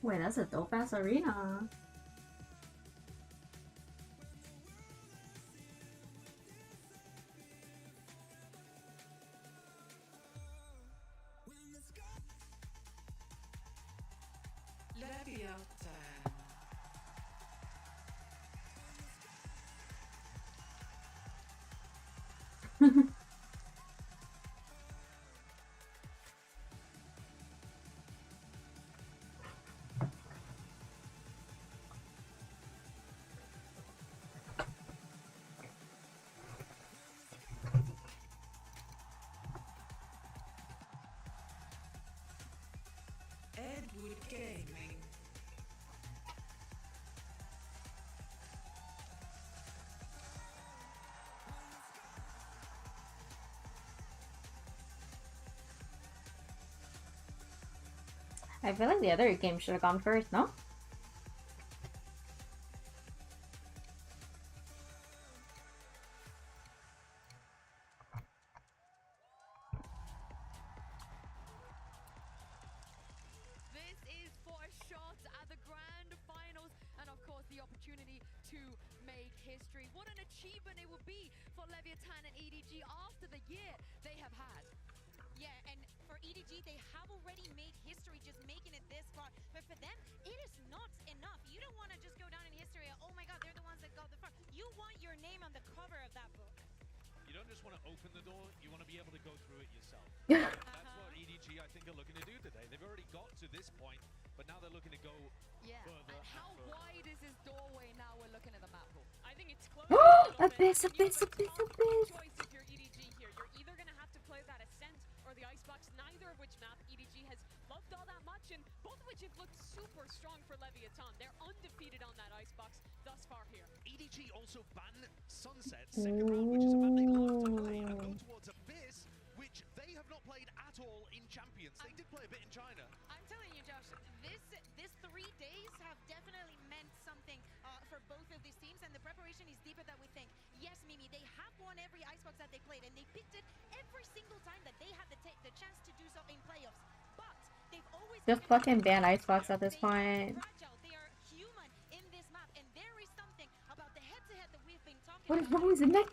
Wait, that's a dope ass arena. Edward Gaming. I feel like the other game should have gone first, no? This is for a shot at the grand finals and of course the opportunity to make history. What an achievement it would be for Leviathan and EDG after the year they have had. Yeah, and for EDG, they have already made history just making it this far. But for them, it is not enough. You don't want to just go down in history. Oh my God, they're the ones that got the front. You want your name on the cover of that book. You don't just want to open the door, you want to be able to go through it yourself. That's what EDG, I think, are looking to do today. They've already got to this point, but now they're looking to go further. And how wide is this doorway now we're looking at the map? I think it's close. Abyss. Choice if you're EDG here. You're either going to have to play that Ascent or the Icebox, neither of which map EDG has loved all that much, and both of which have looked super strong for Leviathan. They're undefeated on that Icebox thus far here. EDG also banned Sunset second round, which is a map they love to play, and go towards Abyss, which they have not played at all in Champions. They did play a bit in China. I'm telling you, Josh, this 3 days have definitely meant something for both of these teams, and the preparation is deeper than we think. Yes, Mimi, they have won every Icebox that they played, and they picked it every single time that they had the chance to do so in playoffs. But they've always Just fucking ban Icebox at this point. They are human in this map, and there is something about the head-to-head that we've been talking What is about. wrong with the neck?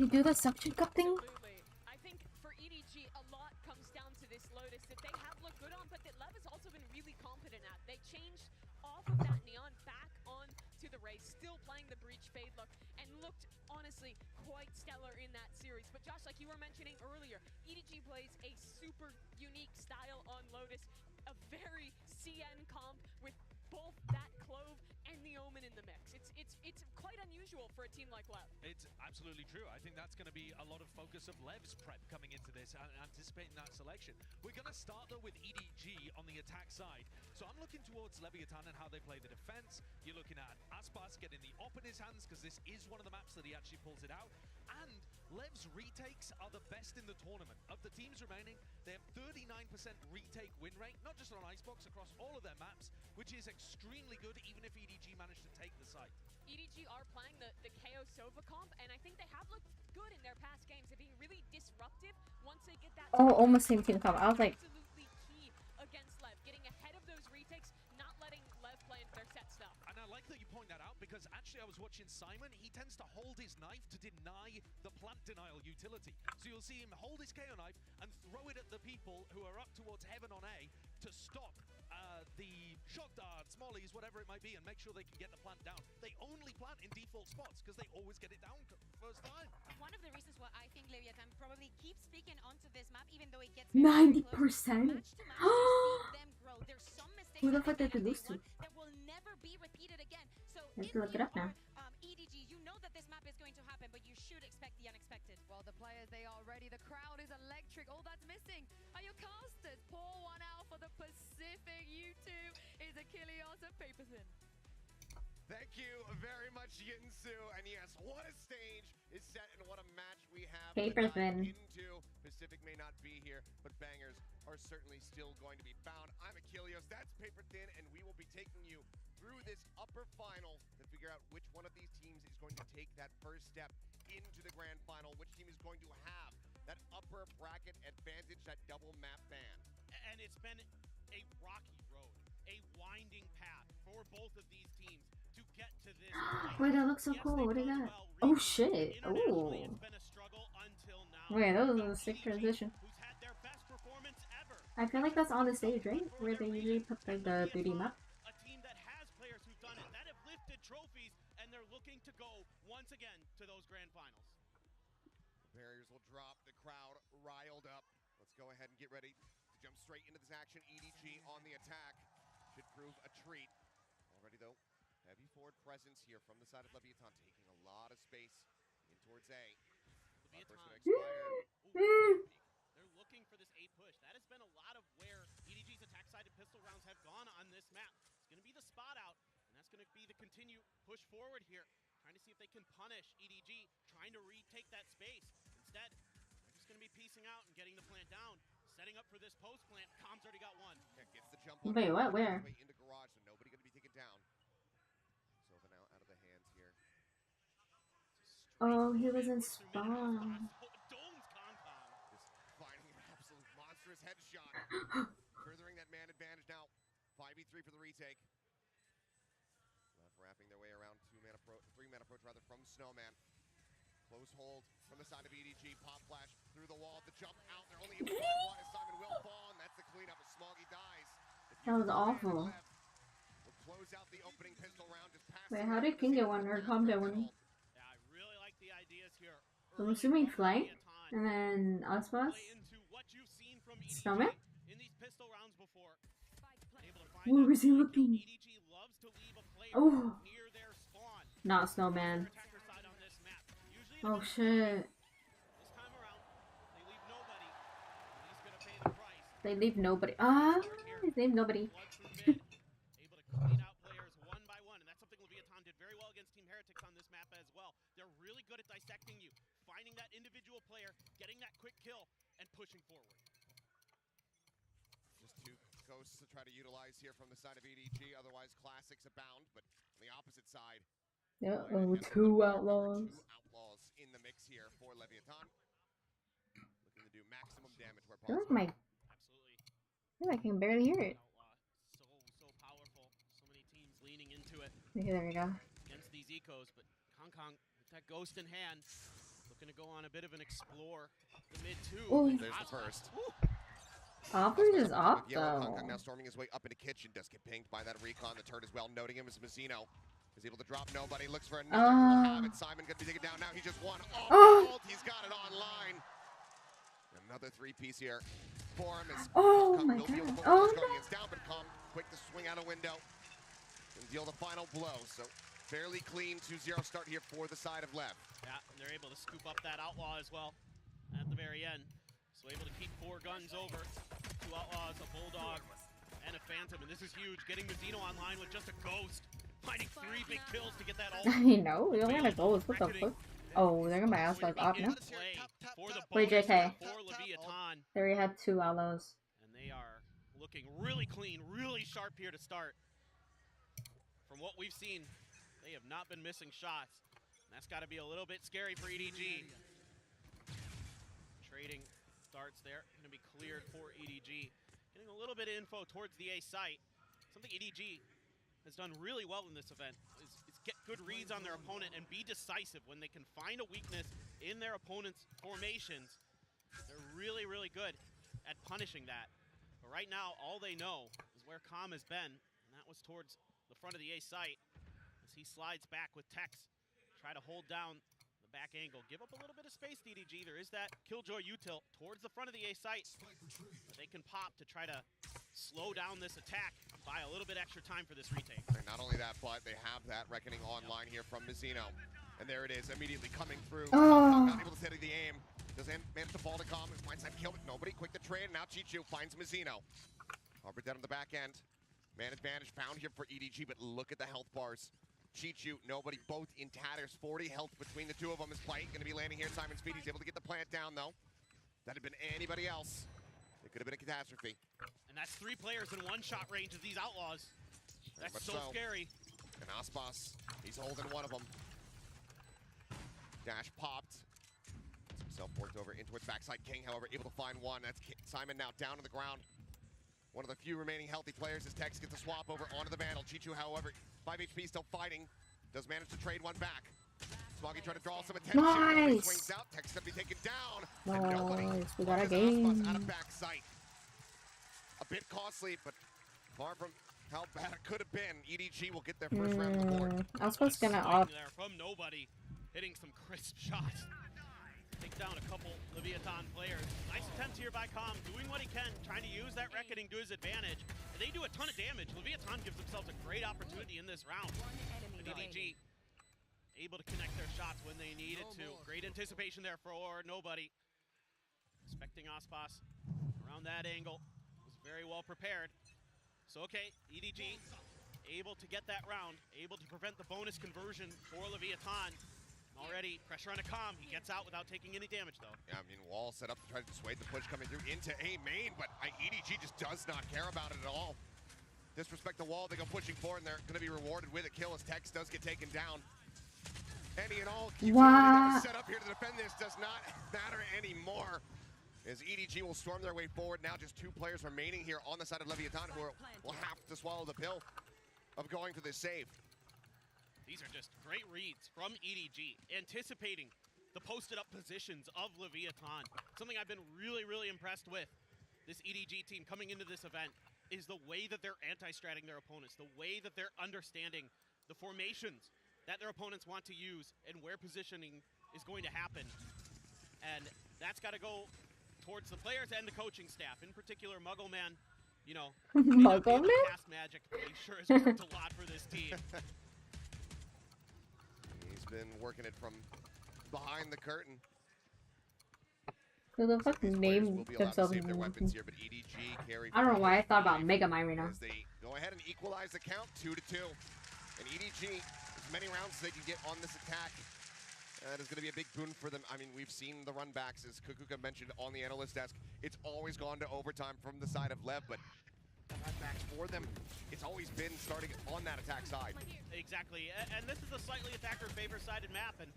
You do the suction cup thing? Absolutely. I think for EDG, a lot comes down to this Lotus that they have looked good on, but that Lev has also been really confident at. They changed off of that Neon back on to the Race, still playing the Breach Fade look, and looked honestly quite stellar in that series. But Josh, like you were mentioning earlier, EDG plays a super unique style on Lotus, a very CN comp with both that Clove and the Omen in the mix. It's quite unusual for a team like LEV. It's absolutely true. I think that's going to be a lot of focus of Lev's prep coming into this and anticipating that selection. We're going to start though with EDG on the attack side. So I'm looking towards Leviathan and how they play the defense. You're looking at Aspas getting the op in his hands because this is one of the maps that he actually pulls it out. And Lev's retakes are the best in the tournament. Of the teams remaining, they have 39% retake win rate, not just on Icebox, across all of their maps, which is extremely good even if EDG managed to take the site. EDG are playing the KO Sova comp, and I think they have looked good in their past games. They're being really disruptive once they get that. Oh, almost same team comp. I was like, absolutely key against Lev, getting ahead of those retakes, not letting Lev play into their set stuff. And I like that you point that out because actually I was watching Simon. He tends to hold his knife to deny the plant denial utility. So you'll see him hold his KO knife and throw it at the people who are up towards heaven on A to stop the shock darts, mollies, whatever it might be, and make sure they can get the plant down. They only plant in default spots because they always get it down first time. One of the reasons why I think Leviathan probably keeps speaking onto this map, even though it gets 90%. There's some mistakes Who the fuck did they lose to? that will never be repeated again. So Let's if look it you up now. are EDG, you know that this map is going to happen, but you should expect the unexpected. Well, the players, they are ready. The crowd is electric. All that's missing are your casters. Pour one out for the Pacific. U2 is Achilles and Paperthin. Thank you very much, Yinsu. And yes, what a stage is set and what a match we have Paperthin. into. Pacific may not be here, but bangers are certainly still going to be found. I'm Achilles, that's Paperthin, and we will be taking you through this upper final to figure out which one of these teams is going to take that first step into the grand final, which team is going to have that upper bracket advantage, that double map ban. And it's been a rocky road. a winding path for both of these teams to get to this point. Wait, that looks so cool. What do you got? Oh shit. Internationally, Ooh. it's been a struggle until now. Wait, that was We've a got sick EDG, transition. who's had their best performance ever. I feel like that's on the stage, right? Where they usually put like the 3D map. A team that has players who've done it, that have lifted trophies, and they're looking to go once again to those grand finals. The barriers will drop, the crowd riled up. Let's go ahead and get ready to jump straight into this action. EDG on the attack. Should prove a treat. Already though, heavy forward presence here from the side of Leviathan, taking a lot of space in towards A. They're looking for this A push. That has been a lot of where EDG's attack-sided pistol rounds have gone on this map. It's going to be the spot out, and that's going to be the continued push forward here, trying to see if they can punish EDG, trying to retake that space. Instead, they're just going to be piecing out and getting the plant down, setting up for this post plant. Com's already got one. Yeah, gets the jump on. Wait, what? Where? Into garage, so nobody going to be taken down. Sova now out of the hands here. Oh, he was in spawn. Just finding an absolute monstrous headshot. Furthering that man advantage now. 5v3 for the retake. Left wrapping their way around 3-man approach rather from Snowman. Close hold from the side of EDG. Pop flash through the wall. The jump out. They're only able to find one as Simon will fall, and that's the cleanup as Smoggy dies. That was awful. We'll close out the opening pistol round. Just Wait, how did King get one or Calm get one? Yeah, I really like the ideas here. I'm assuming flank, and then Aspas, Snowman. In these pistol rounds before. Where was he looking? EDG loves to leave a player Oh, near their spawn. not Snowman. Attacker side on this map. Usually Oh shit. this time around, they leave nobody. He's gonna pay the price. They leave nobody. Ah, his name nobody. Blood through mid, able to clean out players one by one, and that's something Leviathan did very well against Team Heretics on this map as well. They're really good at dissecting you, finding that individual player, getting that quick kill, and pushing forward. Just two ghosts to try to utilize here from the side of EDG. Otherwise, classics abound, but on the opposite side, Yeah, oh, two outlaws. two outlaws in the mix here for Leviathan. Looking to do maximum damage where I feel possible. like I can barely hear it. Outlaw, so powerful. So many teams leaning into it Okay, there we go. against these ecos, but Kong Kong with that ghost in hand, looking to go on a bit of an explore. The mid two. Ooh. There's the first. Offers is off Yellow Kong though. Kong now storming his way up into kitchen. Does get pinged by that recon. The turret as well, noting him as Mazzino. Is able to drop nobody. Looks for another. Will have it. Simon gonna be taken down now. He just won. Oh, he's got it online. Another three-piece here for him. As Oh Kong my will deal god. the Oh blow. no. It's down, but Kong quick to swing out a window and deal the final blow. So fairly clean 2-0 start here for the side of LEV. Yeah, and they're able to scoop up that outlaw as well at the very end. So able to keep 4 guns over. 2 outlaws, a bulldog, and a phantom. And this is huge. Getting Mazzino online with just a ghost. Finding 3 big kills to get that all. You know, we only had a goal. What the fuck? Oh, they're gonna buy us like off now. Wait, JK. For Leviathan. They already had 2 outlaws. And they are looking really clean, really sharp here to start. From what we've seen, they have not been missing shots. And that's got to be a little bit scary for EDG. Trading starts there. Going to be cleared for EDG. Getting a little bit of info towards the A site. Something EDG has done really well in this event is get good reads on their opponent and be decisive when they can find a weakness in their opponent's formations. They're really, really good at punishing that. But right now, all they know is where Com has been, and that was towards the front of the A site as he slides back with Tex. Try to hold down the back angle. Give up a little bit of space to EDG. There is that Killjoy util towards the front of the A site. But they can pop to try to slow down this attack, buy a little bit extra time for this retake. And not only that, but they have that Reckoning online here from Mazzino. And there it is, immediately coming through. Oh. Not able to steady the aim. Doesn't manage to fall to Com. Finds time to kill, but nobody. Quick to trade. Now Chichu finds Mazzino. Harper dead on the back end. Man advantage found here for EDG, but look at the health bars. Chichu, nobody, both in tatters. 40 health between the two of them. Is Blight going to be landing here? Simon Speed, he's able to get the plant down, though. That had been anybody else. It could have been a catastrophe. And that's 3 players in one-shot range of these outlaws. That's so scary. And Aspas, he's holding one of them. Dash popped. Gets himself worked over in towards backside. King, however, able to find one. That's Simon now down to the ground. one of the few remaining healthy players as Tex gets a swap over onto the Vandal. Chichu, however, 5 HP still fighting. Does manage to trade one back. Smoggy trying to draw some attention. Nobody Nice. swings out. Tex gonna be taken down. Nice. And nobody. We got a Aspas out game. of back sight. A bit costly, but far from how bad it could have been. EDG will get their first round of the board. Aspas gonna Swing off. there from nobody, hitting some crisp shots. Take down a couple Leviathan players. Nice attempt here by Com, doing what he can, trying to use that Reckoning to his advantage. And they do a ton of damage. Leviathan gives themselves a great opportunity in this round. And EDG able to connect their shots when they needed to. Great anticipation there for nobody. Expecting Aspas around that angle. Was very well prepared. So okay, EDG able to get that round, able to prevent the bonus conversion for Leviathan. Already pressure on a Com, he gets out without taking any damage though. Yeah, I mean, wall set up to try to dissuade the push coming through into A main, but EDG just does not care about it at all. Disrespect the wall, they go pushing forward, and they're going to be rewarded with a kill as Tex does get taken down. Any and all utility that was set up here to defend this does not matter anymore. As EDG will storm their way forward, now just 2 players remaining here on the side of Leviathan who will have to swallow the pill of going for this save. These are just great reads from EDG, anticipating the posted up positions of Leviathan. Something I've been really, really impressed with this EDG team coming into this event is the way that they're anti-stratting their opponents, the way that they're understanding the formations that their opponents want to use and where positioning is going to happen. And that's got to go towards the players and the coaching staff, in particular Muggle Man. You know, Muggle Man? cast magic, but he sure has worked a lot for this team. He's been working it from behind the curtain. Who the fuck named themselves? Save their weapons here, but EDG carry. I don't know why I thought about Mega Man right now. As they go ahead and equalize the count 2-2. And EDG, as many rounds as they can get on this attack, that is going to be a big boon for them. I mean, we've seen the run backs, as Kukuka mentioned on the analyst desk. It's always gone to overtime from the side of LEV, but the run backs for them, it's always been starting on that attack side. Exactly, and this is a slightly attacker favor-sided map, and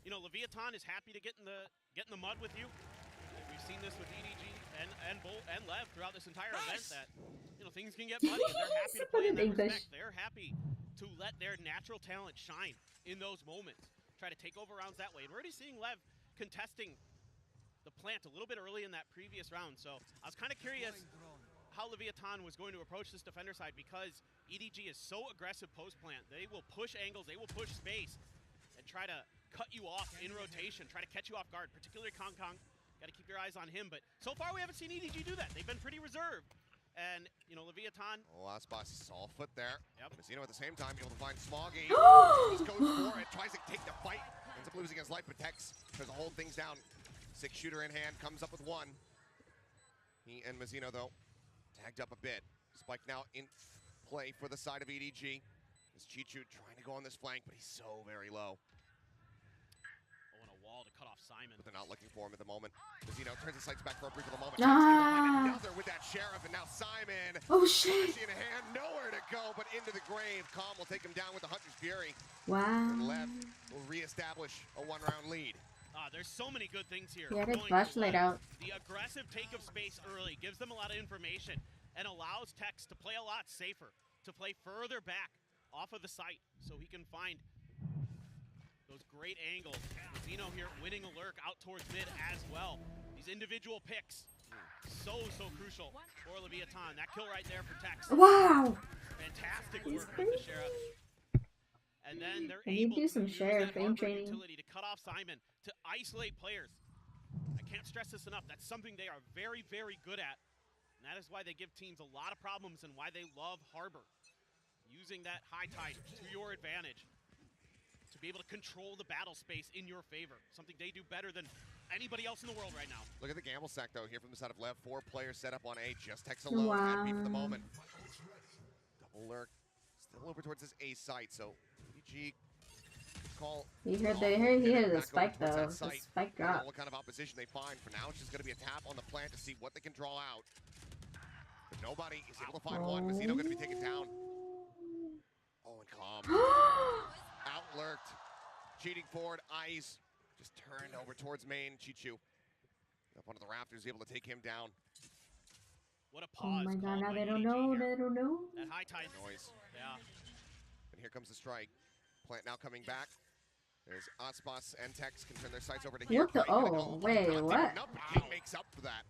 you know Leviathan is happy to get in the mud with you. We've seen this with EDG and LEV throughout this entire event that you know things can get muddy, and they're happy to play in that respect. They're happy to let their natural talent shine in those moments. Try to take over rounds that way. And we're already seeing LEV contesting the plant a little bit early in that previous round. So I was kind of curious how Leviathan was going to approach this defender side because EDG is so aggressive post-plant. They will push angles, they will push space, and try to cut you off in rotation, try to catch you off guard, particularly Kong Kong. Got to keep your eyes on him, but so far we haven't seen EDG do that. They've been pretty reserved. And, you know, Leviathan. Oh, Aspas saw foot there. Yep. Mazino at the same time able to find Smoggy. Just goes for it, tries to take the fight. Ends up losing his life, but Tex tries to hold things down. 6 shooter in hand, comes up with 1. He and Mazino, though, tagged up a bit. Spike now in play for the side of EDG. As Chichu trying to go on this flank, but he's so very low. Oh, and a wall to cut off Simon. But they're not looking for him at the moment. Mazino turns his sights back for a brief little moment. Another with that Sheriff, and now Simon. Oh shit! In hand, nowhere to go, but into the grave. Calm will take him down with the Hunter's Fury. Wow. And LEV will reestablish a 1-round lead. There's so many good things here. Yeah, they flashlight out. The aggressive take of space early gives them a lot of information and allows Tex to play a lot safer, to play further back off of the site so he can find those great angles. Zeno here winning a lurk out towards mid as well. These individual picks, so crucial for Leviathan. That kill right there for Tex. Wow! Fantastic work with the Sheriff. And then they're able do some to use Sheriff that aim harbor training. utility to cut off Simon, to isolate players. I can't stress this enough. That's something they are very, very good at. And that is why they give teams a lot of problems and why they love Harbor. Using that high tide to your advantage. To be able to control the battle space in your favor. Something they do better than anybody else in the world right now. Look at the gamble stack, though, here from the side of LEV. 4 players set up on A. Just Tex alone. Wow. For the moment. Double lurk. Still over towards his A site, so EDG call. He heard the spike though. The spike drop. What kind of opposition they find. For now, it's just going to be a tap on the plant to see what they can draw out. But nobody is able to find one. Mazino going to be taken down. Oh, and Calm. Outlurked. Cheating forward. Eyes just turned over towards main. Chichu up onto the rafters, able to take him down. What a Oh pause. my god, called now by they don't EDG know, here. they don't know. That high tide Noise. Yeah. And here comes the strike. Plant now coming back. There's Aspas and Tex can turn their sights over to here. What the? Fight gonna Oh, go wait, not what? deep enough, but King makes up for that.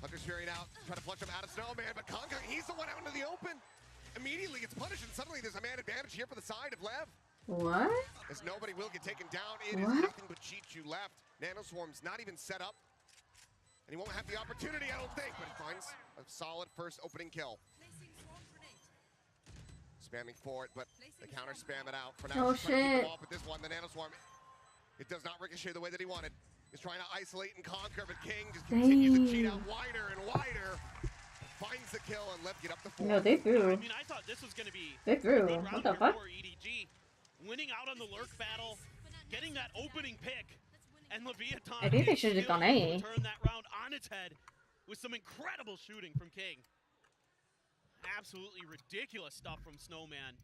Hunter's Fury now, trying to flush him out of Snowman, but Conga, he's the one out into the open. Immediately gets punished, and suddenly there's a man advantage here for the side of Lev. What? As nobody will get taken down, it is What? nothing but Chichu left. Nanoswarm's not even set up. And he won't have the opportunity, I don't think, but he finds a solid first opening kill. Spamming for it, but the counter spam it out. For now, Oh, he's trying to keep shit. them off with this one. The Nanoswarm, it does not ricochet the way that he wanted. He's trying to isolate and conquer, but King just continues to cheat out wider and wider. Finds the kill and Lev get up the 4. No, they threw. I mean, I thought this was going to be They a threw. good What round the here fuck? for EDG. Winning out on the lurk battle, getting that opening pick, and Leviathan I think they is should've just still gone able A. to turn that round on its head with some incredible shooting from King. Absolutely ridiculous stuff from Snowman.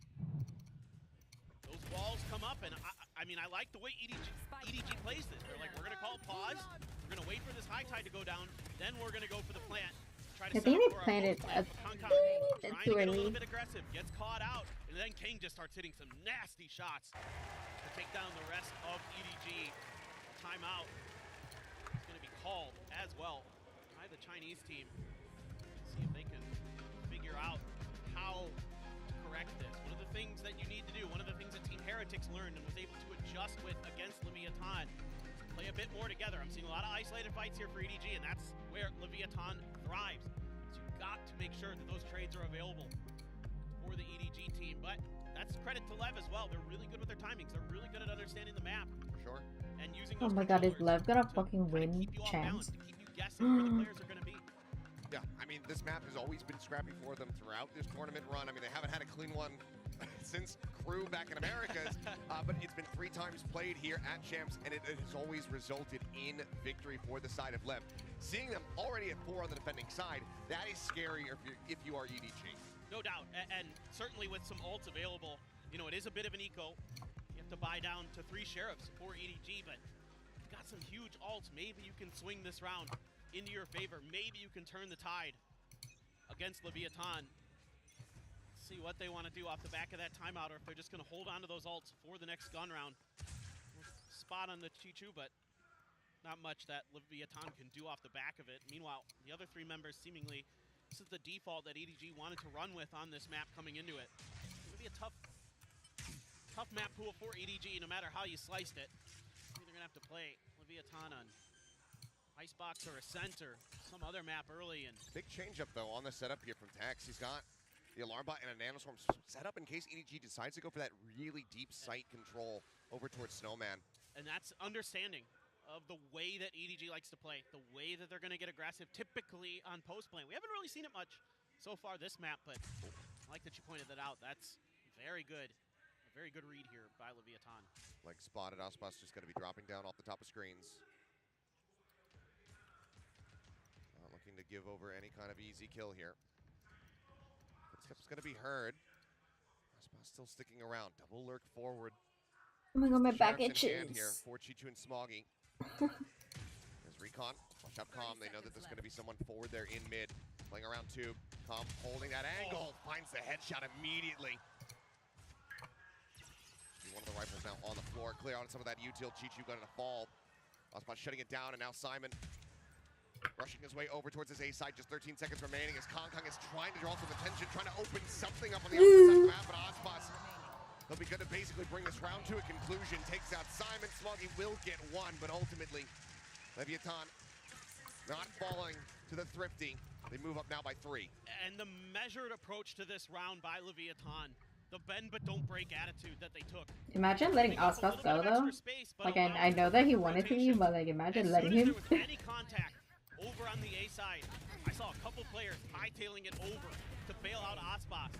Those walls come up, and I mean, I like the way EDG plays this. They're like, we're going to call pause, we're going to wait for this high tide to go down, then we're going to go for the plant. Try to I think set up they for our planted post a plant. Kong bit trying too to get a little early. bit aggressive, gets caught out, and then King just starts hitting some nasty shots to take down the rest of EDG. Timeout is going to be called as well by the Chinese team. See if they can figure out how to correct this. One of the things that you need to do, one of the things that Team Heretics learned and was able to adjust with against Leviathan, play a bit more together. I'm seeing a lot of isolated fights here for EDG, and that's where Leviathan thrives. So you've got to make sure that those trades are available for the EDG team. But that's credit to Lev as well. They're really good with their timings. They're really good at understanding the map. For sure. And using Oh those my god, is controllers Lev gonna to fucking kinda win keep you off champs? balance, to keep you guessing where the players are going to be. Yeah, I mean, this map has always been scrappy for them throughout this tournament run. I mean, they haven't had a clean one since Crew back in Americas, but it's been 3 times played here at Champs, and it has always resulted in victory for the side of Lev. Seeing them already at 4 on the defending side, that is scary if you are EDG. No doubt, and certainly with some ults available, you know, it is a bit of an eco. You have to buy down to 3 sheriffs for EDG, but you've got some huge ults. Maybe you can swing this round into your favor. Maybe you can turn the tide against Leviathan. See what they want to do off the back of that timeout, or if they're just going to hold on to those ults for the next gun round. Spot on the Chichu, but not much that Leviathan can do off the back of it. Meanwhile, the other 3 members seemingly, this is the default that EDG wanted to run with on this map coming into it. It's going to be a tough map pool for EDG, no matter how you sliced it. I think they're going to have to play Leviathan on Icebox or Ascent or some other map early. And big change up though on the setup here from Tex. He's got the alarm bot and a nanoswarm set up in case EDG decides to go for that really deep sight control over towards Snowman. And that's understanding of the way that EDG likes to play, the way that they're going to get aggressive typically on post lane. We haven't really seen it much so far this map, but I like that you pointed that out. That's very good. A very good read here by Leviathan. Like spotted, Aspas just going to be dropping down off the top of screens. Not looking to give over any kind of easy kill here. Footsteps going to be heard. Aspas still sticking around. Double lurk forward. Oh my god, my back Sheriff's in hand itches. here for Chichu and Smoggy. There's Recon. Watch out, Calm. They know that there's going to be someone forward there in mid. Playing around tube. Calm holding that angle. Finds the headshot immediately. One of the rifles now on the floor. Clear out some of that util. Chichu going to fall. Aspas shutting it down, and now Simon rushing his way over towards his A side. Just 13 seconds remaining as Kong is trying to draw some attention, trying to open something up on the opposite side of the map, but Aspas, he'll be good to basically bring this round to a conclusion. Takes out Simon. Smoggy will get 1, but ultimately, Leviathan not falling to the thrifty. They move up now by 3. And the measured approach to this round by Leviathan, the bend but don't break attitude that they took. Imagine letting Aspas go though. Like I know that he wanted to be, but like imagine letting him. There was any contact over on the A side, I saw a couple players hightailing it over to bail out Aspas.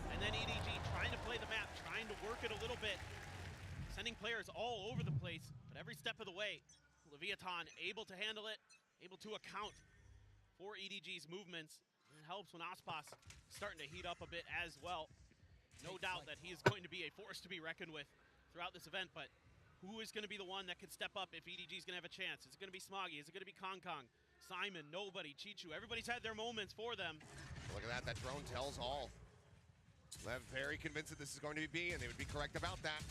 And then EDG trying to play the map, trying to work it a little bit, sending players all over the place, but every step of the way, Leviathan able to handle it, able to account for EDG's movements. It helps when Aspas starting to heat up a bit as well. No doubt that he is going to be a force to be reckoned with throughout this event, but who is going to be the one that can step up if EDG is going to have a chance? Is it going to be Smoggy? Is it going to be Kong? Simon, nobody, Chichu, everybody's had their moments for them. Look at that, that drone tells all. Lev very convinced that this is going to be B, and they would be correct about that.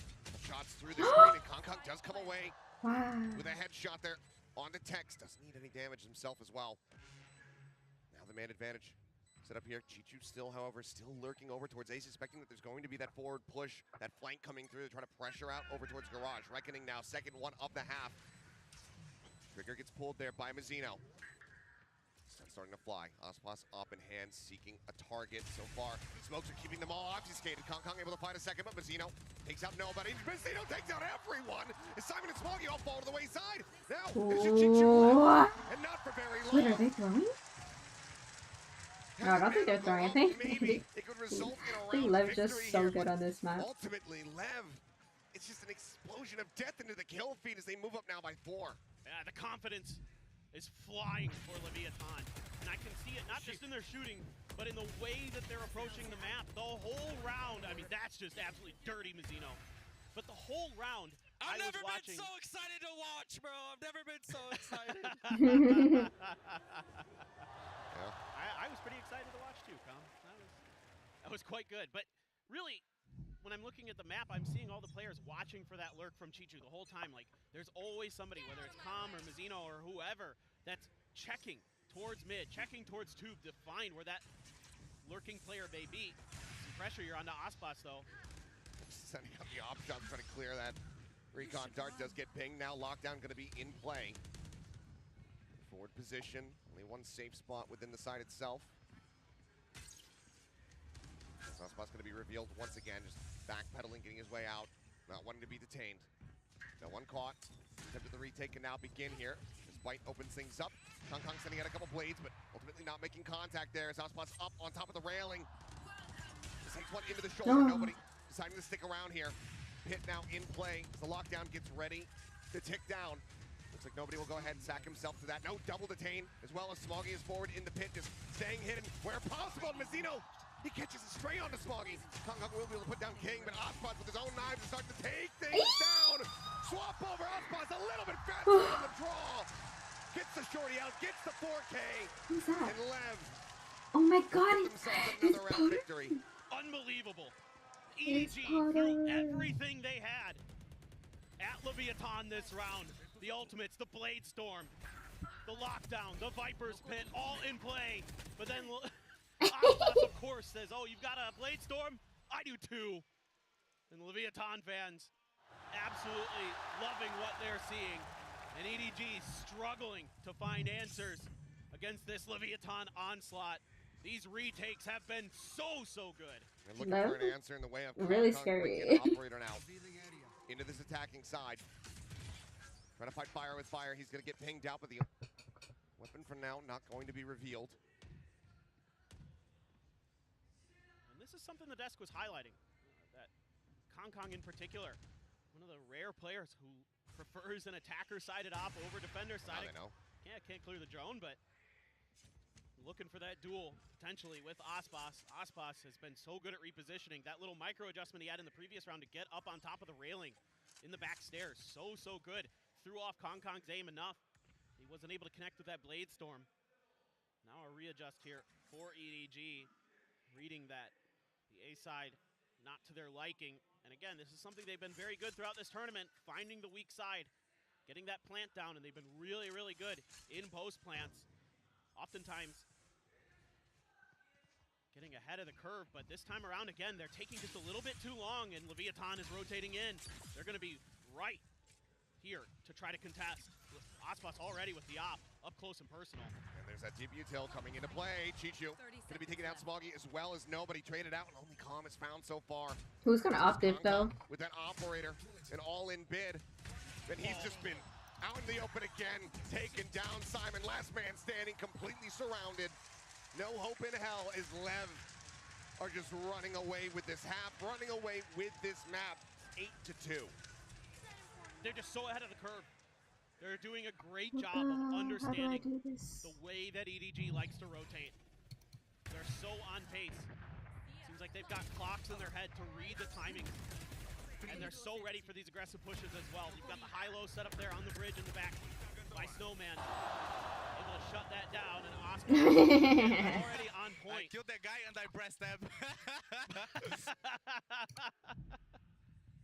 Shots through the screen, and Kong does come away with a headshot there on the Tex. Doesn't need any damage himself as well. Now the man advantage set up here. Chichu still, however, still lurking over towards A, suspecting that there's going to be that forward push, that flank coming through to try to pressure out over towards Garage. Reckoning now, second one of the half. Trigger gets pulled there by Mazzino. Sun's starting to fly. Ospas up in hand, seeking a target so far. Smokes are keeping them all obfuscated. Kong able to find a second, but Mazzino takes out nobody. Mazzino takes out everyone. As Simon and Smoggy all fall to the wayside. Now, it's just Chichu left, and not for very long. Wait, are they throwing? No, I don't think they're throwing. I think maybe it could result in a I think round Lev's just victory so here, good on this map. Ultimately, Lev, it's just an explosion of death into the kill feed as they move up now by 4. Yeah, the confidence is flying for Leviathan. And I can see it not just in their shooting, but in the way that they're approaching the map. The whole round, I mean, that's just absolutely dirty, Mazzino. But the whole round, I've I was never watching. been so excited to watch, bro. I've never been so excited. I was pretty excited to watch too, Com. That was quite good. But really, when I'm looking at the map, I'm seeing all the players watching for that lurk from Chichu the whole time. Like, there's always somebody, whether it's Com or Mazzino or whoever, that's checking towards mid, checking towards tube to find where that lurking player may be. Some pressure, you're onto Ospas though. Sending out the op shot, trying to clear that. Recon dart does get pinged. Now lockdown going to be in play. Forward position, only one safe spot within the site itself. Ospas going to be revealed once again, just backpedaling, getting his way out, not wanting to be detained. No one caught. Attempt at the retake can now begin here. This bite opens things up. Kong sending out a couple blades, but ultimately not making contact there as Ospas up on top of the railing. Just takes one into the shoulder. Nobody deciding to stick around here. Pit now in play as the lockdown gets ready to tick down. Looks like nobody will go ahead and sack himself to that. No, double detain, as well as Smoggy is forward in the pit, just staying hidden where possible. Mazzino, he catches a stray onto Smoggy. Kong will be able to put down King, but Ospas with his own knives is starting to take things down. Swap over, Ospas a little bit faster on the draw. Gets the shorty out, gets the 4K. Who's that? And Lev. Oh my god, Themselves it's another round victory. Unbelievable. EDG threw everything they had at Leviathan this round. The ultimates, the Blade Storm, the lockdown, the Viper's Pit, all in play. But then Ospas, of course, says, oh, you've got a Blade Storm? I do too. And the Leviathan fans absolutely loving what they're seeing. And EDG struggling to find answers against this Leviathan onslaught. These retakes have been so good. And looking for an answer in the way of really Kong, scary. Operator now into this attacking side. Trying to fight fire with fire. He's going to get pinged out, but the weapon for now not going to be revealed. And this is something the desk was highlighting. That Kong in particular, one of the rare players who prefers an attacker-sided op over defender-sided. Now they know. Yeah, can't clear the drone, but looking for that duel, potentially, with Ospas. Ospas has been so good at repositioning. That little micro adjustment he had in the previous round to get up on top of the railing in the back stairs. So good. Threw off Kong's aim enough. He wasn't able to connect with that Blade Storm. Now a readjust here for EDG. Reading that the A side not to their liking. And again, this is something they've been very good throughout this tournament, finding the weak side, getting that plant down, and they've been really good in post plants. Oftentimes getting ahead of the curve, but this time around, again, they're taking just a little bit too long, and Leviathan is rotating in. They're going to be right here to try to contest. Ospas already with the op, up close and personal. And there's that deep util coming into play. Chichu going to be taking out Smoggy as well as nobody. Traded out, and only Calm is found so far. Who's gonna opt it though? With that operator, an all-in bid. And he's just been out in the open again, taken down Simon. Last man standing, completely surrounded. No hope in hell as Lev are just running away with this half, running away with this map. 8-2. They're just so ahead of the curve. They're doing a great job of understanding the way that EDG likes to rotate. They're so on pace. Seems like they've got clocks in their head to read the timing. And they're so ready for these aggressive pushes as well. You've got the high-low set up there on the bridge in the back by Snowman. Able to shut that down, and Oscar already on point. I killed that guy and I pressed them.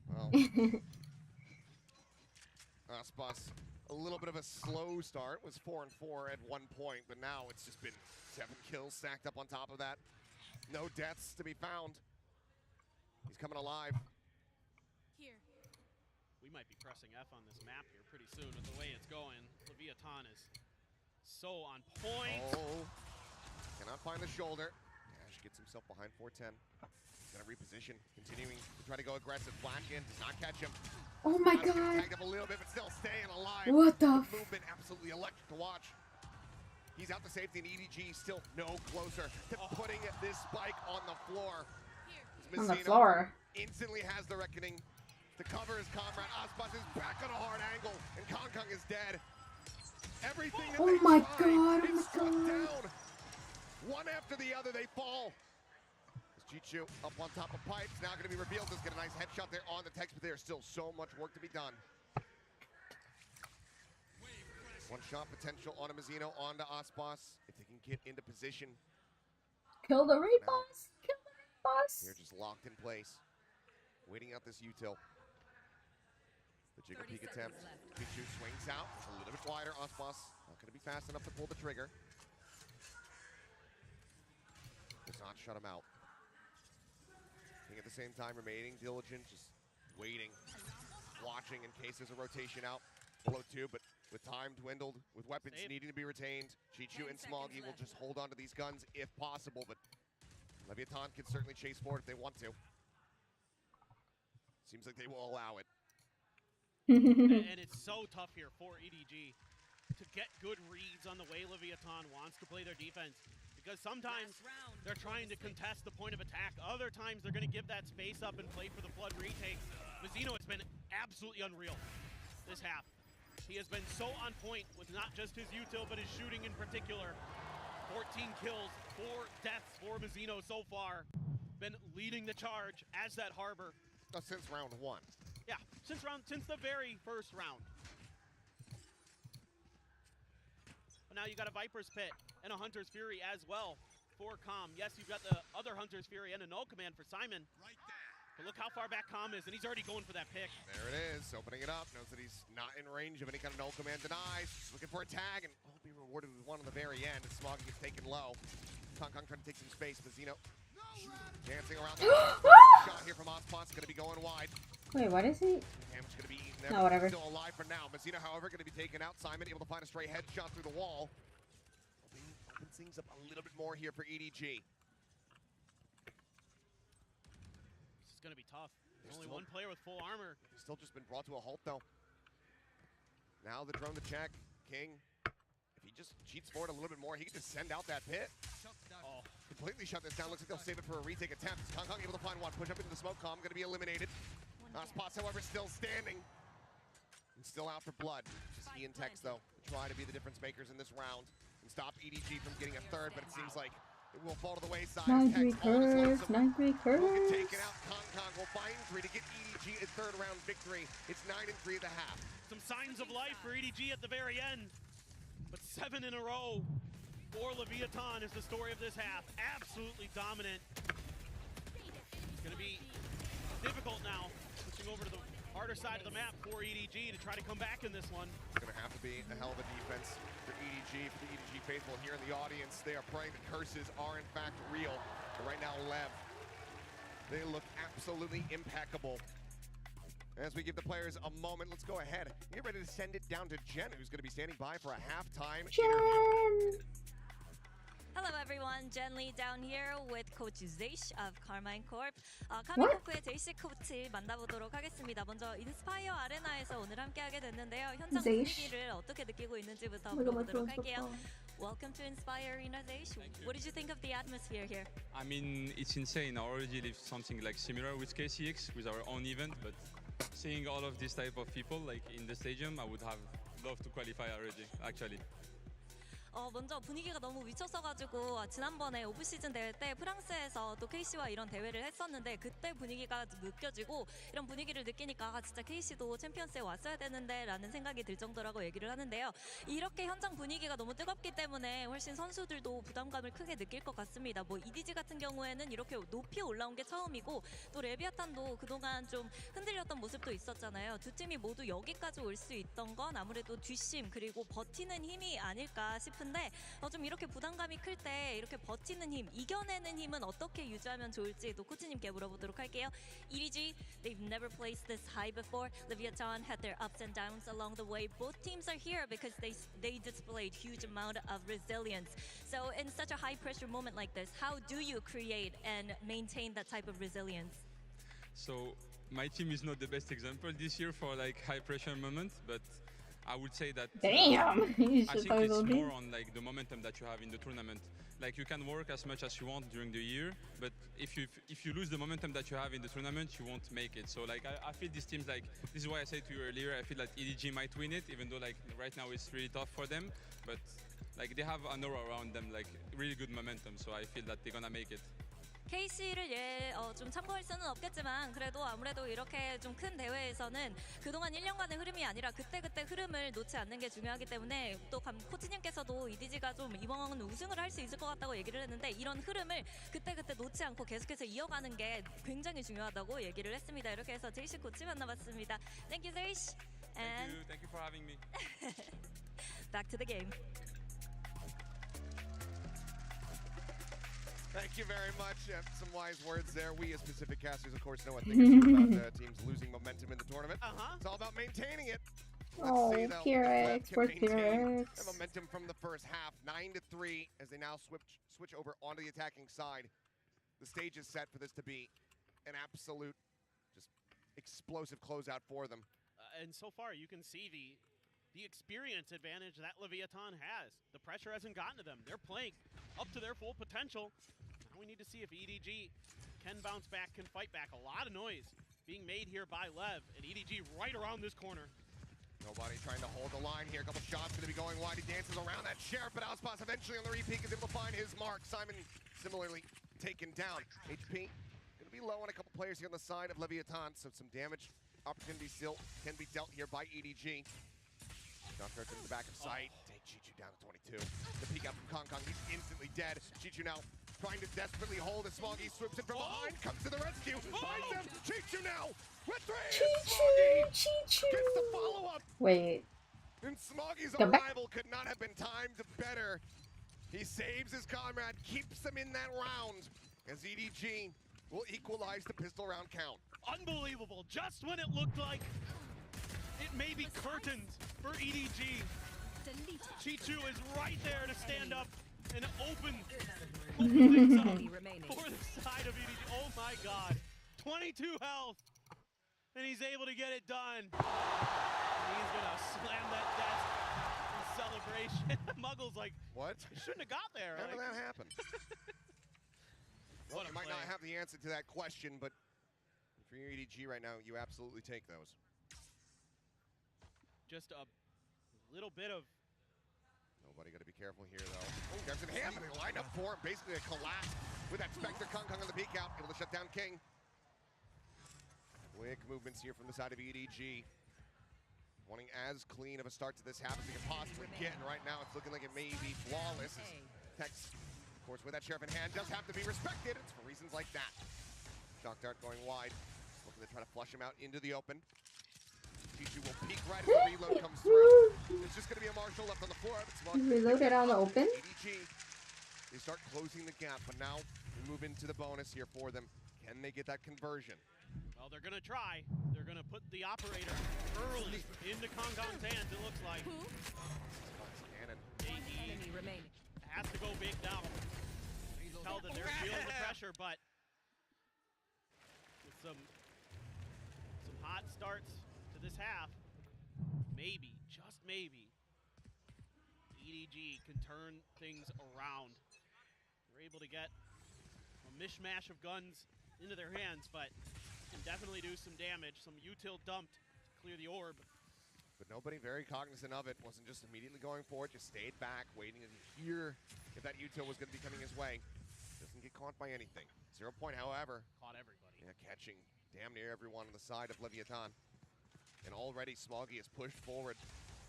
Well, Aspas, a little bit of a slow start, was 4-4 at one point, but now it's just been 7 kills stacked up on top of that. No deaths to be found. He's coming alive. Here. We might be pressing F on this map here pretty soon with the way it's going. Leviathan is so on point. Oh, cannot find the shoulder. Ash gets himself behind 410. He's gonna reposition, continuing to try to go aggressive. Black in, does not catch him. Oh my Oscar god. tagged up a little bit, but still staying alive. What the f- movement absolutely electric to watch. He's out to safety, and EDG still no closer to putting this spike on the floor. On the Messina floor. instantly has the reckoning to cover his comrade. Aspas is back on a hard angle, and Kong Kong is dead. Everything that Oh they my tried god, oh is my struck god. down. One after the other, they fall. Chichu up on top of pipes, now going to be revealed. Let's get a nice headshot there on the text, but there's still so much work to be done. One shot potential on a Mazzino, onto Aspas. If they can get into position, Kill the raid boss. Kill the raid boss. they're just locked in place, waiting out this util. The jiggle peek attempt. Pichu swings out, a little bit wider. Aspas not going to be fast enough to pull the trigger. Does not shut him out. King at the same time remaining diligent, just waiting, watching in case there's a rotation out below 2, but with time dwindled, with weapons needing to be retained, Chichu and Smoggy will just hold on to these guns if possible, but Leviathan can certainly chase forward if they want to. Seems like they will allow it. And it's so tough here for EDG to get good reads on the way Leviathan wants to play their defense. Because sometimes they're trying to contest the point of attack. Other times they're going to give that space up and play for the flood retakes. Mazzino has been absolutely unreal this half. He has been so on point with not just his util, but his shooting in particular. 14 kills, 4 deaths for Mazzino so far. Been leading the charge as that Harbor. Since round 1. Yeah, since the very first round. But now you got a Viper's Pit and a Hunter's Fury as well for Calm. Yes, you've got the other Hunter's Fury and a null command for Simon. But look how far back Calm is, and he's already going for that pick. There it is, opening it up. Knows that he's not in range of any kind of null command denies. Just looking for a tag, and will be rewarded with one on the very end as Smoggy gets taken low. Kong Kong trying to take some space. Mazzino dancing around the shot here from Aspas, going to be going wide. Wait, what is he? Ham's going to be eaten there. No, whatever. Still alive for now. Mazzino, however, going to be taken out. Simon able to find a stray headshot through the wall. Opens things up a little bit more here for EDG. This is going to be tough. There's only one player with full armor. He's still just been brought to a halt, though. Now the drone to check. King, if he just cheats forward a little bit more, he can just send out that pit. Oh, Completely shut this down. Looks like they'll save it for a retake attempt. Kong Kong able to find one. Push up into the smoke column. Going to be eliminated. Aspas, however, still standing. And still out for blood. Just he and Tex, though, to try to be the difference makers in this round and stop EDG from getting a third, but it seems like it will fall to the wayside. 9-3 curse, 9-3 curse. Will get taken out. Kong Kong will find 3 to get EDG a third round victory. It's 9-3 at the half. some signs of life for EDG at the very end. But 7 in a row for Leviathan is the story of this half. Absolutely dominant. It's going to be difficult now, switching over to the harder side of the map for EDG to try to come back in this one. It's going to have to be a hell of a defense for EDG, for the EDG faithful here in the audience. They are praying the curses are in fact real. But right now, LEV, they look absolutely impeccable. As we give the players a moment, let's go ahead and get ready to send it down to Jen, who's going to be standing by for a halftime interview. Hello everyone, Jen Lee down here with Coach Zeish of Carmine Corp. 카미코크의 제이시 코치 만나보도록 하겠습니다. 먼저 인스파이어 아레나에서 오늘 함께하게 됐는데요. 현장 분위기를 어떻게 느끼고 있는지부터 물어보도록 할게요. Welcome to Inspire Arena, Zeish. What did you think of the atmosphere here? I mean, it's insane. I already lived something like similar with KCX, with our own event, but seeing all of this type of people like in the stadium, I would have loved to qualify already, actually. 먼저 분위기가 너무 미쳤어가지고 지난번에 오프시즌 대회 때 프랑스에서 또 KC와 이런 대회를 했었는데 그때 분위기가 느껴지고 이런 분위기를 느끼니까 진짜 KC도 챔피언스에 왔어야 되는데 라는 생각이 들 정도라고 얘기를 하는데요. 이렇게 현장 분위기가 너무 뜨겁기 때문에 훨씬 선수들도 부담감을 크게 느낄 것 같습니다. 뭐 EDG 같은 경우에는 이렇게 높이 올라온 게 처음이고 또 레비아탄도 그동안 좀 흔들렸던 모습도 있었잖아요. 두 팀이 모두 여기까지 올 수 있던 건 아무래도 뒷심 그리고 버티는 힘이 아닐까 싶은데 좀 이렇게 부담감이 클 때 이렇게 버티는 힘, 이겨내는 힘은 어떻게 유지하면 좋을지 또 코치님께 물어보도록 할게요. EDG, they've never placed this high before. Leviathan had their ups and downs along the way. Both teams are here because they displayed huge amount of resilience. So in such a high pressure moment like this, how do you create and maintain that type of resilience? So my team is not the best example this year for like high pressure moments, but I would say that Damn! You I should think it's totally. more on like the momentum that you have in the tournament. Like you can work as much as you want during the year, but if you lose the momentum that you have in the tournament, you won't make it. So like I feel these teams, like this is why I said to you earlier, I feel like EDG might win it, even though like right now it's really tough for them. But like they have an aura around them, like really good momentum. So I feel that they're gonna make it. KC를 좀 참고할 수는 없겠지만 그래도 아무래도 이렇게 좀 큰 대회에서는 그동안 1년간의 흐름이 아니라 그때그때 흐름을 놓지 않는 게 중요하기 때문에 또 코치님께서도 EDG가 좀 이번 우승을 할 수 있을 것 같다고 얘기를 했는데 이런 흐름을 그때그때 놓지 않고 계속해서 이어가는 게 굉장히 중요하다고 얘기를 했습니다. 이렇게 해서 제이시 코치 만나봤습니다. Thank you, 제이시. Thank you for having me. Back to the game. Thank you very much. Some wise words there. We as Pacific casters, of course, know a thing or two about teams losing momentum in the tournament. It's all about maintaining it. Oh, see, though, Pyrex, if poor Lev can maintain Pyrex. the momentum from the first half, 9-3, as they now switch over onto the attacking side. The stage is set for this to be an absolute, just explosive closeout for them. And so far, you can see the experience advantage that Leviathan has. The pressure hasn't gotten to them. They're playing up to their full potential. Now we need to see if EDG can bounce back, can fight back. A lot of noise being made here by Lev, and EDG right around this corner. Nobody trying to hold the line here. A couple shots going to be going wide. He dances around that Sheriff, but Auspas eventually on the repeat is able to find his mark. Simon similarly taken down. HP going to be low on a couple players here on the side of Leviathan, so some damage opportunity still can be dealt here by EDG. Dr. to the back of sight. Take Chichu down to 22. The peek out from Kong. He's instantly dead. Chichu now trying to desperately hold as Smoggy swoops in from behind, comes to the rescue, finds him. Chichu now with three. Chichu! Gets the follow-up. Wait. And Smoggy's Come back. arrival could not have been timed better. He saves his comrade, keeps him in that round, as EDG will equalize the pistol round count. Unbelievable. Just when it looked like it may be curtained for EDG. Chichu is right there to stand up and open things up for the side of EDG. Oh my god. 22 health. And he's able to get it done. And he's gonna slam that desk in celebration. Muggle's like, What? you shouldn't have got there. How did Like, that happen? Well, What a you might not play. have the answer to that question, but for your EDG right now, you absolutely take those. just a little bit of Nobody got to be careful here, though. Oh, there's an hand, and they lined up for him. Basically a collapse with that Spectre Kong on the peek out, able to shut down King. Quick movements here from the side of EDG. Wanting as clean of a start to this half as they can possibly get, and right now it's looking like it may be flawless. Tex, of course, with that Sheriff in hand, does have to be respected. It's for reasons like that. Shock Dart going wide, looking to try to flush him out into the open. Chichu will peek right as the reload comes through. There's just going to be a Marshall left on the floor. Reloaded on the open? EDG, they start closing the gap, but now we move into the bonus here for them. Can they get that conversion? well, they're gonna try. They're gonna put the operator early into Kong's hands, it looks like. Cannon. He has to go big now. You can tell that they're feeling the pressure, but with some hot starts to this half, maybe, just maybe, EDG can turn things around. They're able to get a mishmash of guns into their hands, but can definitely do some damage. Some util dumped to clear the orb. But nobody very cognizant of it. Wasn't just immediately going for it, just stayed back, waiting to hear if that util was going to be coming his way. Doesn't get caught by anything. 0 point, however. Caught everybody. Yeah, catching damn near everyone on the side of Leviathan. And already Smoggy is pushed forward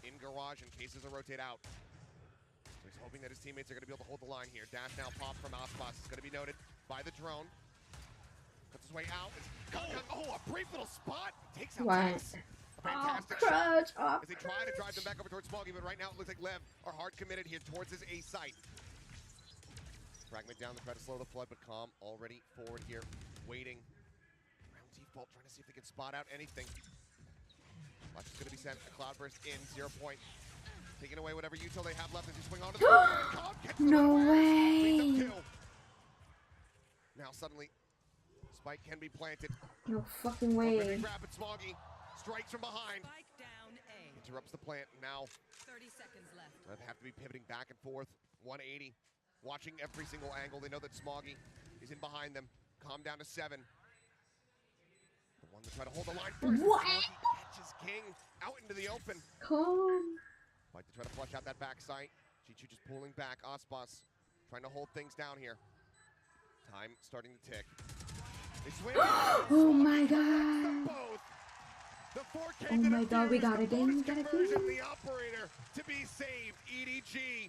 in garage in case there's a rotate out. So he's hoping that his teammates are going to be able to hold the line here. Dash now pop from Aspas. It's going to be noted by the drone. Cuts his way out. Oh, a brief little spot. Takes out Tex. A fantastic shot as they try to drive them back over towards Smoggy, but right now it looks like Lev are hard committed here towards his A site. Fragment down to try to slow the flood, but Calm already forward here, waiting. Round default, trying to see if they can spot out anything. Watch is going to be sent. A Cloudburst in, 0 point. Taking away whatever util they have left as they swing onto the No way! Now suddenly, Spike can be planted. No fucking way. Grab it, Smoggy. Strikes from behind. Spike down A. Interrupts the plant. Now 30 seconds left. they have to be pivoting back and forth. 180. Watching every single angle. They know that Smoggy is in behind them. Calm down to 7. The one to try to hold the line first. What? Smoggy catches King out into the open. Calm. Like to try to flush out that backside. Chichu just pulling back. Aspas trying to hold things down here. Time starting to tick. They swing. Oh my god. Both. The 4K Oh my god, we got a game. We got a game. The operator to be saved. EDG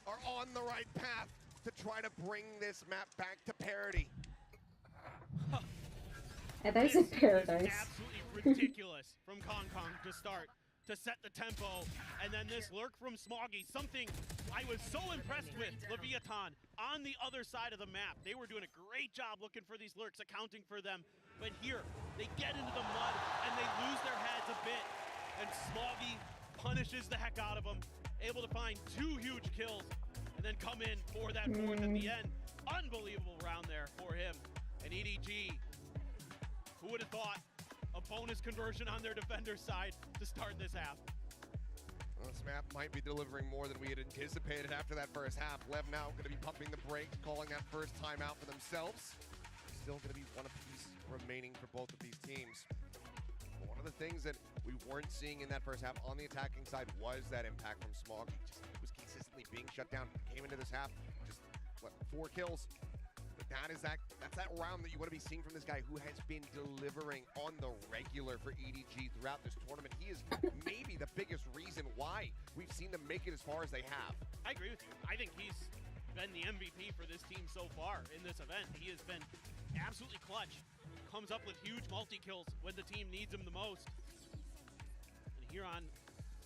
are on the right path to try to bring this map back to parity. Yeah, that is in paradise. Absolutely ridiculous from Kong Kong to start, to set the tempo, and then this lurk from Smoggy, something I was so impressed with Leviathan on the other side of the map. They were doing a great job looking for these lurks, accounting for them, but here, they get into the mud and they lose their heads a bit, and Smoggy punishes the heck out of them, able to find 2 huge kills, and then come in for that 4th at the end. Unbelievable round there for him. And EDG, who would have thought a bonus conversion on their defender side to start this half? Well, this map might be delivering more than we had anticipated after that first half. Lev now going to be pumping the brakes, calling that first timeout for themselves. Still going to be one apiece remaining for both of these teams. But one of the things that we weren't seeing in that first half on the attacking side was that impact from Smoggy. Just was consistently being shut down. Came into this half, just what, 4 kills. But that's that round that you want to be seeing from this guy who has been delivering on the regular for EDG throughout this tournament. He is maybe the biggest reason why we've seen them make it as far as they have. I agree with you. I think he's been the MVP for this team so far in this event. He has been absolutely clutch. Comes up with huge multi-kills when the team needs him the most. And here on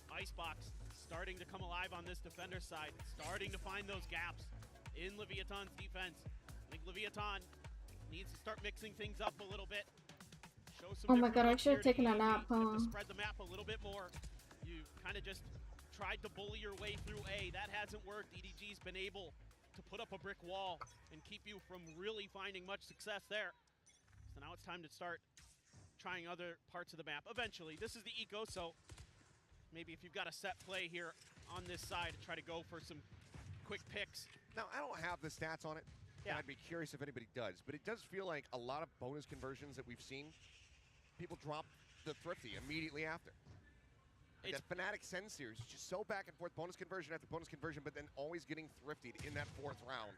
Icebox, starting to come alive on this defender side, starting to find those gaps in Leviathan's defense. I think Leviathan needs to start mixing things up a little bit. Show some Oh my god, I different should have taken a EDG, nap, have huh? to spread the map a little bit more. You kind of just tried to bully your way through A. That hasn't worked. EDG's been able to put up a brick wall and keep you from really finding much success there. So now it's time to start trying other parts of the map. Eventually, this is the eco, so maybe if you've got a set play here on this side, try to go for some quick picks. Now, I don't have the stats on it. Yeah. And I'd be curious if anybody does, but it does feel like a lot of bonus conversions that we've seen, people drop the Thrifty immediately after. Like that Fnatic Send series is just so back and forth, bonus conversion after bonus conversion, but then always getting thriftied in that 4th round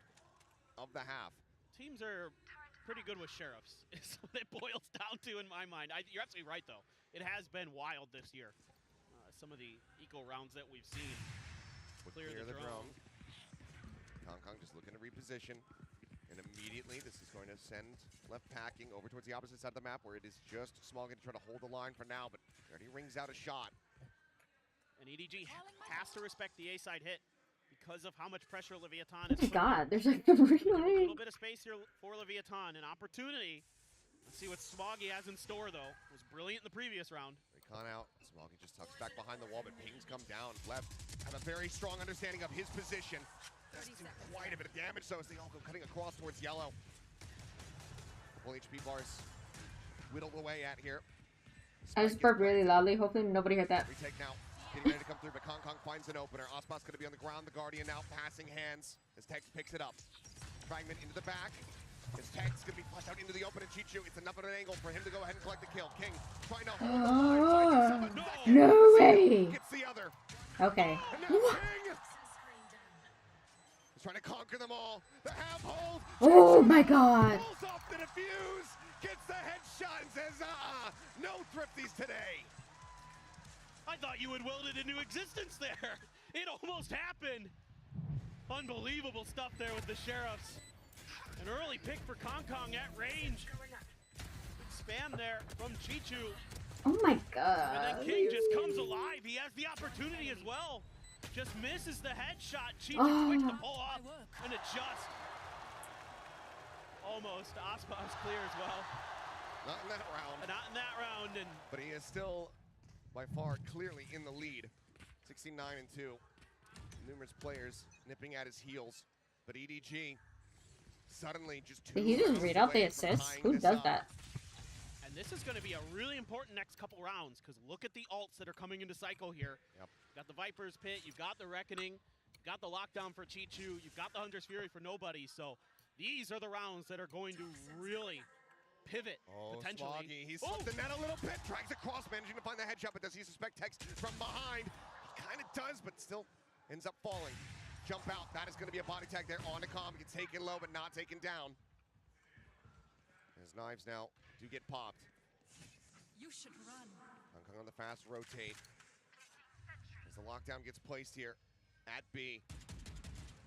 of the half. Teams are pretty good with sheriffs, is what it boils down to in my mind. You're absolutely right, though. It has been wild this year. Some of the eco rounds that we've seen. Clear the drone. Kong Kong just looking to reposition. And immediately, this is going to send left packing over towards the opposite side of the map, where it is just Smoggy to try to hold the line for now, but already rings out a shot. And EDG has to respect the A-side hit because of how much pressure Leviathan is Oh my putting. god, there's like 3 A little lanes. bit of space here for Leviathan, an opportunity. Let's see what Smoggy has in store, though. Was brilliant in the previous round. Recon out. Smoggy just tucks back behind the wall, but pings come down. Left have a very strong understanding of his position. Does do quite a bit of damage, though, as they all go cutting across towards yellow. Couple HP bars whittled away at here. I just burped really loudly. Hopefully nobody heard that. Retake now. Getting ready to come through, but Kong Kong finds an opener. Aspas going to be on the ground. The Guardian now passing hands as Tex picks it up. Fragment into the back. His tag's gonna be flushed out into the open, and Chichu, it's enough of an angle for him to go ahead and collect the kill. King trying to hold the line, finds himself a second. No way. Gets the other. Okay. And now King is trying to conquer them all. The half hold. Oh my god. Pulls off the defuse, gets the headshot, and says, no thrifties today. I thought you had willed it into existence there. It almost happened. Unbelievable stuff there with the Sheriffs. An early pick for Kong at range. Spam there from Chichu. Oh my And god. then King just comes alive. He has the opportunity as well. Just misses the headshot. Chichu quick to pull off and adjust. Almost. Aspa is clear as well. Not in that round. Not in that round. And But he is still, by far, clearly in the lead. 69-2. Numerous players nipping at his heels. But EDG suddenly just two Did he just rounds read out the away from assist? tying Who this does up. that? And this is going to be a really important next couple rounds, because look at the ults that are coming into cycle here. Yep. You've got the Viper's Pit, you've got the Reckoning, you've got the Lockdown for Chichu, you've got the Hunter's Fury for nobody. So these are the rounds that are going to really pivot, potentially. Smoggy, he's slipped the net a little bit, drags across, managing to find the headshot, but does he suspect Tex from behind? He kind of does, but still ends up falling. Jump out, that is going to be a body tag there on the comm. Gets taken low, but not taken down. His knives now do get popped. You should run. Kong on the fast rotate. As the lockdown gets placed here at B.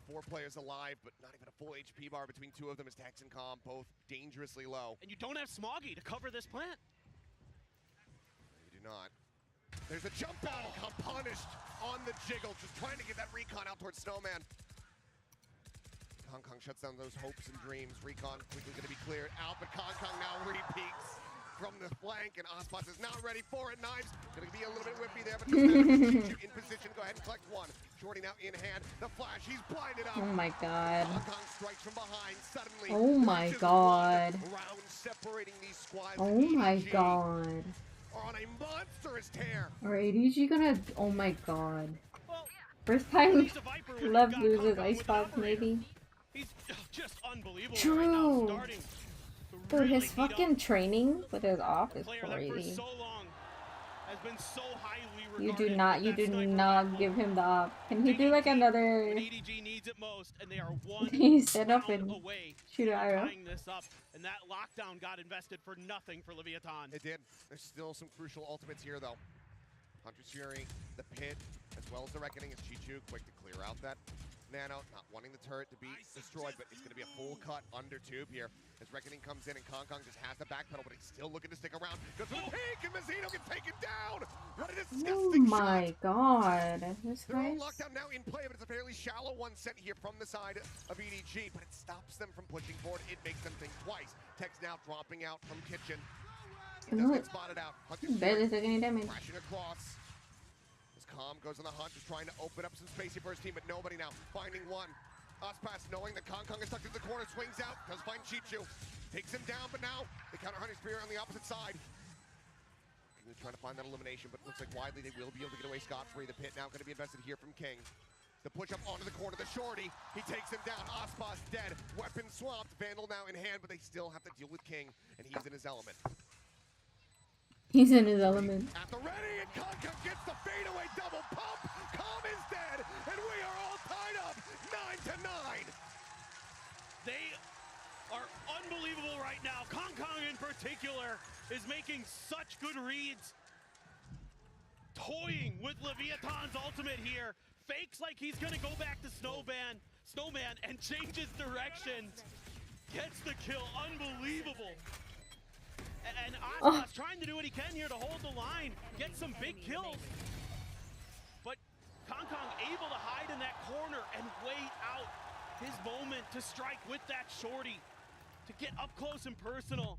4 players alive, but not even a full HP bar between 2 of them as Tex and Comm, both dangerously low. And you don't have Smoggy to cover this plant. You do not. There's a jump out and Comm punished on the jiggle, just trying to get that recon out towards Snowman. Kong shuts down those hopes and dreams. Recon quickly going to be cleared out, but Kong now re-peeks from the flank, and Ospas is now ready for it. Knives going to be a little bit whippy there, but in position. Go ahead and collect one. Shorty now in hand. The flash, he's blinded up. Oh my god. Kong strikes from behind suddenly. Oh my god. Round separating these squads. Oh my god. Are on a monstrous tear. Are ADG gonna? Oh my god. Well, First time he's a Viper when Lev you've got loses Kong ice with spots, an operator. maybe. He's just unbelievable right True. now, starting to Dude, really his heat fucking up. training with his off is Player that for crazy. so long has been so highly You regarded. do not, you with do that sniper not rifle. give him the op. Can he They do need like deep another? when EDG needs it most, and they are one He stand up round and away shoot an from arrow. tying this up, and that lockdown got invested for nothing for Leviathan. It did. There's still some crucial ultimates here, though. Hunter's Fury, the Pit, as well as the Reckoning, is Chichu quick to clear out that Nano, not wanting the turret to be destroyed, but it's going to be a full cut under tube here. As Reckoning comes in and Kong just has the backpedal, but he's still looking to stick around. Goes for the peek, and Mazzino gets taken down! What a Oh disgusting my shot! god. This They're all guy's... locked down now in play, but it's a fairly shallow one sent here from the side of EDG, but it stops them from pushing forward. It makes them think twice. Tex now dropping out from Kitchen. Does get spotted out. Hunter's Barely Fury took any damage. crashing across. As Comm goes on the hunt, just trying to open up some space here for his team, but nobody now. Finding one. Ospas knowing that Kong is stuck in the corner, swings out, does find Chichu. Takes him down, but now they counter Hunter's Fury on the opposite side. They're trying to find that elimination, but looks like widely they will be able to get away scot-free. The Pit now going to be invested here from King. The push up onto the corner, the Shorty. He takes him down. Ospas dead. Weapon swapped. Vandal now in hand, but they still have to deal with King, and he's in his element. He's in his element. At the ready, and Kong gets the fadeaway double pump. Comm is dead, and we are all tied up 9-9. They are unbelievable right now. Kong in particular is making such good reads. Toying with Leviathan's ultimate here. Fakes like he's gonna go back to Snowman and changes direction. Gets the kill, unbelievable. And Ospas trying to do what he can here to hold the line, get some big kills. But Kong able to hide in that corner and wait out his moment to strike with that Shorty, to get up close and personal.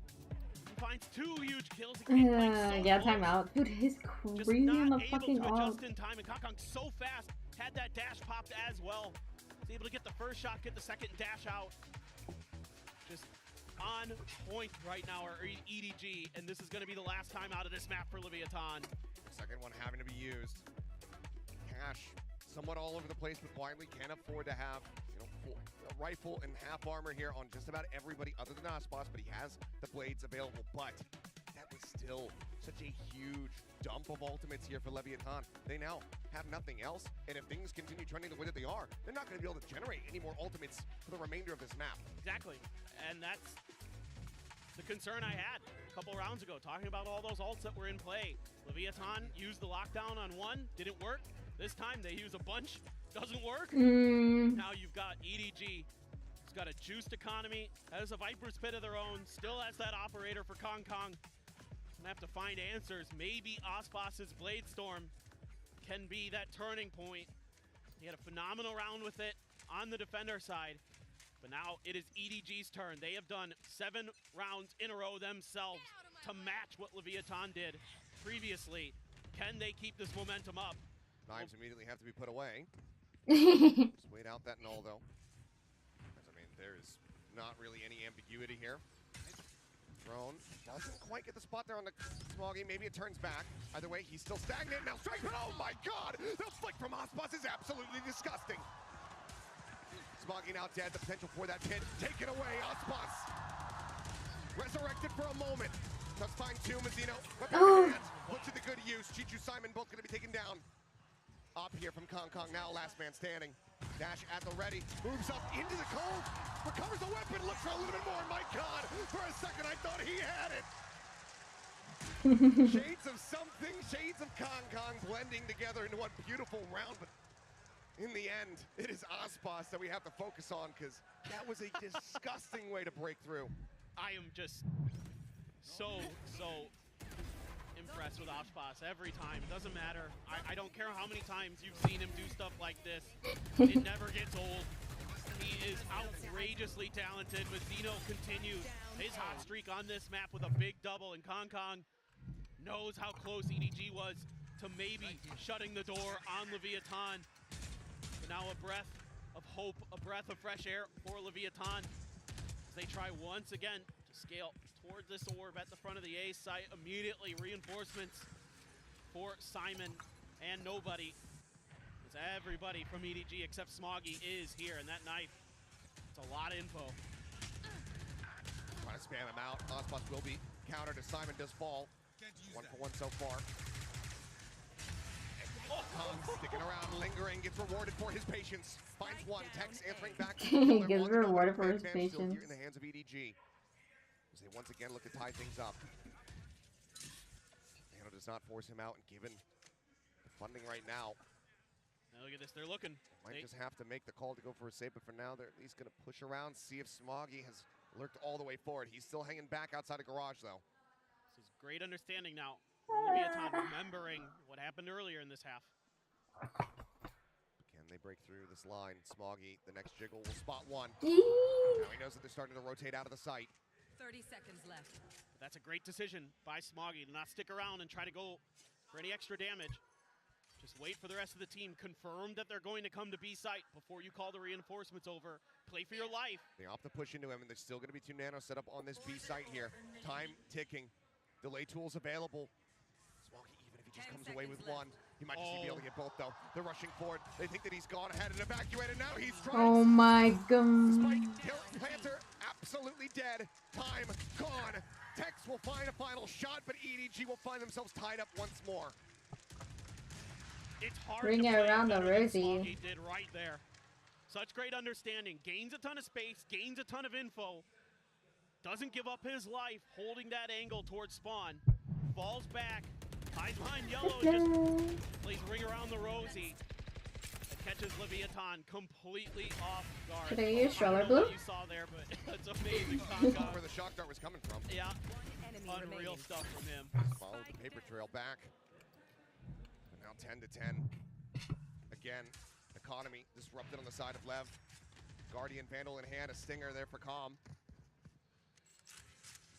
He finds 2 huge kills. He came like so Yeah, close. timeout. Dude, he's Just crazy on not the able fucking to off. adjust in time, and Kong so fast, had that dash popped as well. Was able to get the first shot, get the second dash out. Just on point right now, our EDG, and this is going to be the last time out of this map for Leviathan. Second one having to be used. Cash somewhat all over the place, but widely can't afford to have rifle and half armor here on just about everybody other than Ospas, but he has the blades available. But that was still such a huge dump of ultimates here for Leviathan. They now have nothing else, and if things continue trending the way that they are, they're not going to be able to generate any more ultimates for the remainder of this map. Exactly, and that's the concern I had a couple rounds ago, talking about all those ults that were in play. Leviathan used the lockdown on one, didn't work. This time they use a bunch, doesn't work. Now you've got EDG, who's got a juiced economy, has a Viper's Pit of their own, still has that operator for Kong Kong. Gonna have to find answers. Maybe Ospas's Blade Storm can be that turning point. He had a phenomenal round with it on the defender side, but now it is EDG's turn. They have done 7 rounds in a row themselves to match what Leviathan did previously. Can they keep this momentum up? Knives immediately have to be put away. Just wait out that null, though. As, I mean, there's not really any ambiguity here. Thrown. Doesn't quite get the spot there on the Smoggy. Maybe it turns back. Either way, he's still stagnant. Now strike, but oh my god! The flick from Ospas is absolutely disgusting. Smoggy now dead. The potential for that pit. Take it away, Ospas. Resurrected for a moment. Let's find two, Mazzino. Weapon in hand. Put to the good use. Chichu Simon both going to be taken down. Up here from Kong Kong, now last man standing. Dash at the ready, moves up into the cold, recovers the weapon, looks for a little bit more. My god, for a second I thought he had it. Shades of something, shades of Kong Kong blending together into one beautiful round, but in the end, it is Ospas that we have to focus on, because that was a disgusting way to break through. I am just so impressed with Ospas every time. It doesn't matter. I don't care how many times you've seen him do stuff like this. It never gets old. He is outrageously talented. Mazzino continues his hot streak on this map with a big double, and Kong Kong knows how close EDG was to maybe shutting the door on Leviathan. But now a breath of hope, a breath of fresh air for Leviathan as they try once again to scale towards this orb at the front of the A site. Immediately reinforcements for Simon and nobody. As everybody from EDG except Smoggy is here, and that knife, it's a lot of info. Trying to spam him out. Ospas will be countered as Simon does fall. 1 for 1 so far. Kong sticking around, lingering, gets rewarded for his patience. Finds one, Tex answering back. Gets rewarded for his patience. Still here in the hands of EDG. As they once again look to tie things up. Nano does not force him out, and given the funding right now, Now look at this, they're looking. Might just have to make the call to go for a save, but for now they're at least going to push around, see if Smoggy has lurked all the way forward. He's still hanging back outside of garage, though. This is great understanding now. Leviathan remembering what happened earlier in this half. Can they break through this line? Smoggy, the next jiggle, will spot one. Eee. Now he knows that they're starting to rotate out of the site. 30 seconds left. That's a great decision by Smoggy to not stick around and try to go for any extra damage. Just wait for the rest of the team. Confirm that they're going to come to B site before you call the reinforcements over. Play for your life. They opt to push into him, and there's still going to be 2 Nano set up on this B site here. Time ticking. Delay tools available. Smoggy, even if he just comes away with one, he might just be able to get both, though. They're rushing forward. They think that he's gone ahead and evacuated. Now he's trying. Oh my god. Spike, kill, Planter, absolutely dead. Time gone. Tex will find a final shot, but EDG will find themselves tied up once more. It's hard Bring to it play around the better than Rosie. Smoggy did right there. Such great understanding. Gains a ton of space, gains a ton of info. Doesn't give up his life, holding that angle towards spawn. Falls back, hides behind yellow, just plays ring around the Rosie. It catches Leviathan completely off guard. Should I use I don't Stroller know Blue? what you saw there, but it's amazing. Where the shock dart was coming from. Yeah, unreal stuff from him. Follow the paper trail back. And now 10 to 10. Again, economy disrupted on the side of Lev. Guardian Vandal in hand, a stinger there for Calm.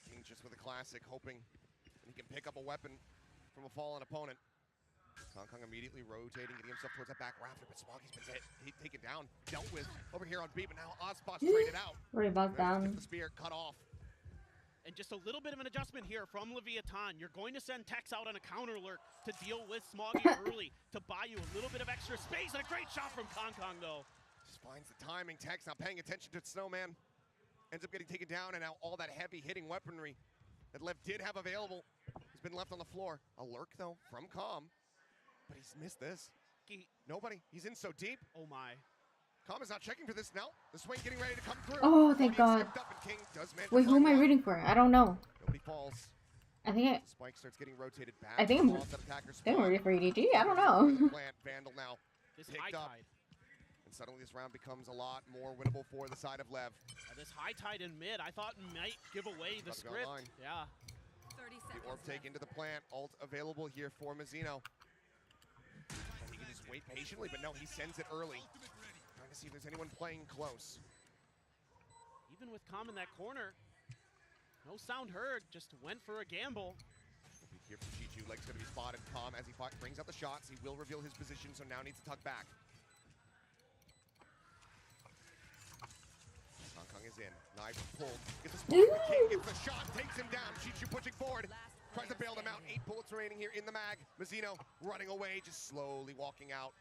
King just with a classic, hoping he can pick up a weapon from a fallen opponent. Kong Kong immediately rotating, getting himself towards that back rafter, but Smoggy's been taken down, dealt with over here on B, but now Ospas traded out. Worry about down. The spear cut off. And just a little bit of an adjustment here from Leviathan. You're going to send Tex out on a counter lurk to deal with Smoggy early to buy you a little bit of extra space. And a great shot from Kong Kong, though. Just finds the timing. Tex not paying attention to Snowman. Ends up getting taken down, and now all that heavy hitting weaponry that Lev did have available has been left on the floor. A lurk, though, from Calm, but he's missed this. Nobody. He's in so deep. Oh my. Calm is not checking for this now. The swing getting ready to come through. Oh, thank God. Wait, who am I rooting for? I don't know. Nobody falls. I think Spike starts getting rotated back. I think I'm rooting for EDG. I don't know. Plant Vandal now This picked high up. tide. And suddenly this round becomes a lot more winnable for the side of Lev. This high tide in mid, I thought might give away the About to go script. online. Yeah. 30 The seconds orb take left. into the plant. Ult available here for Mazzino. He can just wait patiently, but no, he sends it early. Trying to see if there's anyone playing close. Even with Calm in that corner, no sound heard, just went for a gamble. Here from Chichu, Leg's going to be spotted. Calm as he brings out the shots. He will reveal his position, so now needs to tuck back. Hong Kong is in. Knife pulled. Gets the spot. King gets the shot. Takes him down. Chichu pushing forward. Tries to bail them out. 8 bullets remaining here in the mag. Mazzino running away, just slowly walking out.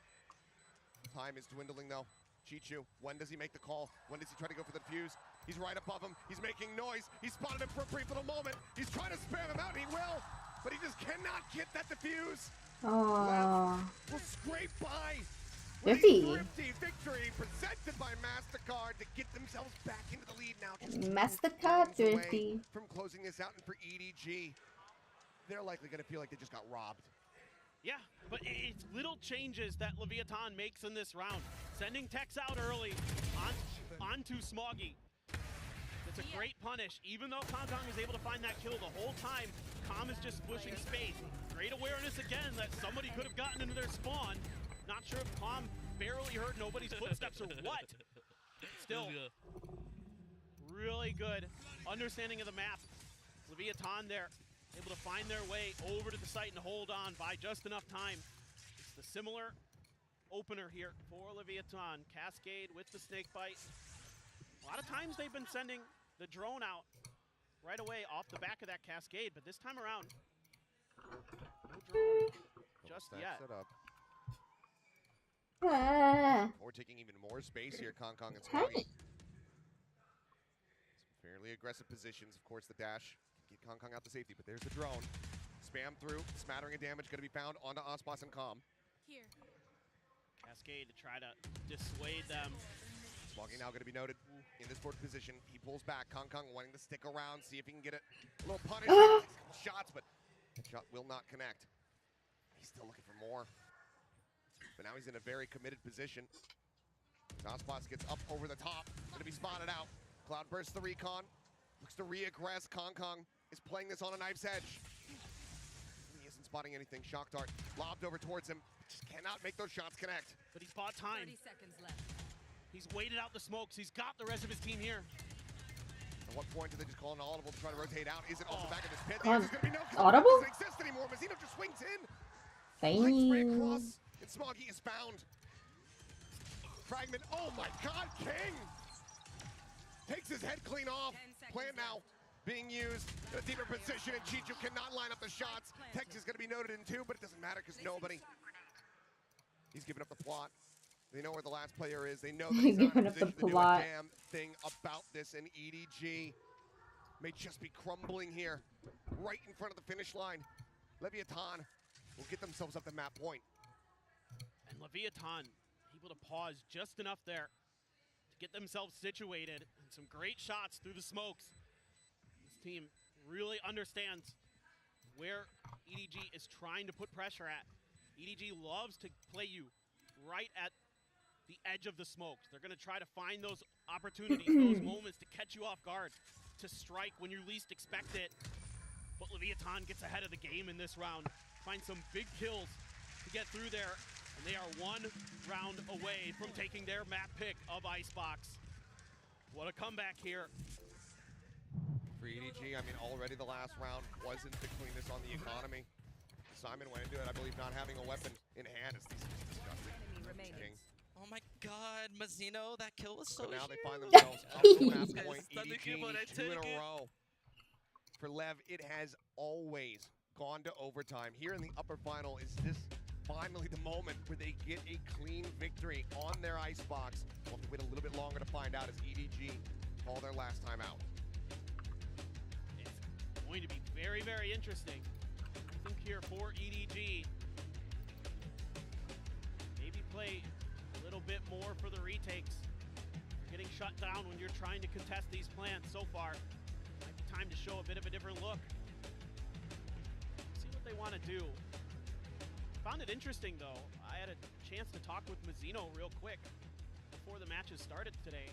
Time is dwindling, though. Chichu, when does he make the call? When does he try to go for the defuse? He's right above him. He's making noise. He spotted him for a brief little moment. He's trying to spam him out, and he will. But he just cannot get that defuse. Oh. Will scrape by. Thrifty. Thrifty victory presented by MasterCard to get themselves back into the lead now. Just MasterCard rounds away Thrifty. from closing this out, and for EDG, they're likely going to feel like they just got robbed. Yeah, but it's little changes that Leviathan makes in this round. Sending Tex out early onto Smoggy. It's a great punish. Even though Kong is able to find that kill the whole time, Calm is just pushing space. Great awareness again that somebody could have gotten into their spawn. Not sure if Calm barely heard nobody's footsteps or what. Still, really good understanding of the map. Leviathan there, able to find their way over to the site and hold on by just enough time. It's the similar opener here for Leviathan. Cascade with the snake bite. A lot of times they've been sending the drone out right away off the back of that cascade, but this time around, no drone just yet. Set up. Ah. We're taking even more space here, Kong and Smoggy. Some fairly aggressive positions. Of course, the dash can get Kong out to safety, but there's the drone. Spam through, smattering of damage going to be found onto Ospas and Calm. Here. Cascade to try to dissuade them. Smoggy now going to be noted in this forward position. He pulls back. Kong wanting to stick around, see if he can get a little punish. Takes a couple shots, but that shot will not connect. He's still looking for more. But now he's in a very committed position. Ospas gets up over the top. Going to be spotted out. Cloud bursts the recon. Looks to re-aggress. Kong is playing this on a knife's edge. He isn't spotting anything. Shock dart lobbed over towards him. Just cannot make those shots connect. But he's bought time. 30 seconds left. He's waited out the smokes. He's got the rest of his team here. At what point do they just call an audible to try to rotate out? Is it off the back of this pit? The On answer's gonna be no, 'cause audible? it doesn't exist anymore. Mazzino just swings in. Dang. Light spray across, and Smoggy is found. Fragment. Oh my God, King takes his head clean off. 10 seconds Plant now being used in a deeper position, and Chichu cannot line up the shots. Tex is gonna be noted in 2, but it doesn't matter because nobody. He's giving up the plot. They know where the last player is. They know that he's not in Giving up the position to do a plot. damn thing about this, and EDG may just be crumbling here, right in front of the finish line. Leviathan will get themselves up the map point. And Leviathan able to pause just enough there to get themselves situated, and some great shots through the smokes. This team really understands where EDG is trying to put pressure at. EDG loves to play you right at the edge of the smokes. They're going to try to find those opportunities, those moments to catch you off guard, to strike when you least expect it. But Leviathan gets ahead of the game in this round, finds some big kills to get through there, and they are 1 round away from taking their map pick of Icebox. What a comeback here. For EDG, I mean, already the last round wasn't the cleanest on the economy. Simon went into it, I believe, not having a weapon in hand. It's disgusting. Enemy remaining. King. Oh my God, Mazzino, that kill was so But now they huge. find themselves up to that point. Stunning kill, but I EDG 2 in take a it. row. For Lev, it has always gone to overtime. Here in the upper final, is this finally the moment where they get a clean victory on their icebox. We'll have to wait a little bit longer to find out as EDG call their last time out. It's going to be very, very interesting. I think here for EDG, maybe play a little bit more for the retakes. You're getting shut down when you're trying to contest these plants so far. Might be time to show a bit of a different look. See what they want to do. Found it interesting though. I had a chance to talk with Mazzino real quick before the matches started today.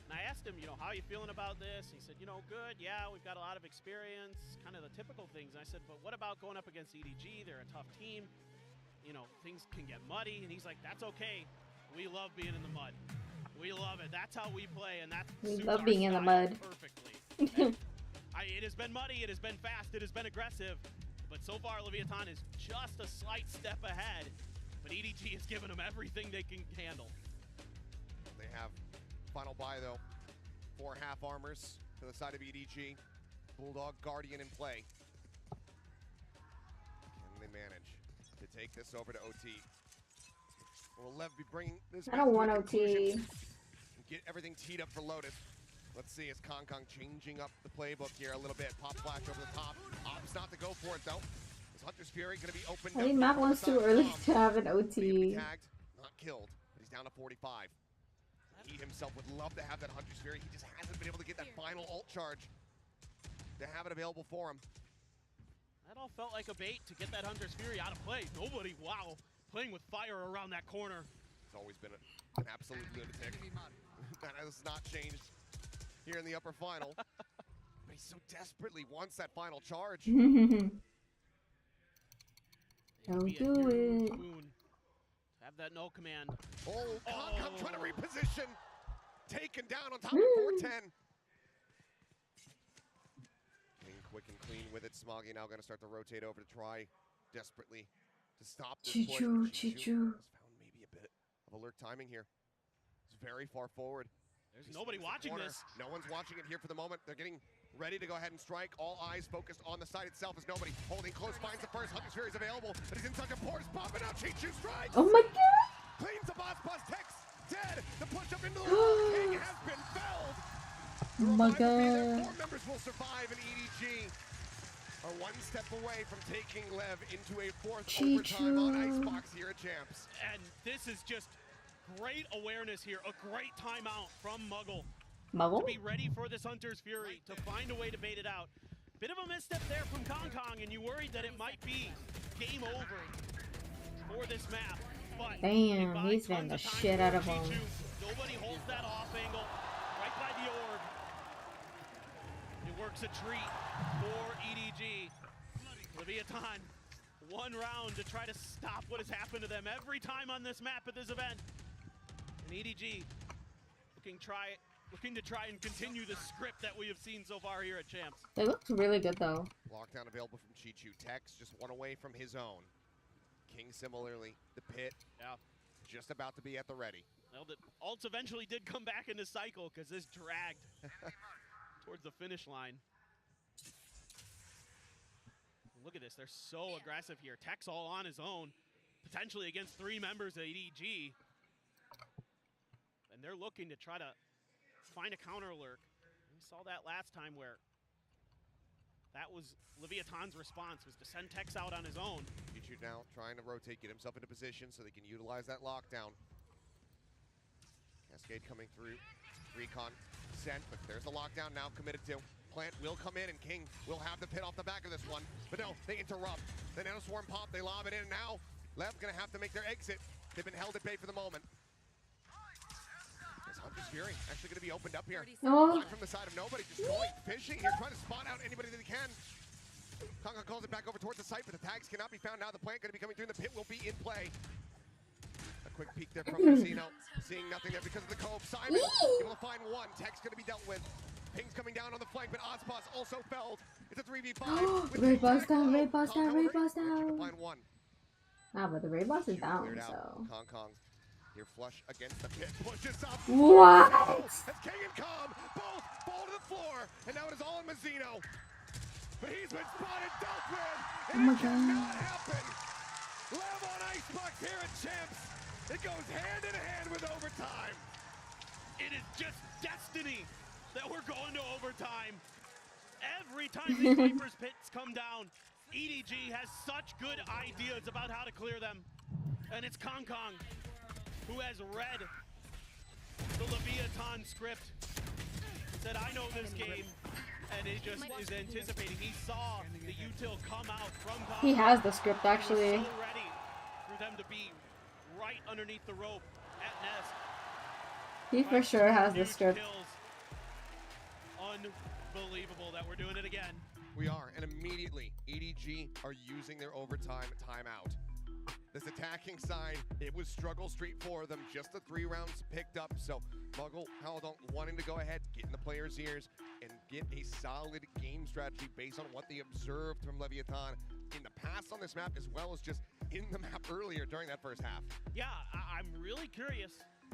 And I asked him, how are you feeling about this? He said, good, yeah, we've got a lot of experience, kind of the typical things. And I said, but what about going up against EDG? They're a tough team. Things can get muddy. And he's like, that's okay. We love being in the mud. We love it. That's how we play, and that we love being in the mud perfectly. It has been muddy, it has been fast, it has been aggressive, but so far Leviathan is just a slight step ahead. But EDG has given them everything they can handle. They have final buy though. 4 half armors to the side of EDG. Bulldog Guardian in play. Can they manage to take this over to OT? Will LEV be bringing this? I don't want OT. Get everything teed up for Lotus. Let's see, is Kong changing up the playbook here a little bit. Pop flash over the top. Opts not to go for it though. Is Hunter's Fury going to be opened I think Matt wants too early to have an OT. Tagged, not killed. He's down to 45. He himself would love to have that Hunter's Fury. He just hasn't been able to get that final ult charge to have it available for him. That all felt like a bait to get that Hunter's Fury out of play. Nobody, wow, playing with fire around that corner. It's always been an absolute lunatic. That has not changed here in the upper final. But he so desperately wants that final charge. Don't do it. Have that no command. Oh, Kong trying to reposition. Taken down on top of 410. Being quick and clean with it. Smoggy now going to start to rotate over to try desperately to stop this push. Chichu. Has found maybe a bit of alert timing here. It's very far forward. There's nobody watching this. No one's watching it here for the moment. They're getting ready to go ahead and strike. All eyes focused on the site itself as nobody holding close. Finds the first. Hunter's Fury is available, but he's in such a force. Popping out. Chichu strikes. Oh my god. Cleans the boss plus Tex. Dead. The push up into the wall. King has been felled. Oh my god. 4 members will survive, and EDG are 1 step away from taking LEV into a 4th overtime on Icebox here at Champs. And this is just great awareness here, a great timeout from Muggle. To be ready for this Hunter's Fury, to find a way to bait it out. Bit of a misstep there from Kong, and you worried that it might be game over for this map. But damn, he's been the shit out of him. Nobody holds that off angle, right by the orb. It works a treat for EDG. Leviathan, 1 round to try to stop what has happened to them every time on this map at this event. And EDG looking to try and continue the script that we have seen so far here at Champs. They looked really good though. Lockdown available from Chichu. Tex just 1 away from his own. King similarly, the pit, just about to be at the ready. Well, the ults eventually did come back in the cycle because this dragged towards the finish line. Look at this, they're so aggressive here. Tex all on his own, potentially against 3 members of EDG. And they're looking to try to find a counter lurk. We saw that last time where that was Leviathan's response, was to send Tex out on his own. Chichu now trying to rotate, get himself into position so they can utilize that lockdown. Cascade coming through. Recon sent, but there's the lockdown now committed to. Plant will come in, and King will have the pit off the back of this one. But no, they interrupt. The Nano Swarm pop, they lob it in, and now LEV gonna have to make their exit. They've been held at bay for the moment. Is Hunter's Fury actually gonna be opened up here? No. From the side of nobody, just going fishing here, trying to spot out anybody that he can. Kong calls it back over towards the site, but the tags cannot be found now. The plant gonna be coming through, and the pit will be in play. A quick peek there from Casino, seeing nothing there because of the cove. Simon able to find 1. Tex gonna be dealt with. Ping's coming down on the flank, but Ozpos also felled. It's a 3v5. Raid boss down, raid boss down, raid boss down. Find 1. Nah, but the raid boss is down, so. Kong here flush against the pit, pushes up. What? As King and Calm both fall to the floor, and now it is all in Mazzino. But he's been spotted, dealt with. Oh my it god. cannot happen. LEV on Icebox here It goes hand in hand with overtime. It is just destiny that we're going to overtime. Every time these Vipers pits come down, EDG has such good ideas about how to clear them. And it's Kong Kong who has read the Leviathan script. Said, I know this game. And he just is anticipating. He saw the util come out from Kong. He has the script actually. He was so ready for them to be right underneath the rope at Nest. He for sure has the script. Kills. Unbelievable that we're doing it again. We are, and immediately EDG are using their overtime timeout. This attacking side, it was struggle street for them. Just the 3 rounds picked up. So Muggle, Haldon wanting to go ahead, get in the players' ears, and get a solid game strategy based on what they observed from Leviathan in the past on this map, as well as just in the map earlier during that first half. Yeah, I'm really curious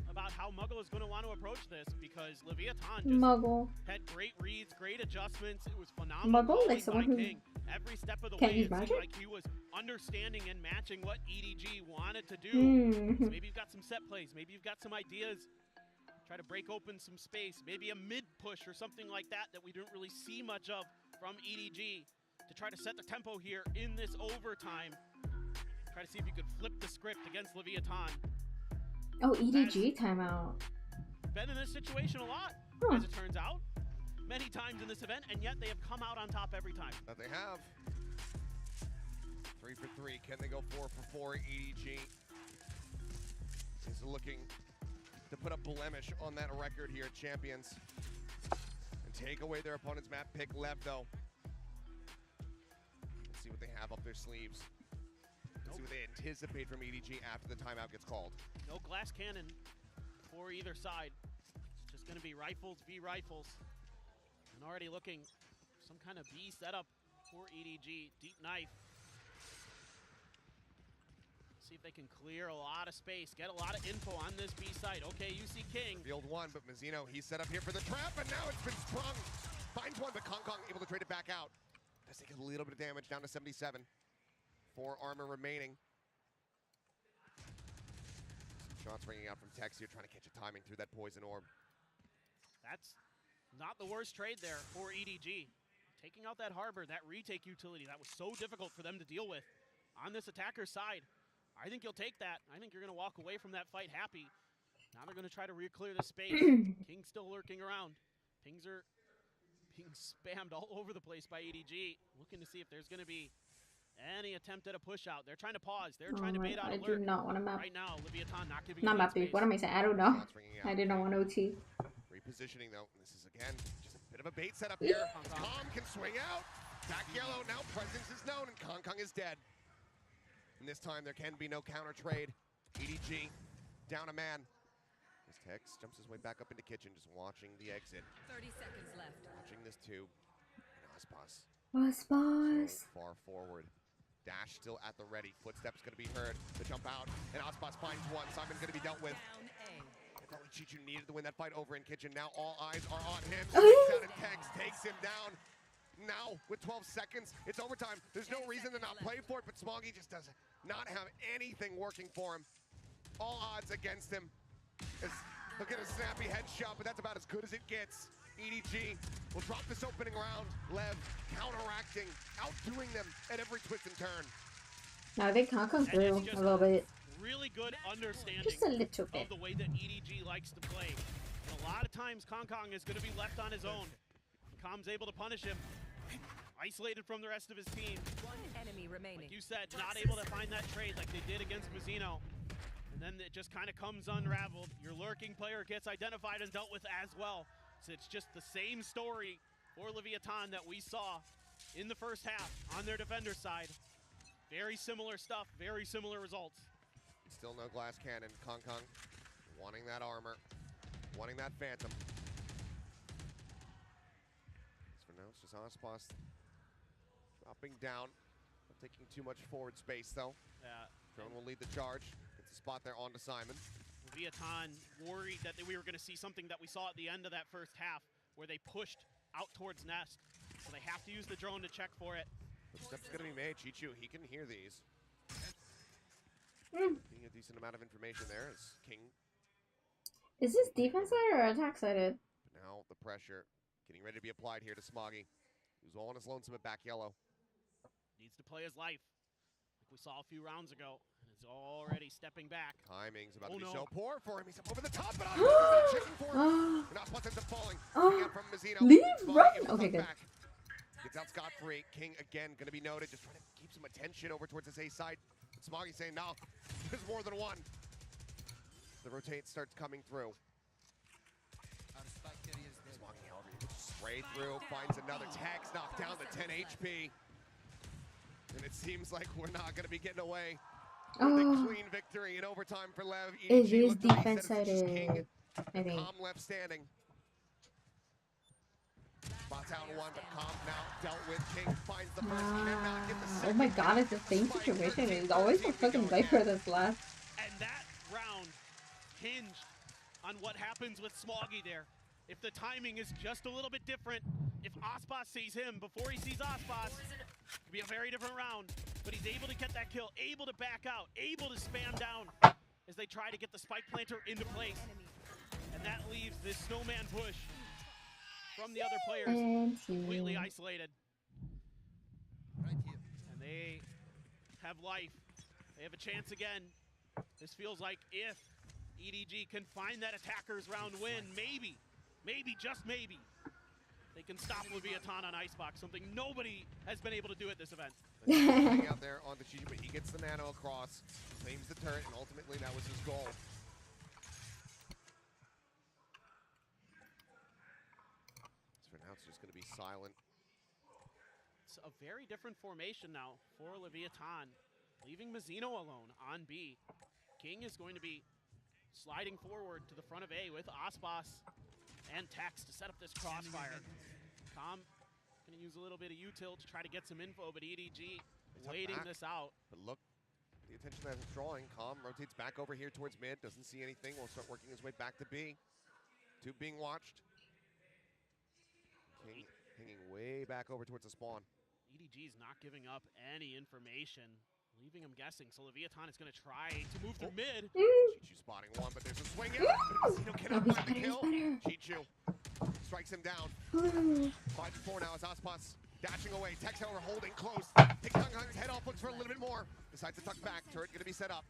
about how Muggle is going to want to approach this, because Leviathan just had great reads, great adjustments. It was phenomenal. Muggle, like someone who King. Every step of the can't way, use it seemed magic? like he was understanding and matching what EDG wanted to do. So maybe you've got some set plays. Maybe you've got some ideas. Try to break open some space. Maybe a mid-push or something like that that we didn't really see much of from EDG to try to set the tempo here in this overtime. Try to see if you could flip the script against Leviathan. Oh, EDG timeout. Been in this situation a lot, as it turns out. Many times in this event, and yet they have come out on top every time. That they have. 3 for 3. Can they go 4 for 4? EDG is looking to put a blemish on that record here at Champions and take away their opponent's map pick. LEV though. Let's see what they have up their sleeves. Let's see what they anticipate from EDG after the timeout gets called. No glass cannon for either side. It's just going to be rifles, B rifles. And already looking some kind of B setup for EDG. Deep knife. See if they can clear a lot of space, get a lot of info on this B side. Okay, you see King. Field 1, but Mazzino, he's set up here for the trap, and now it's been sprung. Finds one, but Kong Kong able to trade it back out. Does take a little bit of damage, down to 77. 4 armor remaining. Some shots ringing out from Tex here, trying to catch a timing through that poison orb. That's not the worst trade there for EDG. Taking out that harbor, that retake utility, that was so difficult for them to deal with on this attacker side. I think you'll take that. I think you're going to walk away from that fight happy. Now they're going to try to re-clear the space. King's still lurking around. Pings are being spammed all over the place by EDG. Looking to see if there's going to be any attempt at a push out. They're trying to pause. They're trying to bait out I alert. do not want to map. Right now, Leviathan not giving Not any map space. What am I saying? I don't know. I did not want OT. Repositioning though. This is again just a bit of a bait setup here. Kong can swing out. Back yellow. Now presence is known, and Kong Kong is dead. And this time there can be no counter trade. EDG down a man. As Tex jumps his way back up into kitchen, just watching the exit. 30 seconds left. Watching this tube. And Aspas. Aspas. So far forward. Dash still at the ready. Footsteps gonna be heard. The jump out. And Aspas finds one. Simon's gonna be dealt with. Down A. If only Chichu needed to win that fight over in kitchen. Now all eyes are on him. Swings out and Tex takes him down. Now, with 12 seconds, it's overtime. There's no reason to not play for it, but Smoggy just does not have anything working for him. All odds against him. He'll get a snappy headshot, but that's about as good as it gets. EDG will drop this opening round. LEV counteracting, outdoing them at every twist and turn. No, I think Kong Kong through a little bit. Really good understanding Just a little bit. of the way that EDG likes to play. And a lot of times, Kong Kong is going to be left on his own. Com's able to punish him. Isolated from the rest of his team. One enemy remaining. Like you said, not able to find that trade like they did against Mazzino. And then it just kind of comes unraveled. Your lurking player gets identified and dealt with as well. So it's just the same story for Leviathan that we saw in the first half on their defender side. Very similar stuff, very similar results. Still no glass cannon. Kong Kong wanting that armor, wanting that phantom. As for now, it's just Aspas dropping down, not taking too much forward space though. Drone will lead the charge. Gets a spot there onto Simon. Leviathan worried that we were going to see something that we saw at the end of that first half, where they pushed out towards Nest. So they have to use the drone to check for it. Footsteps going to be made. Chichu, he can hear these. Looking at these decent amount of information there as King. Is this defense sided or attack sided? Now the pressure getting ready to be applied here to Smoggy, who's all on his lonesome at back yellow. Needs to play his life, like we saw a few rounds ago, and is already stepping back. Timing's about to be no. so poor for him. He's up over the top, but Ospas checking for him. And Ospas ends up falling. Coming out from Mazzino. Leave, Smoggy run! able to Okay, come good. back. Gets out scot-free. King again going to be noted, just trying to keep some attention over towards his A side. But Smoggy saying, no, there's more than one. The rotate starts coming through. Smoggy, however, he looks straight through, finds another tags, knocked down to 10 HP. And it seems like we're not going to be getting away with a clean victory in overtime for LEV. It is defense sided, I think. Calm left standing. Spots out one, but Calm now dealt with. King finds the first, he did not get the second. Oh my god, it's the same situation. It's always a fucking Viper that's last. And that round hinged on what happens with Smoggy there. If the timing is just a little bit different, if Ospas sees him before he sees Ospas, it could be a very different round. But he's able to get that kill, able to back out, able to spam down as they try to get the spike planter into place. And that leaves this snowman push from the other players completely isolated. And they have life. They have a chance again. This feels like if EDG can find that attacker's round win, maybe, just maybe, they can stop Leviathan on Icebox, something nobody has been able to do at this event. Out there on the sheet, but he gets the nano across, claims the turret, and ultimately that was his goal. So for now, it's just going to be silent. It's a very different formation now for Leviathan, leaving Mazzino alone on B. King is going to be sliding forward to the front of A with Ospas and Tex to set up this crossfire. Calm gonna use a little bit of util to try to get some info, but EDG waiting this out. But look, the attention that it's drawing. Calm rotates back over here towards mid, doesn't see anything, will start working his way back to B. Two being watched. King hanging way back over towards the spawn. EDG is not giving up any information, leaving him guessing. So Leviathan is going to try to move through mid. Chichu spotting one, but there's a swing in. Mazzino cannot find the kill. Chichu strikes him down. 5-4 now as Ospas dashing away. Tex, however, holding close. Take Kong's head off, looks for a little bit more. Decides to tuck back. Turret going to be set up.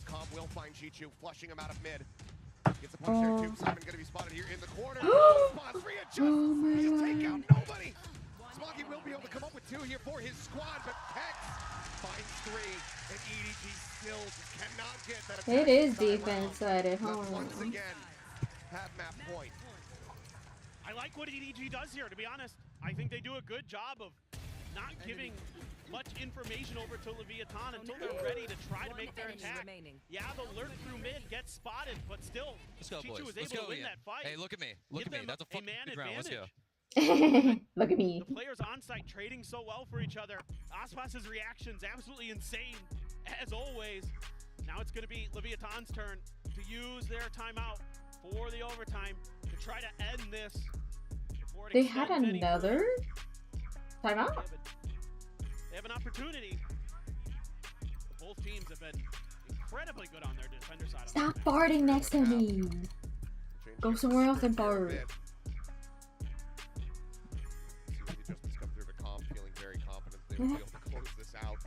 Calm will find Chichu, flushing him out of mid. Gets a push there too. Simon going to be spotted here in the corner. Ospas readjusts. He'll take out nobody. Smoggy will be able to come up with two here for his squad, but Tex finds three, and EDG still cannot get that attack. It is defense sided, Once again, have map point. I like what EDG does here, to be honest. I think they do a good job of not giving much information over to Leviathan until they're ready to try to make their attack. Yeah, they'll lurk through mid, get spotted, but still, Chichu was able to win that fight. Hey, look at me. Look at me. That's a fucking big round. Let's go. Look at me. The players on site trading so well for each other. Ospas's reactions absolutely insane, as always. Now it's going to be Leviathan's turn to use their timeout for the overtime to try to end this. They had another timeout? They have an opportunity. Both teams have been incredibly good on their defender side. Stop farting next to me. Go somewhere else and fart. Adjustments come through, but Calm feeling very confident they will be able to close this out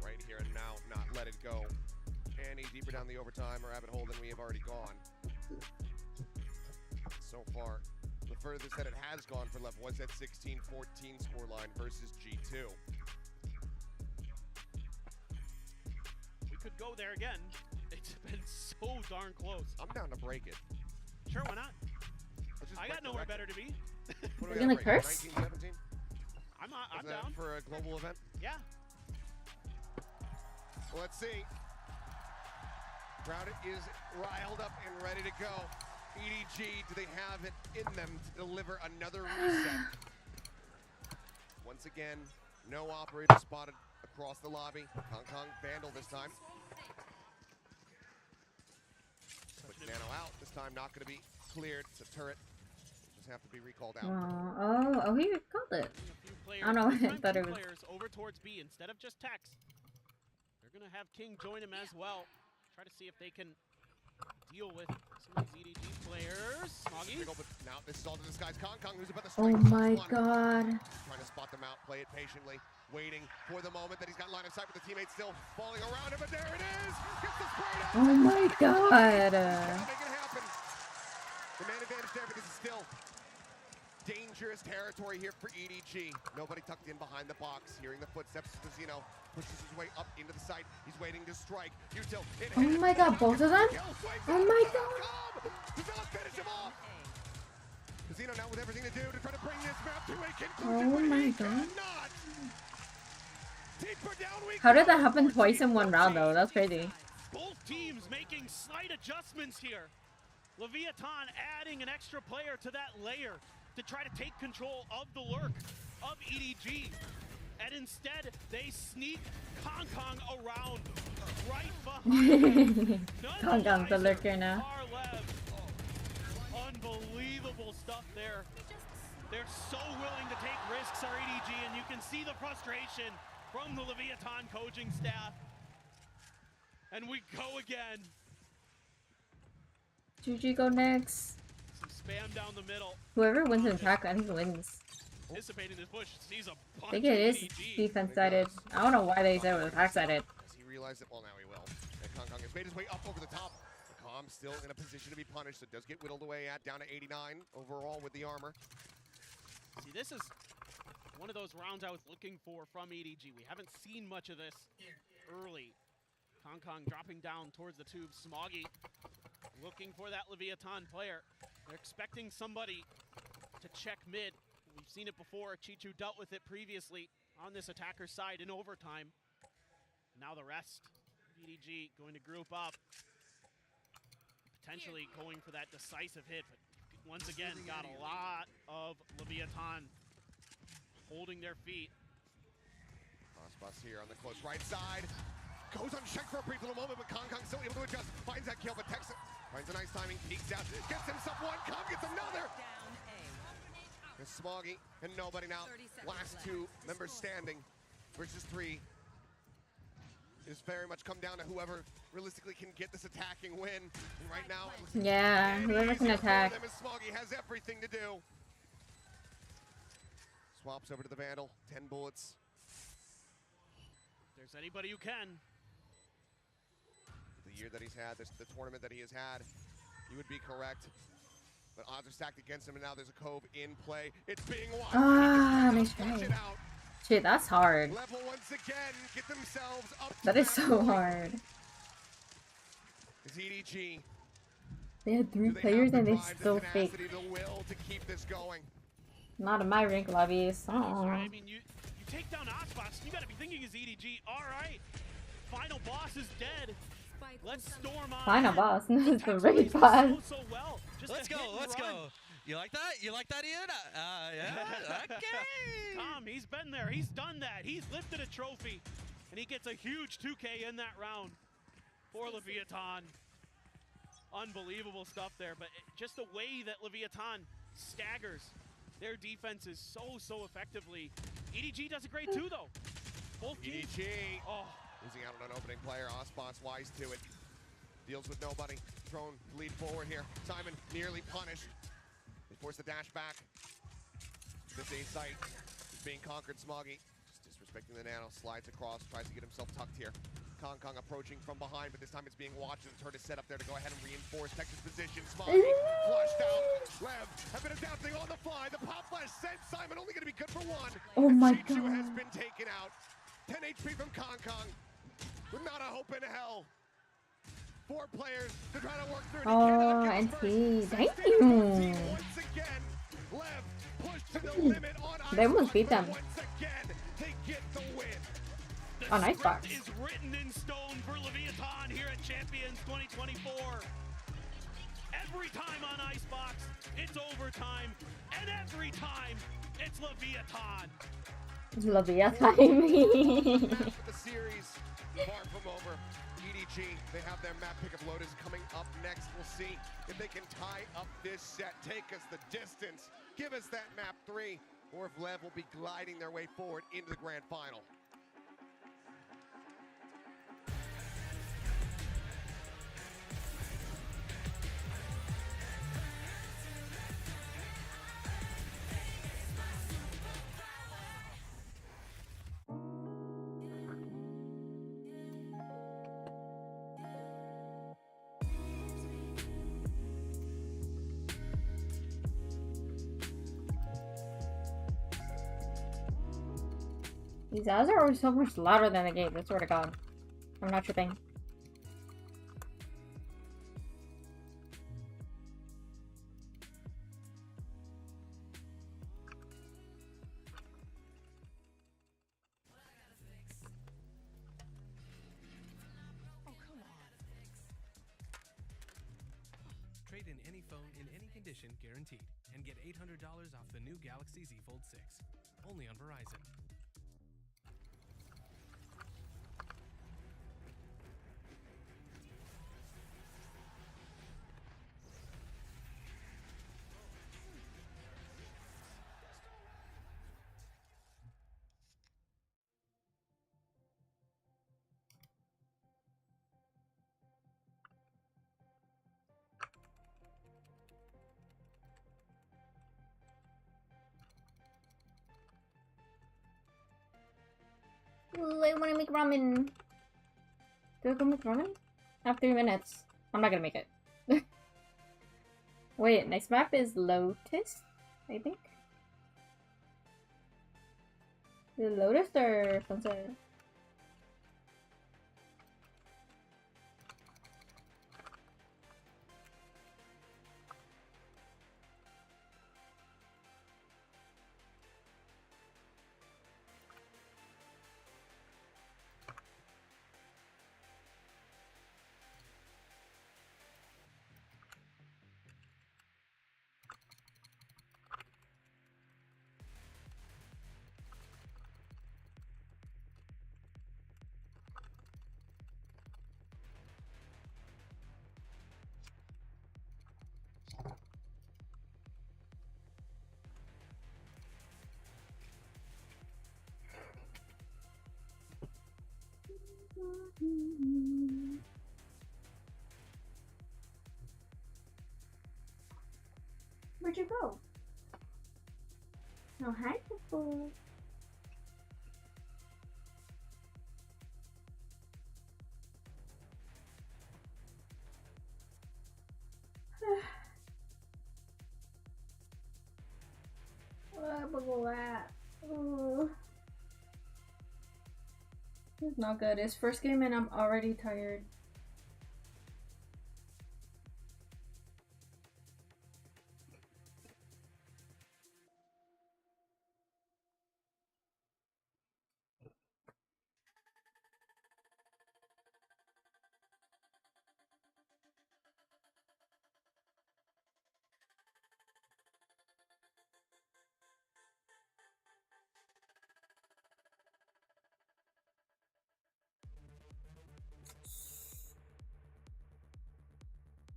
right here and now, not let it go any deeper down the overtime or rabbit hole than we have already gone. So far, the furthest that it has gone for LEV was that 16-14 scoreline versus G2. We could go there again. It's been so darn close. I'm down to break it. Sure, why not? I got nowhere better to be. What Are you gonna curse? 1917? I'm down. For a global event? Yeah. Well, let's see. Crowd is riled up and ready to go. EDG, do they have it in them to deliver another reset? Once again, no operator spotted across the lobby. Kong Vandal this time. But Nano out. This time not going to be cleared. It's a turret. Just have to be recalled out. Oh, he called it. I don't know. I thought it was. Players over towards B instead of just Tex. They're They're going to have King join him as well. Try to see if they can deal with some of these EDG players. Smoggy. Now this is all to disguise Kong, who's about to Oh strike. my god. Trying to spot them out, play it patiently, waiting for the moment that he's got line of sight with the teammates still falling around him, but there it is! Gets the spray down! Oh my god. Make it happen. The man advantage there, but this is still dangerous territory here for EDG. Nobody tucked in behind the box. Hearing the footsteps, Casino pushes his way up into the site. He's waiting to strike. Util in Oh my god, both of them? Oh my god. Does not finish him off. Casino now with everything to do to try to bring this map to a conclusion. Oh but my he god. cannot. Deeper down we How did go. that happen twice in one round though? That's crazy. Both teams making slight adjustments here. Leviathan adding an extra player to that layer to try to take control of the lurk of EDG. And instead, they sneak Kong around right behind them. Kong the lurker now. LEV. Unbelievable stuff there. They're so willing to take risks, our EDG, and you can see the frustration from the Leviathan coaching staff. And we go again. GG go next. Some spam down the middle. Whoever wins in attack, I think wins. Anticipating this push, sees a I bunch think it of is EDG. defense sided. I don't know why they said it was attack sided. As he realized it, well now he will. And Kong has made his way up over the top. Calm still in a position to be punished, so it does get whittled away at down to 89 overall with the armor. See, this is one of those rounds I was looking for from EDG. We haven't seen much of this early. Kong dropping down towards the tube. Smoggy looking for that Leviathan player. They're expecting somebody to check mid. We've seen it before. Chichu dealt with it previously on this attacker side in overtime. Now the rest. EDG going to group up. Potentially going for that decisive hit, but once again, got a lot of Leviathan holding their feet. Crossbus here on the close right side. Goes unchecked for a brief little moment, but Kong still able to adjust. Finds that kill, but Texas finds a nice timing, peeks out, gets himself one, Kong gets another! It's Smoggy and nobody now. Last two members standing versus three. It's very much come down to whoever realistically can get this attacking win. And right now, it looks Yeah, whoever can attack. Smoggy has everything to do. Swaps over to the Vandal, 10 bullets. If there's anybody who can. The year that he's had, the tournament that he has had, you would be correct. But odds are stacked against him, and now there's a Cove in play. It's being watched. Ah, nice try. Shit, that's hard. Level once again, get themselves up to That is so hard. It's EDG. They had 3 players and they still fake. The will to keep this going. Not in my rank lobbies. I mean, you take down Oxbox, you gotta be thinking is EDG. Alright, final boss is dead. Let's storm on. Final boss, not the raid boss. So well. Let's go, let's go. You like that? You like that, Ian? Yeah, okay. Tom, he's been there, he's done that. He's lifted a trophy, and he gets a huge 2K in that round for Leviathan. Unbelievable stuff there, but just the way that Leviathan staggers their defenses so effectively. EDG does it great too, though. Both teams. EDG. Oh. Losing out on an opening player. Osbox wise to it. Deals with nobody. Thrown to lead forward here. Simon nearly punished. They force the dash back. This A site is being conquered. Smoggy just disrespecting the nano. Slides across. Tries to get himself tucked here. Kong approaching from behind, but this time it's being watched. The turret is set up there to go ahead and reinforce Texas' position. Smoggy flushed out. LEV have been adapting on the fly. The pop flash sent Simon only going to be good for one. Oh my Chichu god. has been taken out. 10 HP from Kong. With not a hope in hell. 4 players to try to work through. Oh, NT. Thank you. Once again, LEV pushed to the limit on They almost beat them. once again, they get the win. On Icebox. Is written in stone for Leviathan here at Champions 2024. Every time on Icebox, it's overtime, and every time, it's Leviathan. Leviathan. The series far from over. EDG, they have their map pick of Lotus coming up next. We'll see if they can tie up this set, take us the distance, give us that map 3, or if LEV will be gliding their way forward into the grand final. These ads are always so much louder than the game, I swear to God. I'm not tripping. Trade in any phone in any condition guaranteed and get $800 off the new Galaxy Z Fold 6. Only on Verizon. Ooh, I want to make ramen. Do I go make ramen? I have 3 minutes. I'm not gonna make it. Wait, next map is Lotus, I think. The Lotus or Sunset? Where'd you go? No, hi, people. Ooh. This is not good. It's first game and I'm already tired.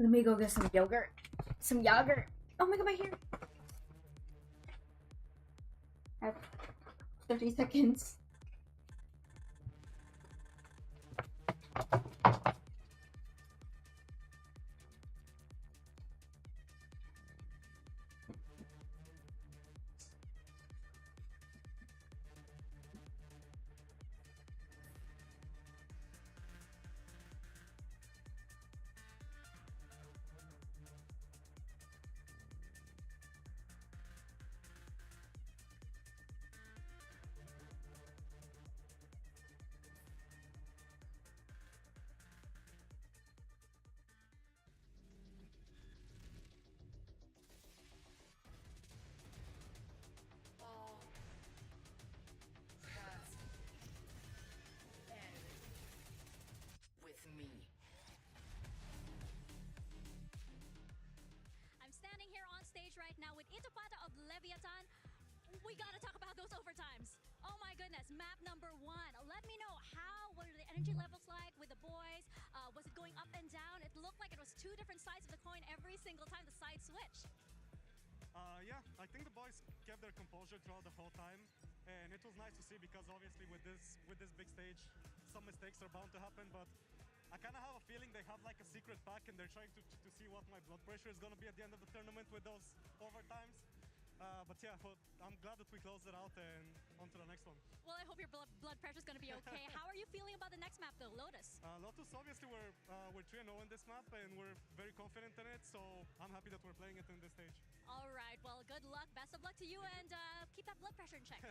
Let me go get some yogurt. Some yogurt. Oh my god, my hair. I have 30 seconds. I'm standing here on stage right now with Itapata of Leviathan. We gotta talk about those overtimes. Oh my goodness, map number 1. Let me know, what are the energy levels like with the boys? Was it going up and down? It looked like it was 2 different sides of the coin every single time the side switched. Yeah, I think the boys kept their composure throughout the whole time, and it was nice to see because obviously with this big stage, some mistakes are bound to happen, but I kind of have a feeling they have like a secret pack and they're trying to see what my blood pressure is going to be at the end of the tournament with those overtimes. But yeah, I'm glad that we closed it out and on to the next one. Well, I hope your blood pressure is going to be okay. How are you feeling about the next map though, Lotus? Lotus, obviously we're 3-0 in this map and we're very confident in it, so I'm happy that we're playing it in this stage. All right, well, good luck, best of luck to you, and keep that blood pressure in check.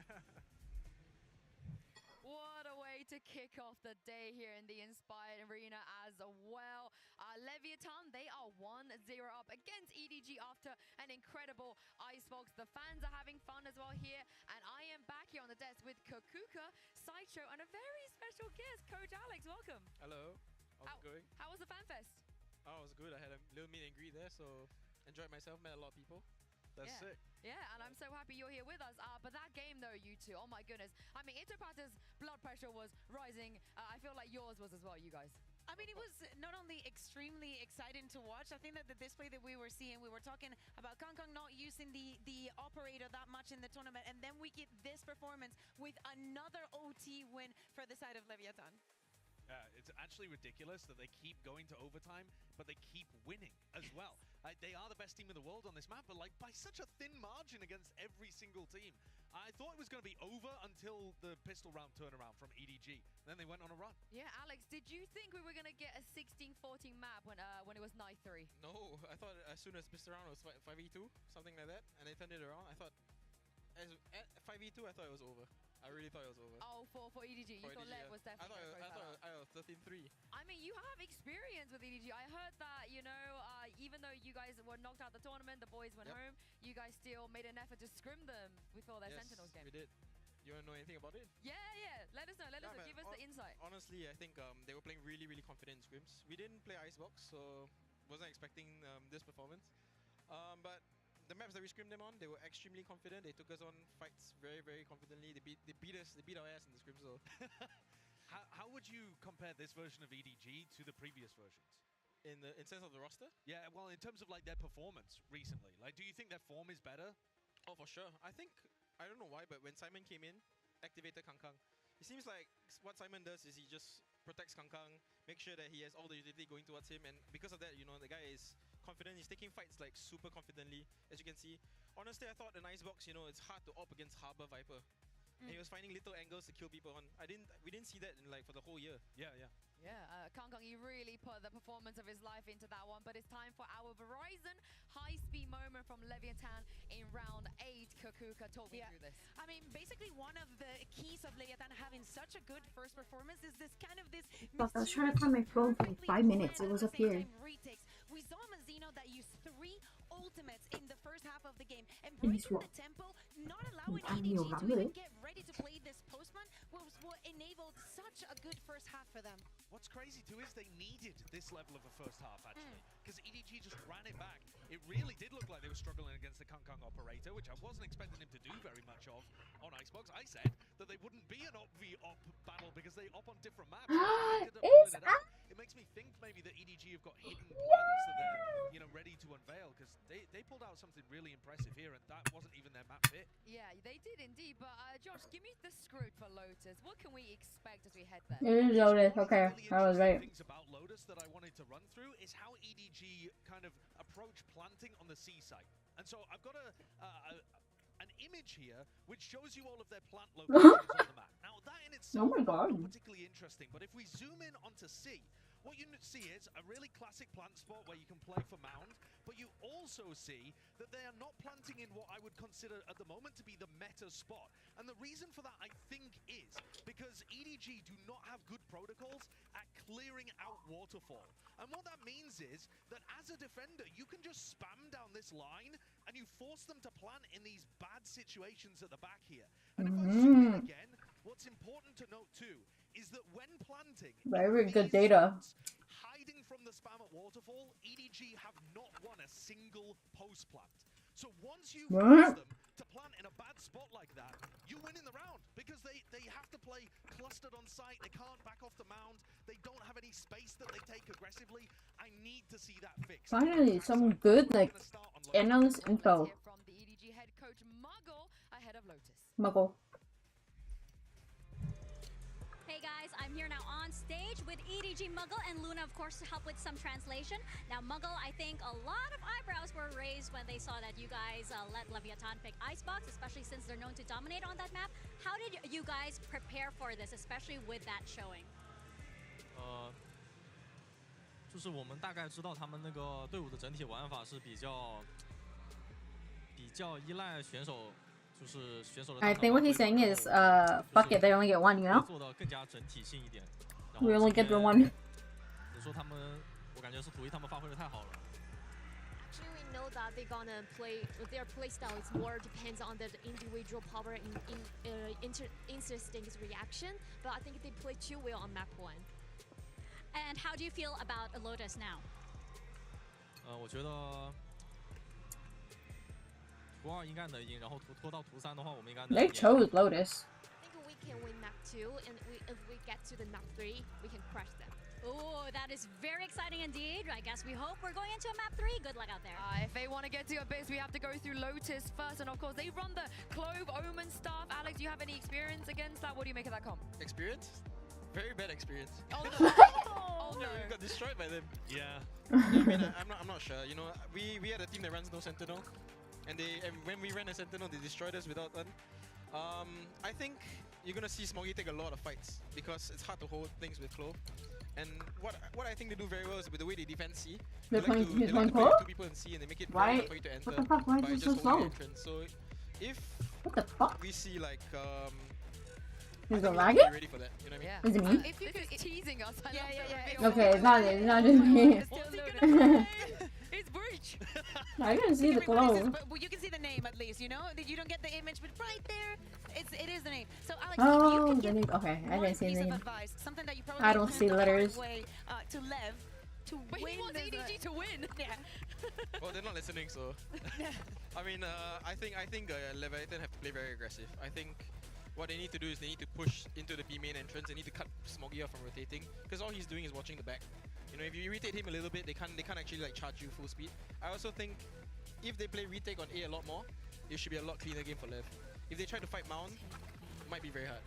way to kick off the day here in the Inspired Arena as well. Leviathan, they are 1-0 up against EDG after an incredible Icebox. The fans are having fun as well here, and I am back here on the desk with Kokuka, Sideshow, and a very special guest, Coach Alex. Welcome. Hello. How's it going? How was the fan fest? Oh, it was good. I had a little meet and greet there, so enjoyed myself. Met a lot of people. That's sick. Yeah, and I'm so happy you're here with us. But that game, though, you two, oh my goodness. I mean, Itopata's blood pressure was rising. I feel like yours was as well, you guys. I mean, it was not only extremely exciting to watch. I think that the display that we were seeing, we were talking about Kangkang not using the operator that much in the tournament, and then we get this performance with another OT win for the side of Leviathan. It's actually ridiculous that they keep going to overtime, but they keep winning as well. They are the best team in the world on this map, but like by such a thin margin against every single team. I thought it was going to be over until the pistol round turnaround from EDG. Then they went on a run. Yeah, Alex, did you think we were going to get a 16-14 map when it was 9-3? No, I thought as soon as pistol round was 5v2, something like that, and they turned it around. I thought at 5v2, I thought it was over. I really thought it was over. Oh, for EDG, you thought LEV was definitely I thought 13-3. I mean, you have experience with EDG. I heard that, you know, even though you guys were knocked out the tournament, the boys went home, you guys still made an effort to scrim them before their Sentinels game. We did. You want to know anything about it? Yeah. Let us know. Give us the insight. Honestly, I think they were playing really, really confident in scrims. We didn't play Icebox, so wasn't expecting this performance. But the maps that we scrimmed them on, they were extremely confident. They took us on fights very, very confidently. They beat us. They beat our ass in the scrim. So, how would you compare this version of EDG to the previous versions? In sense of the roster? Yeah, well, in terms of like their performance recently, like, do you think their form is better? Oh, for sure. I think I don't know why, but when Simon came in, activated Kangkang. It seems like what Simon does is he just protects Kangkang, make sure that he has all the utility going towards him, and because of that, you know, the guy is confident. He's taking fights like super confidently, as you can see. Honestly, I thought in Icebox, you know, it's hard to op against Harbor Viper. And he was finding little angles to kill people on. We didn't see that in like for the whole year. Yeah. Kangkang, he really put the performance of his life into that one. But it's time for our Verizon high-speed moment from Leviathan in round 8. Kokuka, talk me through this. I mean, basically one of the keys of Leviathan having such a good first performance is this kind of this. Fuck, I was trying to find my phone for like 5 minutes. It was up here. We saw Mazino that used 3 ultimates in the first half of the game, and And he's breaking the tempo, not allowing EDG to even get ready to play this postman was what enabled such a good first half for them. What's crazy too is they needed this level of a first half actually, because EDG just ran it back. It really did look like they were struggling against the Kangkang operator, which I wasn't expecting him to do very much of on Icebox. I said that they wouldn't be an op-v-op battle because they op on different maps. It makes me think maybe that EDG have got hidden plans that they're, you know, ready to unveil, because they pulled out something really impressive here, and that wasn't even their map fit. Yeah, they did indeed. But Josh, give me the script for Lotus. What can we expect as we head there? It is Lotus. Okay, I was right. Things about Lotus that I wanted to run through is how EDG kind of approach planting on the C site. And so I've got an image here which shows you all of their plant locations on the map. Now that in itself is not particularly interesting, but if we zoom in onto C, what you see is a really classic plant spot where you can play for mound, but you also see that they are not planting in what I would consider at the moment to be the meta spot. And the reason for that, I think, is because EDG do not have good protocols at clearing out waterfall. And what that means is that as a defender, you can just spam down this line and you force them to plant in these bad situations at the back here. And if I zoom in again, what's important to note too is that when planting, very good data. Hiding from the spam at waterfall, EDG have not won a single post plant. So once you force them to plant in a bad spot like that, you win in the round because they have to play clustered on site. They can't back off the mound. They don't have any space that they take aggressively. I need to see that fixed. Finally, some good like analyst info. From the EDG head coach Muggle ahead of Lotus. Muggle. Hey guys, I'm here now on stage with EDG Muggle and Luna, of course, to help with some translation. Now, Muggle, I think a lot of eyebrows were raised when they saw that you guys let Leviathan pick Icebox, especially since they're known to dominate on that map. How did you guys prepare for this, especially with that showing? 就是我们大概知道他们那个队伍的整体玩法是比较依赖选手，就是选手的 I 大脑 think what 发 he's 挥 saying 然 is, 后 fuck it, they only get one, you 会 know? 做得更加整体性一点。然后 We only 今 get the 天 one. 你说他们，我感觉是土一他们发挥的太好了。 Actually, we know that they're gonna play. Their play style is more depends on the individual power and instinct reaction. But I think they play too well on map 1. And how do you feel about Lotus now? 我觉得图2应该能赢，然后拖到图3的话，我们应该能 They 赢。 chose Lotus. I think we can win map 2, and if we get to the map 3, we can crush them. Oh, that is very exciting indeed. I guess we hope we're going into a map 3. Good luck out there. If they want to get to Abyss, we have to go through Lotus first. And of course, they run the Clove Omen stuff. Alex, do you have any experience against that? What do you make of that comp? Experience? Very bad experience. Oh no. Oh no. We got destroyed by them. Yeah. I mean, I'm not sure. You know, we had a team that runs no Sentinel, and when we ran a Sentinel, they destroyed us without one. I think you're gonna see Smoggy take a lot of fights because it's hard to hold things with Clove. And what I think they do very well is with the way they defend C. They like to play 2 people in C and they make it very hard for you to enter. What the fuck? Why by is it just so holding slow? entrance. So if What the fuck? we see like Is it I think lagging? we have to be ready for that. You know what I mean? Is it me? If you could teasing us, I Yeah. Okay, it's not just me. It's Breach. I can see the glow. But you can see the name at least, you know? You don't get the image, but right there, it is the name. So Alex, Oh, if you could the give name. Okay, I one didn't see piece the of name. advice, something that you probably I don't learned see the hard letters. way, to Lev to But win he wants the- EDG to win. Yeah. Well, they're not listening, so. I mean, I think Leviathan have to play very aggressive. I think what they need to do is they need to push into the B main entrance. They need to cut Smoggy off from rotating, because all he's doing is watching the back. You know, if you irritate him a little bit, they can't actually like charge you full speed. I also think if they play retake on A a lot more, it should be a lot cleaner game for Lev. If they try to fight Mound, it might be very hard.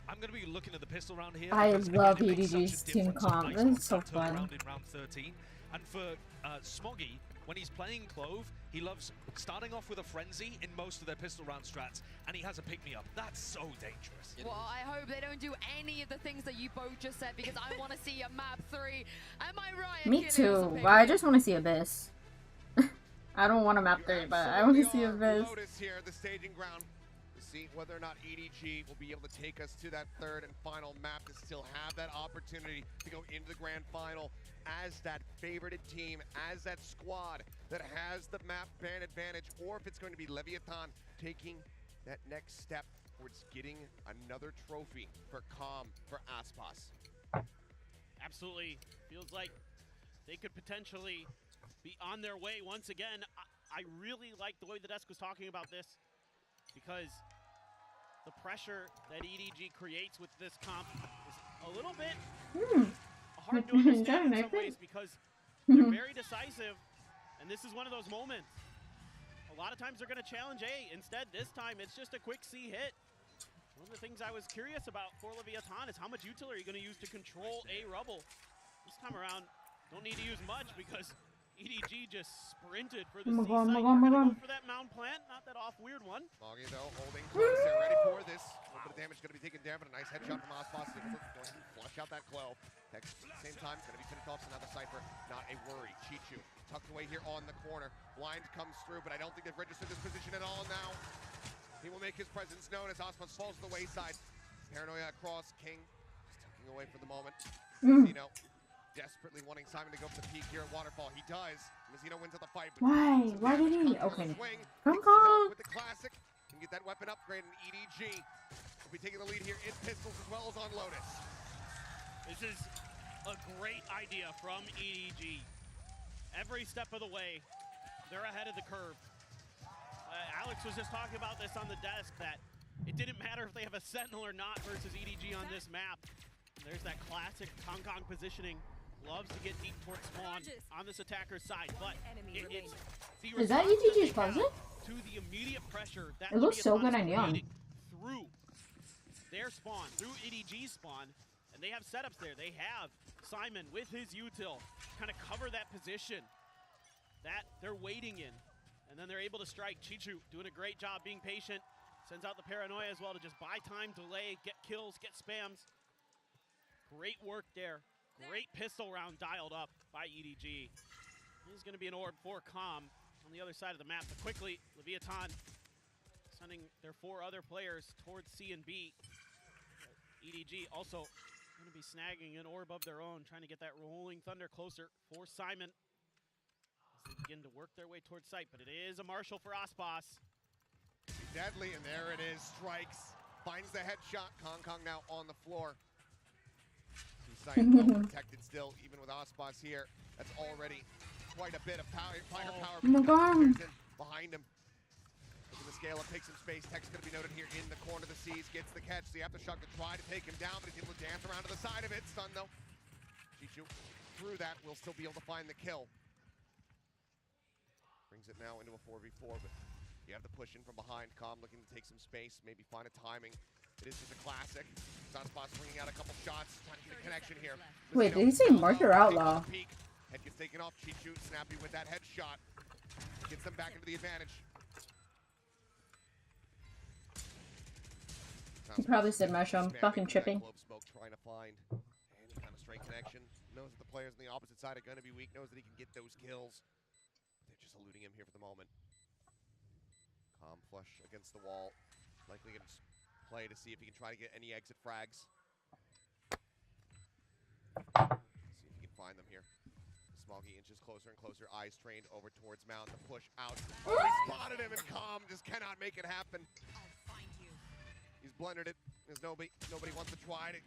I'm going to be looking at the pistol round here. I because, love again, it makes such a EDG's team difference on comp. Icebox This is so that fun. turnaround in round 13. And for Smoggy, when he's playing Clove, he loves starting off with a frenzy in most of their pistol round strats, and he has a pick-me-up. That's so dangerous. Well, I hope they don't do any of the things that you both just said, because I want to see a map 3. Am I right? Me too. But I just want to see Abyss. I don't want a map 3, but I want to see Abyss. Lotus here, the staging ground. To see whether or not EDG will be able to take us to that third and final map to still have that opportunity to go into the grand final as that favorited team, as that squad that has the map ban advantage, or if it's going to be Leviathan taking that next step towards getting another trophy for Calm, for Aspas. Absolutely. Feels like they could potentially be on their way once again. I really like the way the desk was talking about this, because the pressure that EDG creates with this comp is a little bit hard to understand in some ways, because they're very decisive, and this is one of those moments. A lot of times they're going to challenge A. Instead, this time it's just a quick C hit. One of the things I was curious about for Leviathan is how much util are you going to use to control A Rubble? This time around, don't need to use much, because EDG just sprinted for the C site. We're going to go for that mound plant, not that off weird one. Smoggy though holding close, they're ready for this. A little bit of damage going to be taken down, but a nice headshot from Aspas. Able to flush out that glow. At the same time, going to be finished off another Cypher. Not a worry. Chichu tucked away here on the corner. Blind comes through, but I don't think they've registered this position at all now. He will make his presence known as Aspas falls to the wayside. Paranoia across. King just tucking away for the moment. Mazzino desperately wanting Simon to go for the peak here at Waterfall. He does. Mazzino wins at the fight. But Why? Why did he? Okay. Come on. on. With the classic. Can get that weapon upgrade, and EDG will be taking the lead here in pistols as well as on Lotus. This is a great idea from EDG. Every step of the way, they're ahead of the curve. Alex was just talking about this on the desk, that it didn't matter if they have a Sentinel or not versus EDG on this map. And there's that classic Kong Kong positioning. Loves to get deep towards spawn on this attacker's side, but it's the Is that response EDG's they have closet? to the immediate pressure that It looks so Leviathan good is on Neon. creating through their spawn, through EDG's spawn, and they have setups there. They have Simon with his util kind of cover that position that they're waiting in, and then they're able to strike. Chichu doing a great job being patient, sends out the Paranoia as well to just buy time, delay, get kills, get spams. Great work there. Great pistol round dialed up by EDG. This is going to be an orb for Calm on the other side of the map, but quickly, Leviathan sending their 4 other players towards C and B. EDG also going to be snagging an orb of their own, trying to get that rolling thunder closer for Simon as they begin to work their way towards site. But it is a Marshall for Aspas. Deadly, and there it is. Strikes. Finds the headshot. Kong now on the floor. Site well protected still, even with Aspas here. That's already quite a bit of fighter power. Oh my god. Behind him. Look at the scale up, takes some space. Tech's going to be noted here in the corner of the Seas. Gets the catch. The aftershock to try to take him down, but he's able to dance around to the side of it. Stun though. Chichu through that will still be able to find the kill. Brings it now into a 4v4, but you have the push in from behind. Calm looking to take some space, maybe find a timing. It is just a classic. Aspas bringing out a couple shots, trying to get a connection here. Wait, did he say Mark or Outlaw? Head gets taken off. Chichu snappy with that headshot. Gets them back into the advantage. He probably said Marshall. I'm fucking tripping. Smoke trying to find any kind of straight connection. Knows that the players on the opposite side are going to be weak. Knows that he can get those kills. They're just eluding him here for the moment. Calm flush against the wall. Likely going to play to see if he can try to get any exit frags. See if he can find them here. Smoggy inches closer and closer. Eyes trained over towards Mount. The push out. Oh, he spotted him, and Calm just cannot make it happen. He's blundered it. There's nobody wants to try to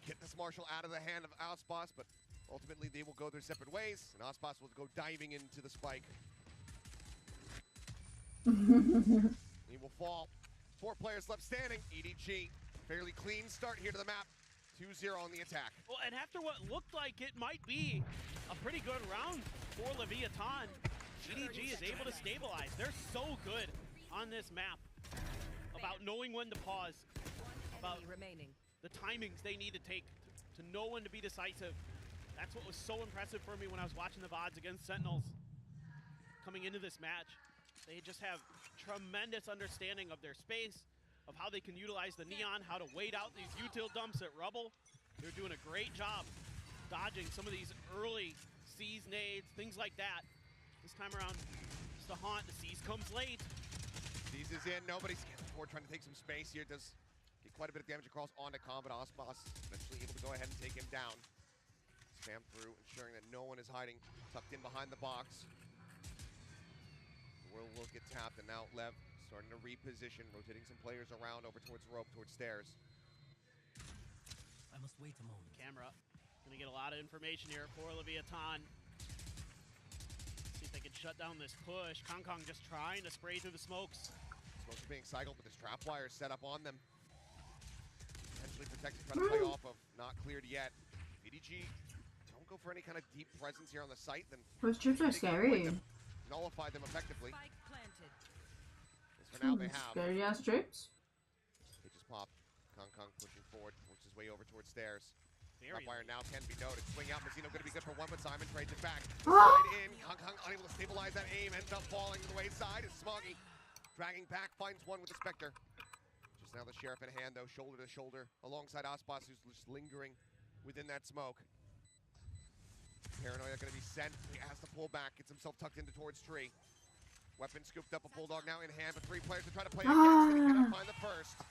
get this Marshall out of the hand of Aspas, but ultimately they will go their separate ways, and Aspas will go diving into the spike. He will fall. 4 players left standing. EDG, fairly clean start here to the map. 2-0 on the attack. Well, and after what looked like it might be a pretty good round for Leviathan, EDG is able to stabilize. They're so good on this map about knowing when to pause, about the timings they need to take to know when to be decisive. That's what was so impressive for me when I was watching the VODs against Sentinels coming into this match. They just have tremendous understanding of their space, of how they can utilize the Neon, how to wait out these util dumps at Rubble. They're doing a great job dodging some of these early Seas nades, things like that. This time around, it's the haunt. The Seas comes late. Seas is in. Nobody's forward, trying to take some space here. Does get quite a bit of damage across onto Calm, but Aspas eventually able to go ahead and take him down. Spam through, ensuring that no one is hiding, tucked in behind the box. The world will get tapped, and now LEV starting to reposition, rotating some players around over towards rope, towards stairs. I must wait a moment. Camera gonna get a lot of information here for Leviathan. See if they can shut down this push. Kong just trying to spray through the smokes. Smokes are being cycled, but this trap wire is set up on them. Potentially protected, trying to play off of. Not cleared yet. EDG don't go for any kind of deep presence here on the site, then those trips are scary. Nullify them effectively. For now they have. Scary ass trips. They just pop. Kong pushing forward, works his way over towards stairs. Fire now can be noted. Swing out, Mazzino going to be good for one, but Simon trades it back. Ah! Right in, Kong unable to stabilize that aim, ends up falling to the wayside. It's Smoggy dragging back, finds one with the Spectre. Just now the Sheriff in hand though, shoulder to shoulder, alongside Aspas, who's just lingering within that smoke. Paranoia going to be sent. He has to pull back, gets himself tucked into towards tree. Weapon scooped up, a Bulldog now in hand, but 3 players to try to play against it. He cannot find the first.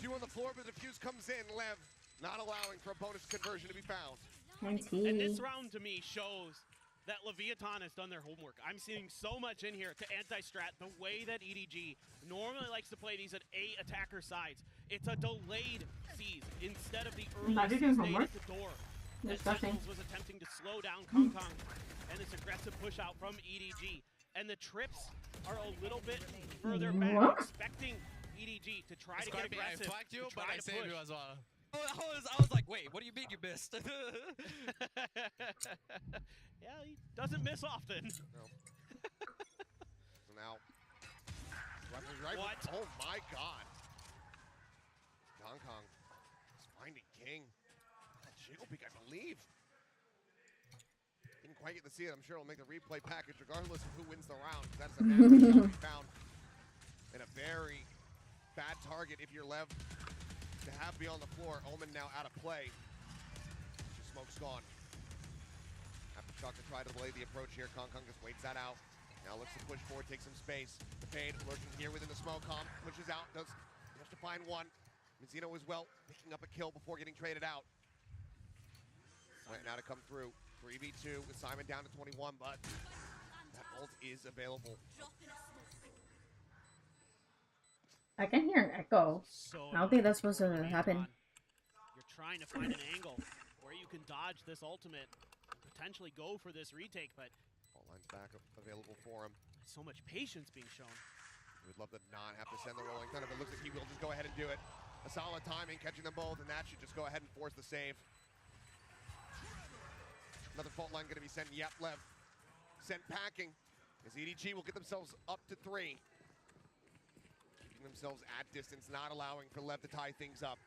2 on the floor, but the defuse comes in. LEV not allowing for a bonus conversion to be found. And this round to me shows that Leviathan has done their homework. I'm seeing so much in here to anti-strat, the way that EDG normally likes to play these at A attacker sides. It's a delayed Seas instead of the early Seas nade at the door. Sentinels was attempting to slow down Kong and this aggressive push out from EDG. And the trips are a little bit further back, expecting EDG to try to get aggressive, I flagged you, to try but I to saved push. you as well. I was like, wait, what do you mean you missed? Yeah, he doesn't miss often. No. So now, right. What? Oh my God! Kong is finding King. Jiggle peek, I believe. Didn't quite get to see it. I'm sure it'll make the replay package, regardless of who wins the round. That's a man who shall be found. And a very bad target if you're LEV to have be on the floor. Omen now out of play. Smoke's gone. Aftershock to try to delay the approach here. Kong just waits that out. Now looks to push forward, take some space. The fade lurking here within the smoke. Calm pushes out, does manage to find one. Mizzino as well, picking up a kill before getting traded out. Right now to come through. 3v2 with Simon down to 21, but that ult is available. I can hear an echo. So I don't think that's supposed to happen. You're trying to find an angle where you can dodge this ultimate, potentially go for this retake, but All lines back available for him. so much patience being shown. We'd love to not have to send the rolling thunder, but looks like he will just go ahead and do it. A solid timing, catching them both, and that should just go ahead and force the save. Another fault line gonna be sent. Yep, Lev sent packing. As EDG will get themselves up to 3. Keeping themselves at distance, not allowing for Lev to tie things up.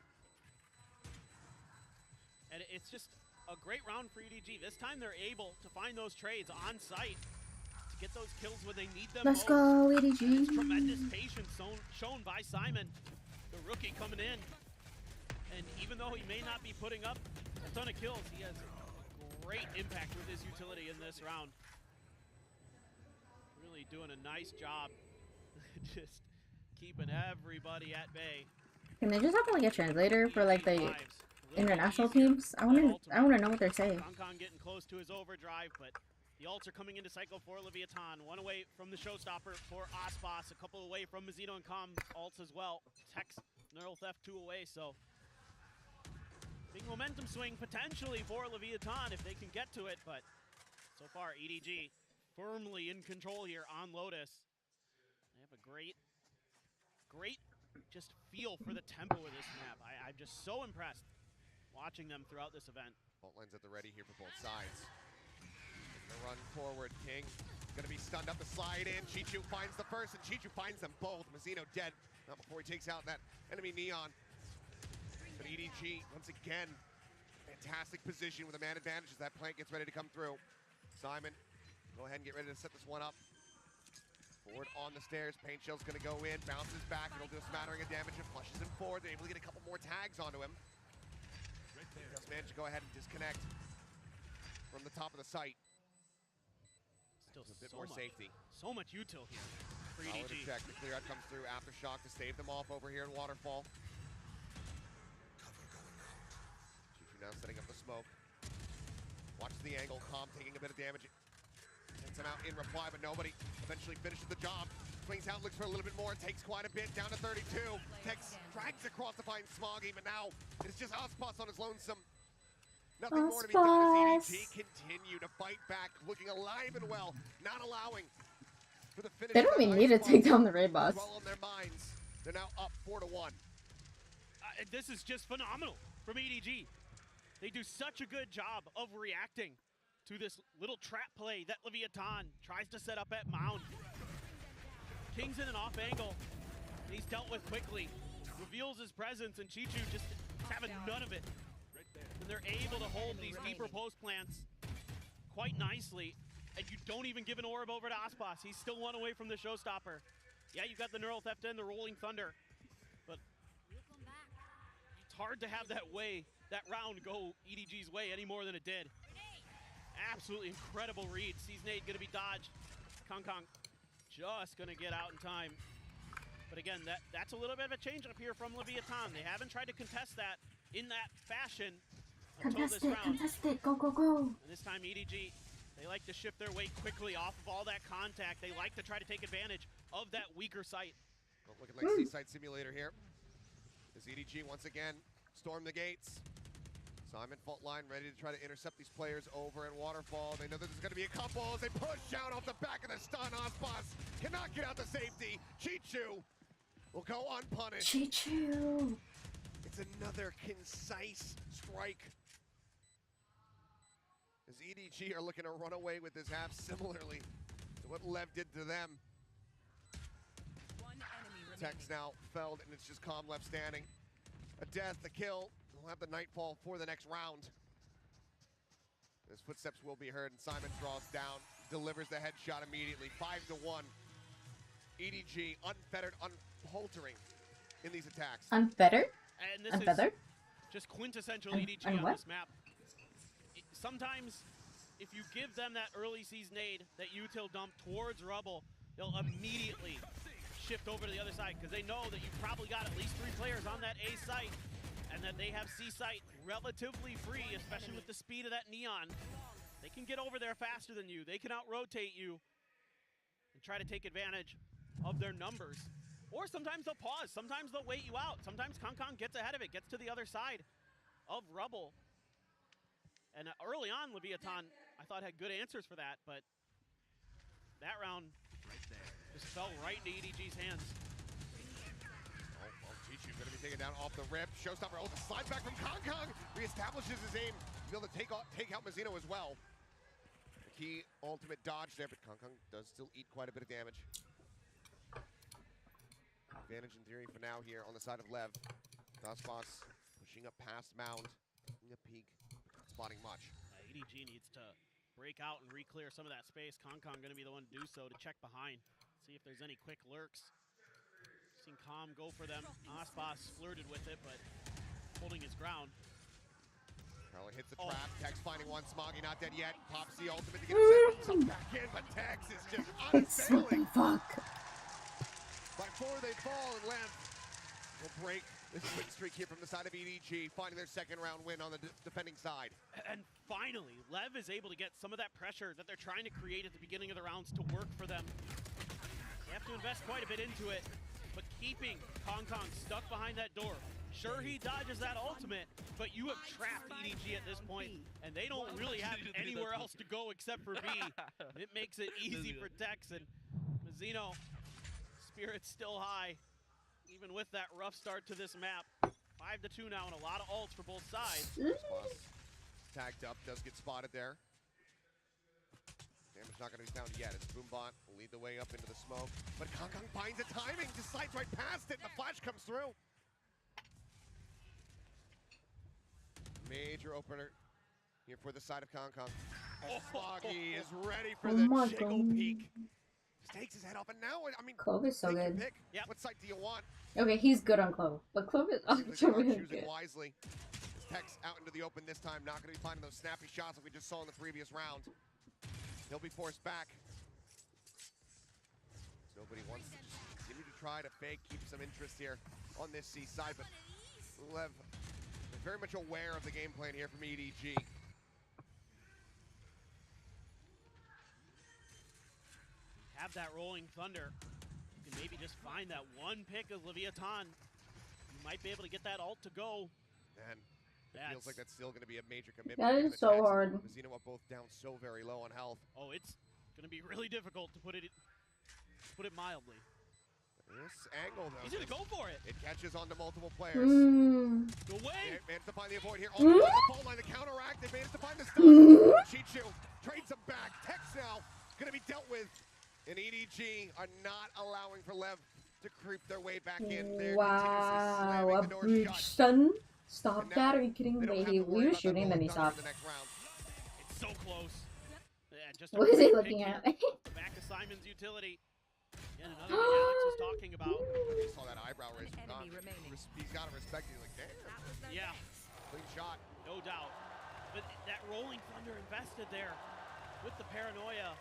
And it's just a great round for EDG. This time they're able to find those trades on site to get those kills when they need them Let's most. go, EDG. And it's tremendous patience shown by Simon, the rookie coming in. And even though he may not be putting up a ton of kills, he has great impact with his utility in this round. Really doing a nice job just keeping everybody at bay. Can they just have like a translator for like the international teams? I wanna know what they're saying. Kong getting close to his overdrive, but the ults are coming into cycle for Leviathan. One away from the showstopper for Aspas, a couple away from Mizzino and Com ults as well. Tex, Neural Theft 2 away, so big momentum swing potentially for Leviathan if they can get to it, but so far EDG firmly in control here on Lotus. They have a great just feel for the tempo of this map. I'm just so impressed watching them throughout this event. Fault lines at the ready here for both sides. Gonna run forward, King. Gonna be stunned up the slide in. Chichu finds the first, and Chichu finds them both. Mizzino dead. Not before he takes out that enemy Neon. But EDG, once again, fantastic position with a man advantage as that plant gets ready to come through. Simon, go ahead and get ready to set this one up. Forward on the stairs, Paint Shell's gonna go in, bounces back, it'll do a smattering of damage and flushes him forward. They're able to get a couple more tags onto him. Just managed to go ahead and disconnect from the top of the site. Still a bit so more much, safety. So much util here for Solid EDG. check, the clear out comes through, Aftershock to stave them off over here in Waterfall. Chichu now setting up the smoke. Watches the angle, Com taking a bit of damage. Sends him out in reply, but nobody eventually finishes the job. Swings out, looks for a little bit more, takes quite a bit, down to 32. Tex drags across to find Smoggy, but now it's just Aspas on his lonesome. Nothing more to be done as EDG continue to fight back, looking alive and well, not allowing for the finish. They don't even need to take down the raid boss. Well on their minds. They're now up 4-1. This is just phenomenal from EDG. They do such a good job of reacting to this little trap play that Leviathan tries to set up at Mound. King's in an off angle, and he's dealt with quickly. Reveals his presence, and Chichu just having none of it. And they're able to hold these deeper post plants quite nicely, and you don't even give an orb over to Aspas. He's still one away from the showstopper. Yeah, you've got the Neural Theft and the Rolling Thunder, but it's hard to have that round go EDG's way any more than it did. Absolutely incredible read. Sees nade gonna be dodged. Kong just gonna get out in time. But again, that's a little bit of a change up here from Leviathan. They haven't tried to contest that in that fashion until this round. Contest it, go, go, go. And this time EDG, they like to shift their weight quickly off of all that contact. They like to try to take advantage of that weaker site. Well, looking like Seaside Simulator here. As EDG once again storm the gates. Simon fault line ready to try to intercept these players over in Waterfall. They know there's going to be a couple as they push down off the back of the stun. Aspas cannot get out to safety. Chichu will go unpunished. Chichu. It's another concise strike. As EDG are looking to run away with this half similarly to what Lev did to them. Tex now felled, and it's just Com left standing. A death, a kill. We'll have the Nightfall for the next round. His footsteps will be heard, and Simon draws down, delivers the headshot immediately. 5-1. EDG unfettered, unhaltering in these attacks. Unfettered? And this Unfeathered? is just quintessential EDG on this map. Sometimes if you give them that early season aid, that util dump towards Rubble, they'll immediately shift over to the other side because they know that you've probably got at least 3 players on that A site and that they have C site relatively free, especially with the speed of that Neon. They can get over there faster than you. They can out-rotate you and try to take advantage of their numbers. Or sometimes they'll pause. Sometimes they'll wait you out. Sometimes Kong gets ahead of it, gets to the other side of Rubble. And early on, Leviathan, I thought had good answers for that, but that round just fell right into EDG's hands. Oh, Chichu going to be taken down off the rip. Showstopper holds a slide back from Kong. Reestablishes his aim. Be able to take out Mazzino as well. The key ultimate dodge there, but Kong does still eat quite a bit of damage. Advantage in theory for now here on the side of Lev. Daspas pushing up past Mound, taking a peek, not spotting much. EDG needs to break out and re-clear some of that space. Kong going to be the one to do so, to check behind, see if there's any quick lurks. Seen Calm go for them. Aspas flirted with it, but holding his ground. Carly hits the trap. Tex finding one. Smoggy not dead yet. Pops the ultimate to get himself back in, but Tex is just unfailing. Fuck. But before they fall, and Lev will break this win streak here from the side of EDG, finding their second round win on the defending side. And finally, Lev is able to get some of that pressure that they're trying to create at the beginning of the rounds to work for them. They have to invest quite a bit into it, but keeping Kong stuck behind that door. Sure, he dodges that ultimate, but you have trapped EDG at this point, and they don't really have anywhere else to go except for B. It makes it easy for Tex, and Mazzino, spirit's still high, even with that rough start to this map. 5-2 now, and a lot of ults for both sides. Tagged up, does get spotted there. Damage not going to be found yet. It's Boombot will lead the way up into the smoke, but Kong finds the timing, just slides right past it, and the flash comes through. Major opener here for the side of Kong. Smoggy is ready for the jiggle peek. Just takes his head off, and now, I mean, Clove is so good. Pick. Yep. What site do you want? Okay, he's good on Clove, but Clove is also really good. Wisely. Tex out into the open this time, not going to be finding those snappy shots like we just saw in the previous round. He'll be forced back. Nobody wants to just continue to try to fake, keep some interest here on this C side, but Lev very much aware of the game plan here from EDG. Have that rolling thunder. You can maybe just find that one pick of Leviathan. You might be able to get that ult to go. Man, it feels like that's still going to be a major commitment. That is so hard. Mazzino are both down so very low on health. Oh, it's going to be really difficult to put it mildly. This angle, though. He's going to go for it. It catches onto multiple players. Go away. Managed to find the avoid here. On the phone line, the counteract. They managed to find the stun. Chichu trades him back. Tex now going to be dealt with. And EDG are not allowing for Lev to creep their way back in. They're wow, a breach stun? Stop that, are you kidding me? We were shooting, then he stopped. It's so close. Yeah, just what is he looking at? Back to Simon's utility. And another thing Alex was talking about. You saw that eyebrow raise. He's got to respect you. Like, damn. Yeah. Clean shot. No doubt. But that rolling thunder invested there with the paranoia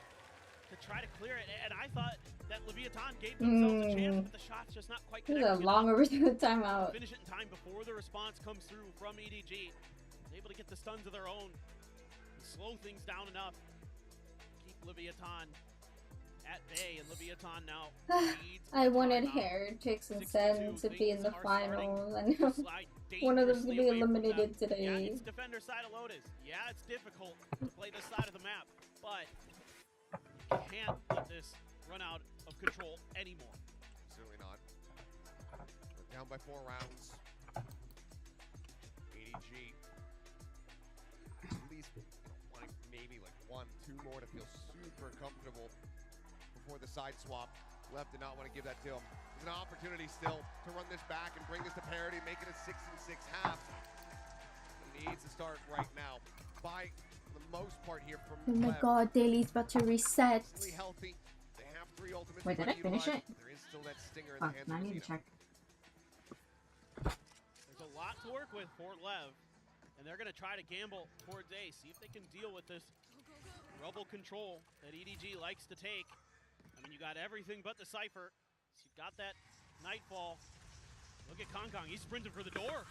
to try to clear it, and I thought that Leviathan gave themselves a chance, but the shot's just not quite connected. This is a long overdue timeout. Finish it in time before the response comes through from EDG. Able to get the stuns of their own and slow things down enough. Keep Leviathan at bay, and Leviathan now I wanted Heretics and Sen to be in the finals, and one of them to be eliminated today. Yeah, it's defender side of Lotus. Yeah, it's difficult to play this side of the map, but can't let this run out of control anymore. Certainly not. We're down by 4 rounds. EDG at least wanting maybe like 1, 2 more to feel super comfortable before the side swap. Lev did not want to give that to him. There's an opportunity still to run this back and bring this to parity, make it a 6-6 half. He needs to start right now. By the most part here from oh my Lev. god, Daily's about to reset. Healthy. They have 3 ultimates. Wait, did I finish it? There is still that stinger in Fuck, the hands now I of need to Mazzino. check. There's a lot to work with for Lev, and they're going to try to gamble towards A, see if they can deal with this Rubble control that EDG likes to take. I mean, you got everything but the Cypher. So you got that Nightfall. Look at Kong. He's sprinting for the door.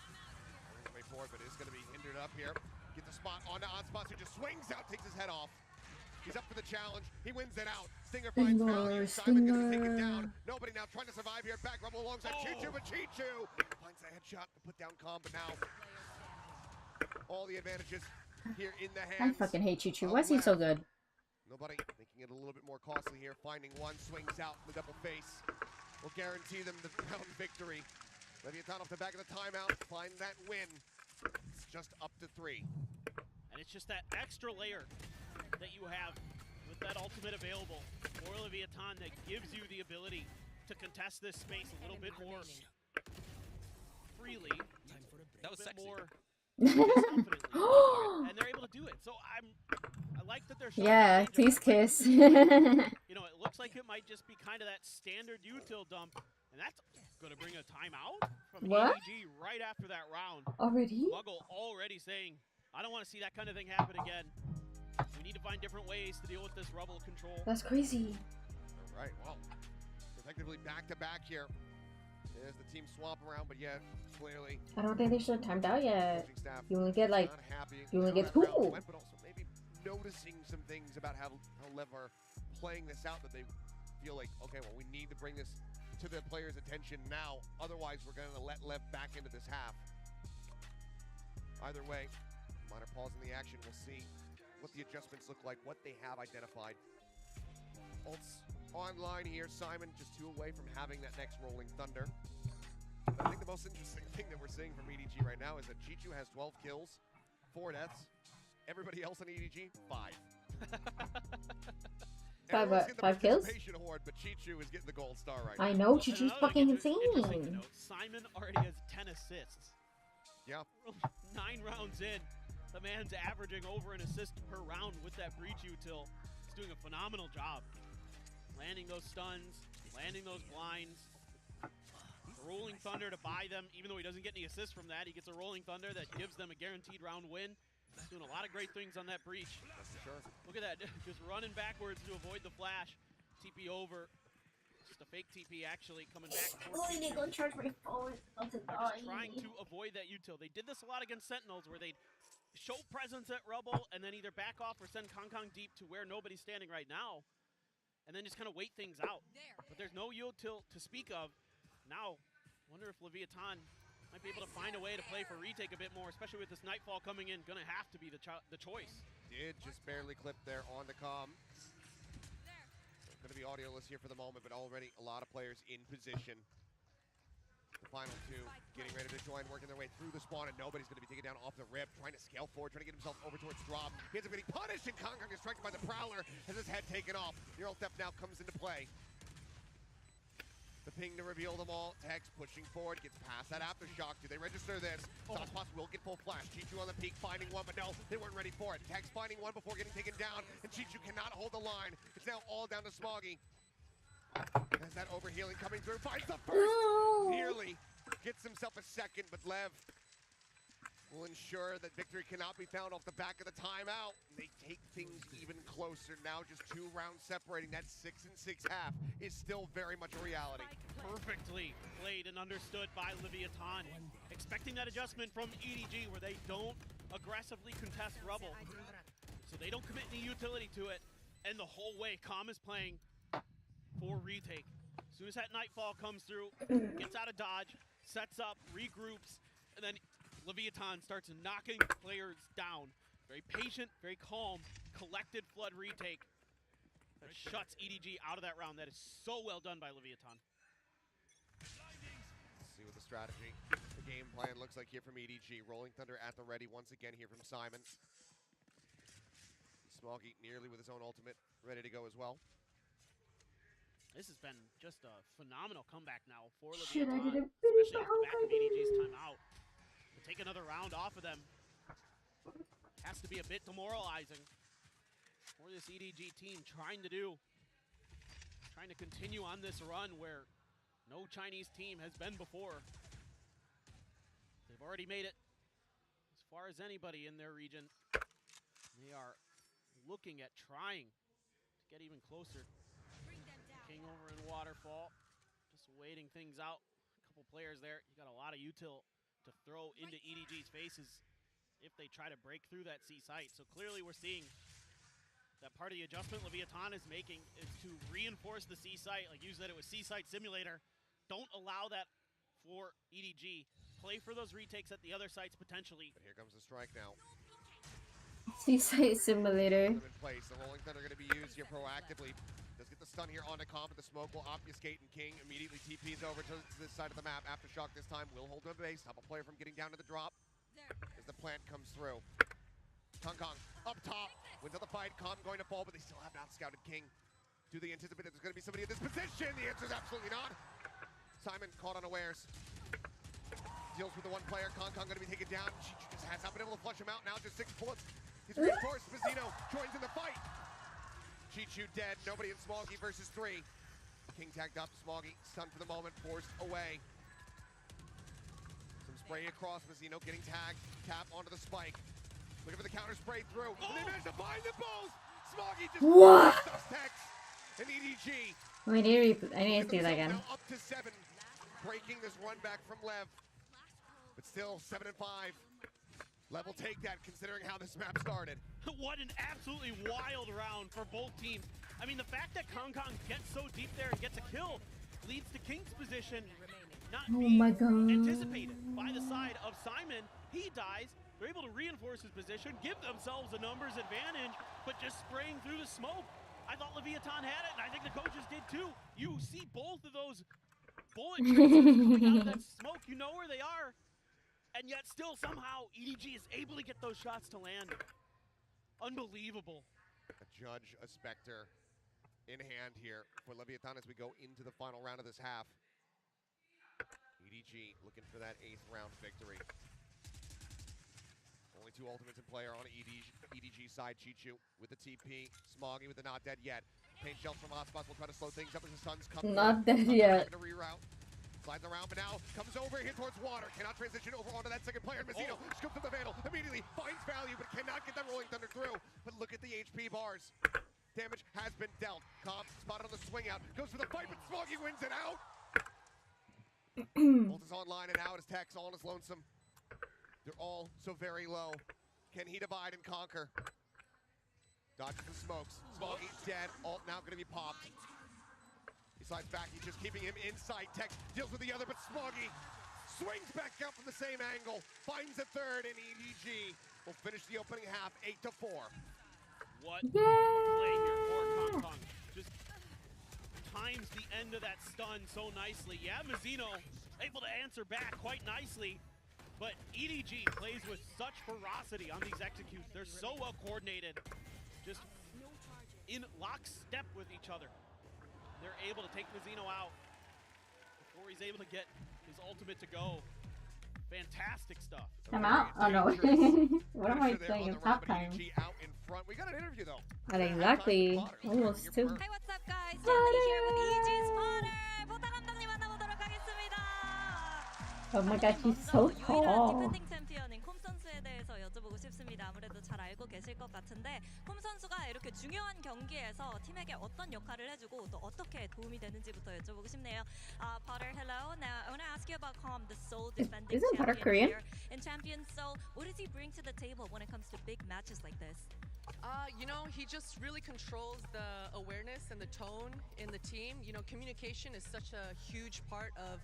Way forward, but is going to be hindered up here. Gets a spot onto Onspots, who just swings out, takes his head off. He's up for the challenge. He wins it out. Stinger finds value. Simon going to take it down. Nobody now trying to survive here. Back Rubble alongside Chichu, but Chichu finds a headshot to put down Calm, but now all the advantages here in the hands. I fucking hate Chichu. Why is he so good? Nobody making it a little bit more costly here. Finding one, swings out the double face. Will guarantee them the round victory. Leviathan off the back of the timeout, find that win. It's just up to 3. And it's just that extra layer that you have with that ultimate available for Leviathan that gives you the ability to contest this space a little bit more freely. That was sexy. More and they're able to do it. So I like that they're showing Yeah, please kiss. You know, it looks like it might just be kind of that standard util dump, and that's going to bring a timeout from What? EDG right after that round. Already? Muggle already saying, I don't want to see that kind of thing happen again. We need to find different ways to deal with this Rubble control. That's crazy. All right, well, effectively back-to-back here. There's the team swap around, but yet clearly I don't think they should have timed out yet. staff You only get like, not happy you only with get how that round 2. went, but also maybe noticing some things about how LEV are playing this out that they feel like, okay, well, we need to bring this to the players' attention now. Otherwise, we're going to let LEV back into this half. Either way, minor pause in the action. We'll see what the adjustments look like, what they have identified. Ults online here. Simon just 2 away from having that next Rolling Thunder. But I think the most interesting thing that we're seeing from EDG right now is that Chichu has 12 kills, 4 deaths. Everybody else on EDG, 5. Everyone's getting the 5 kills? participation award, but Chichu is getting the gold star right now. I know, Chichu's fucking interesting to insane. note, Simon already has 10 assists. Yeah. 9 rounds in, the man's averaging over an assist per round with that breach util. He's doing a phenomenal job. Landing those stuns, landing those blinds. Rolling Thunder to buy them, even though he doesn't get any assists from that, he gets a Rolling Thunder that gives them a guaranteed round win. He's doing a lot of great things on that breach. Sure. Look at that, just running backwards to avoid the flash. TP over. Just a fake TP actually coming back. They go charge my phone. Just trying to avoid that util. They did this a lot against Sentinels where they'd show presence at Rubble and then either back off or send Kong deep to where nobody's standing right now. And then just kind of wait things out. But there's no util to speak of. Now, wonder if Leviathan might be able to find a way to play for retake a bit more, especially with this Nightfall coming in. Gonna have to be the choice. Did just barely clip there on the comm. Gonna be audioless here for the moment, but already a lot of players in position. The final 2 getting ready to join, working their way through the spawn, and nobody's gonna be taken down off the rip, trying to scale forward, trying to get himself over towards drop. He ends up getting punished, and Kong is stricken by the Prowler, has his head taken off. Neural Theft now comes into play. The ping to reveal them all. Tex pushing forward, gets past that aftershock. Do they register this? Saucepots will get full flash. Chichu on the peak, finding one, but no, they weren't ready for it. Tex finding one before getting taken down, and Chichu cannot hold the line. It's now all down to Smoggy. Has that overhealing coming through, finds the first. Nearly gets himself a second, but Lev will ensure that victory cannot be found off the back of the timeout. They take things even closer. Now just 2 rounds separating. That 6-6 half is still very much a reality. Perfectly played and understood by Leviathan. Expecting that adjustment from EDG where they don't aggressively contest Rubble. So they don't commit any utility to it. And the whole way, Calm is playing for retake. As soon as that Nightfall comes through, gets out of dodge, sets up, regroups, and then Leviathan starts knocking players down. Very patient, very calm, collected flood retake that shuts EDG out of that round. That is so well done by Leviathan. Let's see what the strategy, the game plan looks like here from EDG. Rolling Thunder at the ready once again here from Simon. Smoggy nearly with his own ultimate ready to go as well. This has been just a phenomenal comeback now for Shit, I Leviathan, didn't finish especially the at the back of EDG's timeout. To take another round off of them has to be a bit demoralizing for this EDG team trying to continue on this run where no Chinese team has been before. They've already made it as far as anybody in their region. They are looking at trying to get even closer. King over in Waterfall, just waiting things out. A couple players there. You got a lot of util to throw into EDG's faces if they try to break through that C site. So clearly we're seeing that part of the adjustment Leviathan is making is to reinforce the C site. Like you said, it was C site simulator. Don't allow that for EDG. Play for those retakes at the other sites potentially. But here comes the strike now. Seaside Simulator. In place. The Rolling Thunder going to be used here proactively. Does get the stun here onto Comp, but the smoke will obfuscate, and King immediately TPs over to this side of the map. Aftershock this time will hold him at base, stop a player from getting down to the drop as the plant comes through. Kong up top, wins out the fight. Comp going to fall, but they still have not scouted King. Do they anticipate that there's going to be somebody in this position? The answer is absolutely not. Simon caught unawares. Deals with the one player. Kong going to be taken down. She just has not been able to flush him out. Now just 6 bullets. He's reinforced. Mazzino joins in the fight. Chichu dead. Nobody in Smoggy versus 3. King tagged up. Smoggy stunned for the moment. Forced away. Some spray across. Mazzino getting tagged. Tap onto the spike. Looking for the counter spray through. And they managed to find them both. Smoggy just stuffs Tex and EDG. I need to see that again. Now up to 7. Breaking this run back from Lev. But still 7 and 5. Lev will take that considering how this map started. What an absolutely wild round for both teams. I mean, the fact that Kong gets so deep there and gets a kill leads to King's position not being anticipated by the side of Simon. He dies. They're able to reinforce his position, give themselves a numbers advantage, but just spraying through the smoke. I thought Leviathan had it, and I think the coaches did too. You see both of those bullet traces coming out of that smoke. You know where they are. And yet still somehow EDG is able to get those shots to land. Unbelievable. A Judge, a Spectre in hand here for Leviathan as we go into the final round of this half. EDG looking for that 8th round victory. Only 2 ultimates in play are on EDG side. Chichu with the TP. Smoggy with the not dead yet. Paint shells from hotspots will try to slow things up as the Suns come. Not dead yet. To reroute. Slides around, but now comes over here towards water. Cannot transition over onto that second player. Mazzino scoops up the Vandal. Immediately finds value, but cannot get that Rolling Thunder through. But look at the HP bars. Damage has been dealt. Comp spotted on the swing out. Goes for the fight, but Smoggy wins it out. Bolt is online and out as Tex all is lonesome. They're all so very low. Can he divide and conquer? Dodges the smokes. Smoggy dead. Alt now going to be popped. He slides back, he's just keeping him inside. Tex deals with the other, but Smoggy swings back out from the same angle, finds a third, and EDG will finish the opening half 8-4. What a play here for Kong. Just times the end of that stun so nicely. Yeah, Mazzino able to answer back quite nicely, but EDG plays with such ferocity on these executes. They're so well coordinated, just in lockstep with each other. They're able to take Mazzino out before he's able to get his ultimate to go. Fantastic stuff. I'm out? Oh no. What am I saying in top time? Out in front. We got an interview though. Not exactly. Almost 2. Hey, what's up, guys? Jenny here with EDG's Spotter. 보다 감독님 만나보도록 하겠습니다. Oh my god, she's so tall. 디펜딩 챔피언인 콤 선수에 대해서 여쭤보고 싶습니다. 아무래도 잘 알고 계실 것 같은데 콤 선수가 이렇게 중요한 경기에서 팀에게 어떤 역할을 해주고 또 어떻게 도움이 되는지부터 여쭤보고 싶네요. Potter, hello. Now I want to ask you about Kom, the sole defending Isn't Potter champion Korean? here in Champions. So what does he bring to the table when it comes to big matches like this? You know, he just really controls the awareness and the tone in the team. You know, communication is such a huge part of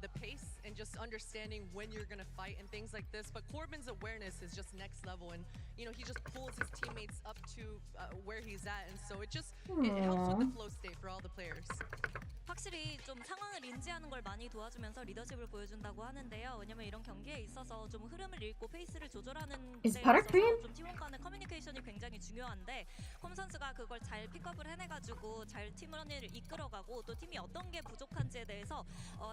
the pace and just understanding when you're gonna fight and things like this. But Corbin's awareness is just next level, and you know he just pulls his teammates up to where he's at, and so it helps with the flow state for all the players. 확실히 좀 상황을 인지하는 걸 많이 도와주면서 리더십을 보여준다고 하는데요. 왜냐면 이런 경기에 있어서 좀 흐름을 읽고 페이스를 조절하는 데 있어서 좀 팀원 간의 커뮤니케이션이 굉장히 중요한데 콤 선수가 그걸 잘 픽업을 해내가지고 잘 팀원을 이끌어가고 또 팀이 어떤 게 부족한지에 대해서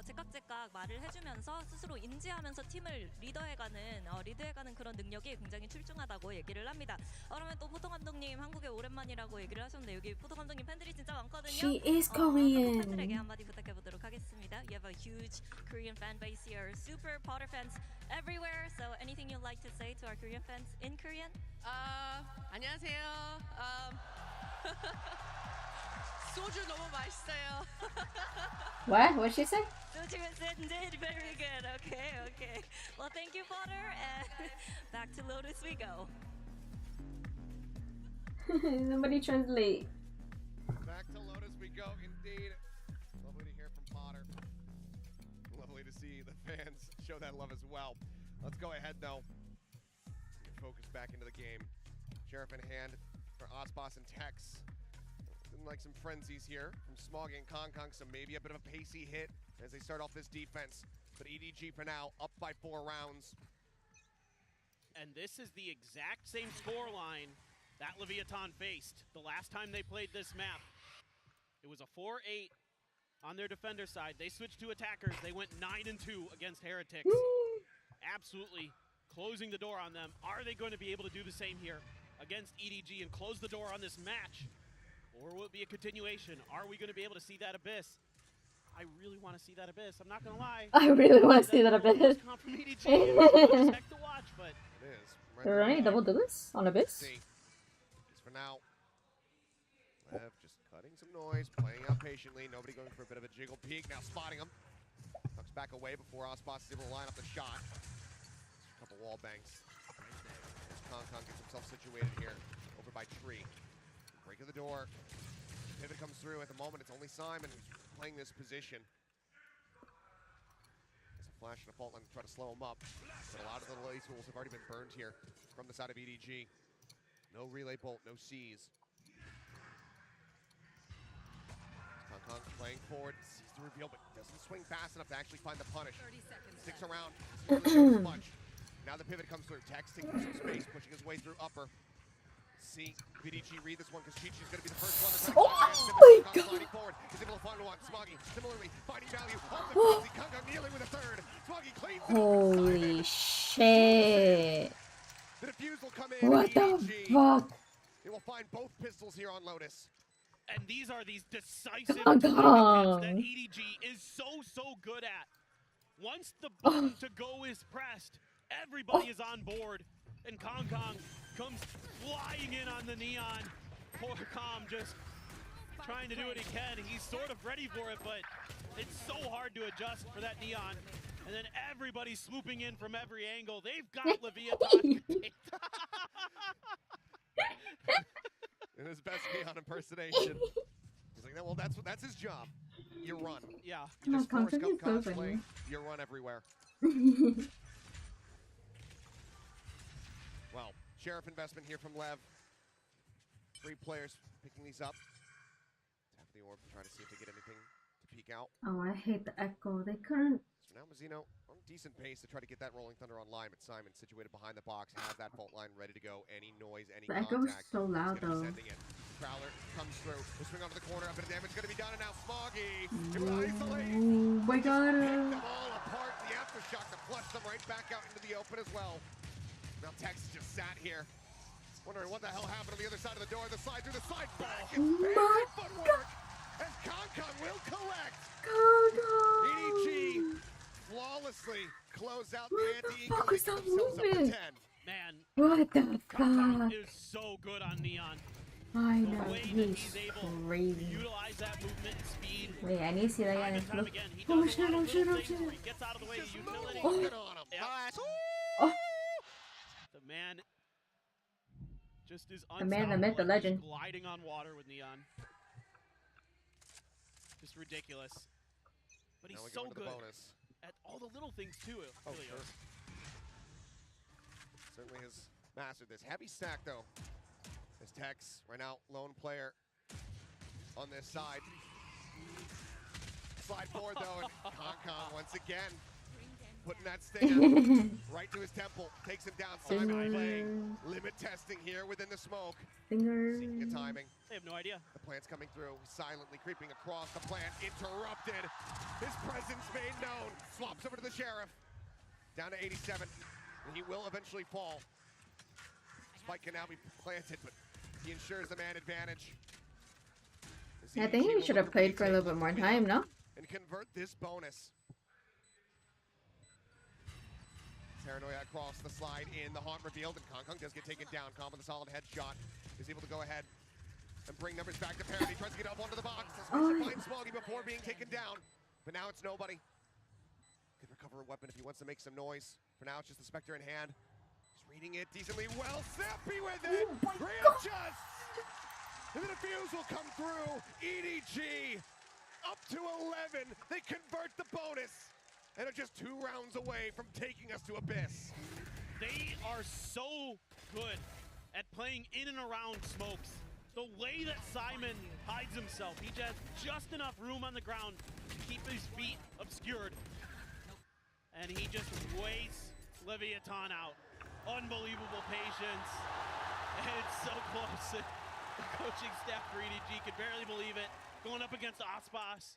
제각자 각각 말을 해주면서 스스로 인지하면서 팀을 리드해가는 그런 능력이 굉장히 출중하다고 얘기를 합니다. 그러면 또 포도 감독님 한국에 오랜만이라고 얘기를 하셨는데 여기 포도 감독님 팬들이 진짜 많거든요. She is 한국 Korean. 팬들에게 한마디 부탁해보도록 하겠습니다. You have a huge Korean fan base here, super Potter fans everywhere. So anything you'd like to say to our Korean fans in Korean? 안녕하세요. 소주 너무 맛있어요. What? What'd she say? Soju did very good. Okay. Well, thank you, Potter, and back to Lotus we go. Somebody translate. Back to Lotus we go, indeed. Lovely to hear from Potter. Lovely to see the fans show that love as well. Let's go ahead, though. Focus back into the game. Sheriff in hand for Osbos and Tex. Looking like some frenzies here from Smoggy and Kong, so maybe a bit of a pacey hit as they start off this defense. But EDG for now, up by 4 rounds. And this is the exact same scoreline that Leviathan faced the last time they played this map. It was a 4-8 on their defender side. They switched to attackers. They went 9-2 against Heretics. Absolutely closing the door on them. Are they going to be able to do the same here against EDG and close the door on this match? Or will it be a continuation? Are we going to be able to see that Abyss? I really want to see that Abyss. I'm not going to lie. I really want to see that Abyss. From EDG. It's heck to watch, but it is. They're running double doubles on Abyss. Just for now. Lev just cutting some noise, playing out patiently. Nobody going for a bit of a jiggle peek. Now spotting him. Tucks back away before Osbos is able to line up the shot. A couple wall banks. As Kong gets himself situated here. Over by Tree. Break of the door. Pivot comes through. At the moment, it's only Simon who's playing this position. There's a flash and a fault line to try to slow him up. But a lot of the relay tools have already been burned here from the side of EDG. No relay bolt, no C's. Kong playing forward, sees the reveal, but doesn't swing fast enough to actually find the punish. Sticks around, really much. Now the pivot comes through. Tex taking some space, pushing his way through upper. See BDG read this one because Chi-Chi's going to be the first one to try to my God. sliding forward. He's able to find one. Smoggy similarly finding value off the frenzy. Kong kneeling with a third. Smoggy cleans it up. Holy shit. The defuse will come in. What the fuck? They will find both pistols here on Lotus. and these are these decisive Kong. that EDG is so good at. Once the button to go is pressed, everybody is on board, and Kong comes flying in on the Neon. Poor Com just trying to do what he can. He's sort of ready for it, but it's so hard to adjust for that Neon. And then everybody's swooping in from every angle. They've got Leviathan. In his best Neon impersonation. He's like, well, that's his job. You run. Yeah. You just force so cosplay. funny. You run everywhere. Well, Sheriff investment here from LEV. 3 players picking these up. Tap the orb to try to see if they get anything to peek out. Oh, I hate the echo. They couldn't. So now Mazzino on decent pace to try to get that Rolling Thunder online, but Simon situated behind the box, has that fault line ready to go. Any noise, any The echo's contact. so loud he's gonna be though. sending it. Prowler comes through. We'll swing onto the corner. A bit of damage going to be done, and now Smoggy able to isolate. Oh my god. Pick them all apart. The aftershock to flush them right back out into the open as well. Now Tex just sat here, wondering what the hell happened on the other side of the door. The slide through the side back. It's fancy footwork. And Kong will collect. EDG flawlessly close out the anti-eagle. What the fuck was that themselves up to movement? 10. Man, What the Kong fuck? is so good on Neon. I The know, way that he's he's able to crazy. utilize that movement and speed. Wait, I need to see that Time again. and time Look. again, he Oh does a shit, lot oh of shit, little oh things shit. where he gets out of the way of utility. Oh. Yep. Oh. The man just is The man, the myth, the unstoppable. legend. He's gliding on water with Neon. Just ridiculous. But he's Now we so go into the good bonus. at all the little things too. Oh, Helios. sure. Certainly has mastered this. Heavy stack though. As Tex right now, lone player on this side. Slide forward though, and Kong once again putting that stinger right to his temple, takes him down. Simon playing limit testing here within the smoke. Seeking the timing. They have no idea. The plant's coming through, silently creeping across the plant, interrupted. His presence made known. Swaps over to the sheriff. Down to 87, and he will eventually fall. Spike can now be planted, but he ensures the man advantage. I think he should have played for a little bit more time, no? And convert this bonus. Paranoia across the slide in, the haunt revealed, and Kong does get taken down. Kong with a solid headshot is able to go ahead and bring numbers back to parity. Tries to get up onto the box. To find Smoggy before being taken down, but now it's nobody. Could recover a weapon if he wants to make some noise. For now, it's just the Spectre in hand. He's reading it decently well. Snappy with it. Real just. And the defuse will come through. EDG up to 11. They convert the bonus and are just 2 rounds away from taking us to Abyss. They are so good at playing in and around smokes. The way that Simon hides himself, he has just enough room on the ground to keep his feet obscured. And he just waits Leviathan out. Unbelievable patience. And it's so close. The coaching staff for EDG could barely believe it. Going up against Aspas.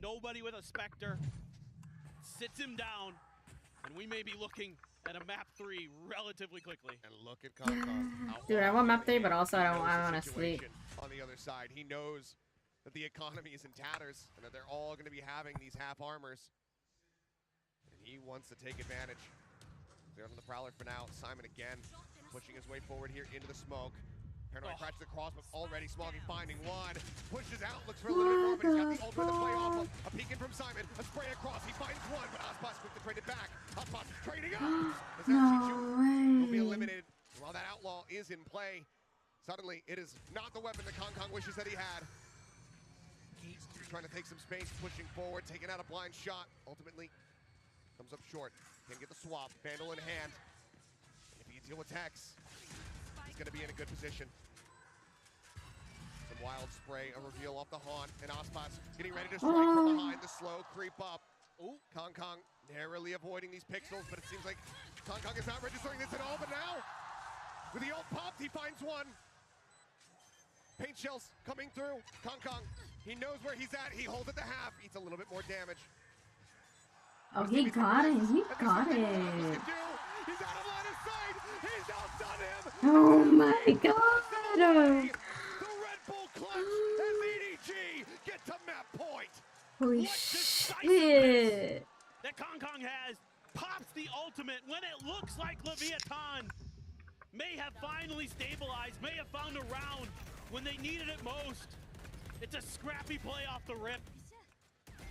Nobody with a Spectre. Sits him down. And we may be looking at a map 3 relatively quickly. And look at Kong. Dude, I want map 3, but also I want to sleep. On the other side, he knows that the economy is in tatters and that they're all going to be having these half armors. And he wants to take advantage. They're on the Prowler for now. Simon again pushing his way forward here into the smoke. Paranoid crashes across, but already Smoggy finding one. Pushes out, looks for a little bit more, but he's got the ultimate to play off of. A peek in from Simon, a spray across, he finds one, but Aspas quick to trade it back. Aspas trading up. Will be eliminated. While that outlaw is in play, suddenly it is not the weapon that Kong wishes that he had. He's trying to take some space, pushing forward, taking out a blind shot. Ultimately, comes up short. Can get the swap, Vandal in hand. If he can deal with Tex, he's going to be in a good position. Some wild spray, a reveal off the haunt, and Aspas getting ready to strike from behind, the slow creep up. Kong narrowly avoiding these pixels, but it seems like Kong is not registering this at all, but now, with the ult popped, he finds one. Paint shells coming through. Kong, he knows where he's at, he holds it to half, eats a little bit more damage. Oh, he got it. He got it. He's out of line of sight. He's outdone him. Oh my god. The Red Bull clutch as EDG get to map point. Holy shit. That Kong has pops the ultimate when it looks like Leviathan may have finally stabilized, may have found a round when they needed it most. It's a scrappy play off the rip.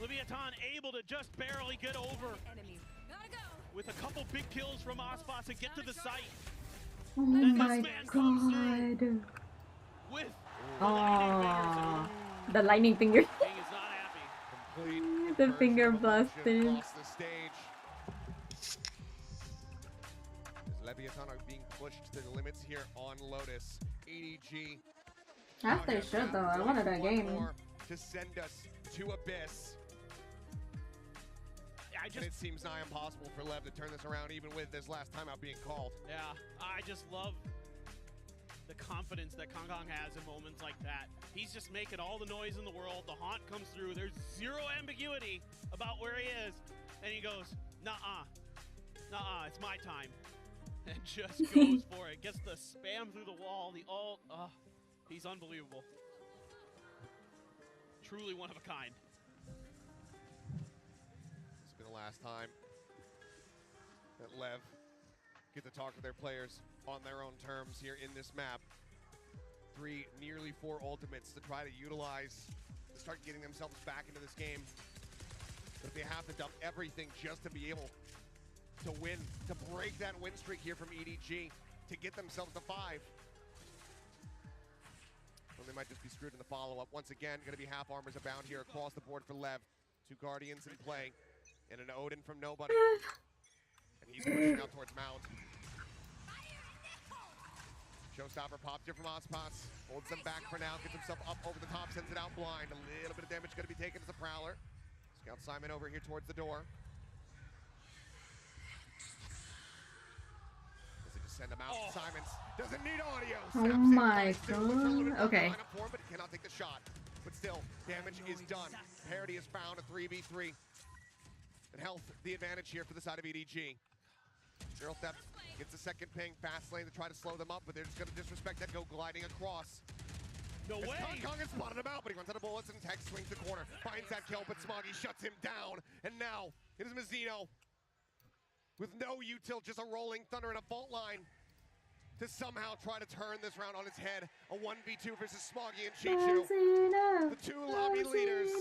Leviathan able to just barely get over with a couple big kills from Aspas to get to the site. Oh my god. With the lightning finger. He is not happy. The finger busted. Across the stage. As Leviathan are being pushed to the limits here on Lotus. EDG. As they should though. I wanted a game. To send us to Abyss. And it seems nigh impossible for Lev to turn this around even with this last timeout being called. Yeah, I just love the confidence that Kong has in moments like that. He's just making all the noise in the world. The haunt comes through. There's zero ambiguity about where he is. And he goes, nuh-uh, it's my time. And just goes for it. Gets the spam through the wall, the ult. He's unbelievable. Truly one of a kind. The last time that Lev get to talk to their players on their own terms here in this map. 3, nearly 4 ultimates to try to utilize to start getting themselves back into this game. But if they have to dump everything just to be able to win, to break that win streak here from EDG, to get themselves to 5, well, they might just be screwed in the follow-up. Once again, going to be half armors abound here across the board for Lev. 2 Guardians in play. And an Odin from nobody. And he's pushing out towards Mount. Showstopper pops here from Aspas. Holds them back for now. Gets himself up over the top. Sends it out blind. A little bit of damage going to be taken as a Prowler. Scout Simon over here towards the door. send him out. Simons doesn't need audio. Oh my god. Okay. But cannot take the shot. But still, damage is done. Parity is found, a 3v3. And health, the advantage here for the side of EDG. Zero Theft gets a second ping, fast lane to try to slow them up, but they're just going to disrespect that, go gliding across. No way! Kong has spotted him out, but he runs out of bullets, and Tech swings the corner, finds that kill, but Smoggy shuts him down. And now, it is Mazzino with no util, just a rolling thunder and a fault line to somehow try to turn this round on its head. A 1v2 versus Smoggy and Chichu. The two lobby leaders.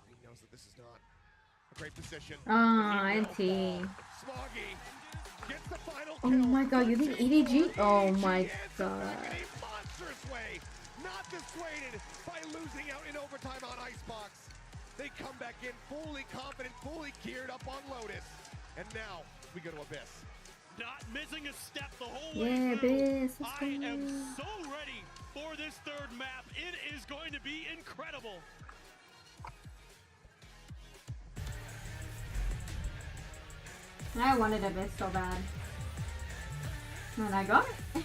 He knows that this is not a great position. NT. Smoggy gets the final Oh kill. my god, you think EDG? Oh my god. In a monstrous way. Not dissuaded by losing out in overtime on Icebox. They come back in fully confident, fully geared up on Lotus. And now we go to Abyss. Not missing a step the whole Yeah, way through. Abyss, I am so ready for this third map. It is going to be incredible. I wanted Abyss so bad. And I got it.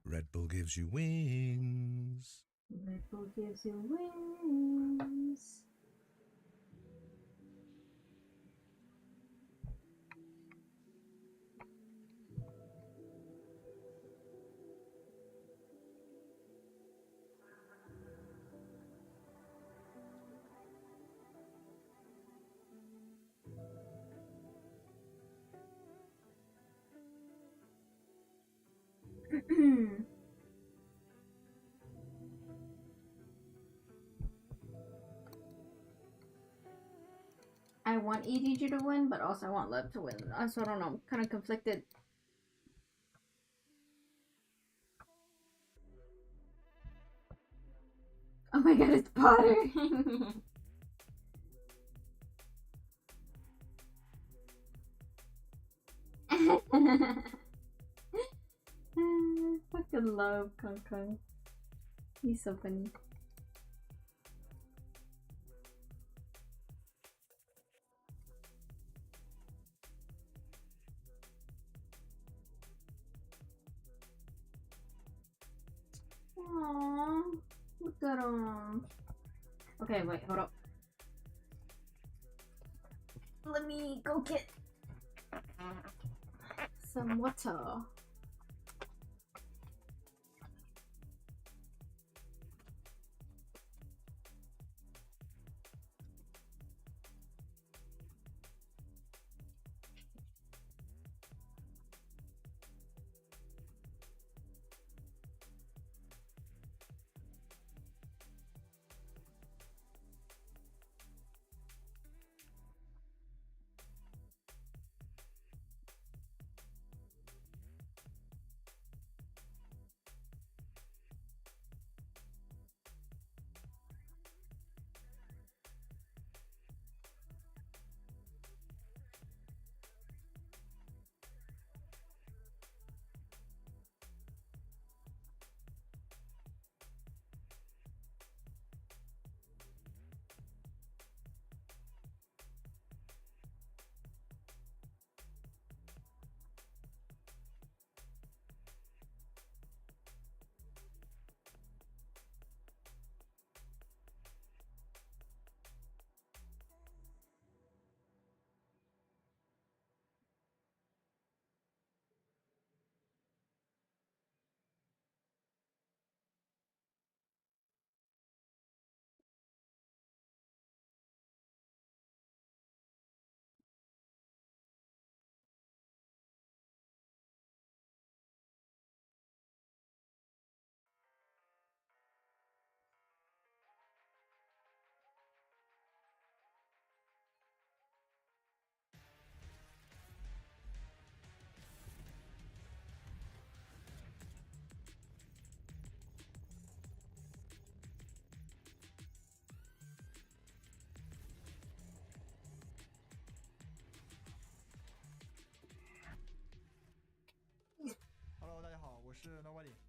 Red Bull gives you wings. Red Bull gives you wings. I want EDG to win, but also I want LEV to win. So I don't know, I'm kind of conflicted. Oh my god, it's Potter! Fucking love Kong Kong. He's so funny. Aww, look at him. Okay, wait, hold up. Let me go get some water.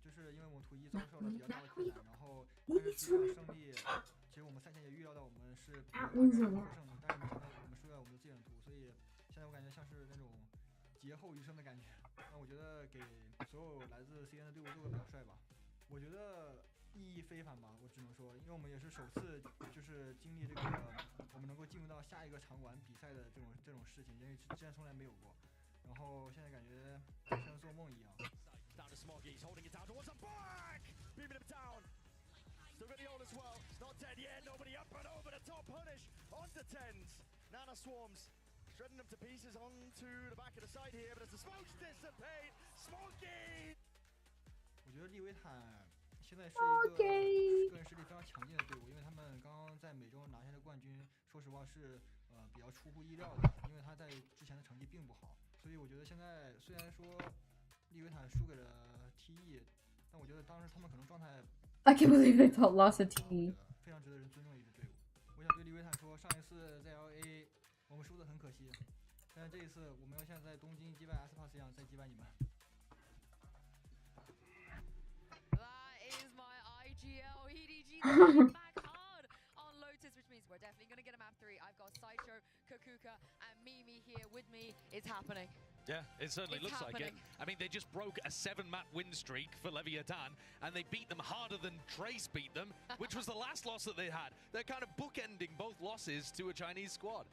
就是因为我们图一遭受了比较大的困难，然后但是这场胜利，其实我们赛前也预料到我们是大概率获胜的，但是没想到我们输在我们的自选图，所以现在我感觉像是那种劫后余生的感觉。那我觉得给所有来自 CN 的队伍做个表率吧，我觉得意义非凡吧，我只能说，因为我们也是首次就是经历这个我们能够进入到下一个场馆比赛的这种事情，因为之前从来没有过。然后现在感觉像做梦一样。Down to Smoggy, he's holding it down towards the back, beaming him down. Still got the ult as well. It's not dead yet. Nobody up and over the top. Punish onto tens. Nana swarms, shredding them to pieces onto the back of the side here. But as the smokes dissipate, Smoggy. 我觉得利维坦现在是一个个人实力非常强劲的队伍，因为他们刚刚在美洲拿下的冠军，说实话是比较出乎意料的，因为他在之前的成绩并不好，所以我觉得现在虽然说利维坦输给了 TE， 但我觉得当时他们可能状态 I can't believe they lost a TE， 非常值得人尊重的一支队伍。我想对利维坦说，上一次在 LA 我们输得很可惜，但是这一次我们要像在东京击败 Aspas 一样再击败你们。IGL EDG back hard on Lotus, which means we're definitely going to get a map 3. I've got Sideshow, Kakuka, and Mimi here with me. It's happening. Yeah, it certainly looks like it. I mean, they just broke a 7-map win streak for Leviathan, and they beat them harder than Trace beat them, which was the last loss that they had. They're kind of bookending both losses to a Chinese squad.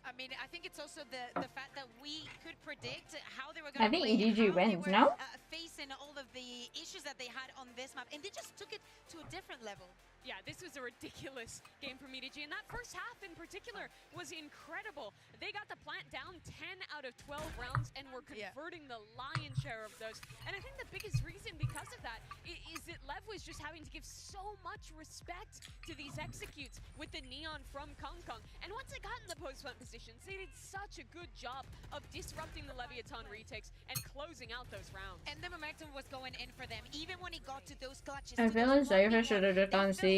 I mean, I think it's also the fact that we could predict how they were going to I think play, EDG wins, no? Facing all of the issues that they had on this map, and they just took it to a different level. Yeah, this was a ridiculous game from EDG, and that first half in particular was incredible. They got the plant down 10 out of 12 rounds and were converting the lion's share of those. And I think the biggest reason because of that is that LEV was just having to give so much respect to these executes with the neon from Kong Kong. And once they got in the post-plant positions, they did such a good job of disrupting the Leviathan retakes and closing out those rounds. And the momentum was going in for them, even when it got to those clutches. I feel as Zypher should have just done C.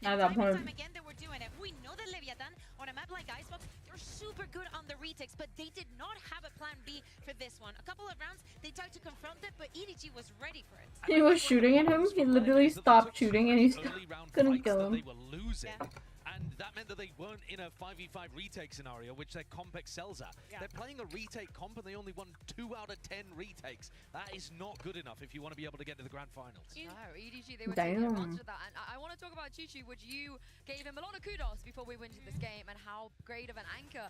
At that point. Time again, they were doing it. We know that Leviathan, on a map like Icebox, they're super good on the retakes, but they did not have a plan B for this one. A couple of rounds, they tried to confront it, but EDG was ready for it. He was shooting at him, he literally stopped shooting and he couldn't kill him. They were losing. And that meant that they weren't in a 5v5 retake scenario, which their comp excels at. They're playing a retake comp and they only won 2 out of 10 retakes. That is not good enough if you want to be able to get to the grand finals. No, EDG, they were taking advantage of that. And I want to talk about Chichu, which you gave him a lot of kudos before we went into this game, and how great of an anchor,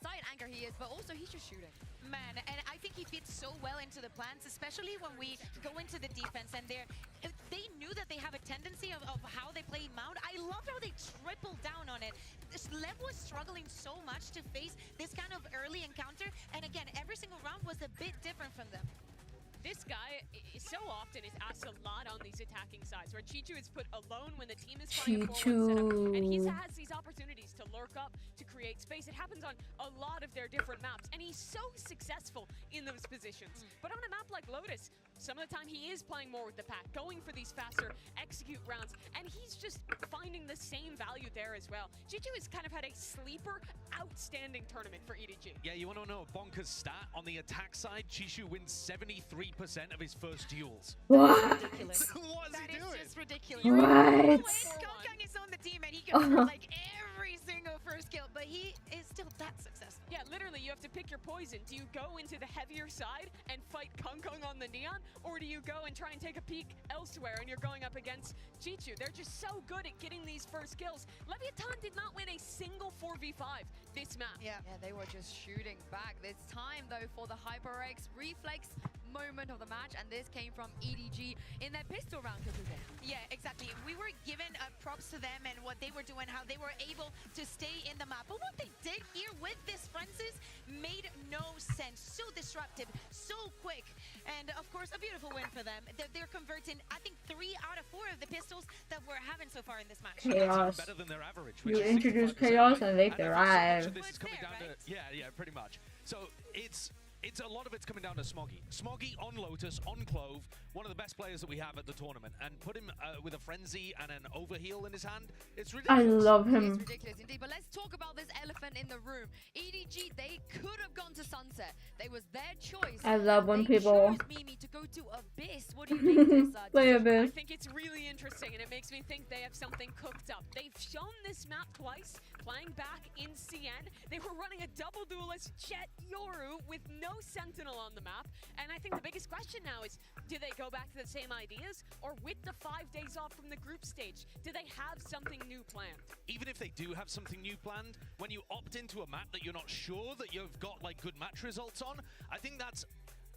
side anchor he is, but also he's just shooting. Man, and I think he fits so well into the plans, especially when we go into the defense, and they knew that they have a tendency of how they play Mount. I love how they tripled down on it. LEV was struggling so much to face this kind of early encounter, and again, every single round was a bit different from them. This guy so often is asked a lot on these attacking sides, where Chichu is put alone when the team is playing a forward setup, and he has these opportunities to lurk up, to create space. It happens on a lot of their different maps, and he's so successful in those positions. But on a map like Lotus, some of the time he is playing more with the pack, going for these faster execute rounds, and he's just finding the same value there as well. Chichu has kind of had a sleeper, outstanding tournament for EDG. Yeah, you want to know a bonkers stat? On the attack side, Chishu wins 73% of his first duels. What? Ridiculous. What is he doing? That is just ridiculous. What? Kong Kong is on the team and he can afford like every single first kill, but he is still that successful. Yeah, literally, you have to pick your poison. Do you go into the heavier side and fight Kong Kong on the Neon, or do you go and try and take a peek elsewhere and you're going up against Chichu? They're just so good at getting these first kills. Leviathan did not win a single 4v5 this map. Yeah, they were just shooting back. It's time, though, for the HyperX reflex moment of the match, and this came from EDG in their pistol round. Yeah, exactly. We were given props to them and what they were doing, how they were able to stay in the map. But what they did here with this Francis made no sense. So disruptive, so quick, and of course a beautiful win for them. They're converting, I think, 3 out of 4 of the pistols that we're having so far in this match. Chaos. Better than their average. You introduce chaos and they thrive. This is coming down to, yeah, pretty much. So it's It's a lot of it's coming down to Smoggy. Smoggy on Lotus, on Clove, one of the best players that we have at the tournament, and put him with a frenzy and an overheal in his hand. It's ridiculous. I love him. It's ridiculous indeed. But let's talk about this elephant in the room. EDG, they could have gone to Sunset. They was their choice. I love when they people chose Mimi to go to Abyss. What do you think this? play Abyss. I think it's really interesting, and it makes me think they have something cooked up. They've shown this map twice, playing back in CN. They were running a double duelist Jet Yoru with no Sentinel on the map, and I think the biggest question now is, do they go back to the same ideas, or with the 5 days off from the group stage, do they have something new planned? Even if they do have something new planned, when you opt into a map that you're not sure that you've got like good match results on, I think that's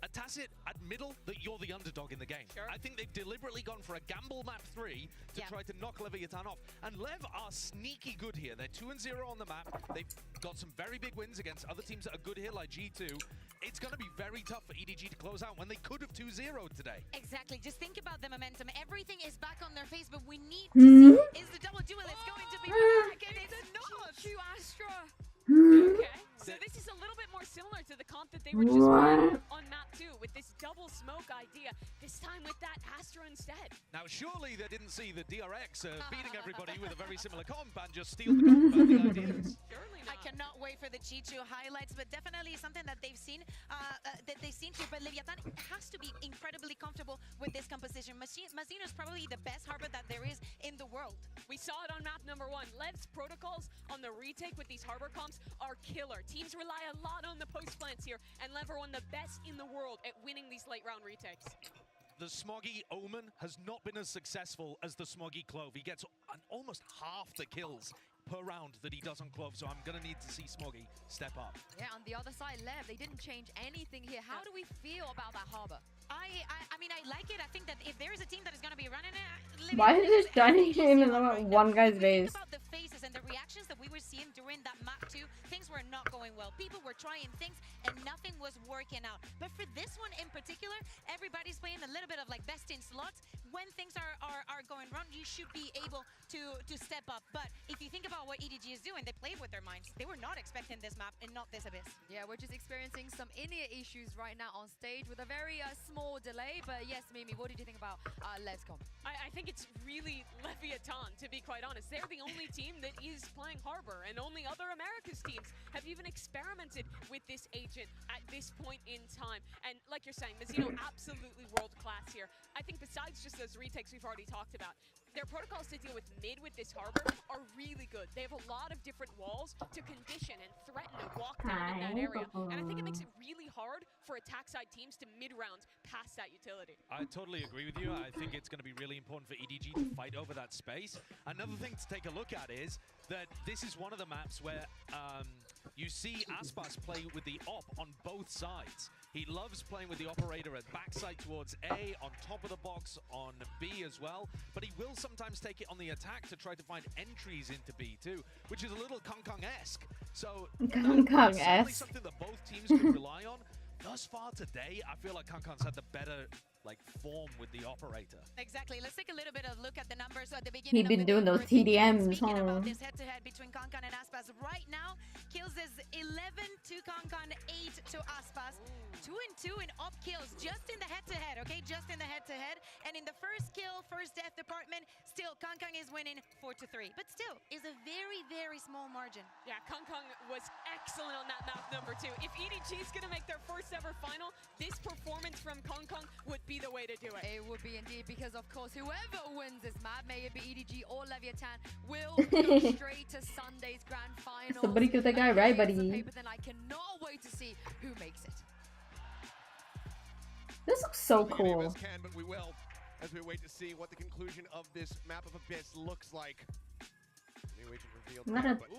a tacit admittal that you're the underdog in the game. Sure. I think they've deliberately gone for a gamble map 3 to try to knock Leviathan off. And Lev are sneaky good here. They're 2-0 on the map. They've got some very big wins against other teams that are good here, like G2. It's going to be very tough for EDG to close out when they could have 2-0'd today. Exactly. Just think about the momentum. Everything is back on their face, but we need to see, is the double duelist going to be back? And it's not. Astra. Okay, so this is a little bit more similar to the comp that they were just running on map 2 with this double smoke idea, this time with that Astra instead. Now, surely they didn't see the DRX beating everybody with a very similar comp and just steal the comp about the ideas. Surely not. I cannot wait for the Chichu highlights, but definitely something that they've seen too. But Leviathan has to be incredibly comfortable with this composition. Mazino is probably the best harbor that there is in the world. We saw it on map number 1. Lev's protocols on the retake with these harbor comps are killer. Teams rely a lot on the post plants here, and Lev are one of the best in the world at winning these late round retakes. The Smoggy Omen has not been as successful as the Smoggy Clove. He gets almost half the kills per round that he does on Clove, so I'm going to need to see Smoggy step up. Yeah, on the other side, Lev, they didn't change anything here. How do we feel about that harbor? I mean, I like it. I think that if there is a team that is going to be running it... Why is this shining him in one guy's face? Think about the faces and the reactions that we were seeing during that map 2. Things were not going well. People were trying things and nothing was working out. But for this one in particular, everybody's playing a little bit of like best in slots. When things are going wrong, you should be able to step up. But if you think about what EDG is doing, they played with their minds. They were not expecting this map and not this Abyss. Yeah, we're just experiencing some in-ear issues right now on stage with a very small delay. But yes, Mimi, what did you think about Lev's comp? I think it's really Leviathan, to be quite honest. They're the only team that is playing Harbor, and only other Americas teams have even experimented with this agent at this point in time. And like you're saying, Mazino absolutely world-class here. I think besides just those retakes we've already talked about, their protocols to deal with mid with this harbor are really good. They have a lot of different walls to condition and threaten and walk down in that area. And I think it makes it really hard for attack side teams to mid-round past that utility. I totally agree with you. I think it's going to be really important for EDG to fight over that space. Another thing to take a look at is that this is one of the maps where you see Aspas play with the op on both sides. He loves playing with the operator at backside towards A, on top of the box, on B as well. But he will sometimes take it on the attack to try to find entries into B too, which is a little Kong-Kong-esque. So that's certainly something that both teams can rely on. Thus far today, I feel like Kong-Kong's had the better form with the operator. Exactly. Let's take a little bit of look at the numbers at the beginning. He'd been doing those TDMs, Speaking about this head-to-head between Kong-Kong and Aspas, right now, kills is 11 to Kong-Kong, 8 to Aspas. 2-2 in op kills, just in the head-to-head, okay? Just in the head-to-head. And in the first kill, first death department, still Kong-Kong is winning 4-3. But still, is a very, very small margin. Yeah, Kong-Kong was excellent on that map number 2. If EDG is going to make their first ever final, this performance from Kong-Kong would be the way to do it. It would be indeed, because of course, whoever wins this map, may it be EDG or Leviathan, will go straight to Sunday's grand final. Somebody give that guy right, buddy. Then I cannot wait to see who makes it. This looks so cool. Can, but we will, as we wait to see what the conclusion of this map of Abyss looks like. New agent revealed there, but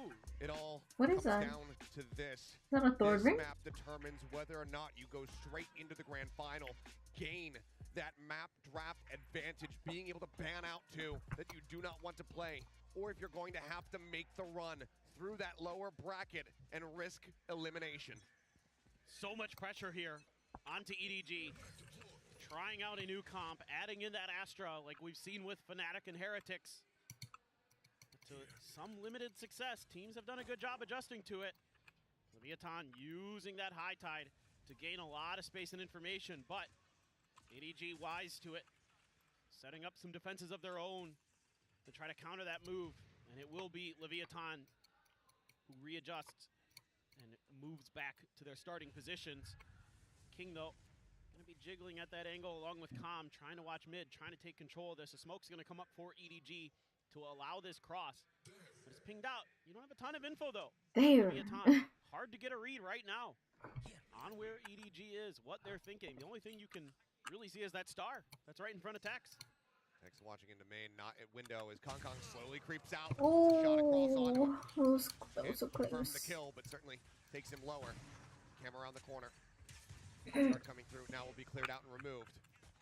it all comes down to this. Is that a Thor ring? This map determines whether or not you go straight into the grand final, gain that map draft advantage, being able to ban out two that you do not want to play, or if you're going to have to make the run through that lower bracket and risk elimination. So much pressure here onto EDG. Trying out a new comp, adding in that Astra like we've seen with Fnatic and Heretics. To some limited success, teams have done a good job adjusting to it. Leviathan using that high tide to gain a lot of space and information, but EDG wise to it, setting up some defenses of their own to try to counter that move, and it will be Leviathan who readjusts and moves back to their starting positions. King, though, going to be jiggling at that angle along with Calm, trying to watch mid, trying to take control of this. The smoke's going to come up for EDG to allow this cross. But it's pinged out. You don't have a ton of info, though. Damn. Hard to get a read right now on where EDG is, what they're thinking. The only thing you can really see is that star that's right in front of Tex. Tex watching into main, not at window as Kong slowly creeps out. Oh, Shot across onto him. that was so close. Confirmed the kill, but certainly takes him lower. Cam around the corner. Start coming through, now will be cleared out and removed.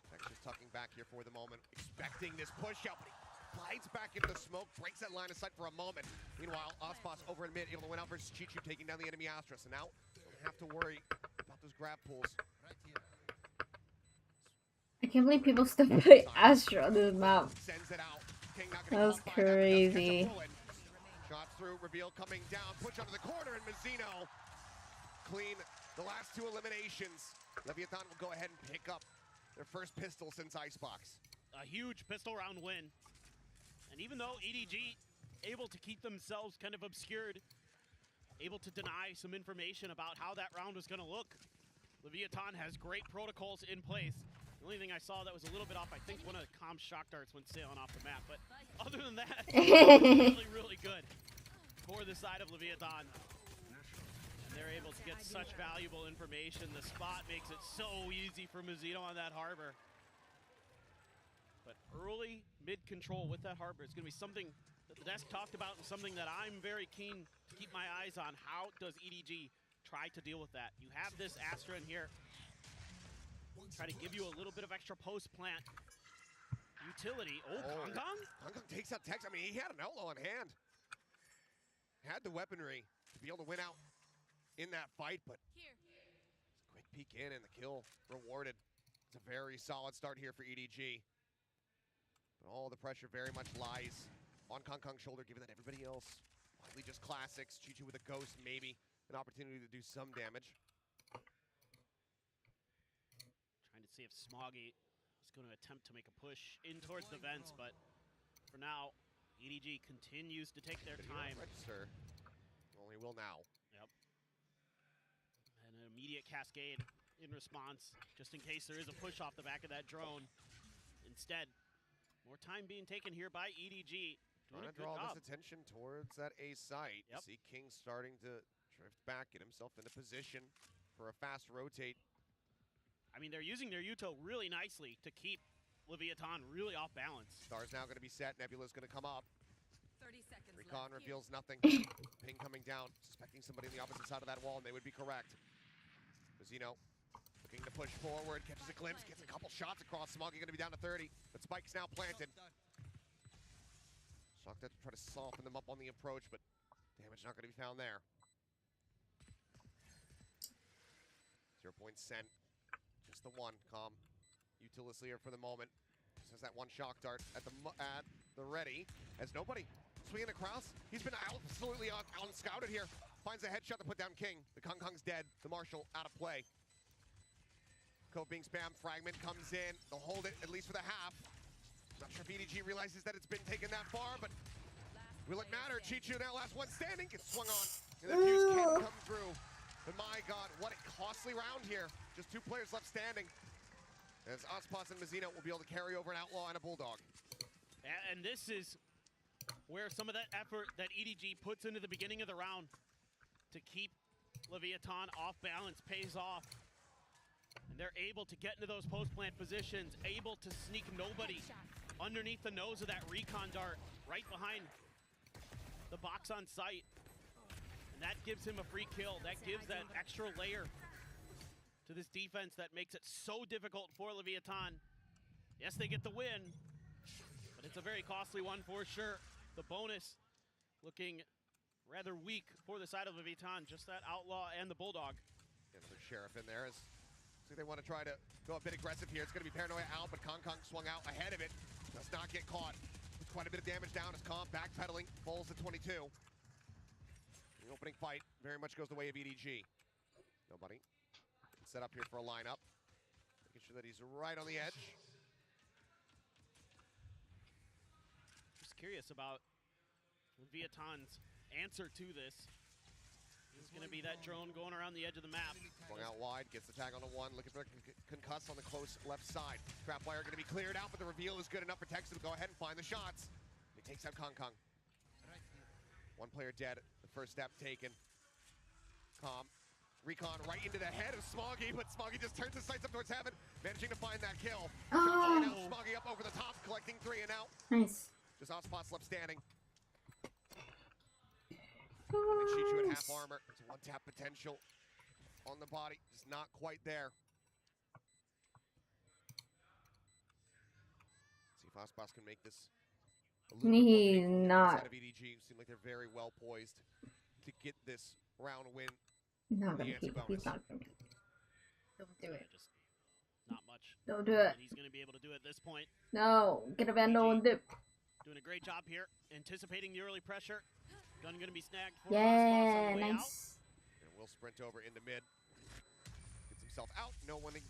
Tex just tucking back here for the moment, expecting this push out, but he glides back into the smoke, breaks that line of sight for a moment. Meanwhile, Ospas over in mid, able to win out versus Chichu, taking down the enemy Astra. So now, don't have to worry about those grab pulls. I can't believe people still put Astra on the map. Sends it out. King not That gonna was come by that, but does catch a crazy. bullet. Shots through, reveal coming down, push onto the corner, and Mazzino clean the last two eliminations. Leviathan will go ahead and pick up their first pistol since Icebox. A huge pistol round win. And even though EDG able to keep themselves kind of obscured, able to deny some information about how that round was going to look, Leviathan has great protocols in place. The only thing I saw that was a little bit off, I think one of the Calm shock darts went sailing off the map, but other than that, really, really good for the side of Leviathan. And they're able to get such valuable information. The spot makes it so easy for Mazzino on that harbor. But early mid-control with that harbor is going to be something that the desk talked about and something that I'm very keen to keep my eyes on. How does EDG try to deal with that? You have this Astra in here. Try to give you a little bit of extra post-plant utility. Oh, Kong? Kong takes out Tex. I mean, he had an outlaw in hand. Had the weaponry to be able to win out in that fight, but quick peek in and the kill rewarded. It's a very solid start here for EDG. But all the pressure very much lies on Kong's shoulder, given that everybody else widely just classics. Chichu with a ghost, maybe an opportunity to do some damage. Trying to see if Smoggy is going to attempt to make a push in towards the vents, but for now, EDG continues to take their time. Register. Only will now. Yep. And an immediate cascade in response, just in case there is a push off the back of that drone. Instead, more time being taken here by EDG. Trying to draw this attention towards that A site. Yep. See King starting to drift back, get himself into position for a fast rotate. I mean, they're using their Yuto really nicely to keep Leviathan really off balance. Star's now going to be set. Nebula's going to come up. 30 seconds Recon left. reveals nothing. Ping coming down, suspecting somebody on the opposite side of that wall, and they would be correct. Mazzino looking to push forward, catches a glimpse, gets a couple shots across. Smoggy going to be down to 30, but Spike's now planted. Shocked to try to soften them up on the approach, but damage not going to be found there. 0 point sent. Just the one. Calm. Utilis here for the moment. Just has that one shock dart at the ready. As nobody swinging across. He's been absolutely unscouted here. Finds a headshot to put down King. The Kong's dead. The Marshal out of play. Cove being spammed. Fragment comes in. They'll hold it at least for the half. Not sure if EDG realizes that it's been taken that far, but will it matter? Chichu now last one standing. Gets swung on. And the fuse can't come through. But my God, what a costly round here. Just 2 players left standing. As Ospas and Mazzino will be able to carry over an Outlaw and a Bulldog. And this is where some of that effort that EDG puts into the beginning of the round to keep Leviathan off balance pays off. And they're able to get into those post-plant positions, able to sneak nobody underneath the nose of that recon dart, right behind the box on site. And that gives him a free kill. That gives that extra layer to this defense that makes it so difficult for Leviathan. Yes, they get the win, but it's a very costly one for sure. The bonus looking rather weak for the side of Leviathan, just that Outlaw and the Bulldog. Another Sheriff in there. See, they want to try to go a bit aggressive here. It's going to be Paranoia out, but Kong swung out ahead of it. Does not get caught. Puts quite a bit of damage down as Kong backpedaling, falls to 22. The opening fight very much goes the way of EDG. Nobody. Set up here for a lineup. Making sure that he's right on the edge. Just curious about Viaton's answer to this. It's going to be that drone going around the edge of the map. Going out wide, gets the tag on the one, looking for a concuss on the close left side. Trapwire going to be cleared out, but the reveal is good enough for Tex to go ahead and find the shots. He takes out Kong Kong. One player dead, the first step taken. Calm. Recon right into the head of Smoggy, but Smoggy just turns his sights up towards heaven, managing to find that kill. Oh. Now Smoggy up over the top, collecting 3 and out. Nice. Just off spots left standing. And Chichu at half armor. It's a one-tap potential on the body, just not quite there. See if Ospas can make this a little bit more He's meaningful not. inside of EDG. Seem like they're very well poised to get this round win. Not The gonna keep it. anti-bonus. He's not gonna keep it. Don't do it. Just not much. Don't do it. And he's going to be able to do it at this point. No. Get a vandal and dip. Doing a great job here, anticipating the early pressure. Gun going to be snagged for Yeah, Ospas on the way out. nice. And will sprint over into mid. Gets himself out. Nobody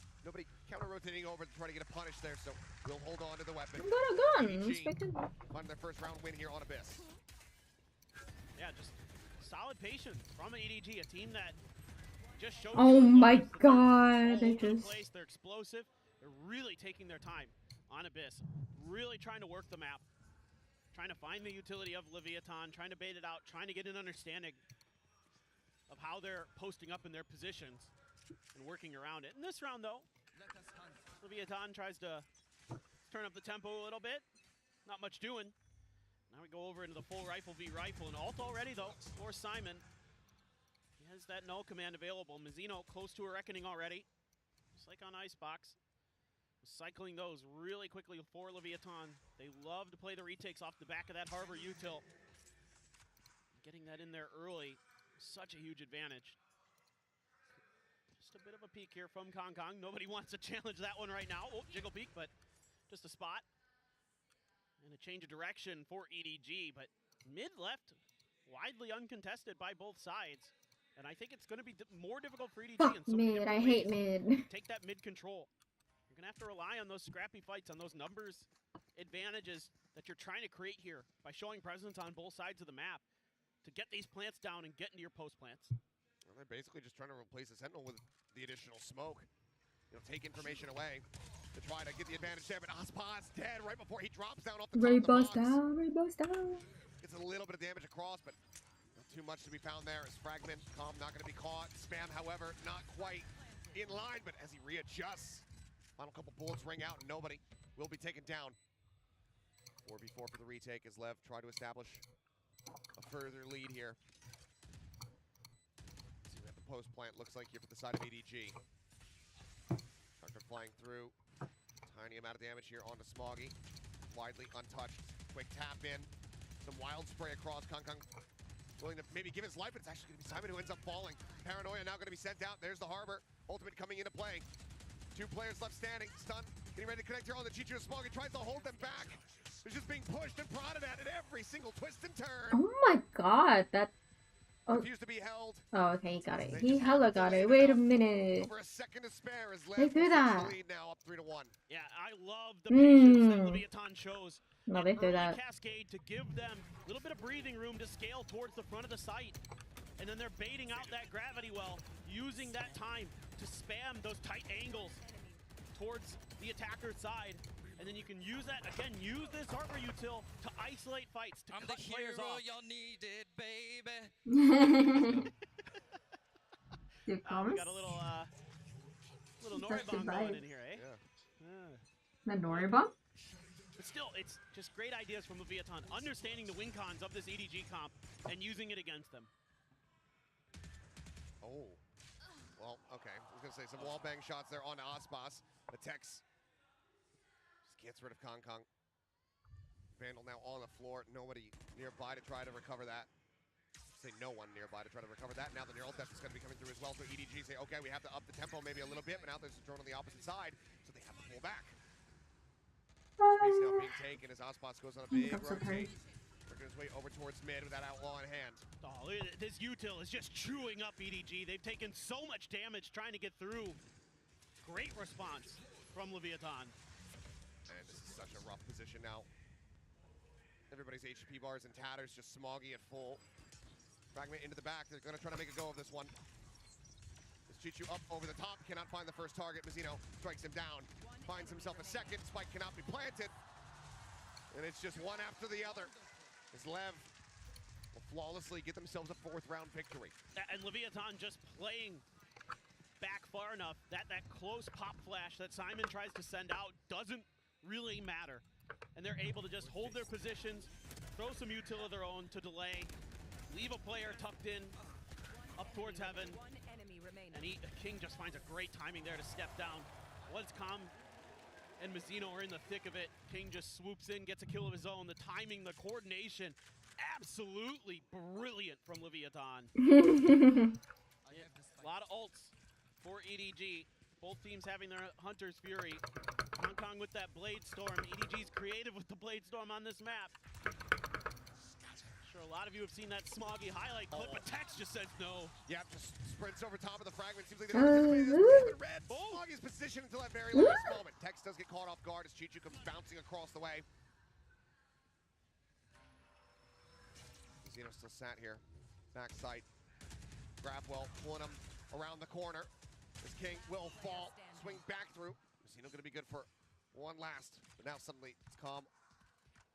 counter-rotating over to try to get a punish there, so we'll hold on to the weapon. I've got a gun. EDG Expected. find their first round win here on Abyss. Yeah, just solid patience from EDG, a team that just showed. Oh my god. All I over the just. place. They're explosive. They're really taking their time on Abyss. Really trying to work the map. Trying to find the utility of Leviathan. Trying to bait it out. Trying to get an understanding of how they're posting up in their positions and working around it. In this round, though, Leviathan tries to turn up the tempo a little bit. Not much doing. Now we go over into the full rifle v rifle. And ult already, though, for Simon. He has that null command available. Mizzino close to a reckoning already. Just like on Icebox. Cycling those really quickly for Leviathan. They love to play the retakes off the back of that Harbor util. Getting that in there early, such a huge advantage. Just a bit of a peek here from Kong Kong. Nobody wants to challenge that one right now. Oh, jiggle peek, but just a spot. And a change of direction for EDG, but mid-left, widely uncontested by both sides. And I think it's going to be more difficult for EDG Fuck in so many mid. different I ways. hate mid. Take that mid control. You're going to have to rely on those scrappy fights, on those numbers advantages that you're trying to create here by showing presence on both sides of the map to get these plants down and get into your post plants. Well, they're basically just trying to replace the Sentinel with the additional smoke. Take information away to try to get the advantage there, but Ospas dead right before he drops down off the top of the box. Rainbow's down. Gets a little bit of damage across, but not too much to be found there as Fragment. Calm not going to be caught. Spam, however, not quite in line, but as he readjusts, final couple bullets ring out and nobody will be taken down. 4v4 for the retake as Lev try to establish a further lead here. See what the post plant looks like here for the side of EDG. Tucker flying through. Tiny amount of damage here onto Smoggy. Widely untouched. Quick tap in. Some wild spray across. Kong Kong willing to maybe give his life, but it's actually going to be Simon who ends up falling. Paranoia now going to be sent out. There's the Harbor. Ultimate coming into play. 2 players left standing. Stun. Getting ready to connect here on the Chichu. Smoggy tries to hold them back. They're just being pushed and prodded at every single twist and turn. Oh my god. That. Oh. Refused to be held. Oh, okay, he got it. He hella got it. Wait a minute. Over a second to spare as They threw that. the lead now up 3-1. Yeah, I love the patience that Leviathan shows. No, they threw Early that. Cascade to give them a little bit of breathing room to scale towards the front of the site. And then they're baiting out that gravity well, using that time to spam those tight angles towards the attacker's side. And then you can use that, again, use this Harbor util to isolate fights, to cut players off. Y'all needed, baby. Dude, We got a little, little Noribon going in here, eh? Yeah. The Noribon? But still, it's just great ideas from Leviathan, understanding the win cons of this EDG comp and using it against them. Oh. Well, okay. I was going to say some wall bang shots there on Ospas. The Tex just gets rid of Kong Kong. Vandal now on the floor. Nobody nearby to try to recover that. Say no one nearby to try to recover that. Now the neural dash is going to be coming through as well. So EDG say, okay, we have to up the tempo maybe a little bit, but now there's a drone on the opposite side, so they have to pull back. Space now being taken as Ospas goes on a big rotate. Working his way over towards mid with that outlaw in hand. Oh, Look at this util is just chewing up EDG. They've taken so much damage trying to get through. Great response from Leviathan. And this is such a rough position now. Everybody's HP bars in tatters, just Smoggy at full. Fragment into the back. They're going to try to make a go of this one. This Chichu up over the top, cannot find the first target. Mazzino strikes him down, finds himself a second. Spike cannot be planted. And it's just one after the other. As LEV will flawlessly get themselves a 4th round victory. And Leviathan just playing back far enough that close pop flash that Simon tries to send out doesn't really matter. And they're able to just hold their positions, throw some util of their own to delay, leave a player tucked in up towards heaven. And King just finds a great timing there to step down. Once Calm and Mazzino are in the thick of it, King just swoops in, gets a kill of his own. The timing, the coordination, absolutely brilliant from Leviathan. A lot of ults for EDG. Both teams having their Hunter's Fury. Hong Kong with that Blade Storm. EDG's creative with the Blade Storm on this map. Sure, a lot of you have seen that Smoggy highlight clip, but Tex just says no. Yeah, just sprints over top of the fragment. Seems like they don't anticipate this red. Smoggy's positioned until that very last moment. Tex does get caught off guard as Chichu comes bouncing across the way. Zeno still sat here. Backside. Grabwell pulling him around the corner. This King will fall. Swing back through. Mazzino going to be good for one last. But now suddenly it's Calm.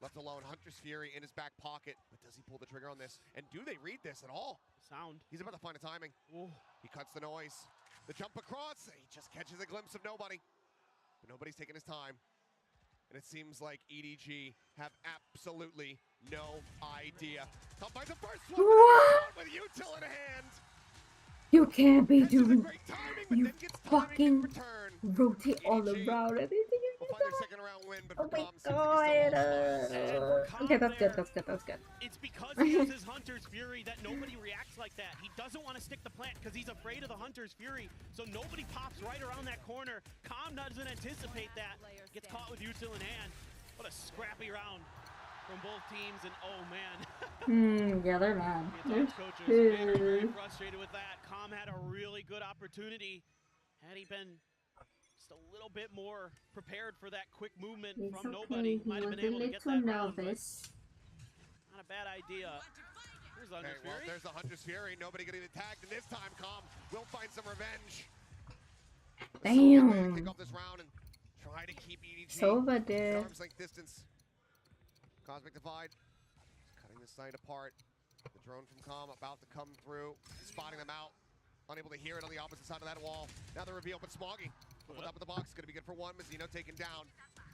Left alone. Hunter's Fury in his back pocket. But does he pull the trigger on this? And do they read this at all? Sound. He's about to find a timing. Ooh. He cuts the noise. The jump across. He just catches a glimpse of nobody. But nobody's taking his time. And it seems like EDG have absolutely no idea. Calm finds the first one with util in hand. You can't be doing. You fucking rotate all around everything. Oh my god. Okay, that's good. That's good. That's good. It's because he has his Hunter's Fury that nobody reacts like that. He doesn't want to stick the plant because he's afraid of the Hunter's Fury. So nobody pops right around that corner. Calm doesn't anticipate that. Gets caught with util in hand. What a scrappy round from both teams, and oh man. Yeah, they're mad. Coaches very frustrated with that. Calm had a really good opportunity. Had he been just a little bit more prepared for that quick movement from nobody, might have been able to get that round. Not a bad idea. Here's the Hunter's Fury. Well, there's the Hunter's Fury. Nobody getting tagged, and this time Calm will find some revenge. Damn. Take off this round and try to keep EDG Sova did. at arm's length distance. Cosmic Divide, cutting the side apart. The drone from Calm about to come through, spotting them out. Unable to hear it on the opposite side of that wall. Now the reveal, but Smoggy on the top of the box, gonna be good for one. Mazzino taken down.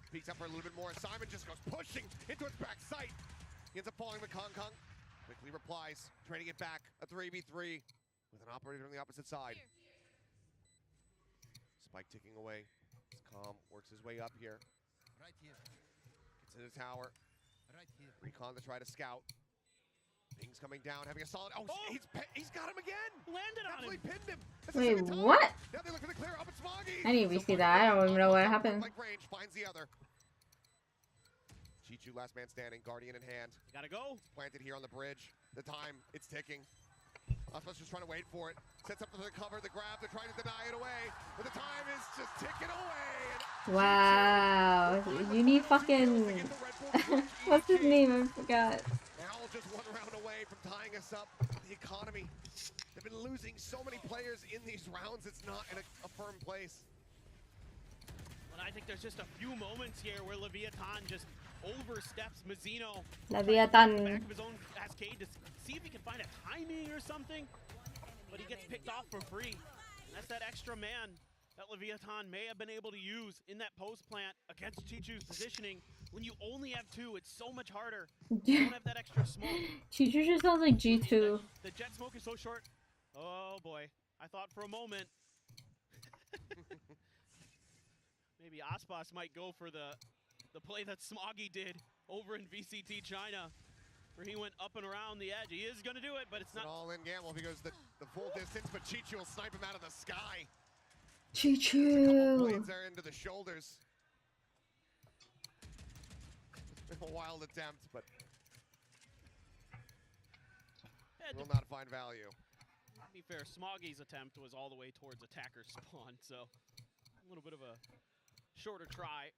Peeks up for a little bit more. Simon just goes pushing into its back sight. He ends up falling with Kong Kong. Quickly replies, trading it back. A 3v3 with an operator on the opposite side. Spike ticking away. As Calm works his way up here. Right here. Gets into the tower. Right here. Recon to try to scout. Ping's coming down, having a solid. Oh, he's got him again. Landed on him. Pinned him. Wait, what? Now they look for the clear up at Smoggy. I didn't even see that. I don't even know what happened. Like range finds the other. Chichu, last man standing, Guardian in hand. Gotta go. Planted here on the bridge. The time, it's ticking. Osmos just trying to wait for it. Sets up for the cover, the grab. They're trying to deny it away. But the time is just ticking away. Wow. You need fucking. What's his name? I forgot. Now just one round away from tying us up. The economy. They've been losing so many players in these rounds. It's not in a firm place. But I think there's just a few moments here where Leviathan just oversteps Mazzino. Leviathan. Back of his own cascade to see if he can find a timing or something. But he gets picked off for free. And that's that extra man that Leviathan may have been able to use in that post plant against Chichu's positioning. When you only have two, it's so much harder. You don't have that extra smoke. Chichu just sounds like G2. The jet smoke is so short. Oh boy. I thought for a moment maybe Aspas might go for the play that Smoggy did over in VCT China, where he went up and around the edge. He is going to do it, but it's not an all-in gamble if he goes the full distance, but Chichu will snipe him out of the sky. Chichu! A couple blades there into the shoulders. A wild attempt, but will not find find value. To be fair, Smoggy's attempt was all the way towards attacker spawn, so a little bit of a shorter try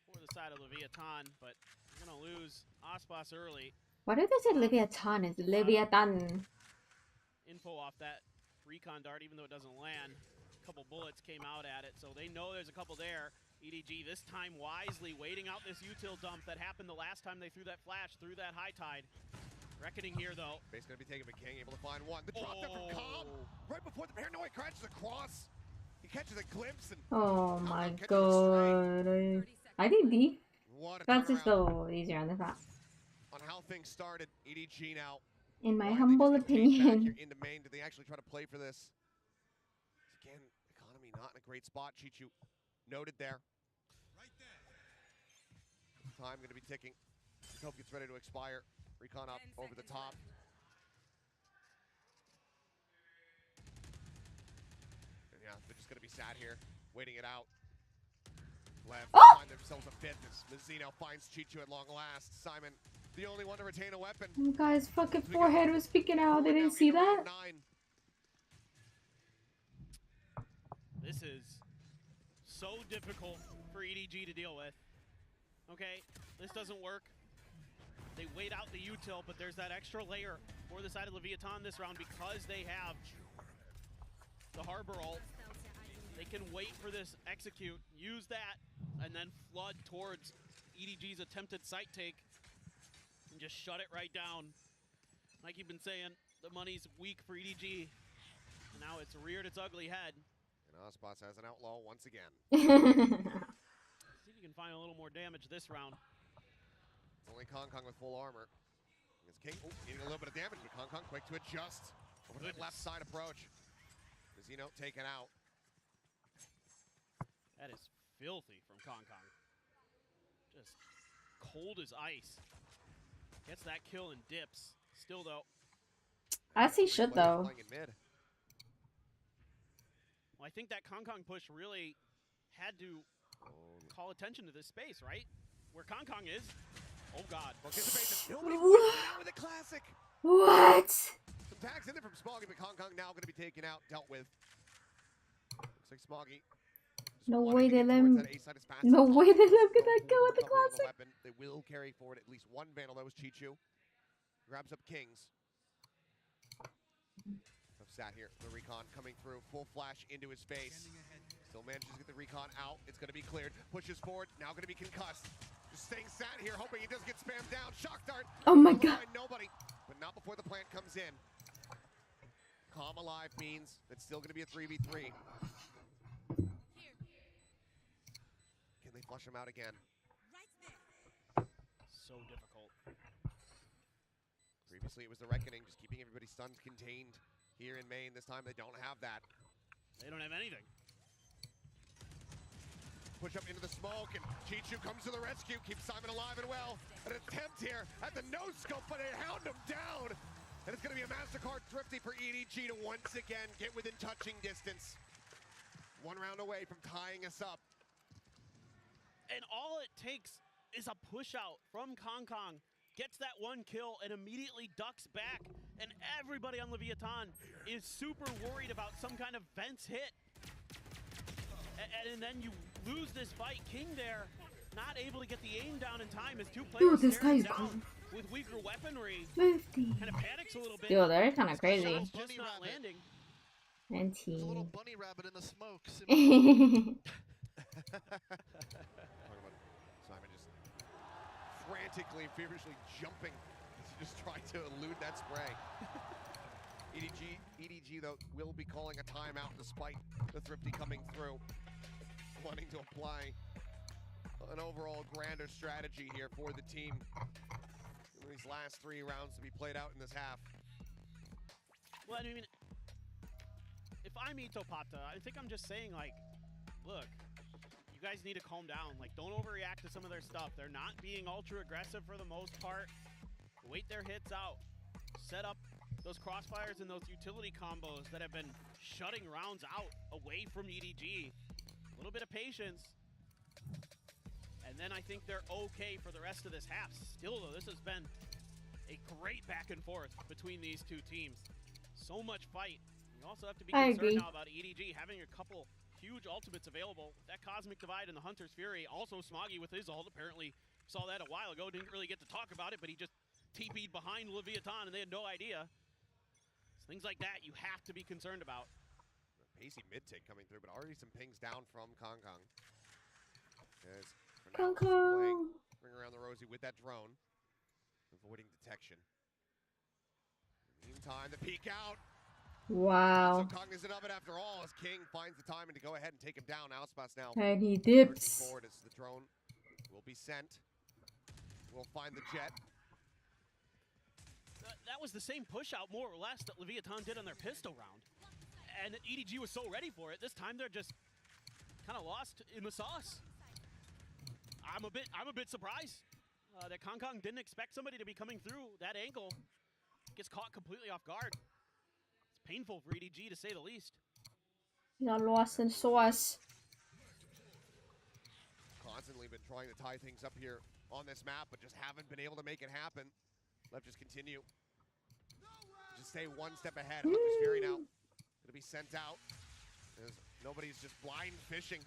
for the side of Leviathan, but we're gonna lose Aspas early. Why did they say Leviathan? It's Leviathan. Info off that recon dart, even though it doesn't land. A couple bullets came out at it, so they know there's a couple there. EDG this time wisely waiting out this util dump that happened the last time they threw that flash through that high tide. Reckoning here though. Base gonna be taken, but King able to find one. The drop there from Cobb right before the paranoid crashes across. He catches a glimpse and Oh my god. IDD. That's just so easier on the top. On how things started, EDG now. In my humble opinion. Here into main, did they actually try to play for this? Again, economy not in a great spot. Chichu noted there. Right there. Time going to be ticking. Hope gets ready to expire. Recon up over the top. And yeah, they're just going to be sat here, waiting it out. LEV find themselves a business. Mazzino finds Chichu at long last. Simon, the only one to retain a weapon. You guys, fucking forehead was speaking out. They didn't see that? This is so difficult for EDG to deal with. Okay, this doesn't work. They wait out the util, but there's that extra layer for the side of Leviathan this round because they have the Harbor ult. They can wait for this execute, use that, and then flood towards EDG's attempted site take and just shut it right down. Like you've been saying, the money's weak for EDG. And now it's reared its ugly head. And Aspas has an outlaw once again. See if you can find a little more damage this round. It's only Kong with full armor. It's King getting a little bit of damage, but Kong quick to adjust over that left side approach. Mazzino taken out. That is filthy from Kong. Just cold as ice. Gets that kill and dips. Still though. As he should though. Well, I think that Kong push really had to call attention to this space, right? Where Kong is. Oh god. Nobody out with a classic. What? Some tags in there from Smoggy, but Kong now going to be taken out, dealt with. Looks like Smoggy. No way they let him. No way they let him get that kill with the classic. They will carry forward at least one vandal. That was Chichu. Grabs up Kings. Sat here. The recon coming through. Full flash into his face. Still manages to get the recon out. It's going to be cleared. Pushes forward. Now going to be concussed. Just staying sat here, hoping he doesn't get spammed down. Shock dart. Oh my god. Nobody. But not before the plant comes in. Calm alive means it's still going to be a 3v3. Can they flush him out again? So difficult. Previously it was the Reckoning, just keeping everybody stunned, contained here in Maine. This time they don't have that. They don't have anything. Push up into the smoke, and Chichu comes to the rescue, keeps Simon alive and well. An attempt here at the no-scope, but they hound him down. And it's going to be a MasterCard thrifty for EDG to once again get within touching distance. One round away from tying us up. And all it takes is a push out from Kong. Gets that one kill and immediately ducks back. And everybody on Leviathan is super worried about some kind of Vents hit. And then you lose this fight. King there, not able to get the aim down in time as two players Dude, this guy's down with weaker weaponry. 50. Kind of panics a little bit. Dude, they're kind of crazy. Just not landing. And There's a little bunny rabbit in the smoke. Simon just frantically, feverishly jumping as he just tried to elude that spray. EDG though will be calling a timeout despite the thrifty coming through, wanting to apply an overall grander strategy here for the team in these last 3 rounds to be played out in this half. Well, I mean, if I'm Itopata, I think I'm just saying, like, look, you guys need to calm down. Like, don't overreact to some of their stuff. They're not being ultra aggressive for the most part. Wait their hits out. Set up those crossfires and those utility combos that have been shutting rounds out away from EDG. A little bit of patience. And then I think they're okay for the rest of this half. Still, though, this has been a great back and forth between these two teams. So much fight. You also have to be I concerned agree. now about EDG having a couple huge ultimates available. That Cosmic Divide and the Hunter's Fury. Also Smoggy with his ult. Apparently saw that a while ago. Didn't really get to talk about it, but he just TP'd behind Leviathan and they had no idea. So things like that you have to be concerned about. Pacey mid-take coming through, but already some pings down from Kong Kong. As for now, Kong he's playing Kong. Ring Around the Rosie with that drone, avoiding detection. In the meantime, the peek out. Wow. So cognizant of it after all, as King finds the timing to go ahead and take him down. Outspots now. And he Lurking dips. forward as the drone will be sent. We'll find the jet. That was the same push out more or less that Leviathan did on their pistol round. And EDG was so ready for it. This time they're just kind of lost in the sauce. I'm a bit surprised that Kong Kong didn't expect somebody to be coming through that angle. Gets caught completely off guard. It's painful for EDG to say the least. Got lost in sauce. Constantly been trying to tie things up here on this map, but just haven't been able to make it happen. Let's just continue. Just stay one step ahead. Hunter's Fury now gonna be sent out. As nobody's just blind fishing.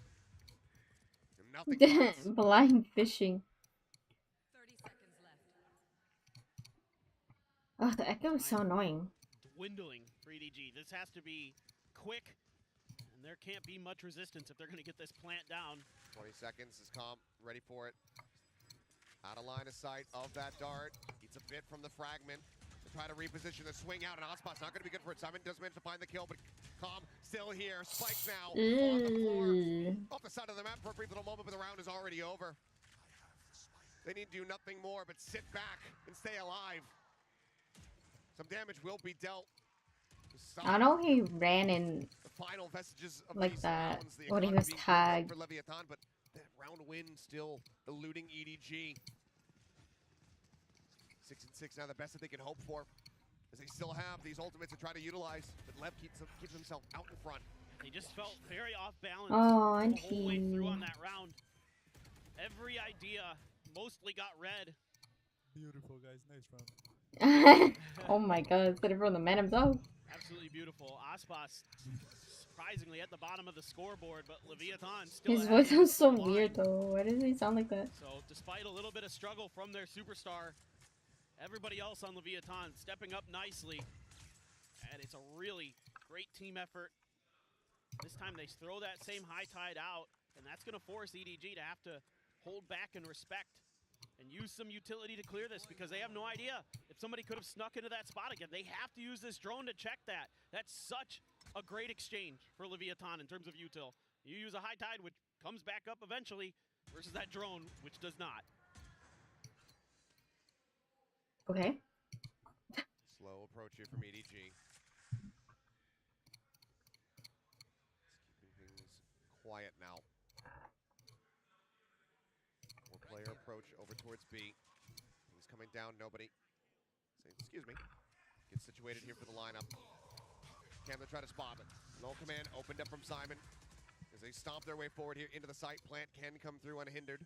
And nothing bites. Blind fishing. 30 seconds left. Oh, the echo is so annoying. Dwindling for EDG. This has to be quick, and there can't be much resistance if they're going to get this plant down. 20 seconds is Calm ready for it. Out of line of sight of that dart. Eats a bit from the fragment. To try to reposition the swing out, and Hotspot's not going to be good for it. Simon does manage to find the kill, but Calm still here. Spike now on the floor. Off the side of the map for a brief little moment, but the round is already over. They need to do nothing more but sit back and stay alive. Some damage will be dealt. I know he ran in The final vestiges of like these that rounds, the when he economy was being built up tagged. for Leviathan, but that round win still eluding EDG. 6-6 now, the best that they can hope for, as they still have these ultimates to try to utilize, but Lev keeps himself out in front. They just felt very off balance Oh, the and whole way through he- on that round. Every idea mostly got read. Beautiful, guys. Nice round. Oh my god, it's from the man himself. Absolutely beautiful. Aspas surprisingly at the bottom of the scoreboard, but Leviathan still His ahead voice in sounds the so line. weird though. Why does he sound like that? So despite a little bit of struggle from their superstar, everybody else on Leviathan stepping up nicely. And it's a really great team effort. This time they throw that same high tide out, and that's going to force EDG to have to hold back and respect and use some utility to clear this, because they have no idea if somebody could have snuck into that spot again. They have to use this drone to check that. That's such a great exchange for Leviathan in terms of util. You use a high tide, which comes back up eventually, versus that drone, which does not. Okay. Slow approach here from EDG. It's keeping things quiet now. More player approach over towards B. He's coming down, nobody. Say, excuse me. Gets situated here for the lineup. Can they try to spot it? Low command opened up from Simon. As they stomp their way forward here into the site, Plant can come through unhindered.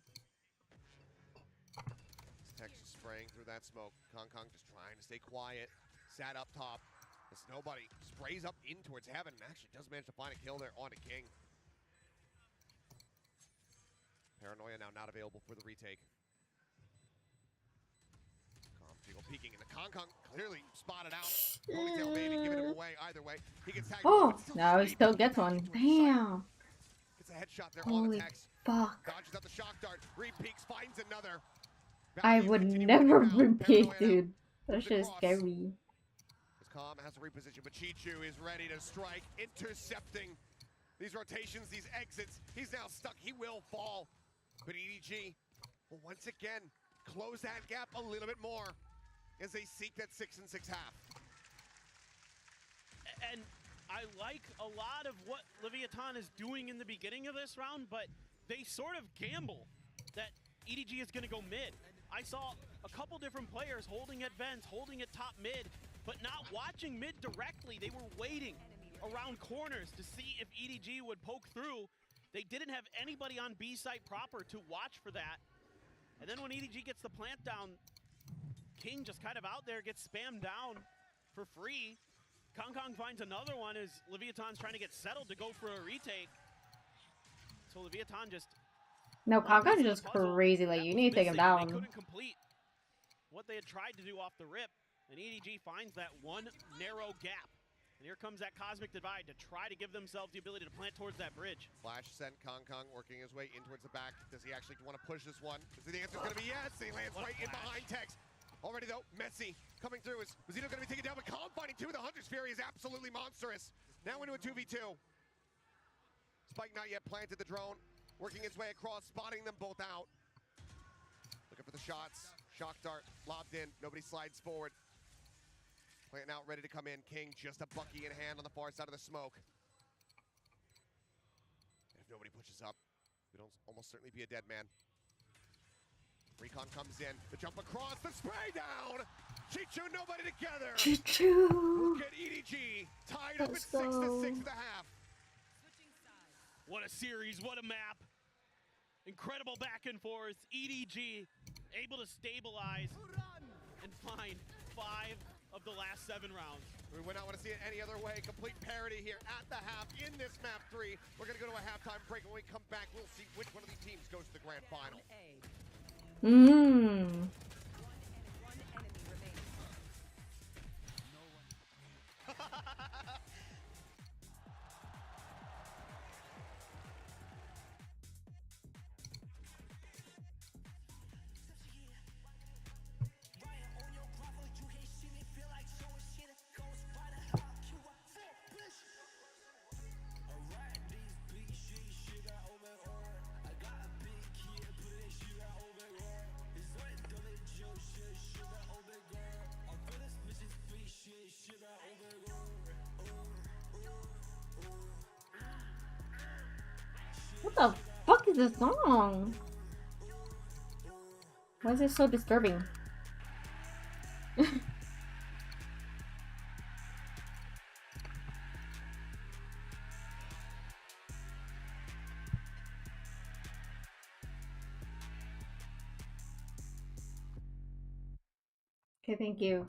Texas spraying through that smoke. Kong Kong just trying to stay quiet. Sat up top. As nobody sprays up in towards heaven and actually does manage to find a kill there on a King. Paranoia now not available for the retake. Jiggle peeking, and the Kong Kong clearly spotted out. Ponytail maybe giving him away either way. He gets tagged. Oh, now he still gets one. Damn. Gets a headshot there on Holy the text. fuck. Dodges out the shock dart. Re-peeks, finds another. I would never repeat, dude. That shit is scary. As Calm has to reposition, but Chichu is ready to strike, intercepting these rotations, these exits. He's now stuck. He will fall. But EDG will once again close that gap a little bit more as they seek that 6-6 half. And I like a lot of what Leviathan is doing in the beginning of this round, but they sort of gamble that EDG is going to go mid. I saw a couple different players holding at vents, holding at top mid, but not watching mid directly. They were waiting around corners to see if EDG would poke through. They didn't have anybody on B site proper to watch for that. And then when EDG gets the plant down, King just kind of out there, gets spammed down for free. Kong finds another one as Leviathan's trying to get settled to go for a retake. So Leviathan just... No, Kong's just crazy. Like, you need to take him down. They couldn't complete what they had tried to do off the rip. And EDG finds that one narrow gap. And here comes that Cosmic Divide to try to give themselves the ability to plant towards that bridge. Flash sent Kong working his way in towards the back. Does he actually want to push this one? The answer's going to be yes. He lands right in behind Tex. Already though, Messi coming through. Is Zeno going to be taken down? But Kong finding two. The Hunter's Fury is absolutely monstrous. Now into a 2v2. Spike not yet planted the drone. Working his way across, spotting them both out. Looking for the shots. Shock dart lobbed in. Nobody slides forward. Planting out, ready to come in. King, just a Bucky in hand on the far side of the smoke. And if nobody pushes up, we'd almost certainly be a dead man. Recon comes in, the jump across, the spray down! Chichu, nobody together! Chichu! We'll get EDG tied up at 6 to 6 and a half. What a series, what a map. Incredible back and forth. EDG able to stabilize and find 5 of the last 7 rounds. We would not want to see it any other way. Complete parity here at the half in this map 3. We're going to go to a halftime break. When we come back, we'll see which one of these teams goes to the grand final. What the fuck is this song? Why is it so disturbing? Okay, thank you.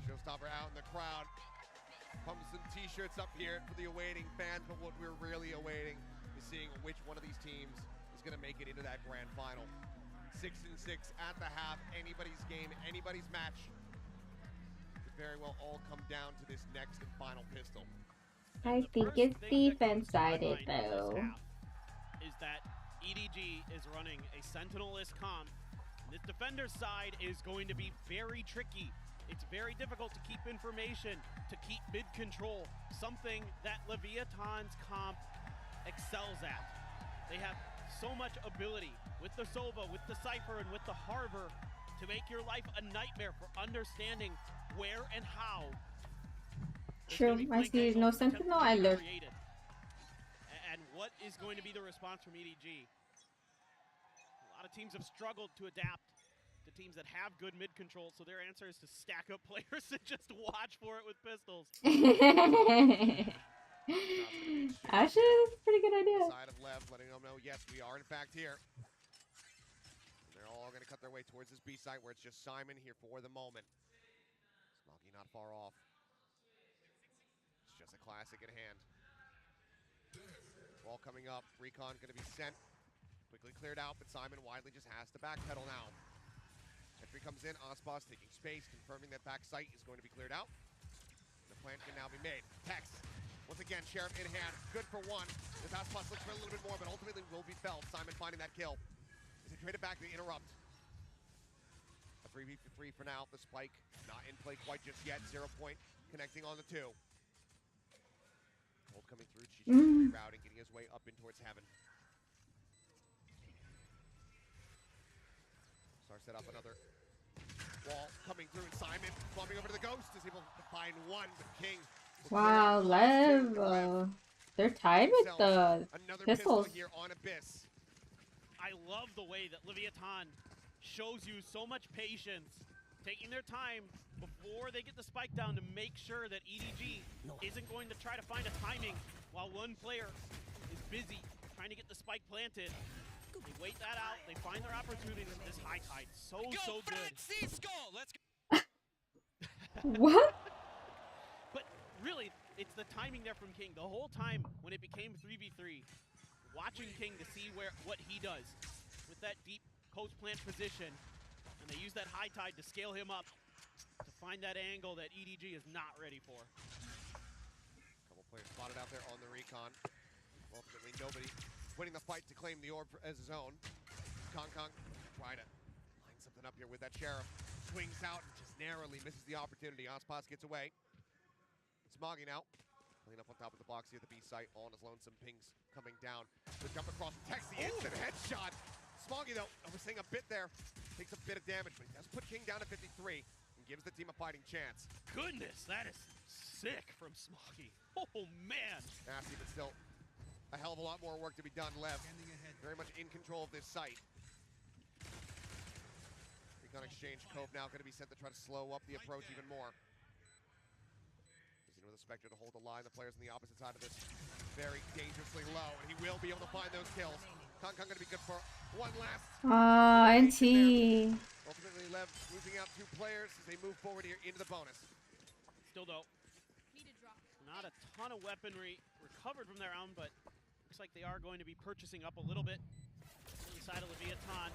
Showstopper out in the crowd. Pumps some t-shirts up here for the awaiting fans, but what we're really awaiting is seeing which one of these teams is going to make it into that grand final. 6 and 6 at the half. Anybody's game, anybody's match. Could very well all come down to this next and final pistol. I think it's defense-sided though. Is that EDG is running a Sentinel-less comp. And this defender's side is going to be very tricky. It's very difficult to keep information, to keep mid-control, something that Leviathan's comp excels at. They have so much ability with the Sova, with the Cypher, and with the Harbor to make your life a nightmare for understanding where and how. True, I see no Sentinel, I lurk. And what is going to be the response from EDG? A lot of teams have struggled to adapt to teams that have good mid control, so their answer is to stack up players and just watch for it with pistols. Actually, that's a pretty good idea. Side of LEV letting them know, yes, we are in fact here. And they're all going to cut their way towards this B site where it's just Simon here for the moment. Smoggy not far off. It's just a classic at hand. Ball coming up. Recon going to be sent. Quickly cleared out, but Simon widely just has to backpedal now. Entry comes in, Ospas taking space, confirming that back site is going to be cleared out. The plant can now be made. Tex, once again, Sheriff in hand, good for one. This Ospas looks for a little bit more, but ultimately will be felled. Simon finding that kill. As he traded back to interrupt. A 3v3 for now. The spike not in play quite just yet. 0 point connecting on the 2. Hold coming through, Chichi rerouting, getting his way up in towards heaven. Star set up another wall coming through, and Simon bumping over to the Ghost is able to find one, but King. Wow, LEV. They're tied with the pistols. Here on Abyss. I love the way that Leviathan shows you so much patience, taking their time before they get the spike down to make sure that EDG isn't going to try to find a timing while one player is busy trying to get the spike planted. They wait that out, they find their opportunity with this high tide. So good. Let's go. What? But really, it's the timing there from King. The whole time when it became 3v3, watching King to see what he does with that deep post plant position, and they use that high tide to scale him up to find that angle that EDG is not ready for. Couple players spotted out there on the recon. Ultimately, nobody winning the fight to claim the orb as his own. Kong try to line something up here with that Sheriff. Swings out and just narrowly misses the opportunity. Ospas gets away. Smoggy now. Clean up on top of the box here at the B site. All on his lonesome. Pings coming down. The jump across from Tex, the instant headshot. Smoggy, though, I was saying a bit there. Takes a bit of damage, but he does put King down to 53 and gives the team a fighting chance. Goodness, that is sick from Smoggy. Oh, man. Nasty, but still a hell of a lot more work to be done. Lev very much in control of this site. Recon exchange. Cove now going to be sent to try to slow up the approach even more. With the Spectre to hold the line. The players on the opposite side of this very dangerously low, and he will be able to find those kills. Kong going to be good for one last. NT. Ultimately, Lev losing out 2 players as they move forward here into the bonus. Still though, not a ton of weaponry recovered from their round, but looks like they are going to be purchasing up a little bit on the side of Leviathan.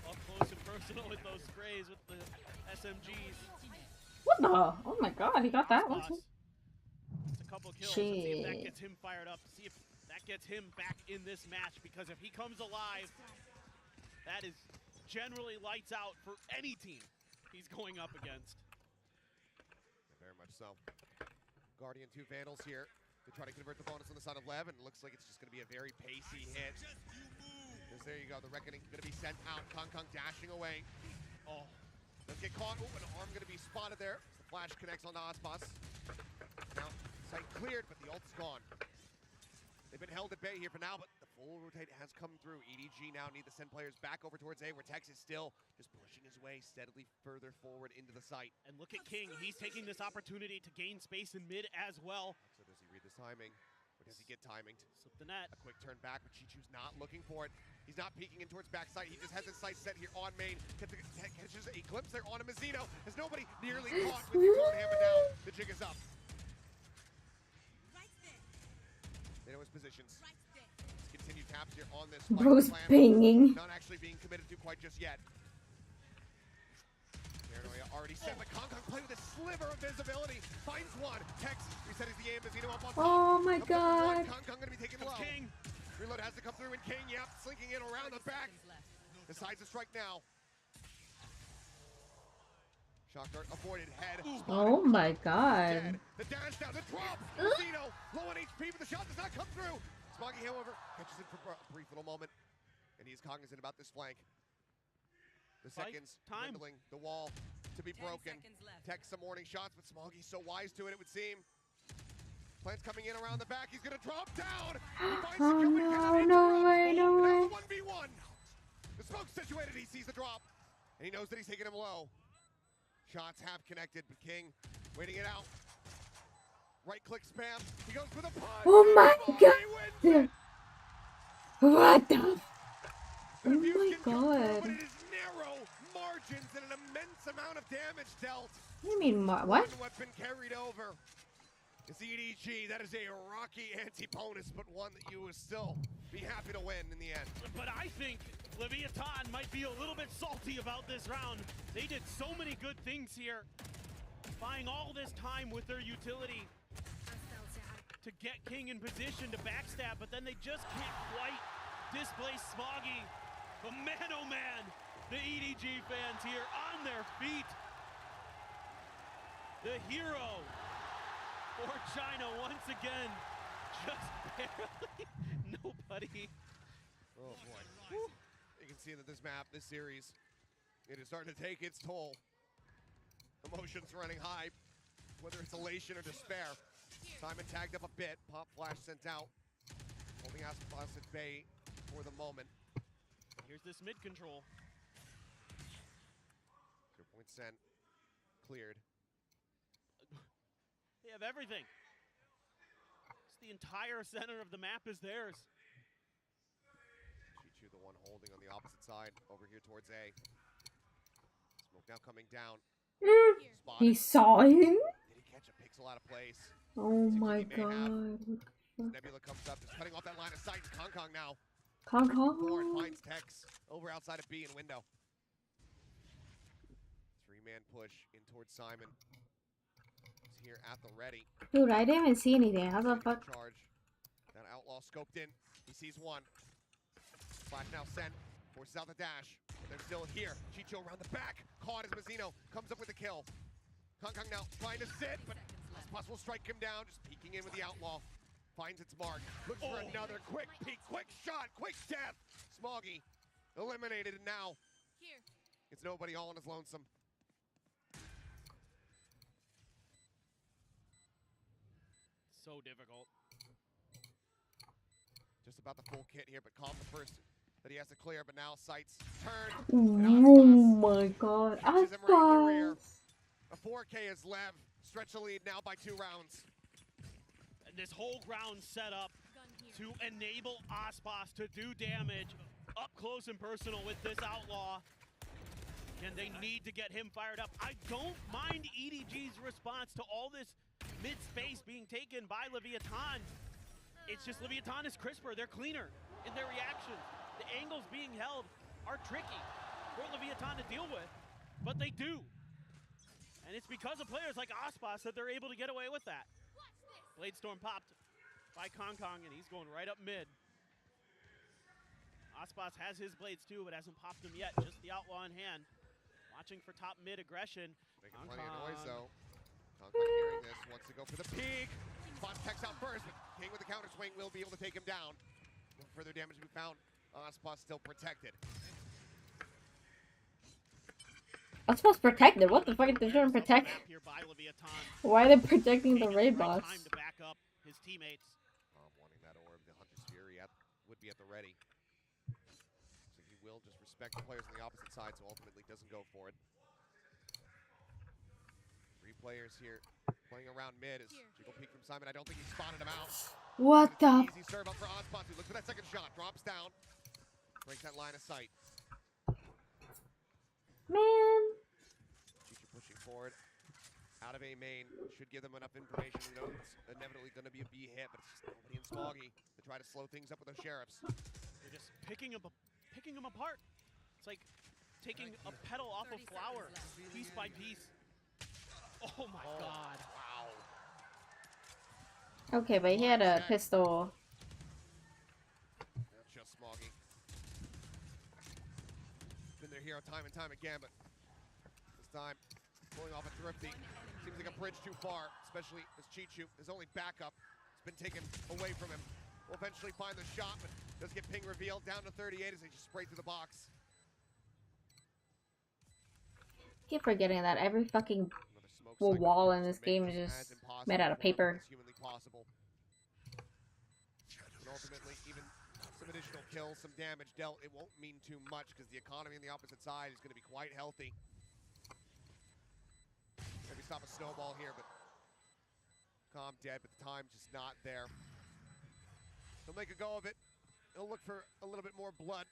Up close and personal with those sprays with the SMGs. What the? Oh my god, he got that one too. It's a couple kills. Let's see if that gets him fired up. See if that gets him back in this match, because if he comes alive, that is generally lights out for any team he's going up against. Very much so. Guardian 2 Vandals here to try to convert the bonus on the side of Lev, and it looks like it's just going to be a very pacey hit. Because there you go, the Reckoning going to be sent out. Kong dashing away. Oh. Let's get caught. Oh, an arm going to be spotted there. The flash connects on the Ospas. Now, sight cleared, but the ult's gone. They've been held at bay here for now, but the full rotate has come through. EDG now need to send players back over towards A, where Tex is still just pushing his way steadily further forward into the site. And look at King. He's taking this opportunity to gain space in mid as well. So does he read this timing? Or does he get timinged? Slip the net. A quick turn back, but Chichu's not looking for it. He's not peeking in towards backside. He just has his sight set here on main. Catches a glimpse there on a Mazzino. As nobody nearly caught with his own hammer down. The jig is up. They know his positions. Continued taps here on this. Bro's banging. Not actually being committed to quite just yet. Paranoia already set, but Kong play with a sliver of visibility. Finds one. Tex resetting the aim. Mazzino up on top. Oh my god. Kong gonna be taken low. King. Reload has to come through, and King, yep, slinking in around the back. Decides to strike now. Shock dart avoided, head. Oh my god. Dead. The dash down, the drop. Mazzino, low on HP, but the shot does not come through. Smoggy, however, catches it for a brief little moment, and he's cognizant about this flank. The seconds dwindling, the wall to be broken. Tex some warning shots, but Smoggy's so wise to it, it would seem. Plants coming in around the back. He's going to drop down. He finds Oh no, no way, no way. 1v1. The smoke's situated. He sees the drop, and he knows that he's taking him low. Shots have connected, but King waiting it out. Right click spam. He goes for the punch. Oh my god. What the? Oh my god. But it is narrow margins and an immense amount of damage dealt. What do you mean, what? One weapon carried over. It's EDG. That is a rocky anti-bonus, but one that you will still be happy to win in the end. But I think Leviathan might be a little bit salty about this round. They did so many good things here, buying all this time with their utility to get King in position to backstab, but then they just can't quite displace Smoggy. But man, oh man, the EDG fans here on their feet. The hero for China once again, just barely nobody. Oh boy. You can see that this map, this series, it is starting to take its toll. Emotions running high, whether it's elation or despair. Simon tagged up a bit, pop flash sent out. Holding Aspas at bay for the moment. Here's this mid control. Sen cleared. They have everything. It's the entire center of the map is theirs. Chichu, the one holding on the opposite side, over here towards A. Smoke now coming down. He saw him? Did he catch a pixel out of place? Oh my god. Nebula comes up, just cutting off that line of sight. Kong now. Kong. Finds Tex over outside of B and window. Three-man push in towards Simon. He's here at the ready. Dude, I didn't even see anything. How the fuck? Charge. That outlaw scoped in. He sees one. Flash now sent. Forces out the dash. They're still here. Chicho around the back. Caught as Mazzino comes up with the kill. Kong now trying to sit, but Aspas will strike him down. Just peeking in with the outlaw. Finds its mark. Looks for another quick peek, quick shot, quick death. Smoggy eliminated, and now it's nobody all on his lonesome. So difficult. Just about the full kit here, but Calm the first that he has to clear, but now sights turn. Oh my god. Aspas. A 4K is LEV. Stretch the lead now by 2 rounds. And this whole ground set up to enable Aspas to do damage up close and personal with this outlaw. And they need to get him fired up. I don't mind EDG's response to all this mid-space being taken by Leviathan. It's just Leviathan is crisper. They're cleaner in their reactions. The angles being held are tricky for Leviathan to deal with, but they do. And it's because of players like Aspas that they're able to get away with that. Blade Storm popped by Kong, and he's going right up mid. Aspas has his blades too, but hasn't popped them yet. Just the outlaw in hand. Watching for top mid aggression. Making plenty of noise though. Kong hearing this, wants to go for the peek. Spots Tex out first, but King with the counter swing will be able to take him down. No further damage to be found. Aspas still protected. Aspas protected? What the fuck is they trying to protect? Why are they protecting the raid boss? Time to back up his teammates. Wanting that orb, the Hunter's Fury would be at the ready. So he will just respect the players on the opposite side, so ultimately doesn't go for it. 3 players here playing around mid as Jiggle peek from Simon. I don't think he spotted him out. What the? Easy serve up for Aspas, who looks for that second shot, drops down, breaks that line of sight. Man. Chichu pushing forward. Out of A main, should give them enough information. You know it's inevitably going to be a B hit, but it's just nobody in Smoggy to try to slow things up with the sheriffs. They're just picking them apart. It's like taking a petal off a flower, piece by piece. Oh my god. Wow. Okay, but he had a pistol. That's just Smoggy. Been their hero time and time again, but this time pulling off a thrifty. Seems like a bridge too far, especially as Chichu, his only backup, has been taken away from him. Will eventually find the shot, but does get ping revealed down to 38 as they just spray through the box. Keep forgetting that every fucking wall in this game is just made out of paper. Humanly possible. And ultimately, even some additional kills, some damage dealt, it won't mean too much because the economy on the opposite side is going to be quite healthy. Maybe stop a snowball here, but Calm dead, but the time's just not there. He'll make a go of it. He'll look for a little bit more blood.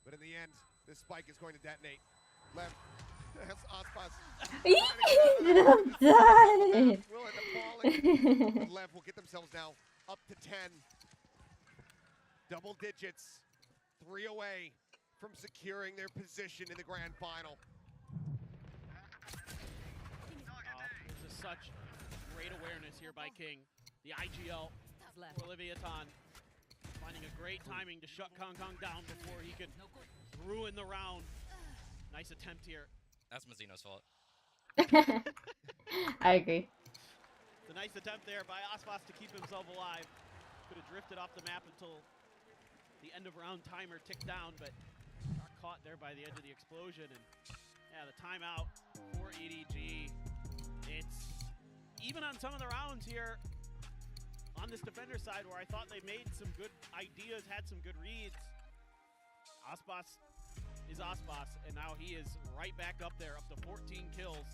But in the end, this spike is going to detonate. Left. That's Aspas. Will end up falling. But Lev will get themselves now up to 10. Double digits. 3 away from securing their position in the grand final. This is such great awareness here by King. The IGL for Leviathan. Finding a great timing to shut Kong down before he could ruin the round. Nice attempt here. That's Mazzino's fault. I agree. It's a nice attempt there by Aspas to keep himself alive. Could have drifted off the map until the end of round timer ticked down, but got caught there by the edge of the explosion. And yeah, the timeout for EDG. It's even on some of the rounds here on this defender side where I thought they made some good ideas, had some good reads. Aspas is Aspas, and now he is right back up there, up to 14 kills.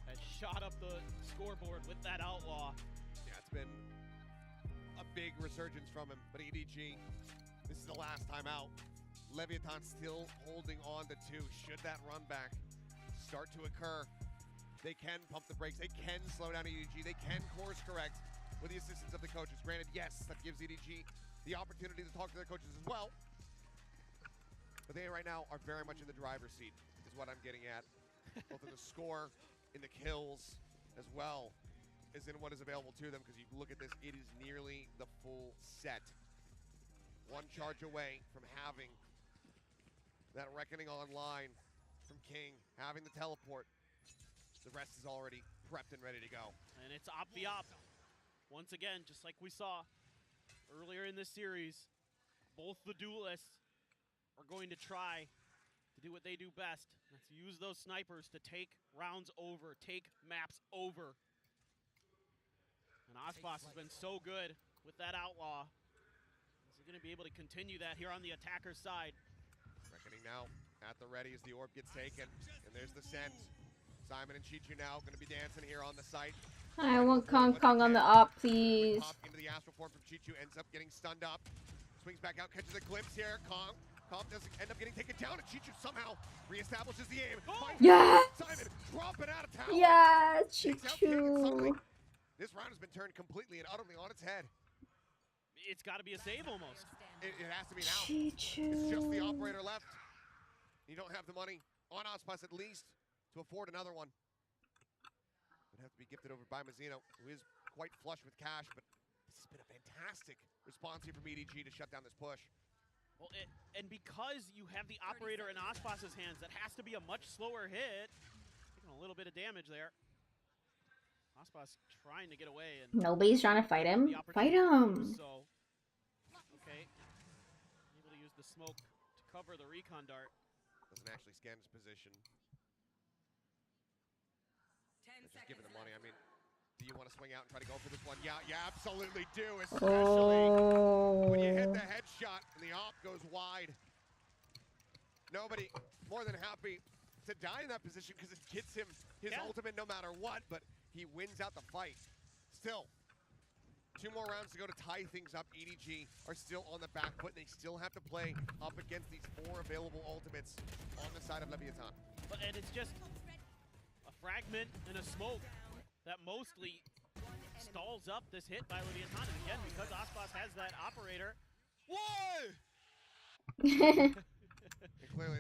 Has shot up the scoreboard with that outlaw. Yeah, it's been a big resurgence from him, but EDG, this is the last time out. Leviathan still holding on to 2. Should that run back start to occur, they can pump the brakes, they can slow down EDG, they can course correct with the assistance of the coaches. Granted, yes, that gives EDG the opportunity to talk to their coaches as well, but they right now are very much in the driver's seat, is what I'm getting at. Both in the score, in the kills, as well as in what is available to them, because you look at this, it is nearly the full set. One charge away from having that Reckoning online from King, having the teleport. The rest is already prepped and ready to go. And it's op the op. Once again, just like we saw earlier in this series, both the duelists are going to try to do what they do best. That's use those snipers to take rounds over, take maps over. And Aspas has been so good with that outlaw. Is he going to be able to continue that here on the attacker's side? Reckoning now at the ready as the orb gets taken. And there's the send. Simon and Chichu now going to be dancing here on the site. I want Kong Kong on the op, please. Pop into the astral form from Chichu, ends up getting stunned up. Swings back out, catches a glimpse here. Kong doesn't end up getting taken down, and Chichu somehow reestablishes the aim. Yes! Simon dropping out of tower. Yeah, Takes out King, and suddenly, Chichu. this round has been turned completely and utterly on its head. It's got to be a save almost. It has to be now. Chichu. It's just the operator left. You don't have the money on Aspas at least to afford another one. Would have to be gifted over by Mazzino, who is quite flush with cash, but this has been a fantastic response here from EDG to shut down this push. Well, and because you have the operator in Aspas's hands, that has to be a much slower hit. Taking a little bit of damage there. Aspas trying to get away. And Nobody's trying to fight him. Fight him. So, okay. Able to use the smoke to cover the recon dart. Doesn't actually scan his position. Just give it the money. I mean, do you want to swing out and try to go for this one? Yeah, you absolutely do, especially when you hit the headshot and the op goes wide. Nobody more than happy to die in that position because it gets him his ultimate no matter what, but he wins out the fight. Still, 2 more rounds to go to tie things up. EDG are still on the back foot, and they still have to play up against these 4 available ultimates on the side of Leviathan. And it's just a fragment and a smoke that mostly stalls up this hit by Leviathan. And again, because Aspas has that operator. Whoa! And clearly,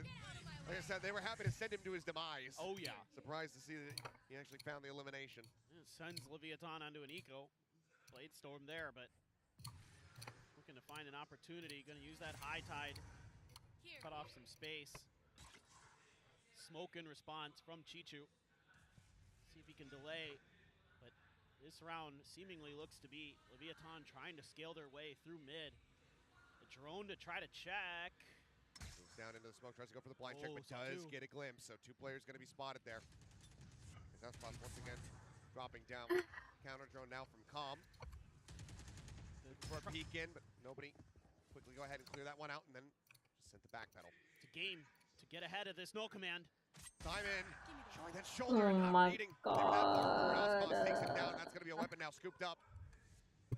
like I said, they were happy to send him to his demise. Oh, yeah. Surprised to see that he actually found the elimination. It sends Leviathan onto an eco. Blade Storm there, but looking to find an opportunity. Going to use that high tide. Cut off some space. Smoke in response from Chichu. See if he can delay. But this round seemingly looks to be Leviathan trying to scale their way through mid. The drone to try to check. Moves down into the smoke, tries to go for the blind check, but does get a glimpse. So 2 players going to be spotted there. Aspas once again dropping down. Counter drone now from Calm. For a peek in, but nobody. Quickly go ahead and clear that one out, and then just sent the back pedal. It's a game to get ahead of this no command. Simon showing that shoulder and Oh not my reading. God. Aspas takes him down. That's going to be a weapon now scooped up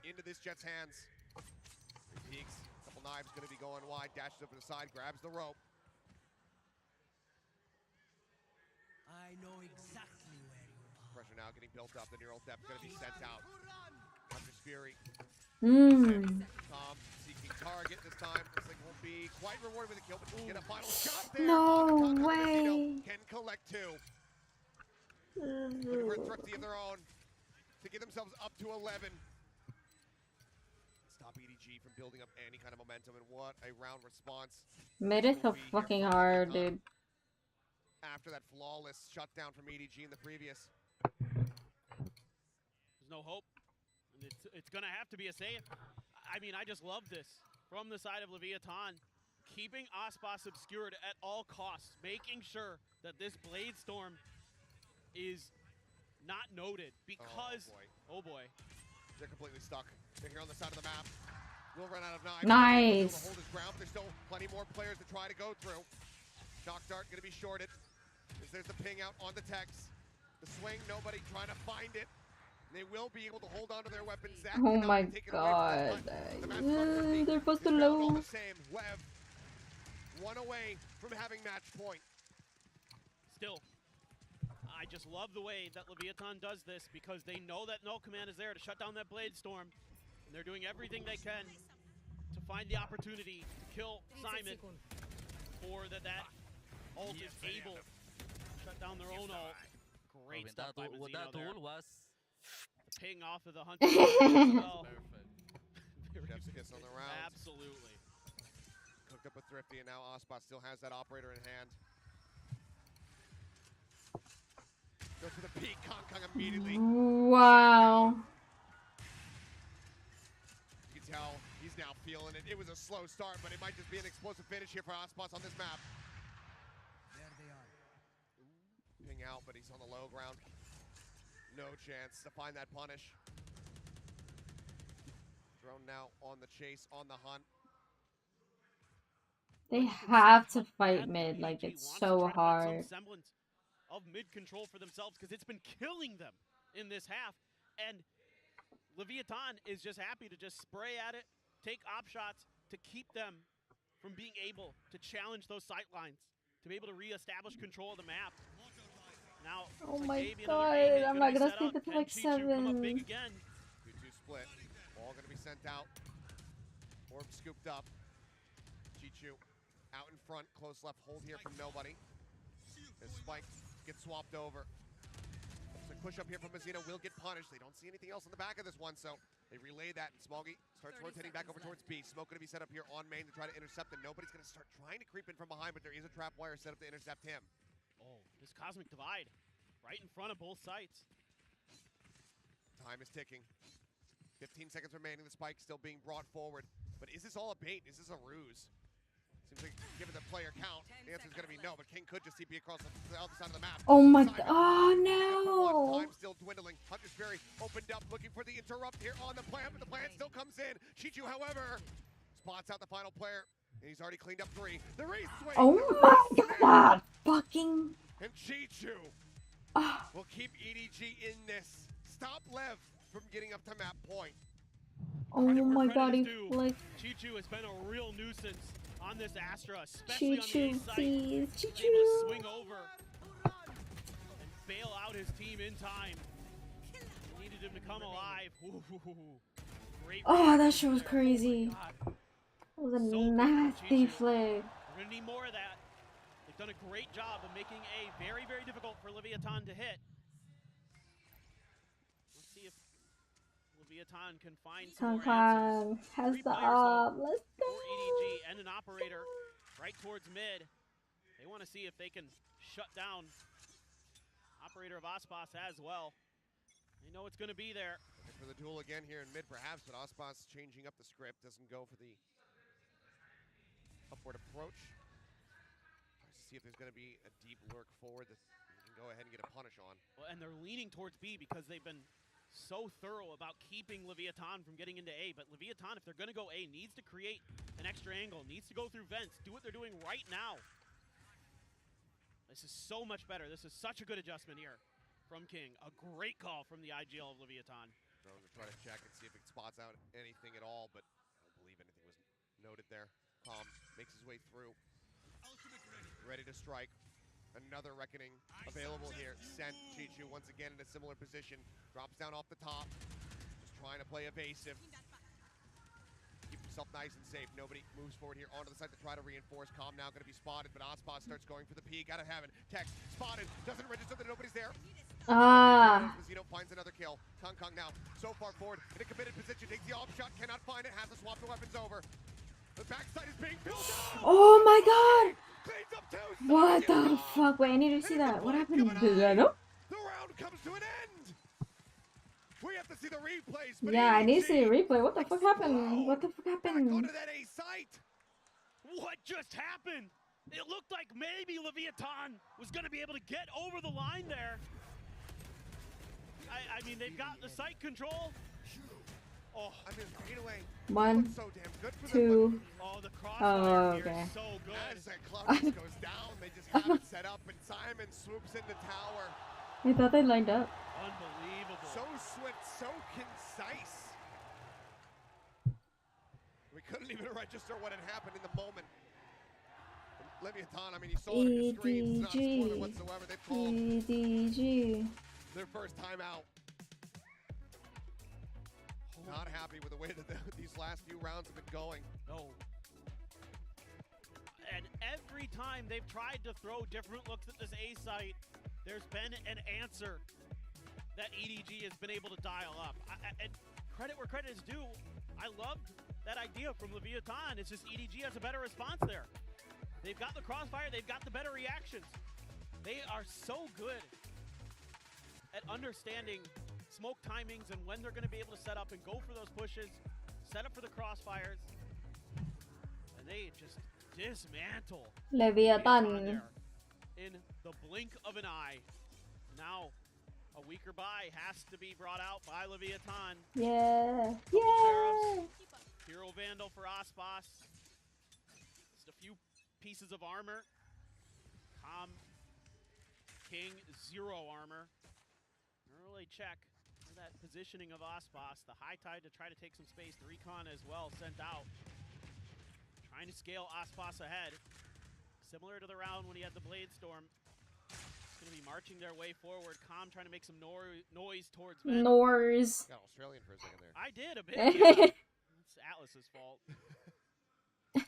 into this Jet's hands. He peeks. A couple knives going to be going wide. Dashes over the side, grabs the rope. I know exactly where you are. Pressure now getting built up. The neural depth going to be sent out. Hunter's Fury. Calm seeking target this time. Looks like won't be quite rewarded with a kill, but get a final shot there. No way. Can collect 2. Looking for a thrifty of their own to get themselves up to 11. Stop EDG from building up any kind of momentum, and what a round response. Made it so fucking hard, dude. After that flawless shutdown from EDG in the previous. There's no hope. And it's going to have to be a save. I mean, I just love this. From the side of Leviathan, keeping Aspas obscured at all costs, making sure that this Blade Storm is not noted because... Oh boy. Oh boy. They're completely stuck. They're here on the side of the map. Will run out of knives. Nice. Hold his ground. There's still plenty more players to try to go through. Shock dart going to be shorted. As there's the ping out on the Tex. The swing, nobody trying to find it. They will be able to hold on to their weapons. Zach Oh cannot my be taken away from god. them, but the match start for Meek They're supposed to is bound all low. the same. Lev, one away from having match point. Still, I just love the way that Leviathan does this because they know that Null Command is there to shut down that Blade Storm. And they're doing everything they can to find the opportunity to kill Simon, or that ult is able to shut down their own ult. Great stuff by Mazzino there. The ping off of the Hunter as well. Chef's kiss on the round. Absolutely. Cooked up a Thrifty, and now Osbot still has that operator in hand. Goes for the peak, Kong immediately. Wow. You can tell he's now feeling it. It was a slow start, but it might just be an explosive finish here for Osbot on this map. There they are. Ping out, but he's on the low ground. No chance to find that punish. Drone now on the chase, on the hunt. They have to fight mid, like it's so hard. Some semblance of mid control for themselves because it's been killing them in this half. And Leviathan is just happy to just spray at it, take op shots to keep them from being able to challenge those sight lines, to be able to reestablish control of the map. Now, oh my god, I'm not gonna stay for like 7. Come up big again. 2-2 split. Ball gonna be sent out. Orb scooped up. Chichu out in front. Close left hold here from nobody. As Spike gets swapped over. So push up here from Mazzino will get punished. They don't see anything else in the back of this one, so they relay that, and Smoggy starts rotating back over towards B. Smoke gonna be set up here on main to try to intercept, and nobody's gonna start trying to creep in from behind, but there is a trap wire set up to intercept him. Oh, this Cosmic Divide right in front of both sites. Time is ticking. 15 seconds remaining, the spike still being brought forward. But is this all a bait? Is this a ruse? Seems like, given the player count, the answer is going to be no, but King could just TP across the other side of the map. Oh my god, oh no! Time still dwindling. Hunter's Fury opened up, looking for the interrupt here on the plant, but the plant still comes in. Chichu, however, spots out the final player, and he's already cleaned up 3. The re-swing! Oh my god, fucking... And Chichu will keep EDG in this. Stop Lev from getting up to map point. Oh my god, he flicked. Chichu has been a real nuisance on this Astra, especially Chichu, on the A site. please, He's Chichu. able to swing over and bail out his team in time. He needed him to come alive. Ooh, great. Oh, that shit was crazy. God. That was a nasty flick. We're gonna need more of that. They've done a great job of making A very, very difficult for Leviathan to hit. Let's see if Leviathan can find some more answers. Has 3 the players, up. Let's go. for EDG and an operator right towards mid. They want to see if they can shut down operator of Ospas as well. They know it's going to be there. Looking for the duel again here in mid, perhaps, but Ospas changing up the script, doesn't go for the upward approach. Tries to see if there's going to be a deep lurk forward that he can go ahead and get a punish on. Well, and they're leaning towards B because they've been so thorough about keeping Leviathan from getting into A. But Leviathan, if they're going to go A, needs to create an extra angle, needs to go through vents, do what they're doing right now. This is so much better. This is such a good adjustment here from King. A great call from the IGL of Leviathan. Drones will try to check and see if it spots out anything at all, but I don't believe anything was noted there. Calm makes his way through. Ready to strike. Another Reckoning available here. Sent Chichu once again in a similar position. Drops down off the top. Just trying to play evasive. Keep himself nice and safe. Nobody moves forward here onto the side to try to reinforce. Calm now going to be spotted, but Ospas starts going for the P. Gotta have it. Tex spotted. Doesn't register that nobody's there. Mazzino finds another kill. Kong now so far forward in a committed position. Takes the off shot. Cannot find it. Has to swap the weapons over. The backside is being filled up. Oh my god! What the fuck? Wait, I need to see that. What happened? The round comes to an end. We have to see the replays. Yeah, I need to see a replay. What the fuck happened? What the fuck happened? Go to that A site. What just happened? It looked like maybe Leviathan was going to be able to get over the line there. I mean, they've got the site control. Oh, I mean, fade away. 1, So damn good for 2. Oh, the Oh, crossfire here okay. is so good. As that club just goes down, they just have it set up, and Simon swoops in the tower. I thought they lined up. Unbelievable. So swift, so concise. We couldn't even register what had happened in the moment. Leviathan, I mean, you saw it on your screen. It's not a spoiler whatsoever. They've called EDG. their first time out. Not happy with the way that these last few rounds have been going. No. And every time they've tried to throw different looks at this A site, there's been an answer that EDG has been able to dial up. And credit where credit is due, I loved that idea from Leviathan. It's just EDG has a better response there. They've got the crossfire, they've got the better reactions. They are so good at understanding smoke timings and when they're going to be able to set up and go for those pushes, set up for the crossfires, and they just dismantle Leviathan. in the blink of an eye. Now, a weaker buy has to be brought out by Leviathan. Yeah. Sheriffs, Hero Vandal for Aspas. Just a few pieces of armor. King, 0 armor. Early check for that positioning of Aspas. The high tide to try to take some space. The recon as well sent out. Trying to scale Aspas ahead. Similar to the round when he had the Blade Storm. It's going to be marching their way forward. Trying to make some noise towards men. Nors. Got Australian for a second there. I did a bit. Yeah. It's Atlas's fault.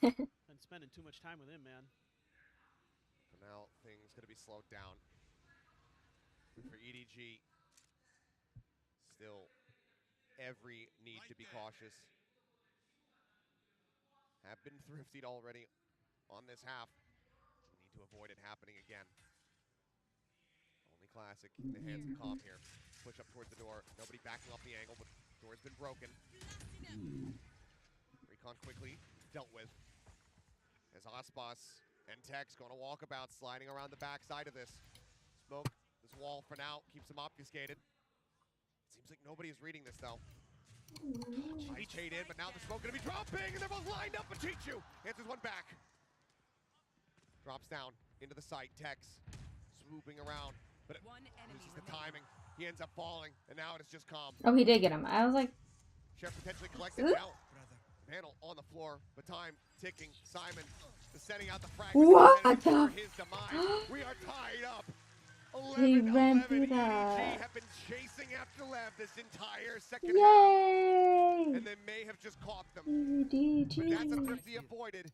Been spending too much time with him, man. For now, things going to be slowed down. For EDG, still every need to be cautious. Have been thriftied already on this half. Need to avoid it happening again. Only classic in the hands of Calm here. Push up towards the door. Nobody backing off the angle, but the door's been broken. Recon quickly dealt with. As Aspas and Tex going to walkabout, sliding around the backside of this. Smoke. This wall for now keeps him obfuscated. Seems like nobody is reading this though. Nice shade in, but now the smoke gonna be dropping, and they're both lined up. But Chichu answers one back. Drops down into the site. Tex swooping around, but it loses the timing. He ends up falling, and now it is just Calm. Oh, he did get him. I was like, Chef potentially collected now. Panel on the floor, but time ticking. Simon is setting out the fragment. What the? His demise. We are tied up. he 11, ran 11. through EDG that. have been chasing after Lev this entire second Yay! half, and they may have just caught them. EDG. But that's a thrifty avoided.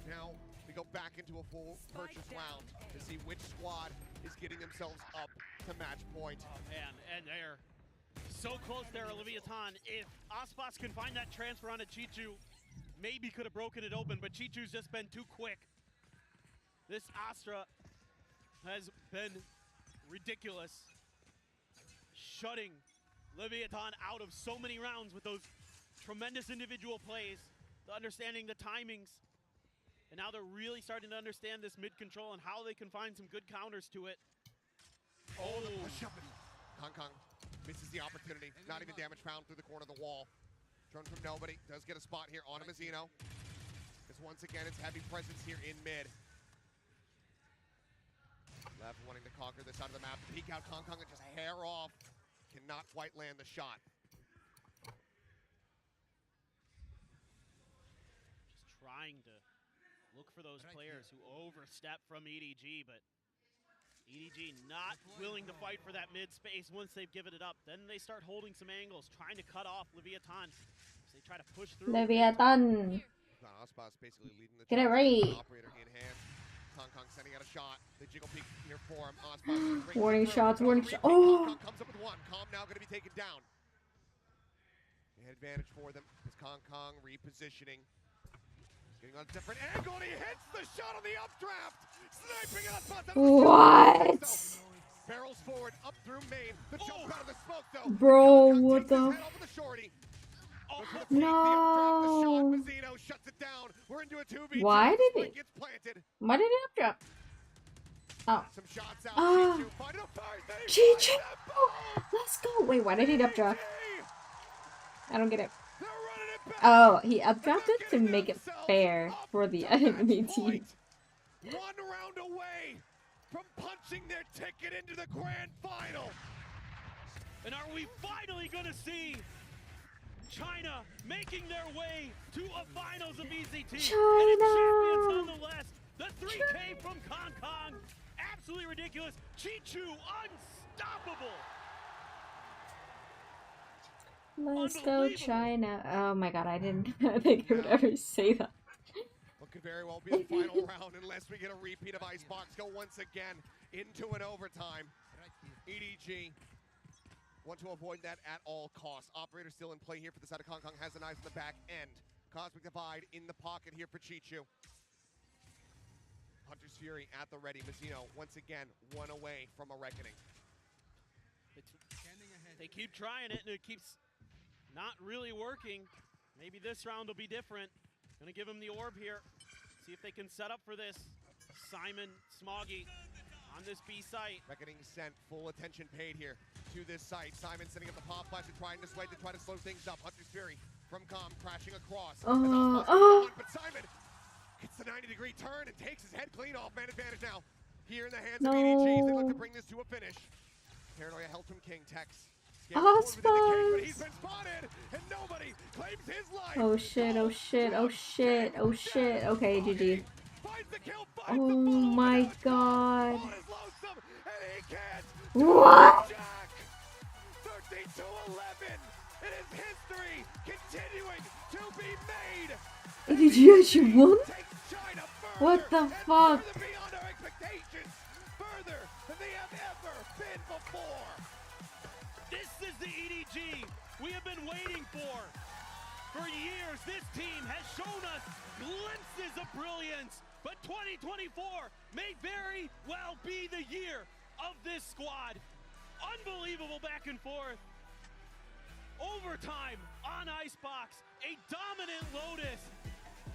Now we go back into a full purchase round to see which squad is getting themselves up to match point. Oh man, and they're so close there, Leviathan. If Aspas can find that transfer onto Chichu, maybe could have broken it open, but Chichu's just been too quick. This Astra has been ridiculous, shutting Leviathan out of so many rounds with those tremendous individual plays, the understanding the timings, and now they're really starting to understand this mid-control and how they can find some good counters to it. Oh, the push up. Kong misses the opportunity. Not even damage found through the corner of the wall. Drone from nobody. Does get a spot here on Amazino. Because once again, it's heavy presence here in mid. Lev wanting to conquer this side of the map. Peek out Kong and just hair off. Cannot quite land the shot. Just trying to look for those players who overstep from EDG, but EDG not willing to fight for that mid space once they've given it up. Then they start holding some angles, trying to cut off Leviathan as they try to push through. Leviathan. Aspas basically leading the Get it right. Operator in hand. Kong sending out a shot. The jiggle peek here for him. Aspas warning shots, warning shots. Oh! Kong comes up with one. Calm now going to be taken down. An advantage for them is Kong repositioning. Getting on a different angle, and he hits the shot on the updraft. Sniping Aspas. What? Barrels forward, up through main. The jump out of the smoke, though. Bro, what the? No. Why did it? Why did it updraft? Oh. Ah. Chichu. Let's go. Wait, why did it updraft? I don't get it. Oh, he updrafted to make it fair for the enemy team. 1 round away from punching their ticket into the grand final. And are we finally going to see China making their way to a finals of ECT? China! And it's champions nonetheless. The 3K from Kong Kong, absolutely ridiculous. Chi-Chu, unstoppable. Let's go China. Oh my god, I didn't think I would ever say that. What could very well be the final round unless we get a repeat of Icebox go once again into an overtime. EDG want to avoid that at all costs. Operator still in play here for the side of Kong Kong, has the knives in the back end. Cosmic Divide in the pocket here for Chi-Chu. Hunter's Fury at the ready. Mazzino once again 1 away from a reckoning. They keep trying it and it keeps not really working. Maybe this round will be different. Gonna give him the orb here. See if they can set up for this. Simon Smoggy on this B site. Reckoning sent, full attention paid here to this site. Simon setting up the pop flash and trying to sway to try to slow things up. Hunter's Fury from Com crashing across. But Simon gets the 90-degree turn and takes his head clean off. Man advantage now here in the hands of EDG. They look to bring this to a finish. Paranoia held from King Tex. But he's been spotted and nobody claims his life. Oh shit, oh shit, oh shit, oh shit. Okay, GG. Oh my god. What? 13 to 11. It is history continuing to be made. EDG actually won? What the fuck? Beyond our expectations, further than they have ever been before. This is the EDG we have been waiting for. For years, this team has shown us glimpses of brilliance, but 2024 may very well be the year of this squad. Unbelievable back and forth. Overtime on Icebox, a dominant Lotus.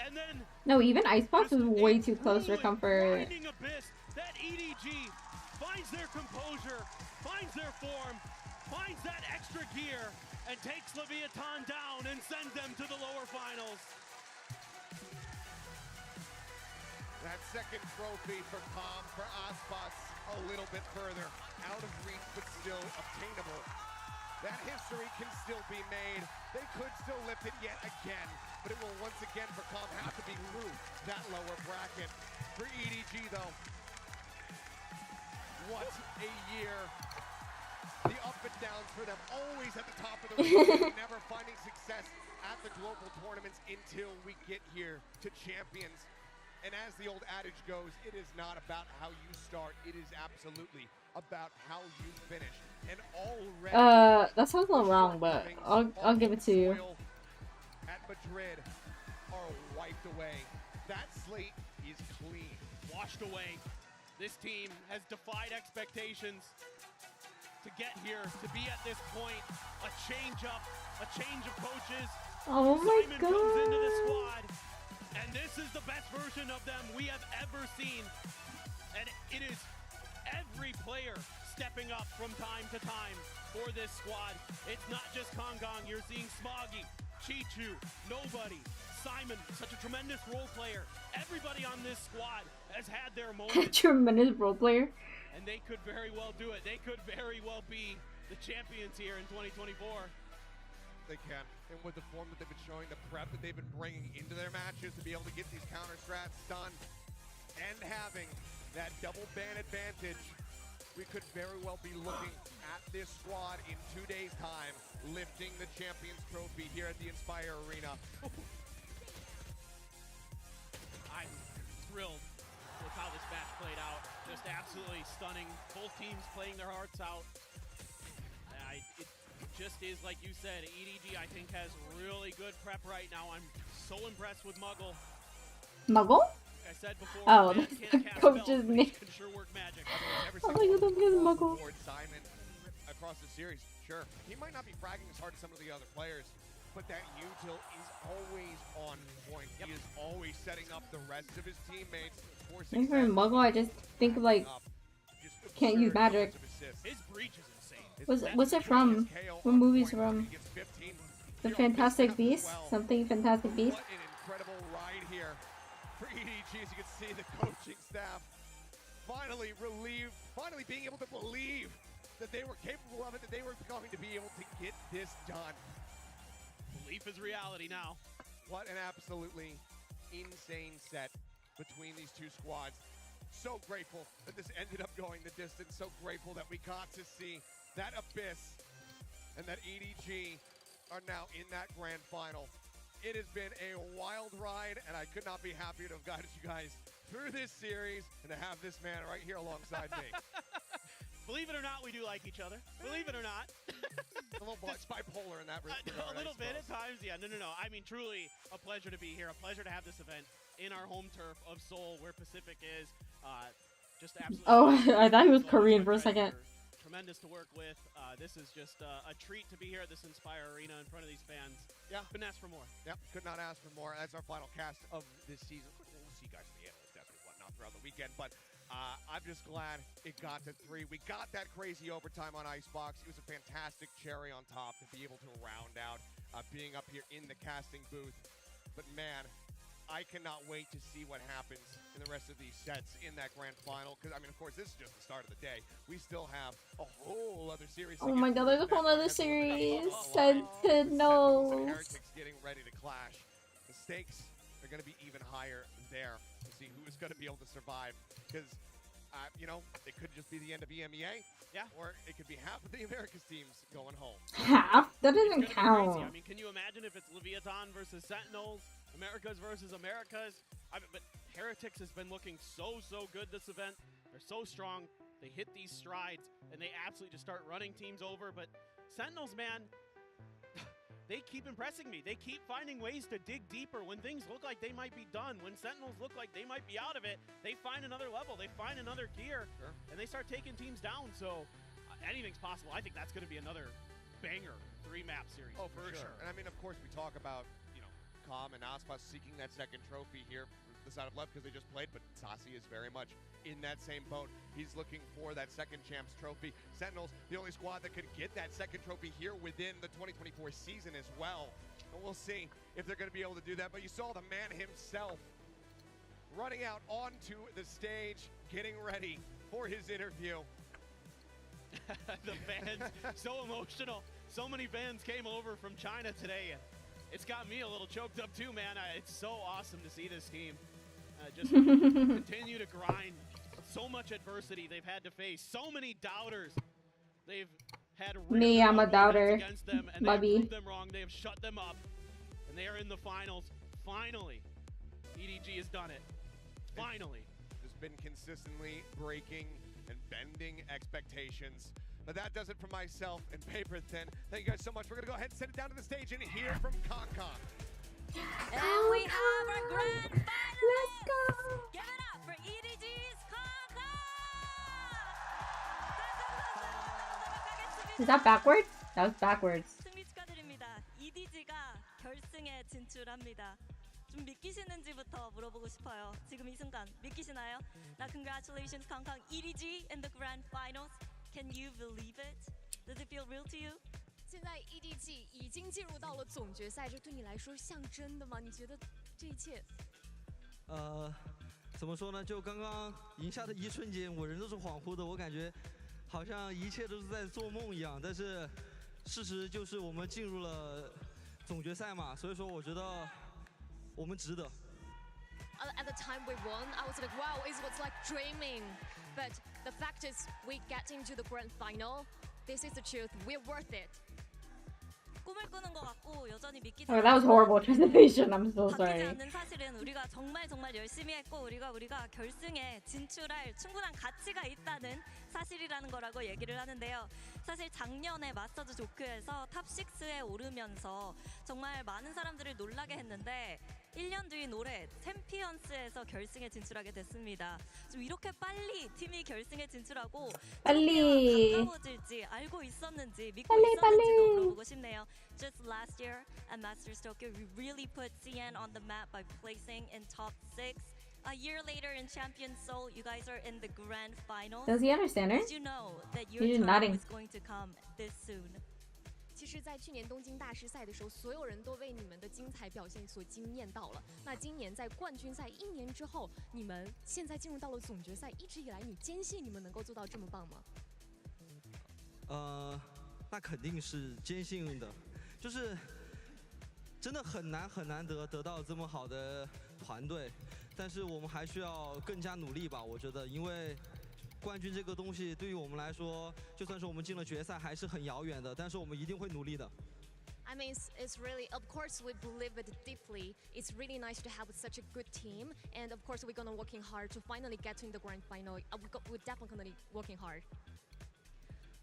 And then no, even Icebox was way too close for comfort. Abyss, that EDG finds their composure, finds their form, finds that extra gear, and takes Leviathan down and sends them to the lower finals. That second trophy for Com, for Aspas, a little bit further. Out of reach, but still obtainable. That history can still be made. They could still lift it yet again, but it will once again for Com have to be through that lower bracket. For EDG though, what a year. The up and downs for them, always at the top of the range, never finding success at the global tournaments until we get here to champions. And as the old adage goes, it is not about how you start, it is absolutely about how you finish. And already that sounds a little wrong, but I'll give it to you. At Madrid are wiped away. That slate is clean. Washed away. This team has defied expectations to get here, to be at this point. A change up, a change of coaches. Oh my Simon god. comes into the squad, and this is the best version of them we have ever seen. And it is every player stepping up from time to time for this squad. It's not just Kong Kong, you're seeing Smoggy, Chi-Chu, Nobody, Simon, such a tremendous role player. Everybody on this squad has had their moment. Tremendous role player. And they could very well do it. They could very well be the champions here in 2024. They can. And with the form that they've been showing, the prep that they've been bringing into their matches to be able to get these counter strats done and having that double ban advantage, we could very well be looking at this squad in 2 days' time, lifting the Champions Trophy here at the Inspire Arena. I'm thrilled with how this match played out. Just absolutely stunning. Both teams playing their hearts out. It just is, like you said, EDG I think has really good prep right now. I'm so impressed with Muggle. Muggle? I said before, oh, man that's can't the cast coach's spells, but name. he can sure work magic. Oh my god, I'm Muggle. Simon across the series, sure. He might not be fragging as hard as some of the other players, but that util is always on point. He is always setting up the rest of his teammates for I think for success. Muggle, I just think of like can't use magic. His breach is insane. What's it from? What movie's from? The Fantastic Beast? Something Fantastic Beast? What an incredible ride here for EDG. As you can see, the coaching staff finally relieved, finally being able to believe that they were capable of it, that they were going to be able to get this done. Belief is reality now. What an absolutely insane set between these two squads. So grateful that this ended up going the distance. So grateful that we got to see that Abyss and that EDG are now in that grand final. It has been a wild ride, and I could not be happier to have guided you guys through this series and to have this man right here alongside me. Believe it or not, we do like each other. Believe it or not. A little bipolar in that regard. A little bit at times, yeah. No. I mean, truly a pleasure to be here. A pleasure to have this event in our home turf of Seoul, where Pacific is. Just absolutely. Oh, I thought he was Korean for a second. Tremendous to work with. This is just a treat to be here at this Inspire Arena in front of these fans. Yeah. Couldn't ask for more. Yep, could not ask for more. That's our final cast of this season. We'll see you guys in the analyst desk and whatnot throughout the weekend, but I'm just glad it got to 3. We got that crazy overtime on Icebox. It was a fantastic cherry on top to be able to round out being up here in the casting booth. But man, I cannot wait to see what happens in the rest of these sets in that grand final. Because, I mean, of course, this is just the start of the day. We still have a whole other series. Oh my god, there's a whole other series. Sentinels. Heretics getting ready to clash. The stakes are going to be even higher there to see who is going to be able to survive. Because, you know, it could just be the end of EMEA. Yeah. Or it could be half of the Americas teams going home. Half? That doesn't count. I mean, can you imagine if it's Leviathan versus Sentinels? Americas versus Americas? But Heretics has been looking so good this event. They're so strong. They hit these strides, and they absolutely just start running teams over. But Sentinels, man, they keep impressing me. They keep finding ways to dig deeper. When things look like they might be done, when Sentinels look like they might be out of it, they find another level. They find another gear, and they start taking teams down. So anything's possible. I think that's going to be another banger 3-map series. Oh, for sure. And I mean, of course, we talk about, you know, Calm and Aspas seeking that second trophy here for the side of LEV because they just played, but Sasi is very much in that same boat. He's looking for that second champs trophy. Sentinels, the only squad that could get that second trophy here within the 2024 season as well. And we'll see if they're going to be able to do that. But you saw the man himself running out onto the stage, getting ready for his interview. The fans, so emotional. So many fans came over from China today, and it's got me a little choked up too, man. It's so awesome to see this team just continue to grind. So much adversity they've had to face. So many doubters. They've had me, I'm a doubter. Against them, and they have proved them wrong. They have shut them up, and they are in the finals. Finally, EDG has done it. Finally. Just been consistently breaking and bending expectations. But that does it for myself and Paper Thin. Thank you guys so much. We're going to go ahead and send it down to the stage and hear from Kong. And we have our grand finalist. Let's go. Give it up for EDG's Kong. Is that backwards? That was backwards. 승리 축하드립니다. EDG가 결승에 진출합니다. 좀 믿기시는지부터 물어보고 싶어요. 지금 이 순간 믿기시나요? Now congratulations, Kong EDG in the grand finals. Can you believe it? Does it feel real to you? 现在 EDG 已经进入到了总决赛，这对你来说像真的吗？你觉得这一切？怎么说呢？就刚刚赢下的一瞬间，我人都是恍惚的，我感觉好像一切都是在做梦一样。但是事实就是我们进入了总决赛嘛，所以说我觉得我们值得。At the time we won, I was like, wow, it was like dreaming. But the fact is, we get into the grand final. This is the truth. We're worth it. 꿈을 꾸는 것 같고 여전히 믿기 Oh, that was horrible translation. I'm so 바뀌지 sorry. 않는 사실은 우리가 정말 열심히 했고 우리가 결승에 진출할 충분한 가치가 있다는 사실이라는 거라고 얘기를 하는데요. 사실 작년에 마스터즈 도쿄에서 탑 6에 오르면서 정말 많은 사람들을 놀라게 했는데 1년 뒤인 올해 챔피언스에서 결승에 진출하게 됐습니다. 좀 이렇게 빨리 팀이 결승에 진출하고 빨리 가까워질지 알고 있었는지 믿고 있었는지도 물어보고 싶네요. Just last year at Masters Tokyo, we really put CN on the map by placing in top 6. A year later in Champion Seoul, you guys are in the grand final. Does he understand her? Did you know that your He's time nodding. was going to come this soon? 其实，在去年东京大师赛的时候，所有人都为你们的精彩表现所惊艳到了。那今年在冠军赛1年之后，你们现在进入到了总决赛，一直以来你坚信你们能够做到这么棒吗？那肯定是坚信的，就是真的很难得到这么好的团队，但是我们还需要更加努力吧，我觉得，因为冠军这个东西对于我们来说，就算是我们进了决赛，还是很遥远的，但是我们一定会努力的。I mean, it's really, of course, we believe it deeply. It's really nice to have such a good team, and of course, we're gonna working hard to finally get to the grand final. We're definitely working hard.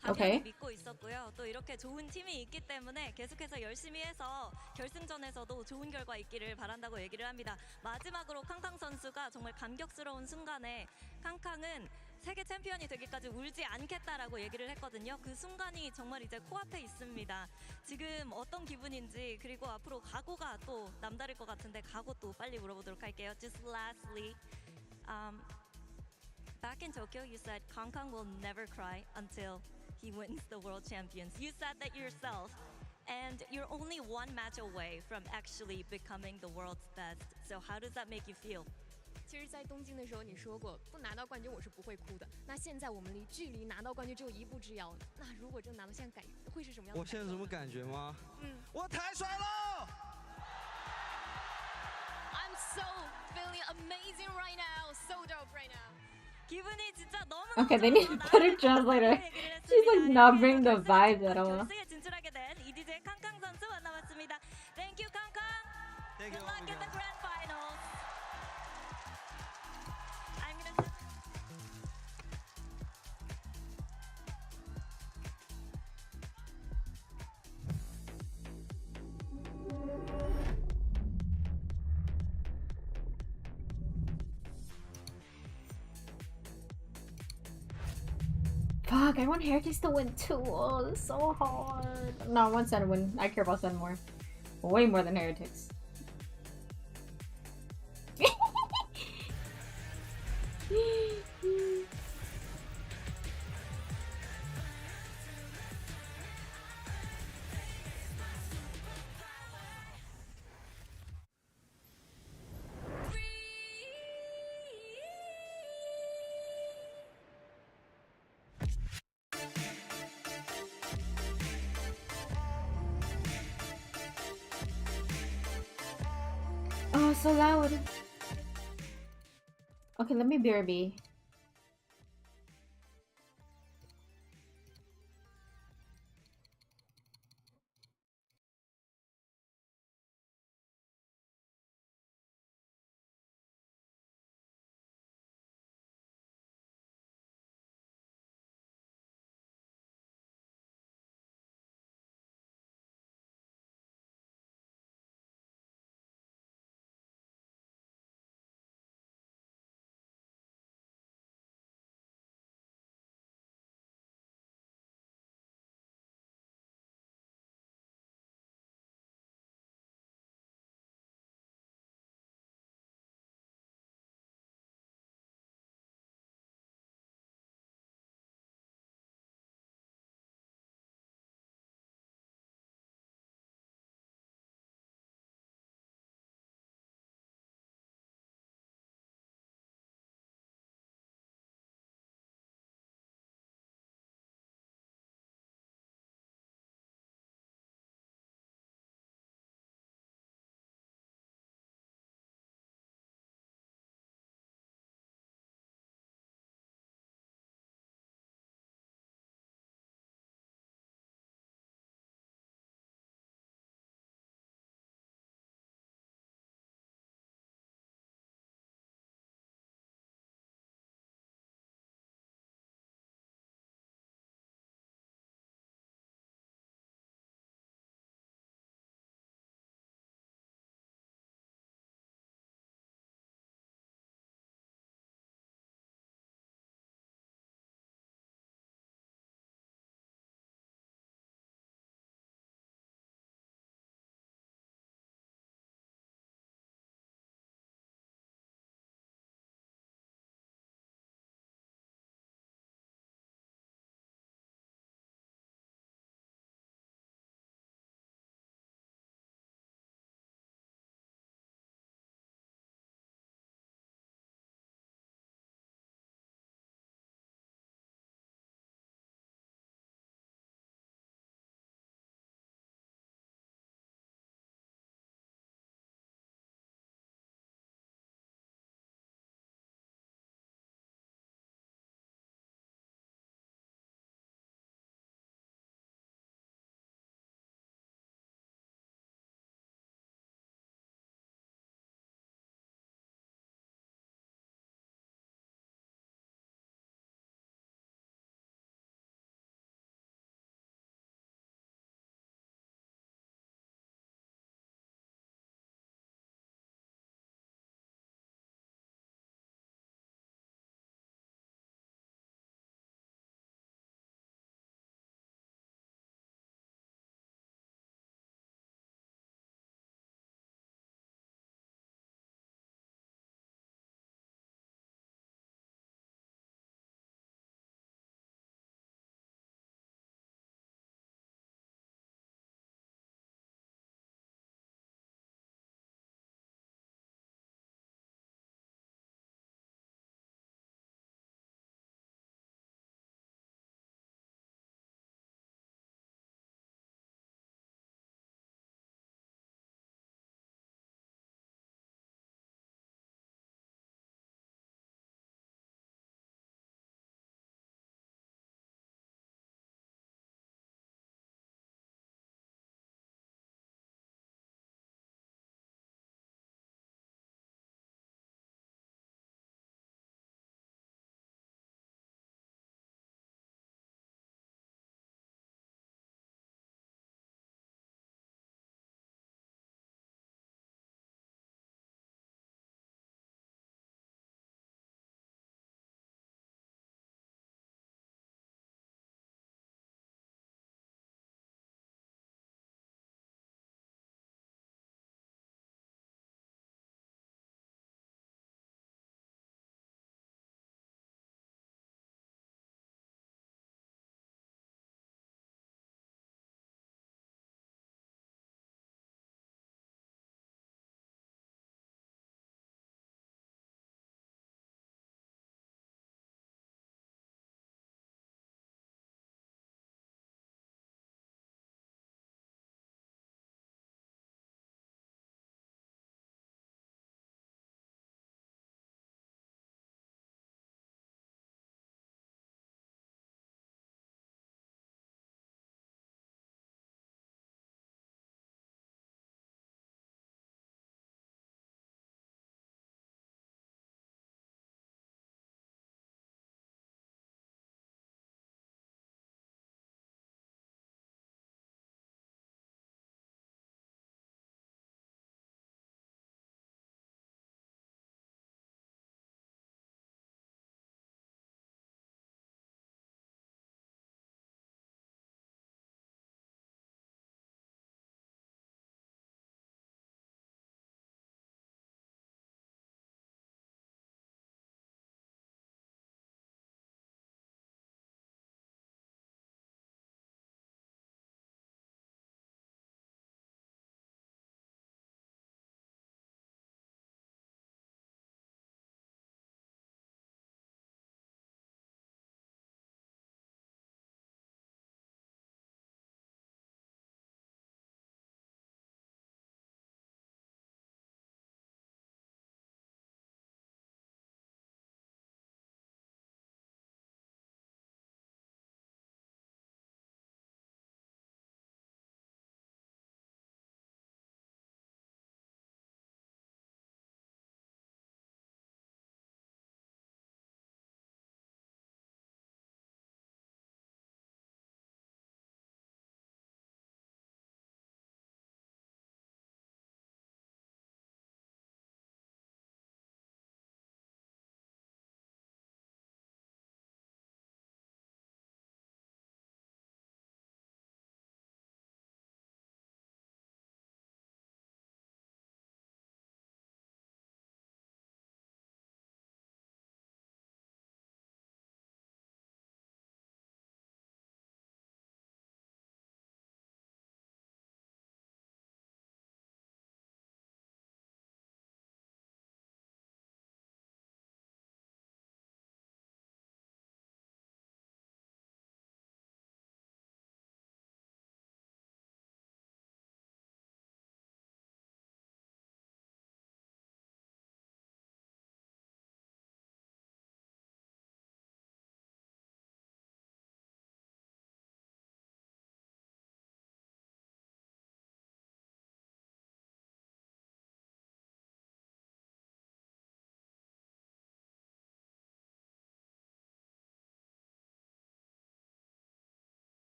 당연히 믿고 있었고요. 또 이렇게 좋은 팀이 있기 때문에 계속해서 열심히 해서 결승전에서도 좋은 결과 있기를 바란다고 얘기를 합니다. 마지막으로 캉캉 선수가 정말 감격스러운 순간에 캉캉은 세계 챔피언이 되기까지 울지 않겠다라고 얘기를 했거든요. 그 순간이 정말 이제 코앞에 있습니다. 지금 어떤 기분인지 그리고 앞으로 각오가 또 남다를 것 같은데 각오 또 빨리 물어보도록 할게요. Just lastly, back in Tokyo, you said 캉캉 will never cry until he wins the world champions. You said that yourself, and you're only one match away from actually becoming the world's best. So how does that make you feel? 其实，在东京的时候，你说过不拿到冠军我是不会哭的。那现在我们距离拿到冠军只有1步之遥。那如果真的拿到，现在会是什么样的？我现在什么感觉吗？我太帅了 ！I'm so feeling amazing right now, so dope right now. 기분이 진짜 너무 Okay, they need a better translator. She's like not bringing the vibe at all. 결승에 진출하게 된 EDG의 캉캉 선수 만나봤습니다. Thank you, 캉캉. Good luck in the grand finals. I'm gonna. Fuck, I want Heretics to win too. Oh, it's so hard. No, I want Sen to win. I care about Sen more. Way more than Heretics. Oh, so loud. Okay, let me BRB.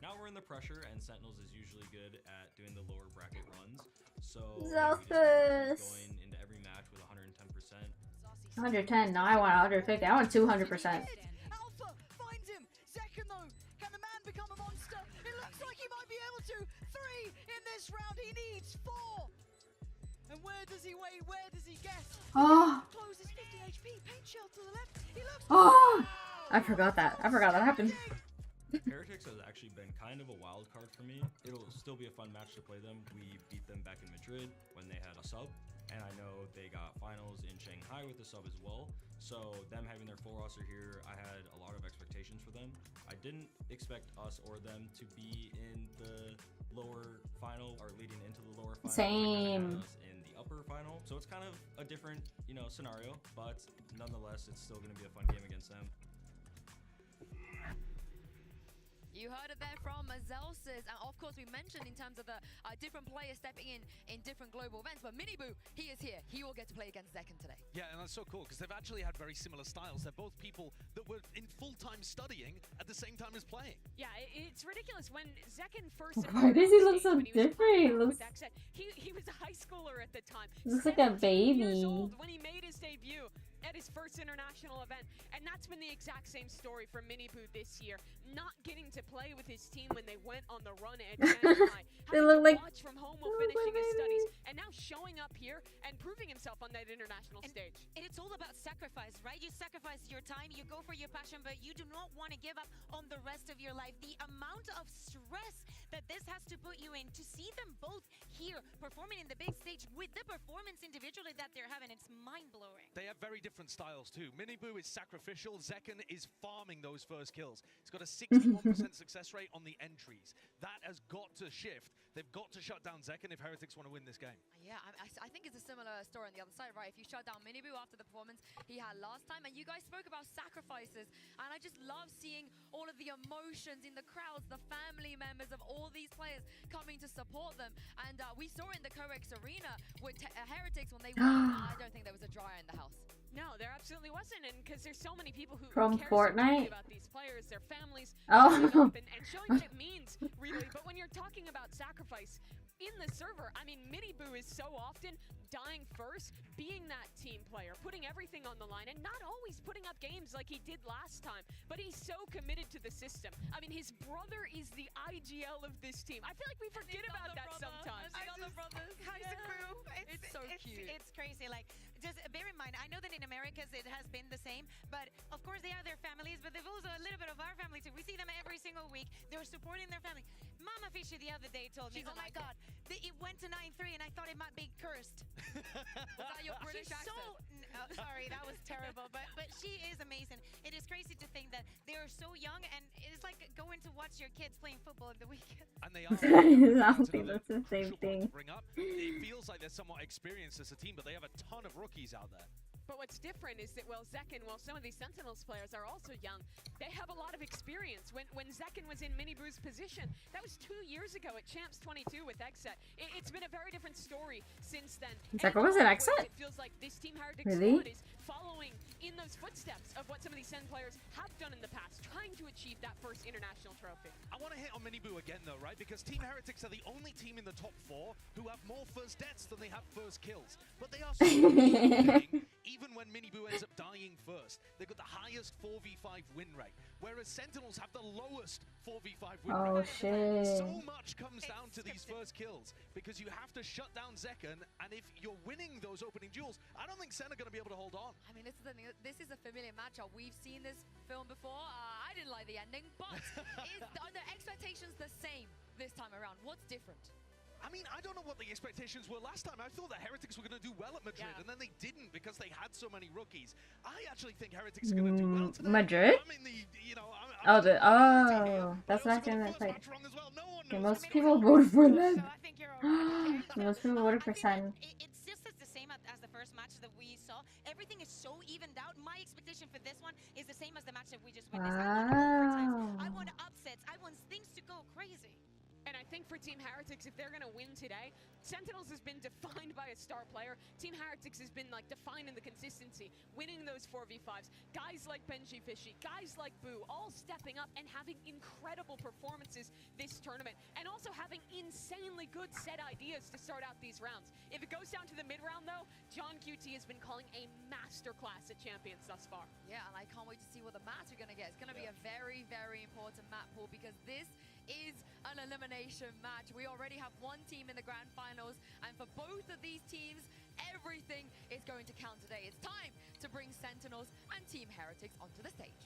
now we're in the pressure, and Sentinels is usually good at doing the lower bracket runs. So Zelfus. going into every match with 110%. 110. No, I want 150. I want 200%. Alpha finds him. Second though, can the man become a monster? It looks like he might be able to. 3 in this round. He needs 4. And where does he wait? Where does he guess? Oh. Closes 50 HP. Paint shell to the left. He looks. Oh. I forgot that. I forgot that happened. Heretics has actually been kind of a wild card for me. It'll still be a fun match to play them. We beat them back in Madrid when they had a sub, and I know they got finals in Shanghai with the sub as well. So them having their full roster here, I had a lot of expectations for them. I didn't expect us or them to be in the lower final or leading into the lower final. Same. In the upper final. So it's kind of a different, scenario, but nonetheless, it's still going to be a fun game against them. You heard it there from Zelsis, and of course we mentioned in terms of the different players stepping in different global events, but Miniboo, he is here. He will get to play against Zekken today. Yeah, and that's so cool because they've actually had very similar styles. They're both people that were in full-time studying at the same time as playing. Yeah, it's ridiculous. When Zekken first... Why does he look so different? He was a high schooler at the time. He looks like a baby. Years old when he made his debut at his first international event, and that's been the exact same story for Miniboo this year. Not getting to play with his team when they went on the run at Shanghai. They look like watch from home while finishing his studies, and now showing up here and proving himself on that international stage. And it's all about sacrifice, right? You sacrifice your time, you go for your passion, but you do not want to give up on the rest of your life. The amount of stress that this has to put you in, to see them both here performing in the big stage with the performance individually that they're having, it's mind-blowing. They have very different styles too. Miniboo is sacrificial, Zekken is farming those first kills. He's got a 61% success rate on the entries. That has got to shift. They've got to shut down Zekken if Heretics want to win this game. Yeah, I think it's a similar story on the other side, right? If you shut down Miniboo after the performance he had last time, and you guys spoke about sacrifices, and I just love seeing all of the emotions in the crowds, the family members of all these players coming to support them. And we saw it in the CoReX arena with Heretics when they won. I don't think there was a dryer in the house. No, there absolutely wasn't, and because there's so many people who From care Fortnite? so about these players, their families, Oh. and showing what it means, really. But when you're talking about sacrifice in the server, I mean, Miniboo is so often dying first, being that team player, putting everything on the line, and not always putting up games like he did last time, but he's so committed to the system. I mean, his brother is the IGL of this team. I feel like we forget about that sometimes. It's so cute. It's crazy. Like, just bear in mind, I know that in Americas it has been the same, but of course they have their families, but they've also a little bit of our family too. We see them every single week. They're supporting their family. Mama Fishy the other day told me, oh my God, it went to 9-3 and I thought it might be cursed. Was that your British She's accent? sorry, that was terrible, but she is amazing. It is crazy to think that they are so young, and it's like going to watch your kids playing football at the weekend. And they are. I don't think that's the same thing. Bring up. It feels like they're somewhat experienced as a team, but they have a ton of rookies out there. But what's different is that, well, Zekken, while some of these Sentinels players are also young, they have a lot of experience. When Zekken was in Miniboo's position, that was 2 years ago at Champs 22 with Exet. It's been a very different story since then. Zekken was at Exet? It feels like this team Heretics Really? squad is following in those footsteps of what some of these Sen players have done in the past, trying to achieve that first international trophy. I want to hit on Miniboo again though, right? Because Team Heretics are the only team in the top 4 who have more first deaths than they have first kills. But they are so winning, even when Miniboo ends up dying first. They've got the highest 4v5 win rate, whereas Sentinels have the lowest 4v5 win Oh, rate. shit. So much comes down to these first kills because you have to shut down Zekken, and if you're winning those opening duels, I don't think Sen are going to be able to hold on. I mean, this is the thing. This is a familiar matchup. We've seen this film before. I didn't like the ending, but are the expectations the same this time around? What's different? I mean, I don't know what the expectations were last time. I thought that Heretics were going to do well at Madrid, and then they didn't because they had so many rookies. I actually think Heretics are going to do well today. Madrid? I'm in the, that's not gonna like. Okay, most people voted for them. Most people voted for Sen. It's just as the same as the first match that we saw. Everything is so evened out. My expectation for this one is the same as the match that we just witnessed. Wow. I want upsets. I want things to go crazy. And I think for Team Heretics, if they're going to win today, Sentinels has been defined by a star player. Team Heretics has been like defined in the consistency, winning those 4v5s. Guys like Benji Fishy, guys like Boo, all stepping up and having incredible performances this tournament, and also having insanely good set ideas to start out these rounds. If it goes down to the mid round though, John QT has been calling a masterclass at Champions thus far. Yeah, and I can't wait to see what the maps are going to get. It's going to be a very, very important map pool because this is an elimination match. We already have one team in the grand finals, and for both of these teams, everything is going to count today. It's time to bring Sentinels and Team Heretics onto the stage.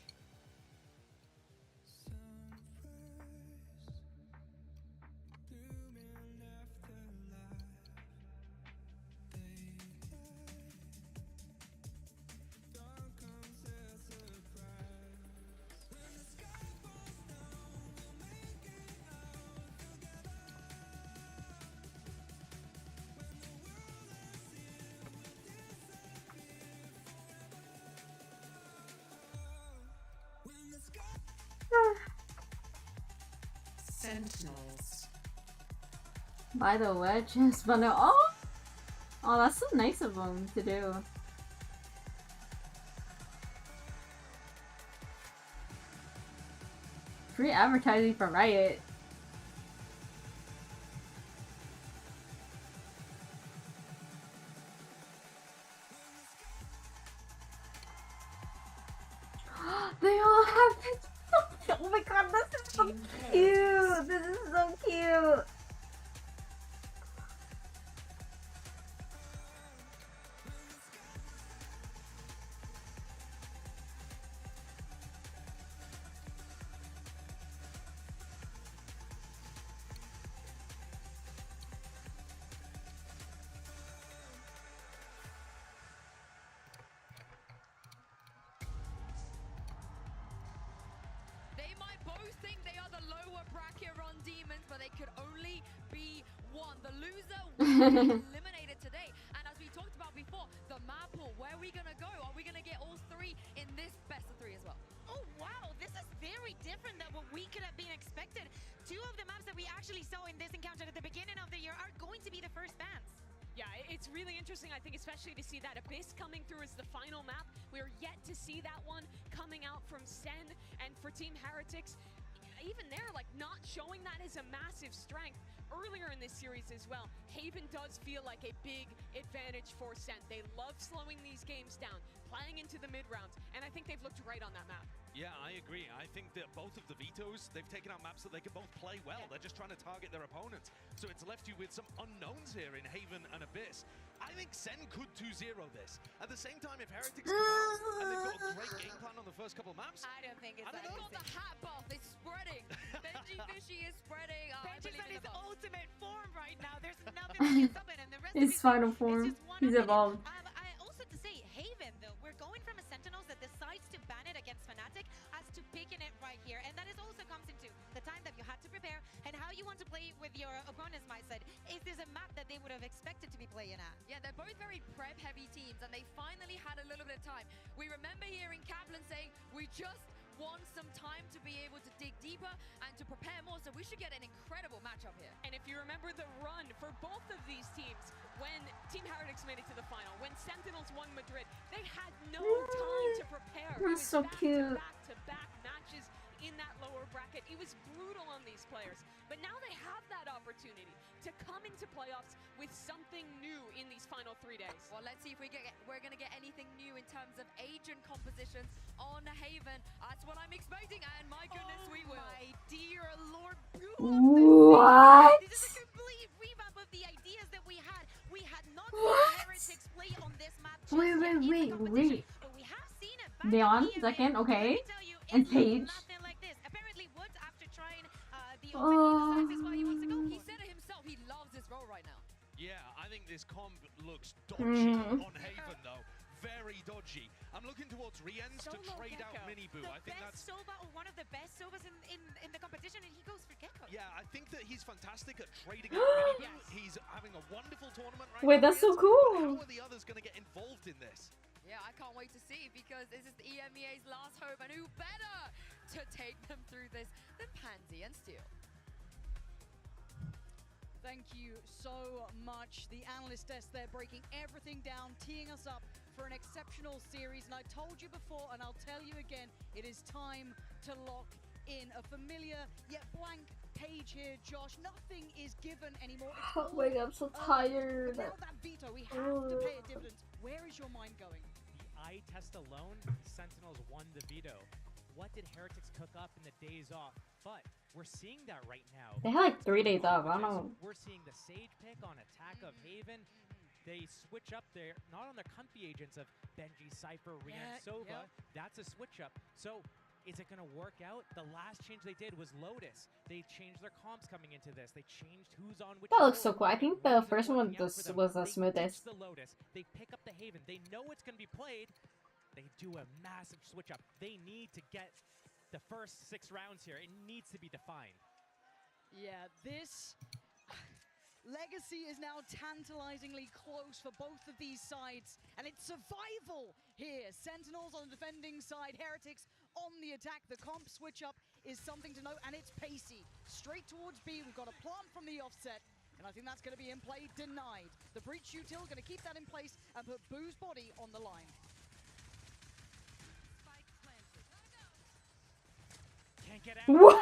Sentinels. By the wedge, but no. Oh, that's so nice of them to do. Free advertising for Riot. They all have it. Oh my god, this is so cute! This is so cute! They might both think they are the lower bracket on Demons, but they could only be one. The loser will be eliminated today. And as we talked about before, the map pool, where are we going to go? Are we going to get all three in this best of three as well? Oh, wow. This is very different than what we could have been expected. Two of the maps that we actually saw in this encounter at the beginning of the year are going to be the first bans. Yeah, it's really interesting, I think, especially to see that Abyss coming through as the final map. We're yet to see that one coming out from Sen, and for Team Heretics, even there, like, not showing that as a massive strength. Earlier in this series as well, Haven does feel like a big advantage for Sen. They love slowing these games down, playing into the mid-rounds, and I think they've looked right on that map. Yeah, I agree. I think that both of the Vetoes, they've taken out maps that they can both play well. They're just trying to target their opponents. So it's left you with some unknowns here in Haven and Abyss. I think Sen could 2-0 this. At the same time, if Heretics come out and they've got a great game plan on the first couple maps, I don't think it's that easy. The hat buff is spreading. Benji Fishy is spreading. Benji's at his ultimate form right now. There's nothing that can stop it, and the rest His final form. He's evolved. I also to say, Haven, though, we're going from a Sentinels that decides to ban it against Fnatic as to picking it right here. And that is also comes into the time that you had to prepare and how you want to play with your opponent's mindset. Is this a map that they would have expected to be playing at? Yeah, they're both very prep-heavy teams, and they finally had a little bit of time. We remember hearing Kaplan saying, we just want some time to be able to dig deeper and to prepare more, so we should get an incredible matchup here. And if you remember the run for both of these teams, when Team Heretics made it to the final, when Sentinels won Madrid, they had no time to prepare. That's so cute. Back-to-back matches in that lower bracket. It was brutal on these players, but now they have that opportunity to come into playoffs with something new in these final 3 days. Well, let's see if we're going to get anything new in terms of agent compositions on Haven. That's what I'm expecting, and my goodness, we will. My dear Lord, What? this is a complete revamp of the ideas that we had. We had not seen Heretics play on this map. Wait. But we have seen it back Leon, in second, okay. you, And Paige. nothing like this. Apparently, Woods, after trying the opening, decides why he wants to go. He said it himself. He loves this role right now. yeah, I think this comp looks dodgy on Haven, though. Very dodgy. I'm looking towards Rienz to trade out Miniboo. I think that's Sova, or one of the best Sovas in the competition, and he goes for Gecko. Yeah, I think that he's fantastic at trading out Miniboo. He's having a wonderful tournament right now. Wait, that's so cool. How are the others going to get involved in this? Yeah, I can't wait to see, because this is the EMEA's last hope, and who better to take them through this than Pansy and Steel. Thank you so much. The analyst desk there breaking everything down, teeing us up for an exceptional series. And I told you before, and I'll tell you again, it is time to lock in a familiar yet blank page here, Josh. Nothing is given anymore. Oh my god, I'm so tired. But now that veto, we have to pay a dividend. Where is your mind going? The eye test alone, Sentinels won the veto. What did Heretics cook up in the days off? But we're seeing that right now. They had like 3 days off. I don't know. We're seeing the Sage pick on attack of Haven. They switch up there, not on their comfy agents of Benji, Cypher, Rian, Sova. That's a switch up. So is it going to work out? The last change they did was Lotus. They changed their comps coming into this. They changed who's on which. That looks so cool. I think the first one was the smoothest. The Lotus. They pick up the Haven. They know it's going to be played. They do a massive switch up. They need to get the first 6 rounds here. It needs to be defined. Yeah, this legacy is now tantalizingly close for both of these sides, and it's survival here. Sentinels on the defending side, Heretics on the attack. The comp switch up is something to note, and it's pacey. Straight towards B, we've got a plant from the offset, and I think that's going to be in play, denied. The breach util going to keep that in place and put Boo's body on the line. Can't get out. What?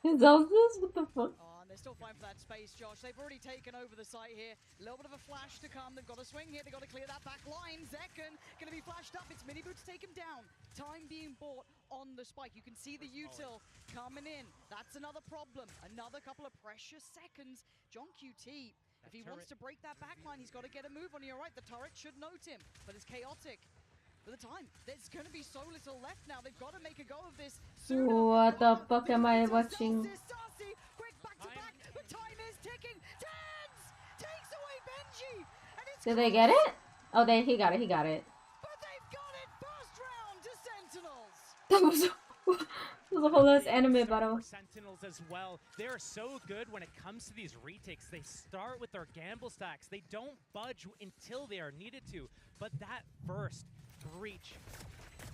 Is all this? What the fuck? Oh, and they're still fighting for that space, Josh. They've already taken over the site here. A little bit of a flash to come. They've got to swing here. They've got to clear that back line. Zekken going to be flashed up. It's Miniboot to take him down. Time being bought on the spike. You can see the util coming in. That's another problem. Another couple of precious seconds. John QT, if he wants to break that back line, he's got to get a move on. You're right, the turret should note him, but it's chaotic. For the time, there's going to be so little left now. They've got to make a go of this. What the fuck am I watching? Quick back to back. The time is ticking. Tens takes away Benji. And it's Did they get it? Oh, he got it. He got it. But they've got it. First round to Sentinels. That was a whole ass anime battle. Sentinels as well. They're so good when it comes to these retakes. They start with their gamble stacks. They don't budge until they are needed to. But that first breach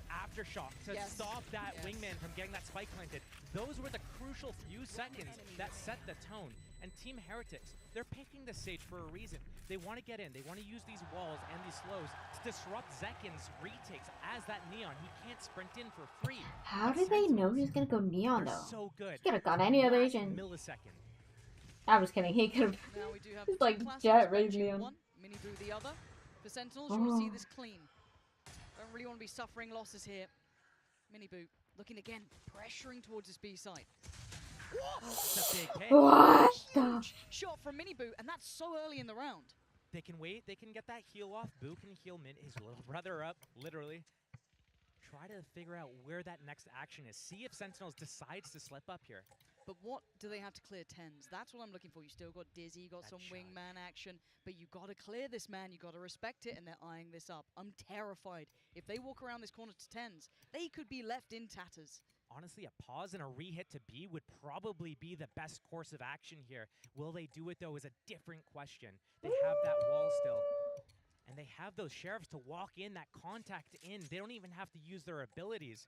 aftershock to stop that wingman from getting that spike planted. Those were the crucial few seconds that set the tone. And Team Heretics, they're picking the Sage for a reason. They want to get in. They want to use these walls and these slows to disrupt Zekken's retakes as that Neon. He can't sprint in for free. How did they know he was gonna go Neon though? So good. He could have gone any other agent. Millisecond. I was kidding. He could have. It's like Jet Raise Neon. Mini Boo the other. For Sentinels, you will see this clean. Don't really want to be suffering losses here. Mini Boo looking again, pressuring towards his B side. That's a big hit. What the? Shot from Mini Boo, and that's so early in the round. They can wait. They can get that heal off. Boo can heal his little brother up, literally. Try to figure out where that next action is. See if Sentinels decides to slip up here. But what do they have to clear? Tens. That's what I'm looking for. You still got Dizzy, you got some wingman action, but you got to clear this, man. You got to respect it, and they're eyeing this up. I'm terrified. If they walk around this corner to tens, they could be left in tatters. Honestly, a pause and a re-hit to B would probably be the best course of action here. Will they do it, though, is a different question. They have that wall still. And they have those sheriffs to walk in, that contact in. They don't even have to use their abilities.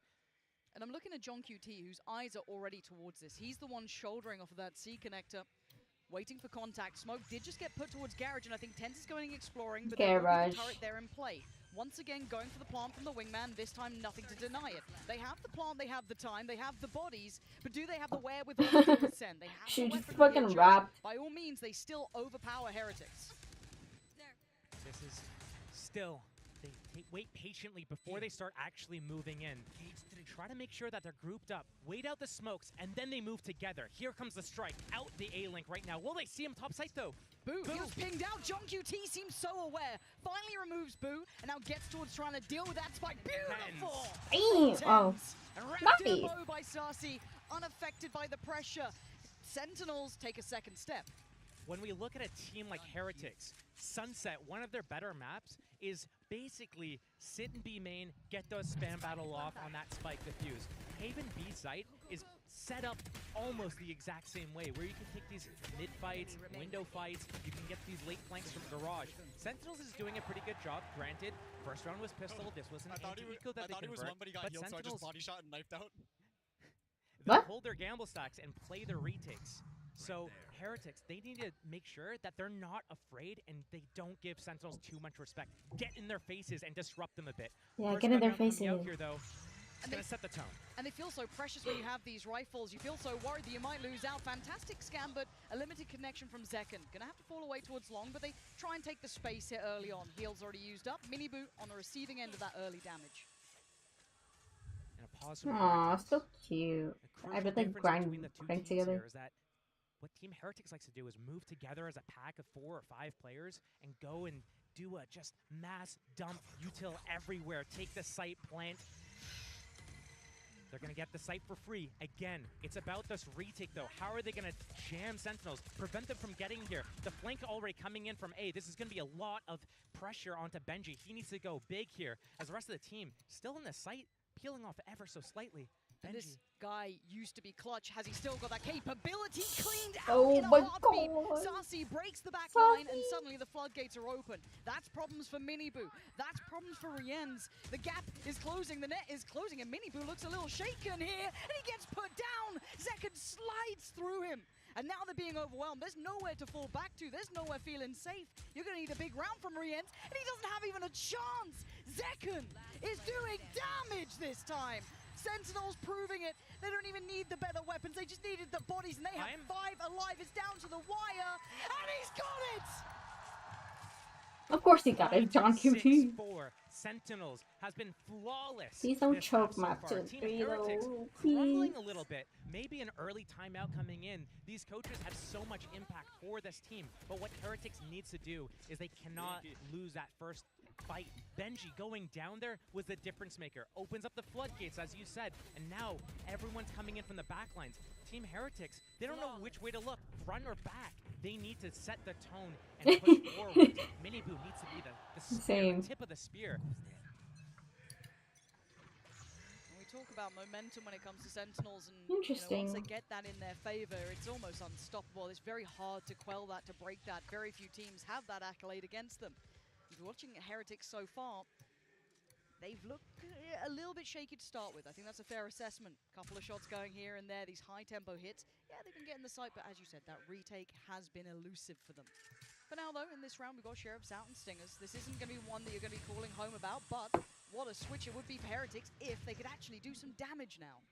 And I'm looking at John QT, whose eyes are already towards this. He's the one shouldering off of that C connector, waiting for contact. Smoke did just get put towards Garage, and I think Tens is going exploring, but there's the turret there in play. Once again, going for the plant from the wingman, this time nothing to deny it. They have the plant, they have the time, they have the bodies, but do they have the wherewithal to send? They have She the just weapon fucking rap. By all means, they still overpower Heretics. This is still, they wait patiently before they start actually moving in. Try to make sure that they're grouped up, wait out the smokes, and then they move together. Here comes the strike, out the A-Link right now. Will they see him top site though? Boo, he was pinged out. John QT seems so aware. Finally removes Boo, and now gets towards trying to deal with that spike. Beautiful! Oh, and wrapped in a bow by Sarsi, unaffected by the pressure. Sentinels take a second step. When we look at a team like Heretics, Sunset, one of their better maps, is basically sit in B main, get those spam battle off on that spike defuse. Haven B site is set up almost the exact same way, where you can take these mid fights, window fights, you can get these late flanks from Garage. Sentinels is doing a pretty good job, granted. First round was pistol, this was an anti-eco that they convert, one, but he got healed, so I just Sentinels, body shot and knifed out. they'll hold their gamble stacks and play their retakes. So Heretics, they need to make sure that they're not afraid and they don't give Sentinels too much respect. Get in their faces and disrupt them a bit. Yeah, First get in gun their round coming faces. out here, though, it's going to set the tone. And they feel so precious when you have these rifles. You feel so worried that you might lose out. Fantastic scam, but a limited connection from Zekken. Gonna have to fall away towards long, but they try and take the space here early on. Heal's already used up. Mini boot on the receiving end of that early damage. And a pause from Aw, Heretics. so cute. The I crucial bet they difference grind between the two teams together. here is that what Team Heretics likes to do is move together as a pack of 4 or 5 players and go and do a just mass dump util everywhere. Take the site, plant. They're going to get the site for free. Again, it's about this retake, though. How are they going to jam Sentinels, prevent them from getting here? The flank already coming in from A. This is going to be a lot of pressure onto Benji. He needs to go big here, as the rest of the team still in the site, peeling off ever so slightly. And Benji. this guy used to be clutch. Has he still got that capability? Cleaned out Oh in a my heartbeat. God. Sassy breaks the back line, and suddenly the floodgates are open. That's problems for Miniboo. That's problems for Rienz. The gap is closing. The net is closing, and Miniboo looks a little shaken here, and he gets put down. Zekken slides through him. And now they're being overwhelmed. There's nowhere to fall back to. There's nowhere feeling safe. You're going to need a big round from Rienz, and he doesn't have even a chance. Zekken is doing damage this time. Sentinels proving it. They don't even need the better weapons. They just needed the bodies, and they have 5 alive. It's down to the wire, and he's got it! Of course he got it, John QT. 6-4. Sentinels has been flawless. Please don't this choke half so map far. to Team 3 Heretics though, crumbling please. a little bit. Maybe an early timeout coming in. These coaches have so much impact for this team. But what Heretics needs to do is they cannot lose that first fight. Benji going down there was the difference maker. Opens up the floodgates, as you said. And now everyone's coming in from the back lines. Team Heretics, they don't know which way to look, front or back. They need to set the tone and push forward. Miniboo needs to be the spear, the tip of the spear. We talk about momentum when it comes to Sentinels, and Interesting. once they get that in their favor, it's almost unstoppable. It's very hard to quell that, to break that. Very few teams have that accolade against them. If you're watching Heretics so far, they've looked a little bit shaky to start with. I think that's a fair assessment. Couple of shots going here and there, these high-tempo hits. Yeah, they've been getting the sight, but as you said, that retake has been elusive for them. For now, though, in this round, we've got Sheriffs out and Stingers. This isn't going to be one that you're going to be calling home about, but what a switch it would be for Heretics if they could actually do some damage now.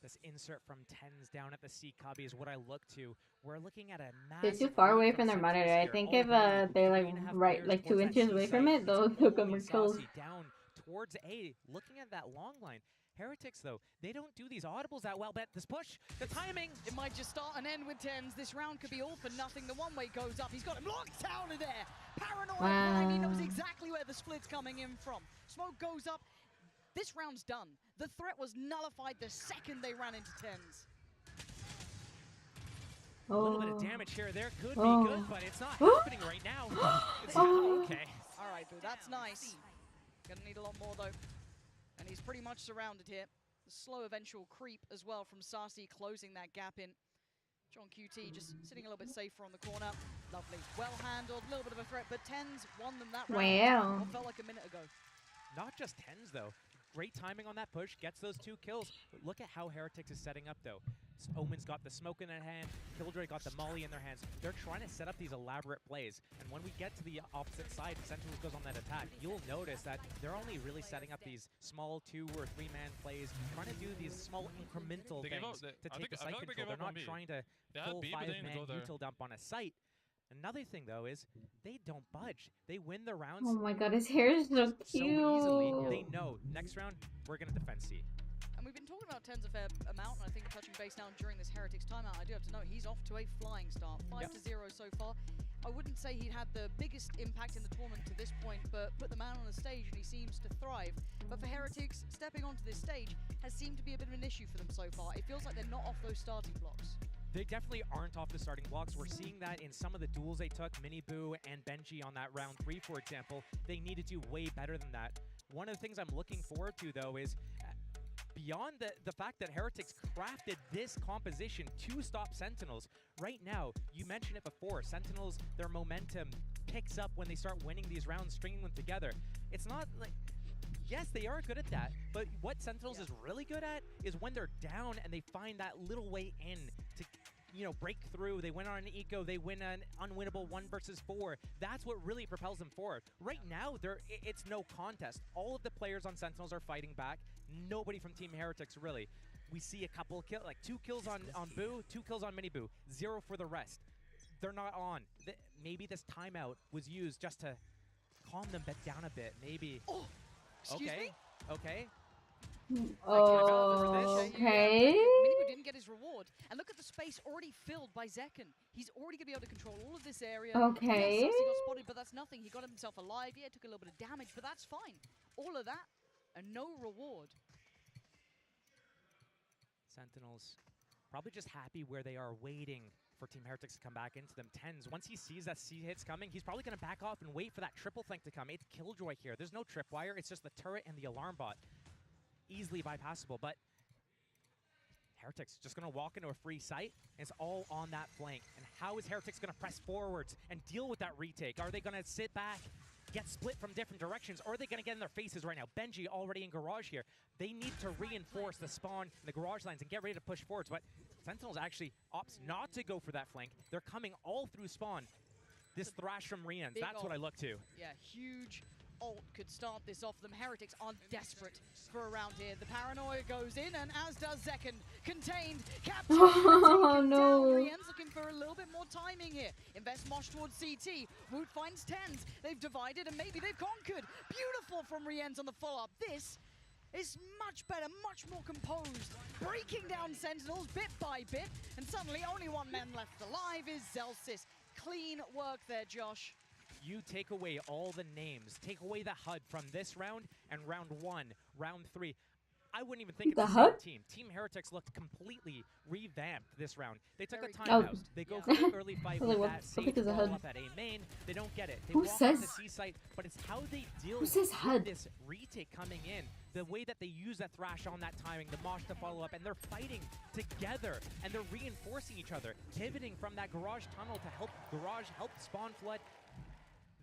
This insert from Tens down at the C cubby is what I look to. We're looking at a They're massive too far away lead from their Sentinels monitor. I here. think if Already they're like 3.5 right, players like 2 towards that inches C away site. from it, It's they'll come only and kill. Saucy down towards A, looking at that long line. Heretics, though, they don't do these audibles that well, but this push, the timing. It might just start and end with Tens. This round could be all for nothing. The one-way goes up. He's got him locked down in there. Paranoid mind. He knows exactly where the split's coming in from. Smoke goes up. This round's done. The threat was nullified the second they ran into Tens. A little bit of damage here or there could be good, but it's not happening right now. It's okay. All right, Boo, that's nice. Gonna need a lot more, though. And he's pretty much surrounded here. The slow eventual creep as well from Sassy closing that gap in. John QT just sitting a little bit safer on the corner. Lovely. Well handled, a little bit of a threat, but Tens won them that round. Wow. What felt like a minute ago. Not just Tens, though. Great timing on that push, gets those 2 kills. But look at how Heretics is setting up, though. Omen's got the smoke in their hand, Killjoy got the molly in their hands. They're trying to set up these elaborate plays. And when we get to the opposite side, Sentinels goes on that attack, you'll notice that they're only really setting up these small 2 or 3 man plays, trying to do these small incremental things to take the site control. They're not trying to full 5-man util dump on a site. Another thing, though, is they don't budge. They win the rounds. Oh my god, his hair is so cute. So easily. They know next round we're going to defend C. And we've been talking about Tens a fair amount, and I think touching base now during this Heretics timeout, I do have to note he's off to a flying start. 5-0 so far. I wouldn't say he'd had the biggest impact in the tournament to this point, but put the man on the stage and he seems to thrive. But for Heretics, stepping onto this stage has seemed to be a bit of an issue for them so far. It feels like they're not off those starting blocks. They definitely aren't off the starting blocks. We're seeing that in some of the duels they took, Miniboo and Benji on that round 3, for example. They need to do way better than that. One of the things I'm looking forward to, though, is beyond the fact that Heretics crafted this composition to stop Sentinels, right now, you mentioned it before, Sentinels, their momentum picks up when they start winning these rounds, stringing them together. It's not like yes, they are good at that, but what Sentinels is really good at is when they're down and they find that little way in to, you know, break through. They win on an eco, they win an unwinnable 1 versus 4. That's what really propels them forward. Right now, it's no contest. All of the players on Sentinels are fighting back. Nobody from Team Heretics, really. We see a couple kills, like 2 kills on Boo, 2 kills on Mini Boo, 0 for the rest. They're not on. Maybe this timeout was used just to calm them down a bit. Maybe. Oh, excuse me? Okay. Okay. Minibu didn't get his reward. And look at the space already filled by Zekken. He's already going to be able to control all of this area. Okay. Yes, he got spotted, but that's nothing. He got himself alive. Yeah, took a little bit of damage, but that's fine. All of that and no reward. Sentinels probably just happy where they are, waiting for Team Heretics to come back into them. Tens, once he sees that C hit's coming, he's probably going to back off and wait for that triple flank to come. It's Killjoy here. There's no tripwire. It's just the turret and the alarm bot. Easily bypassable, but Heretics just going to walk into a free site, and it's all on that flank. And how is Heretics going to press forwards and deal with that retake? Are they going to sit back, get split from different directions, or are they going to get in their faces right now? Benji already in garage here. They need to reinforce the spawn and the garage lines and get ready to push forwards, but Sentinels actually opts not to go for that flank. They're coming all through spawn. This thrash from Rians, that's what I look to. Yeah, huge ult could start this off. Them Heretics are desperate for a round here. The paranoia goes in, and as does Zekken. Contained, captured, oh no. Rian's looking for a little bit more timing here. Invest Mosh towards CT. Woot finds Tens. They've divided, and maybe they've conquered. Beautiful from Rian's on the follow-up. This is much better, much more composed. Breaking down Sentinels bit by bit, and suddenly only one man left alive is Zelsis. Clean work there, Josh. You take away all the names, take away the HUD from this round and round 1, round 3. I wouldn't even think it's the same team. Team Heretics looked completely revamped this round. They took a timeout. They go for the early fight with that safe ball up at A main. They don't get it. They walk off the C site, but it's how they deal with this retake coming in. The way that they use that thrash on that timing, the mosh to follow up, and they're fighting together, and they're reinforcing each other, pivoting from that garage tunnel to help garage help spawn flood.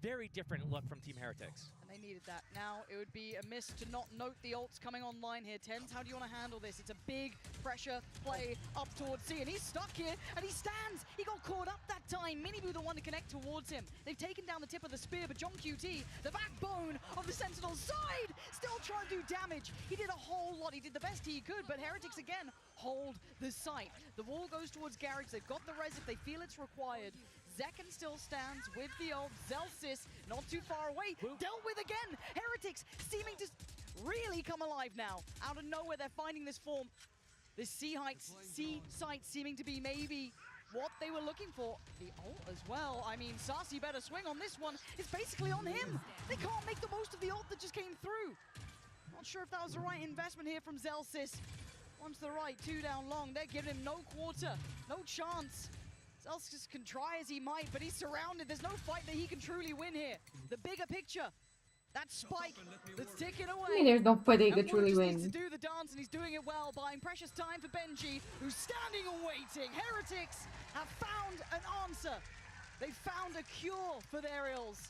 Very different look from Team Heretics. And they needed that. Now it would be a miss to not note the ults coming online here. Tens, how do you want to handle this? It's a big pressure play up towards C, and he's stuck here, and he stands. He got caught up that time. Minibu the one to connect towards him. They've taken down the tip of the spear, but John QT, the backbone of the Sentinel's side, still trying to do damage. He did a whole lot. He did the best he could, but Heretics again hold the site. The wall goes towards Garage. They've got the res if they feel it's required. Zekken still stands with the ult. Zelsis not too far away. Dealt with again. Heretics seeming to really come alive now. Out of nowhere, they're finding this form. This C site seeming to be maybe what they were looking for. The ult as well. I mean, Sassy better swing on this one. It's basically on him. They can't make the most of the ult that just came through. Not sure if that was the right investment here from Zelsis. One to the right, 2 down long. They're giving him no quarter, no chance. Zelsis can try as he might, but he's surrounded. There's no fight that he can truly win here. The bigger picture, that spike that's ticking away. I mean, there's no fight that he could truly win. Needs to do the dance, and he's doing it well, buying precious time for Benji, who's standing and waiting. Heretics have found an answer. They found a cure for their ills.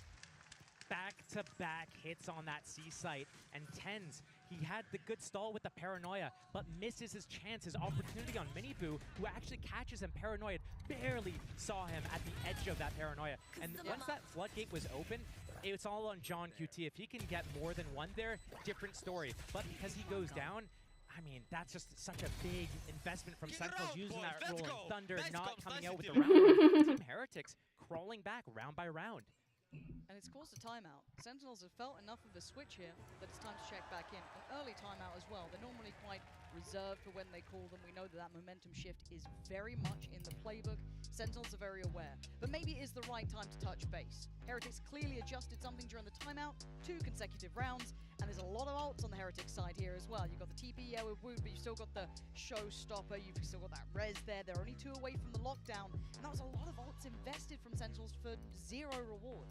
Back-to-back hits on that C site, and Tens, he had the good stall with the paranoia, but misses his chance, his opportunity on Minibu, who actually catches him paranoid. Barely saw him at the edge of that paranoia. And once that floodgate was open, it's all on John QT. If he can get more than one there, different story. But because he goes down, I mean, that's just such a big investment from Sentinels using that Rolling Thunder, not coming out with the round. Team Heretics crawling back round by round. And it's caused a timeout. Sentinels have felt enough of a switch here that it's time to check back in. An early timeout as well. They're normally quite reserved for when they call them. We know that that momentum shift is very much in the playbook. Sentinels are very aware. But maybe it is the right time to touch base. Heretics clearly adjusted something during the timeout, 2 consecutive rounds, and there's a lot of ults on the Heretics side here as well. You've got the TP, yeah, with Woot, but you've still got the Showstopper, you've still got that res there. They're only 2 away from the lockdown, and that was a lot of ults invested from Sentinels for 0 reward.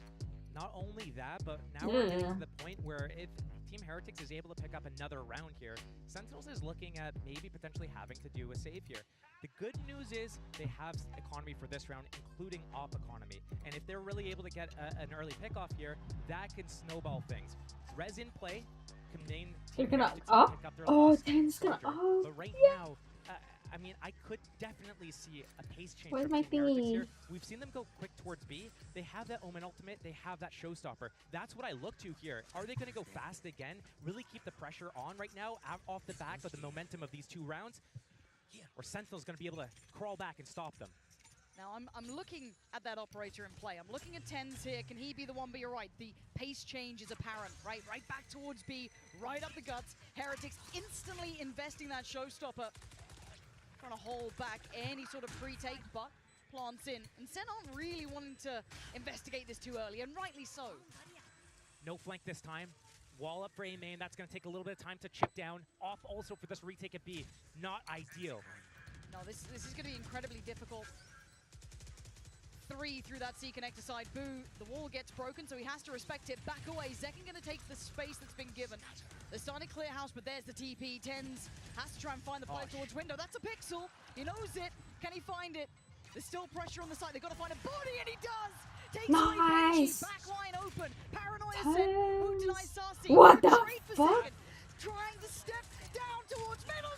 Not only that, but now we're getting to the point where if Team Heretics is able to pick up another round here, Sentinels is looking at maybe potentially having to do a save here. The good news is they have economy for this round, including op economy. And if they're really able to get an early pickoff here, that can snowball things. Res in play main They're team gonna Heretics up? pick up their Oh, loss 10's gonna quicker. up. But right Yeah. now, I mean, I could definitely see a pace change Where's from my Team Heretics thingy? here. We've seen them go quick towards B. They have that Omen ultimate. They have that showstopper. That's what I look to here. Are they going to go fast again? Really keep the pressure on right now off the back of the momentum of these 2 rounds? Or Sentinel's going to be able to crawl back and stop them? Now, I'm looking at that operator in play. I'm looking at TenZ here. Can he be the one? But you're right. The pace change is apparent, right? Right back towards B, right up the guts. Heretics instantly investing that showstopper. Trying to hold back any sort of pre-take, but plants in. And Sen aren't really wanting to investigate this too early, and rightly so. No flank this time. Wall up for A main. That's going to take a little bit of time to chip down. Off also for this retake at B. Not ideal. No, this is going to be incredibly difficult. 3 through that C connector side. Boo, the wall gets broken, so he has to respect it. Back away. Zekken going to take the space that's been given. They're starting to clear house, but there's the TP. TenZ has to try and find the play towards window. That's a pixel. He knows it. Can he find it? There's still pressure on the side. They've got to find a body, and he does. Takes away Benji. Back line open. Paranoia sent. Who denies Sarsi? What the fuck? Trying to step down towards middle.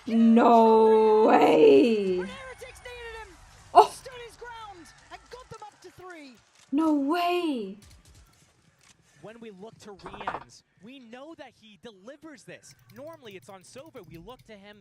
No way. Heretics needed him. Oh. Stood his ground and got them up to 3. No way. When we look to Rienz, we know that he delivers this. Normally it's on Sova. We look to him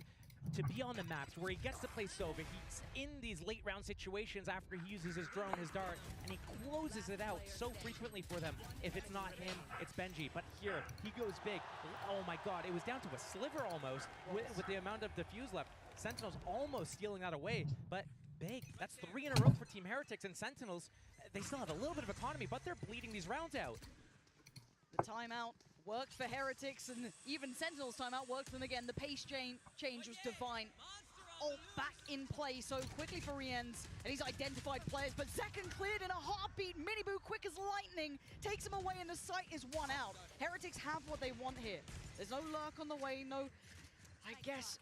to be on the maps where he gets to play Sova. He's in these late round situations after he uses his drone, his dart, and he closes it out so frequently for them. If it's not him, it's Benji. But here, he goes big. Oh my god, it was down to a sliver almost with the amount of defuse left. Sentinels almost stealing that away, but big. That's 3 in a row for Team Heretics, and Sentinels, they still have a little bit of economy, but they're bleeding these rounds out. The timeout worked for Heretics, and even Sentinel's timeout worked for them again. The pace change was divine. Ult back in play so quickly for Rienz, and he's identified players, but Zekken cleared in a heartbeat. Miniboo quick as lightning, takes him away, and the site is 1 out. Heretics have what they want here. There's no lurk on the way, no, I guess,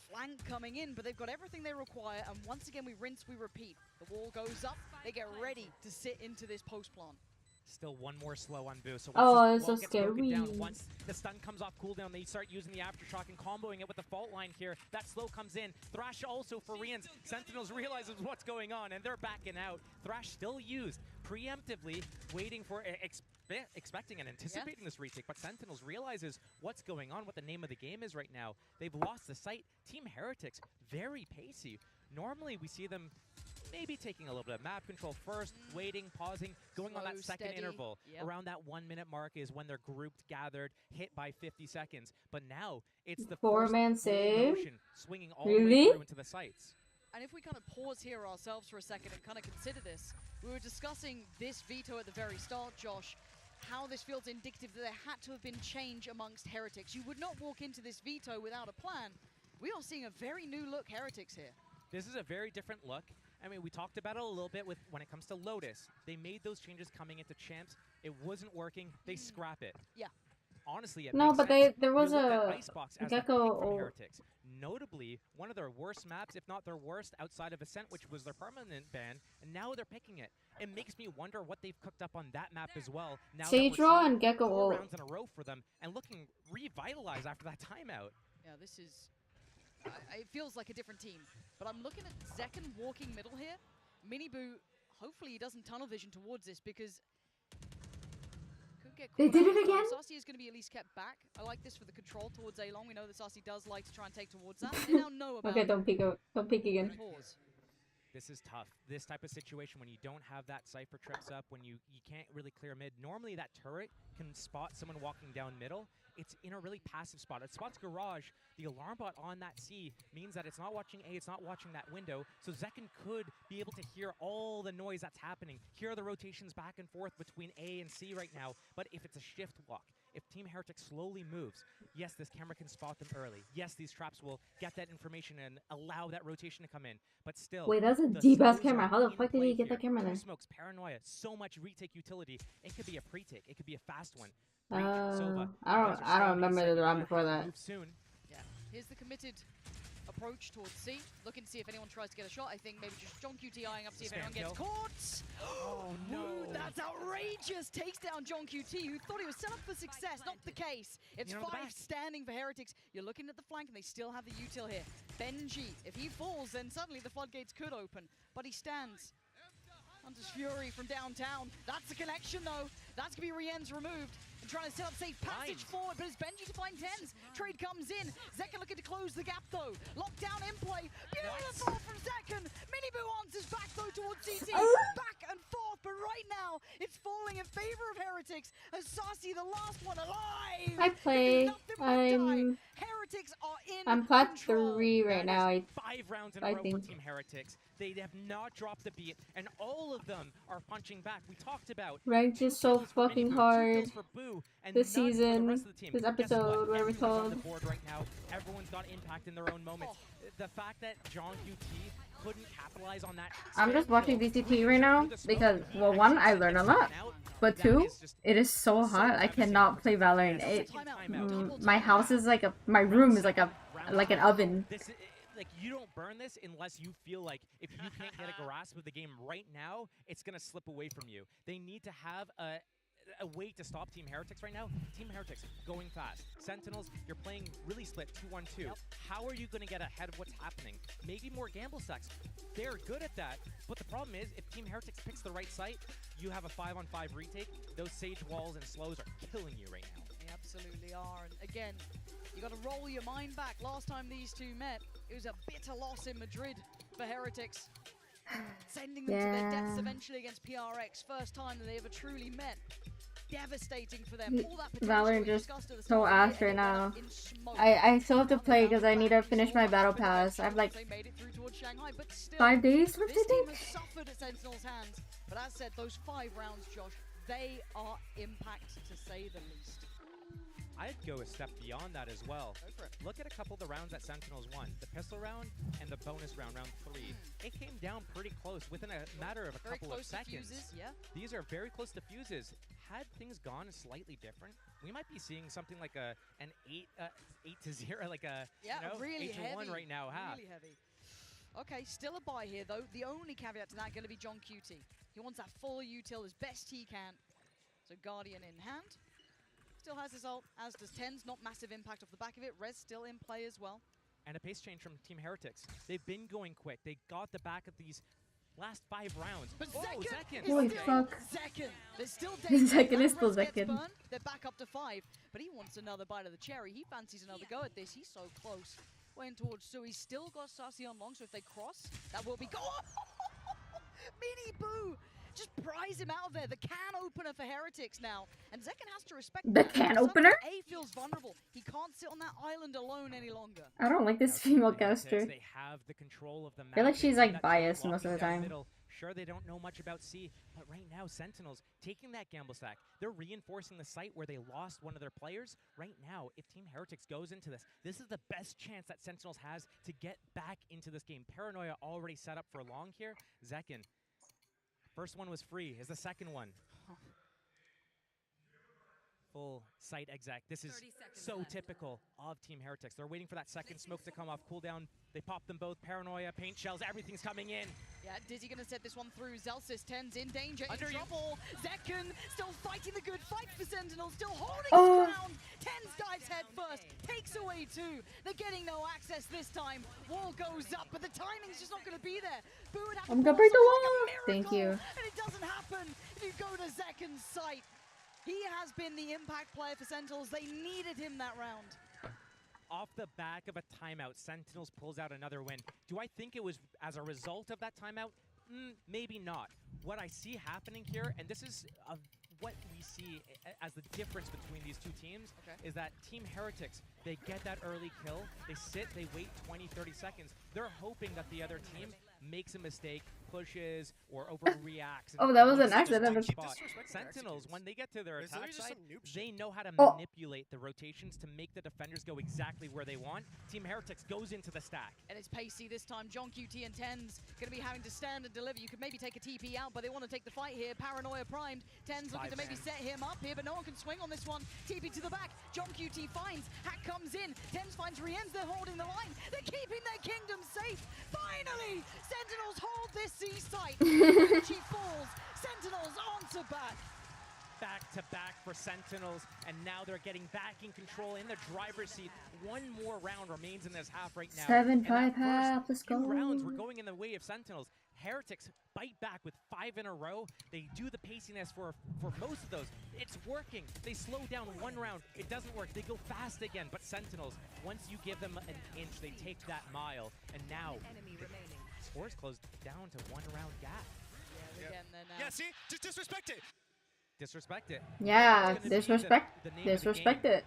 flank coming in, but they've got everything they require, and once again, we rinse, we repeat. The wall goes up, they get ready to sit into this post plant. Still 1 more slow on Boo. So Oh, once it's this wall so gets broken down, scary. once the stun comes off cooldown, they start using the aftershock and comboing it with the fault line here. That slow comes in. Thrash also for Rienz. Sentinels realizes what's going on, and they're backing out. Thrash still used preemptively, waiting for, expecting and anticipating this retake, but Sentinels realizes what's going on, what the name of the game is right now. They've lost the sight. Team Heretics, very pacey. Normally we see them maybe taking a little bit of map control first, waiting, pausing, going on that second interval. Around that 1 minute mark is when they're grouped, gathered, hit by 50 seconds. But now it's the 4-man first full save? motion swinging all the way Really? through into the sights. And if we kind of pause here ourselves for a second and kind of consider this, we were discussing this veto at the very start, Josh, how this feels indicative that there had to have been change amongst Heretics. You would not walk into this veto without a plan. We are seeing a very new look Heretics here. This is a very different look. I mean, we talked about it a little bit with when it comes to Lotus. They made those changes coming into Champs. It wasn't working. They scrap it. Yeah. Honestly, it No, makes but sense. there was You look at a Icebox as the Gecko peak from or Heretics. Notably, one of their worst maps, if not their worst, outside of Ascent, which was their permanent ban, and now they're picking it. It makes me wonder what they've cooked up on that map as well. Now that we're Sadraw seeing and Gecko 4 ult. rounds in a row for them and looking revitalized after that timeout. Yeah, this is... it feels like a different team. But I'm looking at Zekken walking middle here. Miniboo, hopefully he doesn't tunnel vision towards this because... could get They caught did out it as well. again? Sarsi is going to be at least kept back. I like this for the control towards A-Long. We know that Sarsi does like to try and take towards that. They now know about Okay, don't peek again. pause. This is tough. This type of situation when you don't have that Cypher trips up, when you can't really clear mid. Normally that turret can spot someone walking down middle. It's in a really passive spot. It spots Garage. The alarm bot on that C means that it's not watching A, it's not watching that window. So Zekken could be able to hear all the noise that's happening. Hear the rotations back and forth between A and C right now. But if it's a shift walk, if Team Heretic slowly moves, yes, this camera can spot them early. Yes, these traps will get that information and allow that rotation to come in. But still, Wait, that's a the deep-ass smokes camera. are How the in fuck did play he get here. that camera Two there? smokes, paranoia, so much retake utility. It could be a pre-take. It could be a fast one. I Sova, don't remember the round before that. Yeah, here's the committed approach towards C, looking to see if anyone tries to get a shot. I think maybe just John QT eyeing up to see if anyone gets caught. Oh no! That's outrageous! Takes down John QT, who thought he was set up for success. Not the case. It's 5 standing for Heretics. You're looking at the flank, and they still have the util here. Benji, if he falls, then suddenly the floodgates could open. But he stands. Hunter's Fury from downtown. That's the connection, though. That's going to be Rien's removed. And trying to set up safe passage forward, but it's Benji to find Tens. Trade comes in. Zekken looking to close the gap, though. Lockdown in play. Beautiful from Zekken. Miniboo answers back, though, towards CT. Back and forth, but right now, it's falling in favor of Heretics. As Saucy, the last one alive. I play. Heretics are in I'm plat 3 right now. 5 rounds in a row for Team Heretics. They have not dropped the beat, and all of them are punching back. We talked about Ranked is so fucking hard. This season, this episode, whatever it's called. Right now, everyone's got impact in their own moments. The fact that John QT couldn't capitalize on that. I'm just watching VCT right now because, well, 1, I learn a lot, but 2, it is so hot. I cannot play Valorant. My house is like my room is like an oven. Like, you don't burn this unless you feel like if you can't get a grasp of the game right now, it's going to slip away from you. They need to have a way to stop Team Heretics right now. Team Heretics going fast. Sentinels, you're playing really split 2-1-2. How are you going to get ahead of what's happening? Maybe more gamble stacks. They're good at that, but the problem is if Team Heretics picks the right site, you have a 5-on-5 retake. Those Sage walls and slows are killing you right now. They absolutely are. And again, you got to roll your mind back. Last time these two met, it was a bitter loss in Madrid for Heretics. Sending them to their deaths eventually against PRX. First time that they ever truly met. Devastating for them. All that Valorant just so ass right now. I still have to play because I need to finish my battle pass. I have like 5 days left, I think. Suffered at Sentinel's hands. But as said, those 5 rounds, Josh, they are impact to say the least. I'd go a step beyond that as well. Look at a couple of the rounds that Sentinels won. The pistol round and the bonus round, round 3. It came down pretty close within a matter of a couple of seconds. These are very close to fuses. Had things gone slightly different, we might be seeing something like an 8-0, like a really 8-1 right now. Really heavy. Okay, still a buy here though. The only caveat to that going to be John QT. He wants that full util as best he can. So Guardian in hand. Still has his ult, as does Tens. Not massive impact off the back of it. Res still in play as well. And a pace change from Team Heretics. They've been going quick. They got the back of these last 5 rounds. But Zekken! Holy fuck. Zekken! There's still Zekken is still Zekken. They're back up to 5, but he wants another bite of the cherry. He fancies another go at this. He's so close. Going towards Sue. He's still got Sassy on long, so if they cross, that will be go. Miniboo! Just prize him out of there. The can opener for Heretics now. And Zekken has to respect the can opener? A feels vulnerable. He can't sit on that island alone any longer. I don't like this female caster. They have the control of the map. I feel like she's like biased most of the time. Sure, they don't know much about C, but right now, Sentinels taking that gamble stack. They're reinforcing the site where they lost one of their players. Right now, if Team Heretics goes into this, this is the best chance that Sentinels has to get back into this game. Paranoia already set up for long here. Zekken. First one was free. Is the second one. Full site exec. This is so typical of Team Heretics. They're waiting for that second smoke to come off cooldown. They pop them both. Paranoia, paint shells, everything's coming in. Yeah, Dizzy gonna set this one through. Zelsis, Tens in danger, in trouble. Zekken still fighting the good fight for Sentinel, still holding his ground. Tens dives head first, takes away 2. They're getting no access this time. Wall goes up, but the timing's just not gonna be there. Boo would have I'm gonna break the wall. Thank you. And it doesn't happen if you go to Zekken's site. He has been the impact player for Sentinels. They needed him that round. Off the back of a timeout, Sentinels pulls out another win. Do I think it was as a result of that timeout? Maybe not. What I see happening here, and this is what we see as the difference between these two teams, is that Team Heretics, they get that early kill, they sit, they wait 20, 30 seconds. They're hoping that the other team makes a mistake, pushes, or overreacts. Oh, that was an accident. Sentinels, when they get to their attack side, they know how to manipulate the rotations to make the defenders go exactly where they want. Team Heretics goes into the stack. And it's pacey this time. John QT and Tens going to be having to stand and deliver. You could maybe take a TP out, but they want to take the fight here. Paranoia primed. Tens looking to maybe set him up here, but no one can swing on this one. TP to the back. John QT finds. Hack comes goes in. Tens finds Rienz, they're holding the line. They're keeping their kingdom safe. Finally, Sentinels hold this C site. She falls. Sentinels onto back. Back to back for Sentinels, and now they're getting back in control in the driver's seat. One more round remains in this half right now. 7-5 half, let's go. Few rounds were going in the way of Sentinels. Heretics bite back with 5 in a row. They do the paciness for most of those. It's working. They slow down one round. It doesn't work. They go fast again. But Sentinels, once you give them an inch, they take that mile. And now, scores closed down to 1 round gap. Yeah, again, they're now. Yeah, see? Just disrespect it. Disrespect it. Yeah, disrespect it.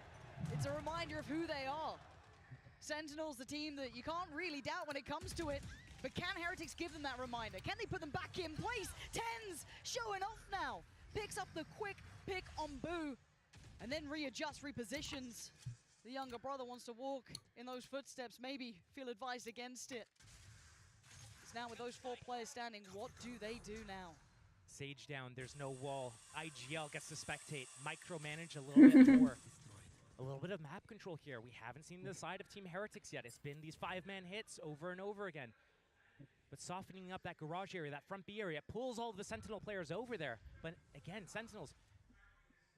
It's a reminder of who they are. Sentinels, the team that you can't really doubt when it comes to it. But can Heretics give them that reminder? Can they put them back in place? Tens showing off now. Picks up the quick pick on Boo. And then readjusts, repositions. The younger brother wants to walk in those footsteps, maybe feel advised against it. It's now with those 4 players standing, what do they do now? Sage down, there's no wall. IGL gets to spectate, micromanage a little bit more. A little bit of map control here. We haven't seen the side of Team Heretics yet. It's been these 5-man hits over and over again. But softening up that garage area, that front B area, pulls all of the Sentinel players over there. But again, Sentinels,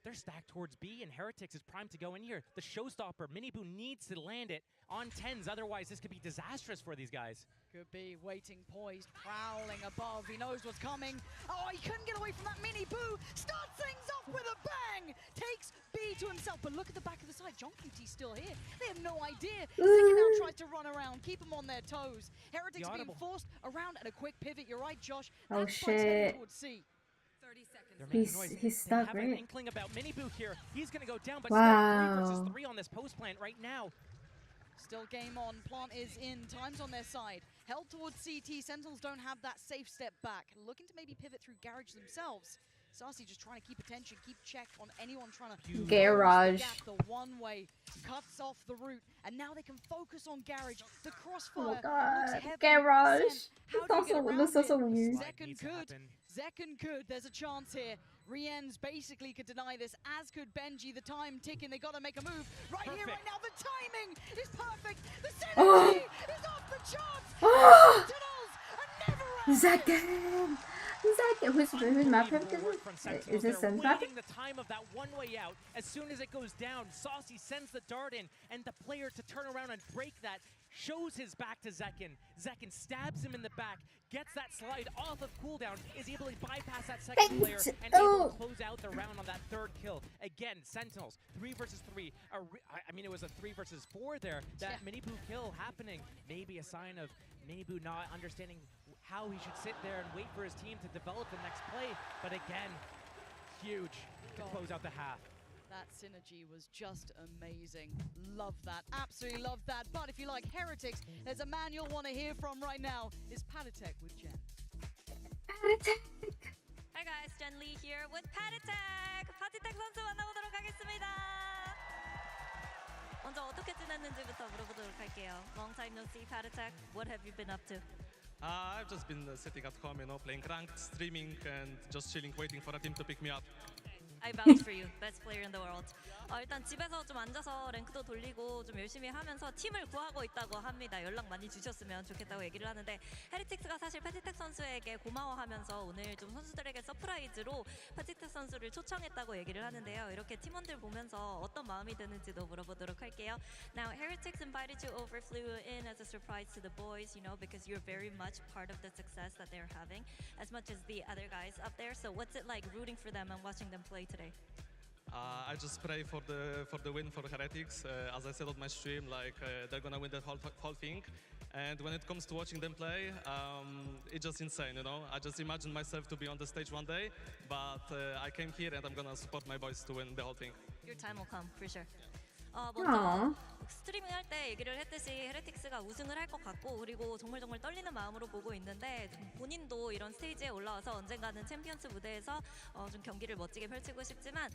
they're stacked towards B, and Heretics is primed to go in here. The showstopper, Miniboo needs to land it on Tens, otherwise this could be disastrous for these guys. Could be waiting, poised, prowling above. He knows what's coming. Oh, he couldn't get away from that Miniboo. Starts things off with a bang. Takes B to himself, but look at the back of the side. John QT's still here. They have no idea. Zeki now tries to run around, keep them on their toes. Heretics being forced around and a quick pivot. You're right, Josh. Oh, That's shit. towards C. He's stuck, They have an right? inkling about Miniboo here. He's going to go down, but Wow. still 3 versus 3 on this post plant right now. Still game on. Plant is in. Time's on their side. Held towards CT. Sentinels don't have that safe step back. Looking to maybe pivot through Garage themselves. Sassy just trying to keep attention, keep check on anyone trying to Garage. The one-way cuts off the route, and now they can focus on Garage. The crossfire. Oh my god, looks heavy Garage. sent. How do you get That's around so it? weird. Zekken could. There's a chance here. Rienz basically could deny this, as could Benji. The time ticking. They got to make a move right here, right now. The timing is perfect. The synergy is off the charts. Zaken! Who's map pick is this Sen's map? The time of that one-way out. As soon as it goes down, Saucy sends the dart in, and the player to turn around and break that shows his back to Zekken. Zekken stabs him in the back, gets that slide off of cooldown, is able to bypass that second player, and able to close out the round on that 3rd kill. Again, Sentinels, 3 versus 3. I mean, it was a 3 versus 4 there. That Miniboo kill happening. Maybe a sign of Miniboo not understanding how he should sit there and wait for his team to develop the next play. But again, huge to close out the half. That synergy was just amazing. Love that. Absolutely love that. But if you like Heretics, there's a man you'll want to hear from right now. Is Patatek with Jen. Patatek! Hi guys, Jen Lee here with Patatek! 파티텍 선수 만나보도록 하겠습니다. 먼저 어떻게 지냈는지부터 물어보도록 할게요. Long time no see, Patatek. What have you been up to? I've just been sitting at home, playing ranked, streaming, and just chilling, waiting for a team to pick me up. I vouch for you, best player in the world. 일단 집에서 좀 앉아서 랭크도 돌리고 좀 열심히 하면서 팀을 구하고 있다고 합니다. 연락 많이 주셨으면 좋겠다고 얘기를 하는데 헤리틱스가 사실 파티텍 선수에게 고마워하면서 오늘 좀 선수들에게 서프라이즈로 파티텍 선수를 초청했다고 얘기를 하는데요. 이렇게 팀원들 보면서 어떤 마음이 드는지도 물어보도록 할게요. Now, Heretics invited you over, flew in as a surprise to the boys, because you're very much part of the success that they're having, as much as the other guys up there. So what's it like rooting for them and watching them play today? I just pray for the win for Heretics. As I said on my stream, they're gonna win that whole thing. And when it comes to watching them play, it's just insane, I just imagine myself to be on the stage one day, but I came here and I'm gonna support my boys to win the whole thing. Your time will come, for sure. 먼저 스트리밍 할 때 얘기를 했듯이 헤레틱스가 우승을 할 것 같고 그리고 정말 떨리는 마음으로 보고 있는데 본인도 이런 스테이지에 올라와서 언젠가는 챔피언스 무대에서 좀 경기를 멋지게 펼치고 싶지만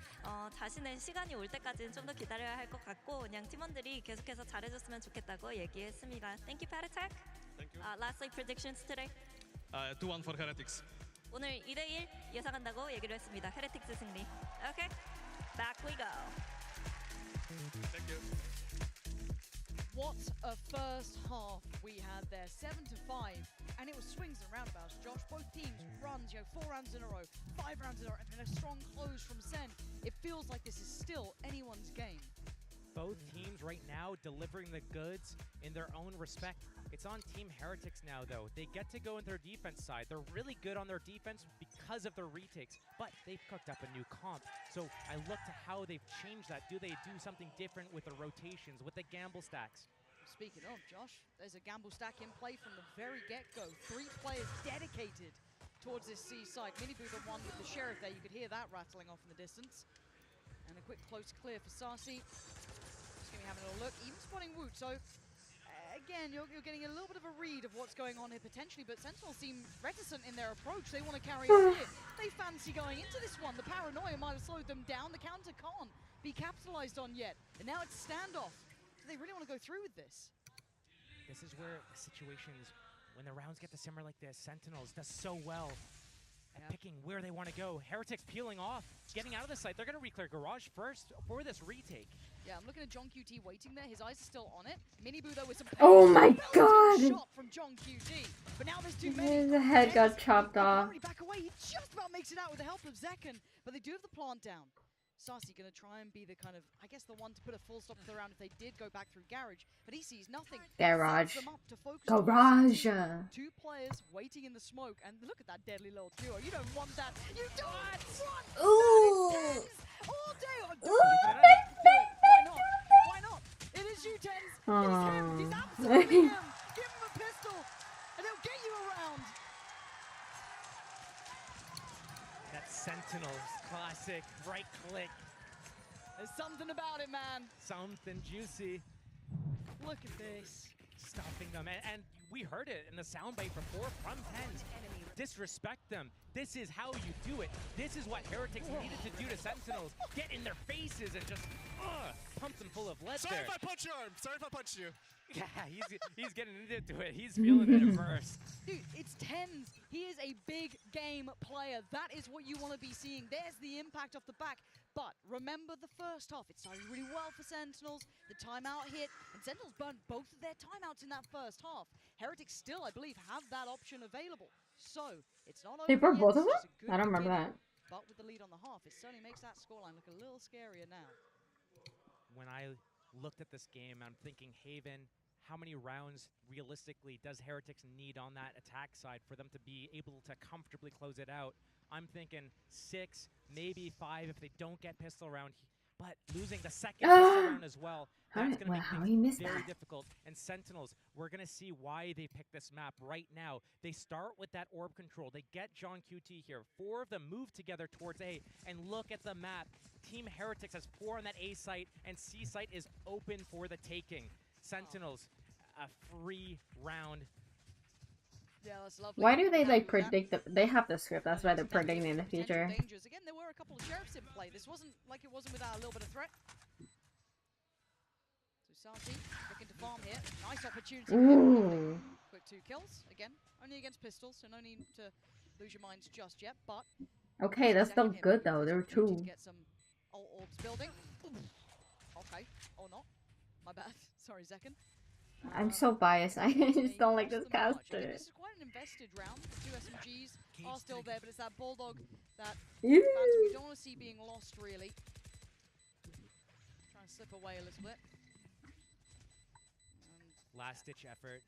자신의 시간이 올 때까지는 좀 더 기다려야 할 것 같고 그냥 팀원들이 계속해서 잘해줬으면 좋겠다고 얘기했습니다. Thank you, Patatek. Thank you. Lastly, predictions today. 2-1 for Heretics. 오늘 2대1 예상한다고 얘기를 했습니다. 헤레틱스 승리. Okay, back we go. Thank you. What a first half we had there, 7-5, and it was swings and roundabouts. Josh, both teams runs, 4 rounds in a row, 5 rounds in a row, and then a strong close from Sen. It feels like this is still anyone's game. Both teams right now delivering the goods in their own respect. It's on Team Heretics now, though. They get to go in their defense side. They're really good on their defense because of their retakes, but they've cooked up a new comp. So I look to how they've changed that. Do they do something different with the rotations, with the gamble stacks? Speaking of, Josh, there's a gamble stack in play from the very get-go. 3 players dedicated towards this C side. Miniboo, the one with the sheriff there. You could hear that rattling off in the distance. And a quick close clear for Sarsi. Just going to be having a little look. Even spotting Woot. So, again, you're getting a little bit of a read of what's going on here potentially, but Sentinels seem reticent in their approach. They want to carry on here. They fancy going into this one. The paranoia might have slowed them down. The counter can't be capitalized on yet. And now it's standoff. Do they really want to go through with this? This is where the situations, when the rounds get to simmer like this, Sentinels does so well at picking where they want to go. Heretics peeling off, getting out of the site. They're going to reclear Garage first for this retake. Yeah, I'm looking at John QT waiting there. His eyes are still on it. Miniboo, though, with some Oh my god! shot from John QT. But now there's too many. His head got chopped off. Back away. He just about makes it out with the help of Zekken, but they do have the plant down. Sarsi going to try and be the kind of, I guess, the one to put a full stop to the round if they did go back through Garage, but he sees nothing. Garage. Sets them up to focus Garage. 2 players waiting in the smoke, and look at that deadly little duo. You don't want that. You don't want that. Ooh. All day. Ooh. Why not? Why not? It is you, Tens. It is him. He's absolutely him. Give him a pistol, and he'll get you around. That Sentinels classic right click. There's something about it, man. Something juicy. Look at this. Stopping them, and we heard it in the soundbite before from Tens. Disrespect them. This is how you do it. This is what Heretics needed to do to Sentinels. Get in their faces and just pump them full of lead. Sorry there. if I punch your arm. Sorry if I punched you. Yeah, he's getting into it. He's feeling it first. Dude, it's Tens. He is a big game player. That is what you want to be seeing. There's the impact off the back. But remember the first half. It started really well for Sentinels. The timeout hit, and Sentinels burned both of their timeouts in that first half. Heretics still, I believe, have that option available. So, it's not over They brought yet. both of It's them? just a good I don't remember beginning. that. But with the lead on the half, it certainly makes that scoreline look a little scarier now. When I looked at this game, I'm thinking, Haven, how many rounds realistically does Heretics need on that attack side for them to be able to comfortably close it out? I'm thinking 6, maybe 5 if they don't get pistol round. But losing the second pistol round as well, that's going to make things very difficult. And Sentinels, we're going to see why they picked this map right now. They start with that orb control. They get John QT here. 4 of them move together towards A. And look at the map. Team Heretics has 4 on that A site, and C site is open for the taking. Sentinels, a free round. Yeah, that's lovely. Why do they like predict the? They have the script. That's why they're predicting in the future. Dangers. Again, there were a couple of sheriffs in play. This wasn't like it wasn't without a little bit of threat. So Sarsi looking to farm here. Nice opportunity. Ooh. Quick 2 kills. Again, only against pistols, so no need to lose your minds just yet. But Okay, that's still good though. There were 2. get some orbs building. Okay, or not. My bad. Sorry, Zekken. I'm so biased. I just don't like this Again, caster. this is quite an invested round. The 2 SMGs are still there, but it's that Bulldog that Yeah. Phantom we don't want to see being lost, really. Try and slip away a little bit. Last-ditch effort.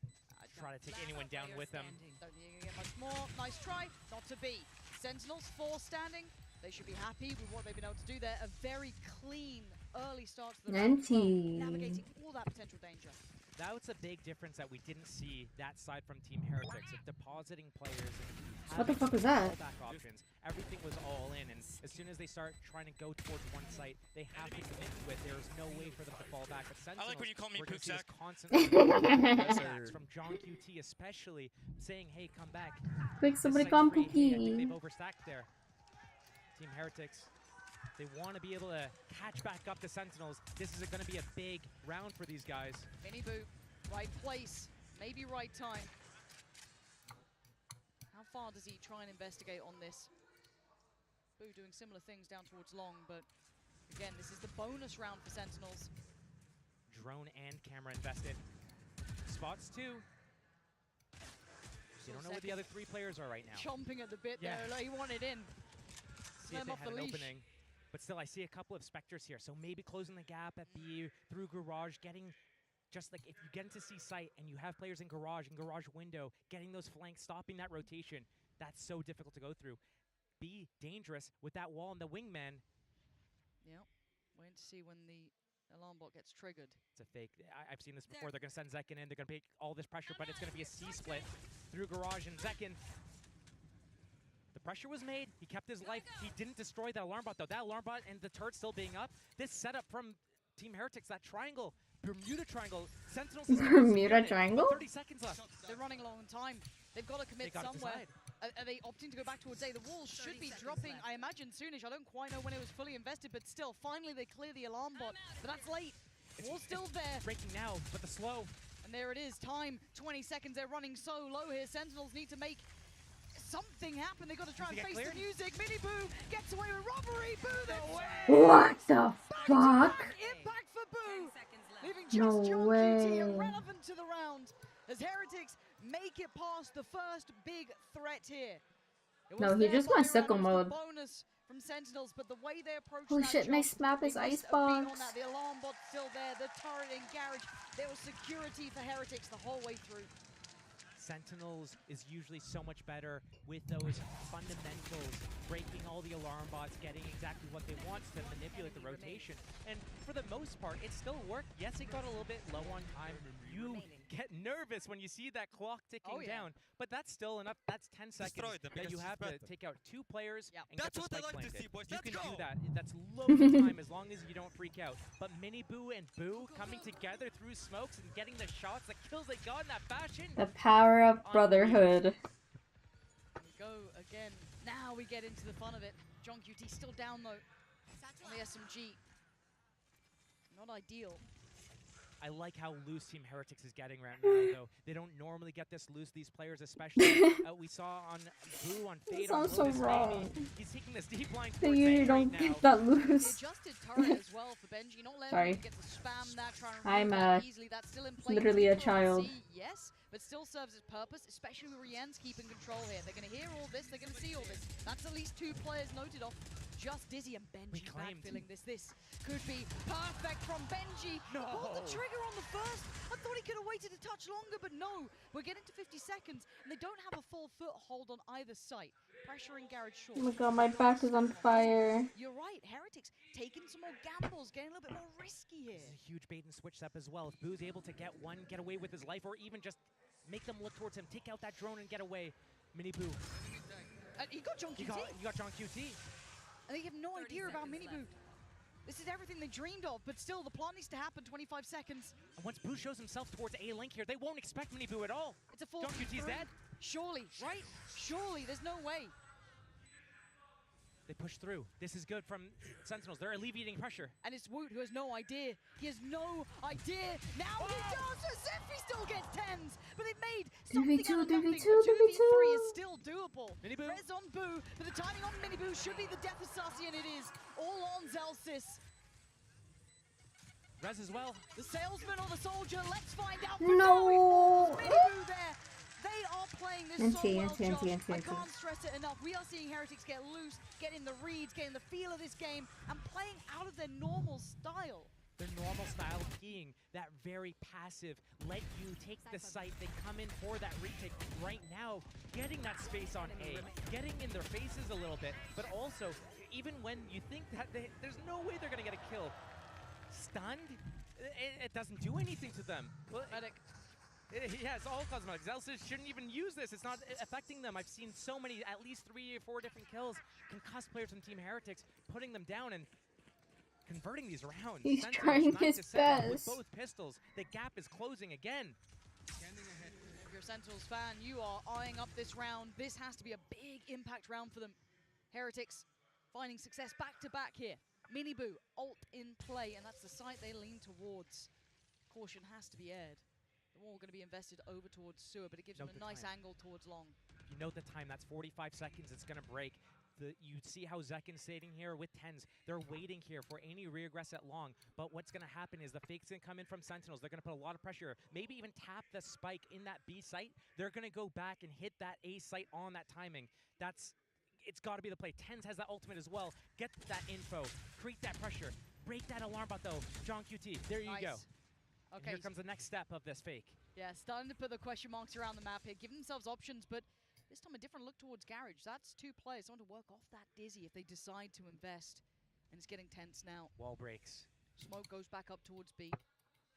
Try to take anyone down with them. Don't think you can get much more. Nice try. Not to be. Sentinels, 4 standing. They should be happy with what they've been able to do there. A very clean early start to the round. Navigating all that potential danger. That was a big difference that we didn't see that side from Team Heretics of depositing players and What the fuck was that? fallback options. Everything was all in, and as soon as they start trying to go towards one site, they have to commit to it. There's no way for them to fall back. But Sentinels, I like when you call me we're gonna see this Pooksack. constant Yes, fallbacks sir. from John QT, especially saying, "Hey, come back." Quick, This somebody site's call free. Hey, I think Pookie. they've overstacked there. Team Heretics. They want to be able to catch back up to Sentinels. This is going to be a big round for these guys. Miniboo, right place, maybe right time. How far does he try and investigate on this? Boo doing similar things down towards long, but again, this is the bonus round for Sentinels. drone and camera invested. Spots too. You don't know where the other 3 players are right now. Chomping at the bit there. Like he wanted in. See if they had an opening. But still, I see a couple of Spectres here. So maybe closing the gap at B through Garage, getting just like if you get into C site and you have players in Garage and Garage window, getting those flanks, stopping that rotation, that's so difficult to go through. B, dangerous with that wall and the wingman. Yep. Waiting to see when the alarm bot gets triggered. It's a fake. I've seen this before. They're going to send Zekin in. They're going to make all this pressure, but it's going to be a C-split through Garage and Zekin. The pressure was made. He kept his life. He didn't destroy that alarm bot, though. That alarm bot and the turret still being up. This setup from Team Heretics, that triangle, Bermuda Triangle, Sentinels. Bermuda Triangle? 30 seconds left. They're running low on time. They've got to commit somewhere. Are they opting to go back towards A? The walls should be dropping, I imagine, soonish. I don't quite know when it was fully invested, but still, finally they clear the alarm bot. But that's late. Wall's still there. Breaking now, but the slow. And there it is. Time, 20 seconds. They're running so low here. Sentinels need to make something happen. They've got to try and face the music. Mini Boo gets away with robbery. Boo, they're What the fuck? Impact for Boo. Leaving just John QT irrelevant to the round. As Heretics make it past the first big threat here. No, he just went sicko mode. Bonus from Sentinels, but the way they approach Holy that shit, nice map is Icebox. The alarm bot's still there, the turret and garage. There was security for Heretics the whole way through. Sentinels is usually so much better with those fundamentals, breaking all the alarm bots, getting exactly what they want to manipulate the rotation. And for the most part, it still worked. Yes, it got a little bit low on time. You get nervous when you see that clock ticking down, but that's still enough. That's 10 seconds that you have to take out 2 players and get the spike planted. You can do that. That's loads of time as long as you don't freak out. But Mini Boo and Boo coming together through smokes and getting the shots, the kills they got in that fashion. The power of brotherhood. Here we go again. Now we get into the fun of it. John QT still down though on the SMG. Not ideal. I like how loose Team Heretics is getting right now, though. They don't normally get this loose, these players, especially. We saw on Boo, on Fade, on so Lotus, wrong. he's taking this deep line They towards usually A don't right get now. that loose. Adjusted turret as well for Benji. Not letting Sorry. him get to spam that, trying to I'm that easily. That's still in play. literally a Control child. C, yes, but still serves its purpose, especially with Rian's keeping control here. They're going to hear all this. They're going to see all this. That's at least 2 players noted off. Just Dizzy and Benji feeling this. This could be perfect from Benji. No. Pulled the trigger on the first. I thought he could have waited a touch longer, but no. We're getting to 50 seconds, and they don't have a full foothold on either site. Pressure in Garage short. Oh my god, my back is on fire. You're right, Heretics taking some more gambles, getting a little bit more risky here. This is a huge bait and switch step as well. If Boo's able to get one, get away with his life, or even just make them look towards him, take out that drone and get away. Mini Boo. He got John QT. He got John QT. And they have no idea about Mini Boo. This is everything they dreamed of, but still, the plot needs to happen. 25 seconds. And once Boo shows himself towards A link here, they won't expect Mini Boo at all. It's a 4 John QT's dead. Surely, right? Surely, there's no way. They push through. This is good from Sentinels. They're alleviating pressure. And it's Woot who has no idea. He has no idea. Now he does, as if he still gets 10s. But they've made something out of nothing. 2v3 is still doable. Mini Boo. Res on Boo, but the timing on Mini Boo should be the death of Sassy, and it is all on Zelsis. Res as well. The salesman or the soldier, let's find out. No. Mini Boo there. They are playing this so well, Josh. I NT. can't stress it enough. We are seeing Heretics get loose, getting the reads, getting the feel of this game, and playing out of their normal style. Their normal style being that very passive, let you take the site, they come in for that retake right now, getting that space on A, getting in their faces a little bit, but also, even when you think that there's no way they're going to get a kill, stunned, it doesn't do anything to them. Medic. Yeah, it's all cosmetic. Zelsis shouldn't even use this. It's not affecting them. I've seen so many, at least 3 or 4 different kills, concussed players from Team Heretics, putting them down and converting these rounds. He's Sentinels trying his 9-7 best. with both pistols. The gap is closing again. If you're a Sentinels fan, you are eyeing up this round. This has to be a big impact round for them. Heretics finding success back-to-back here. Mini Boo, ult in play, and that's the site they lean towards. Caution has to be aired. The wall going to be invested over towards sewer, but it gives them a nice angle towards long. You note the time, that's 45 seconds, it's going to break. You see how Zekken's sitting here with 10s. They're waiting here for any regress at long. But what's going to happen is the fake's going to come in from Sentinels. They're going to put a lot of pressure, maybe even tap the spike in that B site. They're going to go back and hit that A site on that timing. It's got to be the play. 10s has that ultimate as well. Get that info. Create that pressure. Break that alarm bot though. John QT, there you go. And Okay. here comes the next step of this fake. Yeah, starting to put the question marks around the map here, giving themselves options, but this time a different look towards Garage. That's 2 players. Someone to work off that Dizzy if they decide to invest. And it's getting tense now. Wall breaks. Smoke goes back up towards B.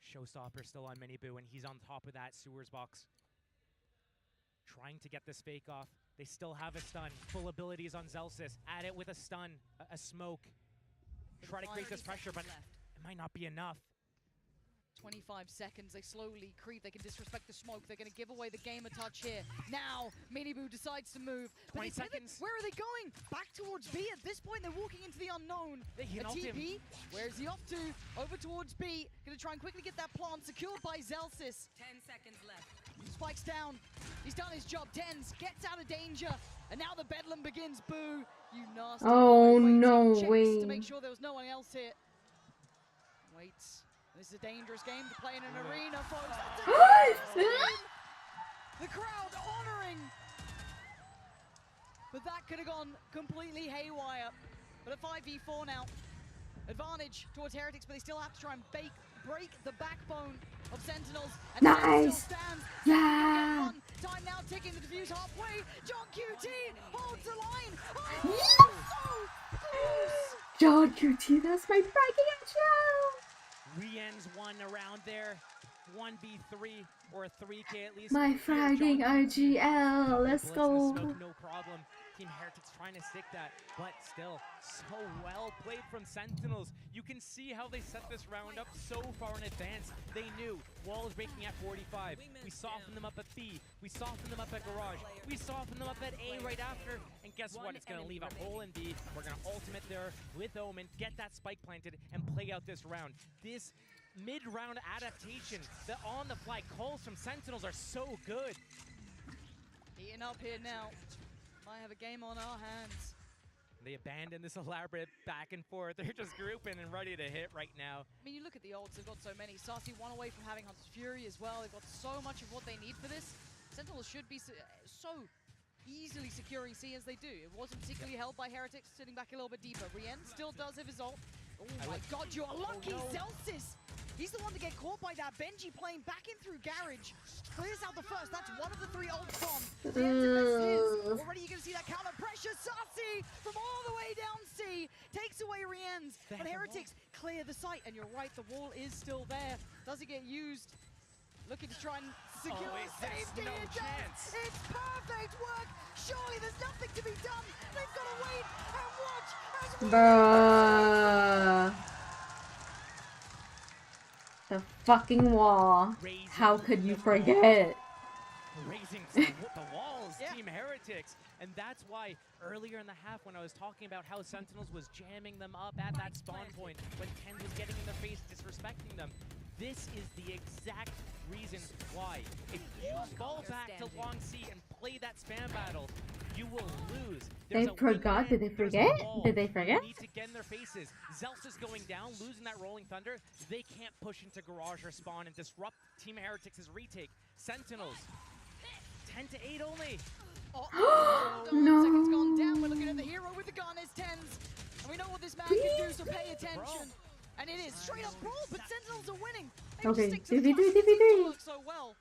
Showstopper still on Miniboo, and he's on top of that sewers box. Trying to get this fake off. They still have a stun. Full abilities on Zelsis. Add it with a stun, a smoke. Try to create this pressure, but it might not be enough. 25 seconds, they slowly creep, they can disrespect the smoke, they're gonna give away the game a touch here. Now, Miniboo decides to move. 20 seconds. Where are they going? Back towards B. At this point, they're walking into the unknown. They can ult him. TP, where is he off to? Over towards B. Gonna try and quickly get that plant secured by Zelsis. 10 seconds left. Spikes down. He's done his job. Tens gets out of danger. And now the bedlam begins. Boo. You nasty. Oh, no Checks way. to make sure there was no one else here. Waits. This is a dangerous game to play in an arena, folks. That's a dangerous game. The crowd honoring. But that could have gone completely haywire. But a 5v4 now. Advantage towards Heretics, but they still have to try and break the backbone of Sentinels. And Nice. still stands. Yeah. Time now ticking, the defuse halfway. John QT holds the line. Yes. So close. John QT, that's my bragging at you. Re-ends one around there. 1v3 or a 3K at least. My fragging IGL, let's Blitz go. the smoke, no problem. Team Heretics trying to stick that, but still so well played from Sentinels. You can see how they set this round up so far in advance. They knew wall is breaking at 45. We softened them up at B. We softened them up at Garage. We softened them up at A right after. And guess what? It's going to leave a hole in B. We're going to ultimate there with Omen, get that spike planted, and play out this round. This mid-round adaptation, the on-the-fly calls from Sentinels are so good. Heating up here now. Might have a game on our hands. They abandon this elaborate back and forth. They're just grouping and ready to hit right now. I mean, you look at the ults, they've got so many. Sassy one away from having Hunter's Fury as well. They've got so much of what they need for this. Sentinels should be so easily securing C as they do. It wasn't particularly held by Heretics, sitting back a little bit deeper. Rien still does have his ult. Oh my god, you're lucky, Zelsis! He's the one to get caught by that. Benji playing back in through Garage. Clears out the first. That's one of the 3 ult bombs. The end of this is already you can see that counter pressure. Sassy from all the way down C takes away Rien's. But Heretics clear the site. And you're right, the wall is still there. Does it get used? Looking to try and secure safety. No it chance. does. It's perfect work. Surely there's nothing to be done. They've got to wait and watch as Bruh. The fucking wall. How could you forget? Raising the walls, Team Heretics. And that's why earlier in the half when I was talking about how Sentinels was jamming them up at that spawn point, when Tens was getting in their face, disrespecting them, this is the exact reason why. If you fall back to long C and play that spam battle, you will lose. They forgot. Did they forget? Did they forget? They need to get in their faces. Zelsis is going down, losing that Rolling Thunder. They can't push into Garage or spawn and disrupt Team Heretics' retake. Sentinels, 10 to 8 only. No. Seconds gone down. We're looking at the hero with the gun is Tens. And we know what this man can do, so pay attention. And it is straight up brawl, but Sentinels are winning. Okay, Stick to the 2v3, target, it 2v3. works so well.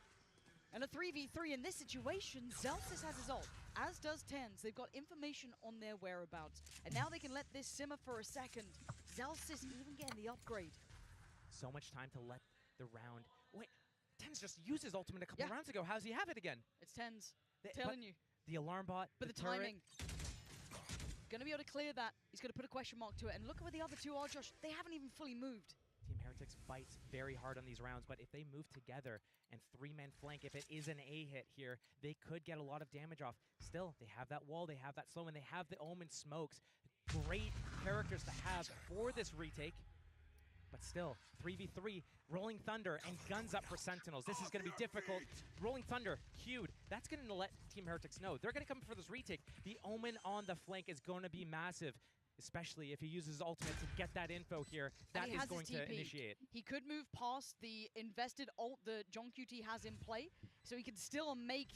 And a 3v3 in this situation, Zelsis has his ult, as does Tens. They've got information on their whereabouts. And now they can let this simmer for a second. Zelsis even getting the upgrade. So much time to let the round. Wait, Tens just used his ultimate a couple rounds ago. How's he have it again? It's Tens. Telling you. The alarm bot, But the turret. timing. Gonna be able to clear that. He's gonna put a question mark to it. And look at where the other 2 are, Josh. They haven't even fully moved. Team Heretics fights very hard on these rounds, but if they move together and 3-man flank, if it is an A hit here, they could get a lot of damage off. Still, they have that wall, they have that slow, and they have the Omen smokes. Great characters to have for this retake. But still, 3v3, Rolling Thunder and guns up for Sentinels. This is going to be difficult. Rolling Thunder, queued. That's going to let Team Heretics know. They're going to come for this retake. The Omen on the flank is going to be massive, especially if he uses his ultimate to get that info here. That is going to initiate. He could move past the invested ult that John QT has in play, so he can still make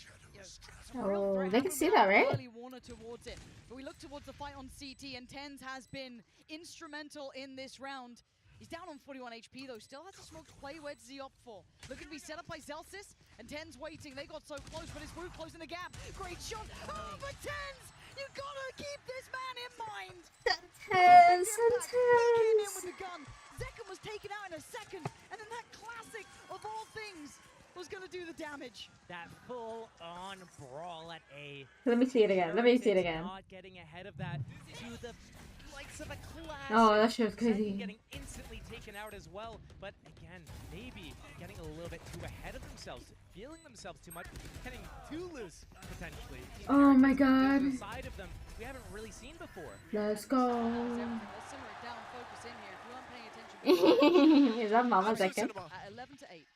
some real threat. They can see that, right? Early warner towards it. But we look towards the fight on CT, and Tens has been instrumental in this round. He's down on 41 HP though, still has a smoke to play. Where does he opt for? Looking to be set up by Zelsis, and Tens waiting. They got so close, but it's Wu closing the gap. Great shot. Oh, but Tens! You gotta keep this man in mind! Tens! In with the gun. Zekken was taken out in a second, and then that classic of all things was gonna do the damage. That full-on brawl at A. Let me see it again. Let me see it again. Not getting ahead of that to the likes of a classic. Oh, that shit was crazy. Getting instantly taken out as well, but again, maybe getting a little bit too ahead of themselves, feeling themselves too much, getting too loose potentially. Oh my god. Side of them we haven't really seen before. Let's go. Let's simmer it down, focus in here. If you aren't paying attention, is that Mama Zekken? At 11 to 8.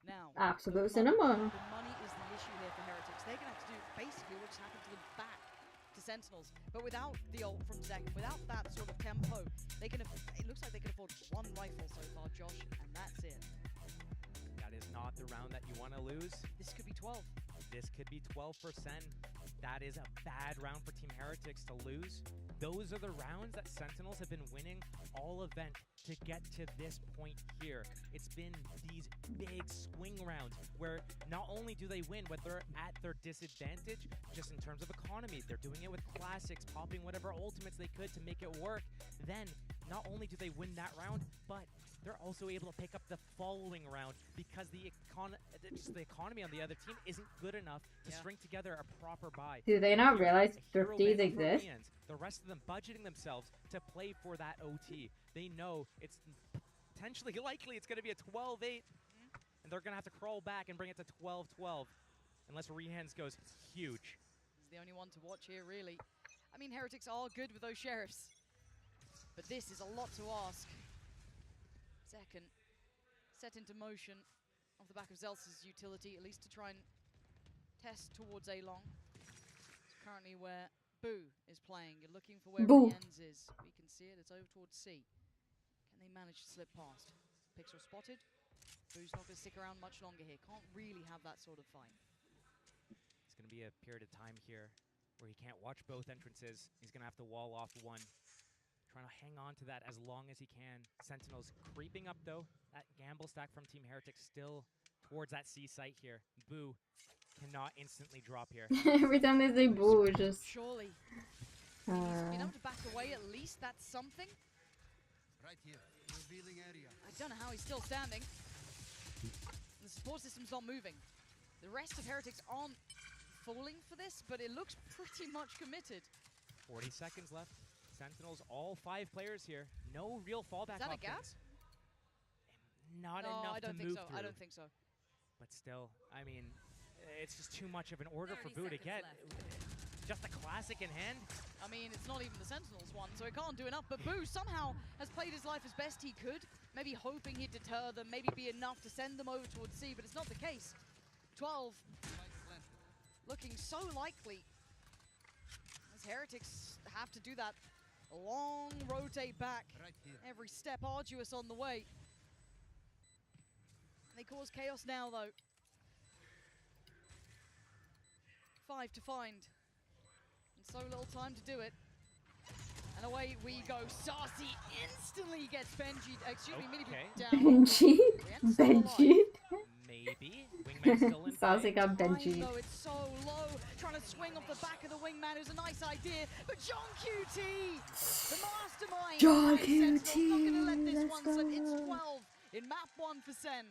Now, Absolute cinema. The money is the issue here for Heretics. They're gonna have to do basically what just happened to them back to Sentinels. But without the ult from Zekken, without that sort of tempo, they can. It looks like they can afford one rifle so far, Josh, and that's it. That is not the round that you want to lose. This could be 12. This could be 12%. That is a bad round for Team Heretics to lose. Those are the rounds that Sentinels have been winning all event to get to this point here. It's been these big swing rounds where not only do they win, but they're at their disadvantage just in terms of economy. They're doing it with classics, popping whatever ultimates they could to make it work. Then, not only do they win that round, but they're also able to pick up the following round because the economy on the other team isn't good enough to string together a proper buy. Do they not realize thrifties exist? The rest of them budgeting themselves to play for that OT. They know it's potentially likely it's going to be a 12-8, and they're going to have to crawl back and bring it to 12-12, unless Rehans goes huge. He's the only one to watch here, really. I mean, Heretics are good with those sheriffs, but this is a lot to ask. Zekken set into motion off the back of Zelsa's utility, at least to try and test towards A-Long. It's currently where Boo is playing. You're looking for where Rienz is. We can see it. It's over towards C. Can they manage to slip past? Pixel spotted. Boo's not going to stick around much longer here. Can't really have that sort of fight. It's going to be a period of time here where he can't watch both entrances. He's going to have to wall off one. Trying to hang on to that as long as he can. Sentinels creeping up, though. That gamble stack from Team Heretics still towards that C site here. Boo cannot instantly drop here. Every time they say boo, it's just... Surely. He's been able to back away at least. That's something. Right here. Revealing area. I don't know how he's still standing. The support system's not moving. The rest of Heretics aren't falling for this, but it looks pretty much committed. 40 seconds left. Sentinels, all 5 players here. No real fallback options. Is that a gap? Not enough to move through. I don't think so. But still, I mean, it's just too much of an order for Boo to get. Just a classic in hand. I mean, it's not even the Sentinels one, so it can't do enough. But Boo somehow has played his life as best he could, maybe hoping he'd deter them, maybe be enough to send them over towards C, but it's not the case. 12. Looking so likely. As Heretics have to do that long rotate back. Right here. Every step arduous on the way. They cause chaos now, though. 5 to find. And so little time to do it. And away we go. Sarsi instantly gets Benji, excuse me, Mini down. Benji? Benji? Maybe. Wingman's still in Sarsi got Benji. Though it's so low. Trying to swing off the back of the Wingman. It was a nice idea. But John QT, the mastermind. John QT. Not going to let this one slip. It's 12 in map 1 for Sen.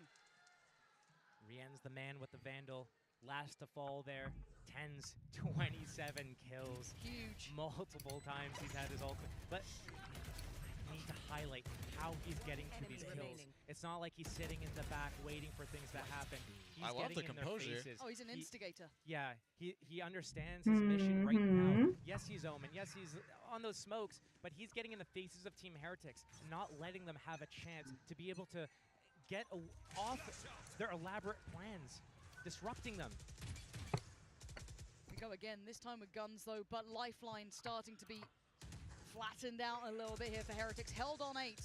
Rien's the man with the Vandal. Last to fall there. Tens 27 kills. Huge. Multiple times he's had his ultimate. But need to highlight how he's getting to these kills. It's not like he's sitting in the back waiting for things to happen. He's I love the getting in composure. their faces. Oh, he's an instigator. Yeah, he understands his mission right now. Yes, he's Omen. Yes, he's on those smokes, but he's getting in the faces of Team Heretics, not letting them have a chance to be able to get off their elaborate plans, disrupting them. We go again, this time with guns though, but Lifeline starting to be flattened out a little bit here for Heretics. Held on 8.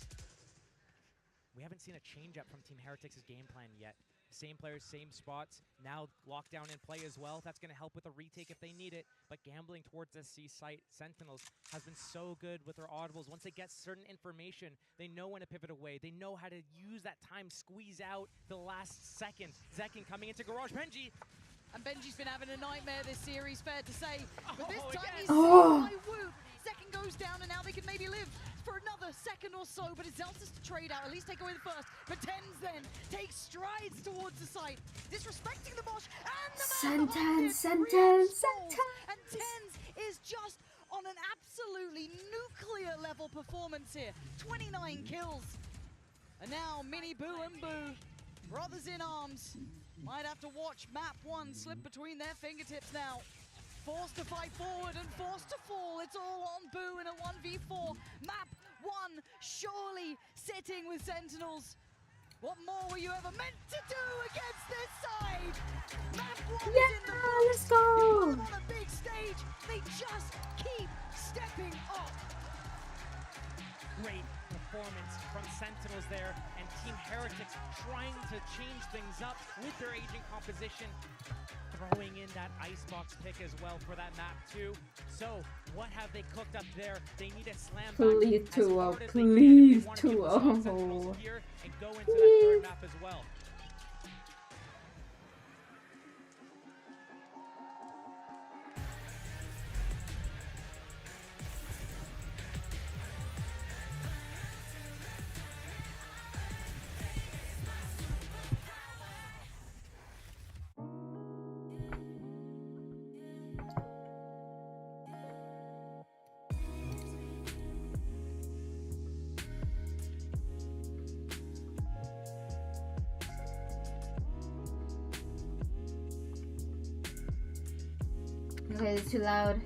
We haven't seen a change-up from Team Heretics' game plan yet. Same players, same spots. Now lockdown in play as well. That's going to help with a retake if they need it. But gambling towards SC site, Sentinels has been so good with their audibles. Once they get certain information, they know when to pivot away. They know how to use that time, squeeze out the last second. Zekin coming into Garage. Benji! And Benji's been having a nightmare this series, fair to say. But this time yes. he's saved by Woot. Second goes down, and now they can maybe live for another second or so. But it's Zeltis to trade out, at least take away the first. But Tens then takes strides towards the site, disrespecting the Bosch and the man Sentence. And Tens is just on an absolutely nuclear level performance here. 29 kills. And now Mini Boo and Boo, brothers in arms, might have to watch map 1 slip between their fingertips now. Forced to fight forward and forced to fall. It's all on Boo in a 1v4. Map 1 surely sitting with Sentinels. What more were you ever meant to do against this side? Map 1 is in the books. Let's go. You put them on a big stage. They just keep stepping up. Great performance from Sentinels there, and Team Heretics trying to change things up with their agent composition, throwing in that icebox pick as well for that map too. So what have they cooked up there? They need a slam Please, back as 2-0, hard as they can if they want to keep the please, Sentinels 2-0. here and go into that third map as well. Okay, it's too loud.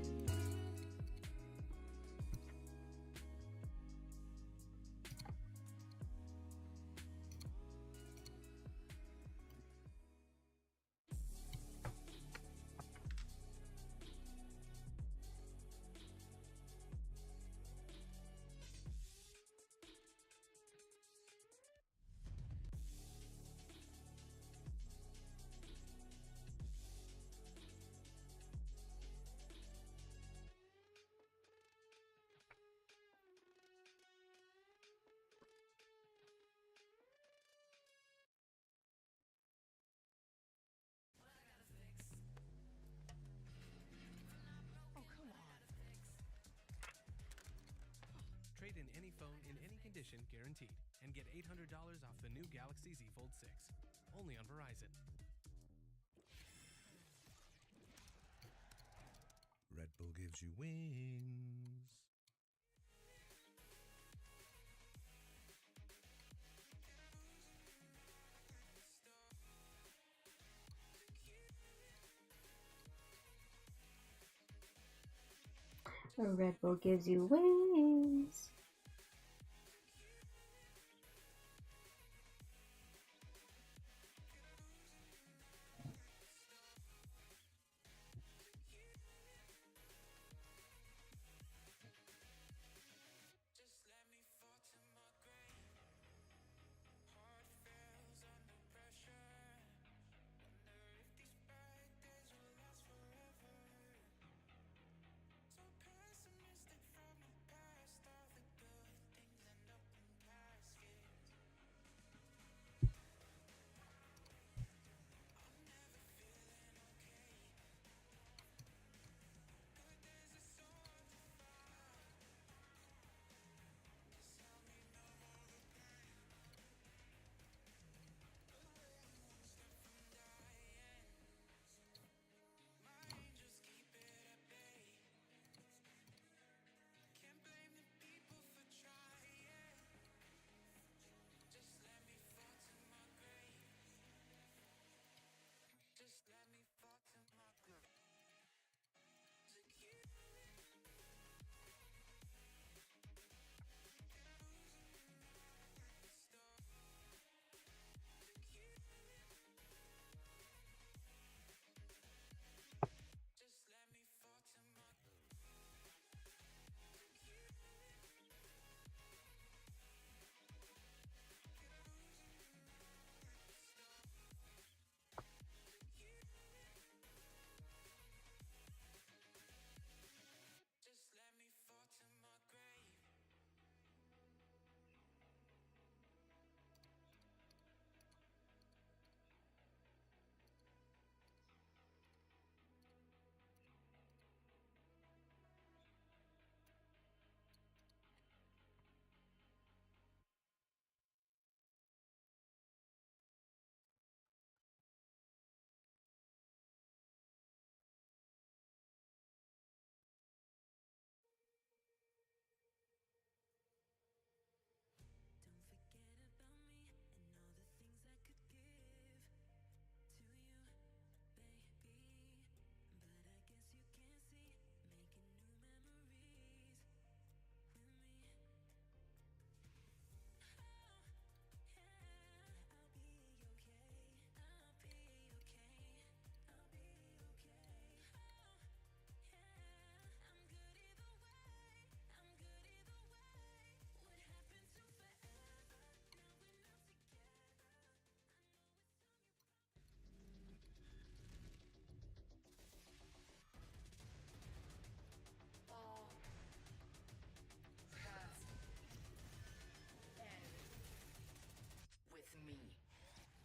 Trade in any phone in any condition guaranteed and get $800 off the new Galaxy Z Fold 6. Only on Verizon. Red Bull gives you wings. A Red Bull gives you wings.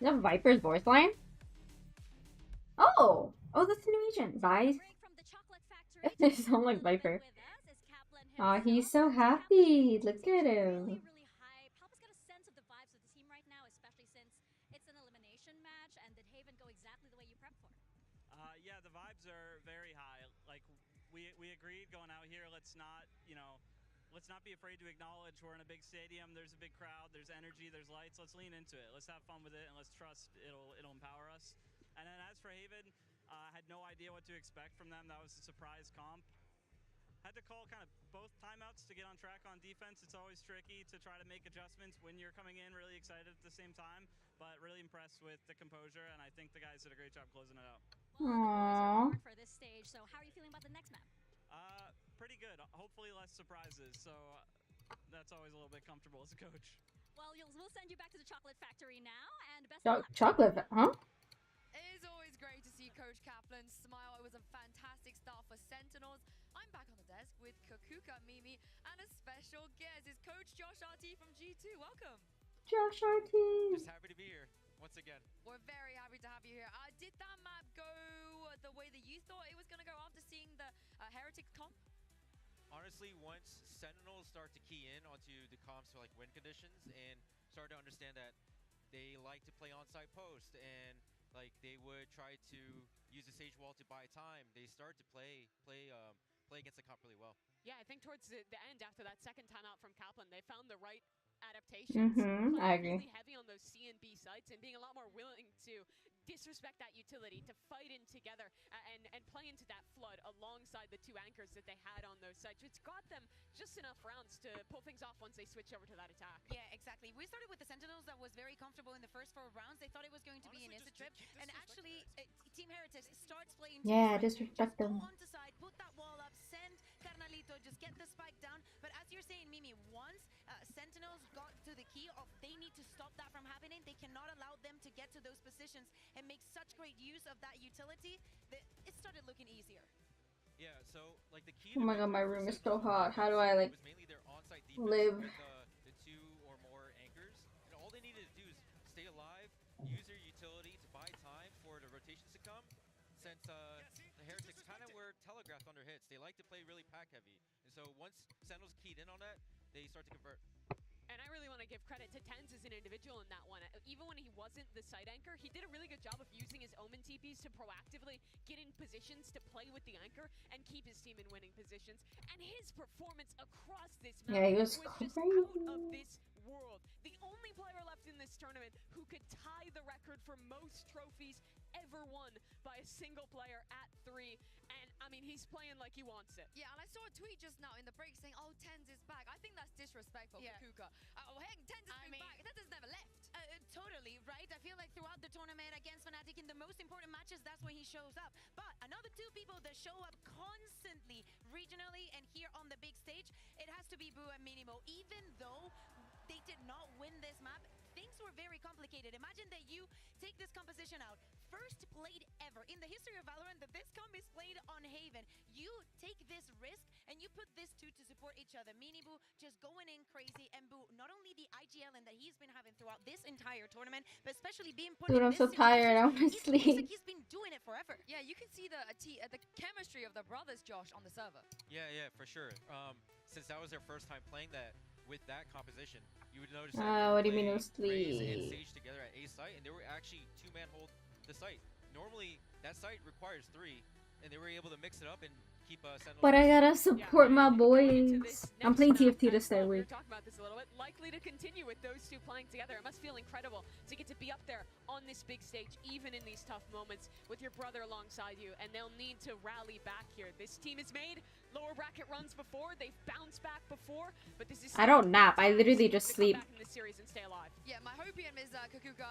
Is that Viper's voice line? Oh! Oh, that's the new agent. Bye. They sound like Viper. Aw, he's so happy. Look at him. Yeah, the vibes are very high. Like, we agreed going out here, let's not, let's not be afraid to acknowledge we're in a big stadium, there's a big crowd, there's energy, there's lights, let's lean into it. Let's have fun with it, and let's trust it'll empower us. And then as for Haven, I had no idea what to expect from them. That was a surprise comp. Had to call kind of both timeouts to get on track on defense. It's always tricky to try to make adjustments when you're coming in really excited at the same time, but really impressed with the composure, and I think the guys did a great job closing it out. Aww. For this stage, so how are you feeling about the next map? Pretty good. Hopefully less surprises, so that's always a little bit comfortable as a coach. Well, we'll send you back to the chocolate factory now, and best of luck. Chocolate, huh? It is always great to see Coach Kaplan smile. It was a fantastic start for Sentinels. I'm back on the desk with Kakuka, Mimi, and a special guest is Coach Josh RT from G2. Welcome. Josh RT. Just happy to be here once again. We're very happy to have you here. Did that map go the way that you thought it was going to go after seeing the Heretics comp? Honestly, once Sentinels start to key in onto the comps for like win conditions and start to understand that they like to play onside post and like they would try to use the Sage Wall to buy time, they start to play against the comp really well. Yeah, I think towards the end, after that second timeout from Kaplan, they found the right adaptations. I agree. Really heavy on those C and B sites and being a lot more willing to disrespect that utility, to fight in together and play into that flood alongside the two anchors that they had on those sites. It's got them just enough rounds to pull things off once they switch over to that attack. Yeah, exactly. We started with the Sentinels that was very comfortable in the first 4 rounds. They thought it was going to be an instant trip, and actually Team Heretics starts playing disrespect them. Go onto side, put that wall up, send Carnalito, just get the spike down. But as you're saying, Mimi, once Sentinels got to the key of they need to stop that from happening, they cannot allow them to get to those positions and make such great use of that utility that it started looking easier. Yeah, so like the key. Oh my god, my room is so hot. How do I like live? The 2 or more anchors, and all they needed to do is stay alive, use their utility to buy time for the rotations to come. Since the Heretics kind of were telegraphed on their hits, they like to play really pack heavy, and so once Sentinels keyed in on that, they start to convert. And I really want to give credit to Tens as an individual in that one. Even when he wasn't the site anchor, he did a really good job of using his Omen TPs to proactively get in positions to play with the anchor and keep his team in winning positions. And his performance across this map he was just crazy. out of this world. The only player left in this tournament who could tie the record for most trophies ever won by a single player at 3. And I mean, he's playing like he wants it. Yeah, and I saw a tweet just now in the break saying, "Oh, Tens is back." I think that's disrespectful, Kakuka. Oh, hey, Tens has been back. Tens has never left. Totally, right? I feel like throughout the tournament against Fnatic in the most important matches, that's when he shows up. But another 2 people that show up constantly, regionally and here on the big stage, it has to be Boo and Minimo. Even though they did not win this map, things were very complicated. Imagine that you take this composition out. First played ever in the history of Valorant that this comp is played on Haven. You take this risk and you put these 2 to support each other. Miniboo just going in crazy, and Boo, not only the IGL and that he's been having throughout this entire tournament, but especially being put Dude, in I'm this so tired. I want to It's sleep. like he's been doing it forever. Yeah, you can see the chemistry of the brothers, Josh, on the server. Yeah, for sure. Since that was their first time playing that with that composition, you would notice What do you mean no Raze and sleep? Sage together at A site, and they were actually 2-man hold the site. Normally, that site requires 3, and they were able to mix it up and keep Sentinels. But I gotta support my boys. I'm playing TFT to stay We awake. were talking about this a little bit. Likely to continue with those 2 playing together. It must feel incredible to get to be up there on this big stage, even in these tough moments, with your brother alongside you. And they'll need to rally back here. This team is made lower bracket runs before. They've bounced back before, but this is. I don't nap. I literally just to come sleep. back in this series and stay alive. Yeah, my hopium is Kakuka.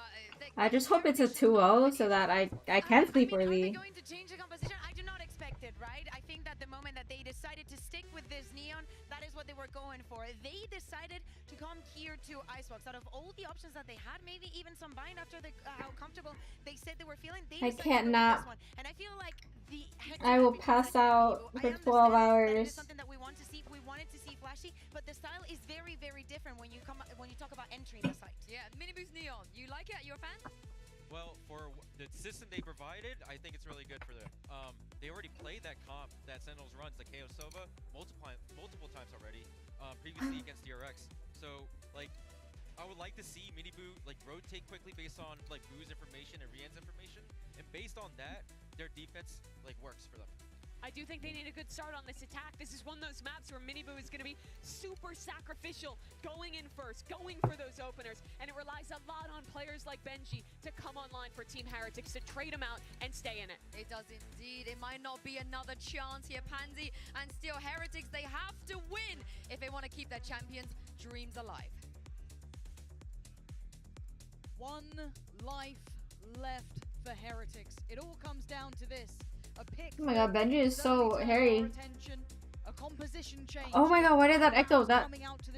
I just hope it's a 2-0 so that I can sleep early. Going to change the composition? I do not expect it, right? I think that the moment that they decided to stick with this Neon, that is what they were going for. They decided to come here to Icebox. Out of all the options that they had, maybe even some bind after how comfortable they said they were feeling, they I decided can't to go with nap. this one. And I feel like the I will pass out for 12 that it is hours. something that we want to see. We wanted to see flashy, but the style is very, very different when you talk about entering the site. Yeah, Miniboo's Neon. You like it? You're a fan? Well, for the system they provided, I think it's really good for them. They already played that comp that Sentinels runs, the KO Sova, multiple times already, previously against DRX. So, like, I would like to see Miniboo like rotate quickly based on like Boo's information and Rian's information, and based on that, their defense like works for them. I do think they need a good start on this attack. This is one of those maps where Miniboo is going to be super sacrificial, going in first, going for those openers, and it relies a lot on players like Benji to come online for Team Heretics, to trade them out and stay in it. It does indeed. It might not be another chance here, Pansy, and still Heretics, they have to win if they want to keep their champions' dreams alive. 1 life left for Heretics. It all comes down to this. A pick. Oh my god, Benji is so hairy. A composition change. Oh my god, why did that echo? That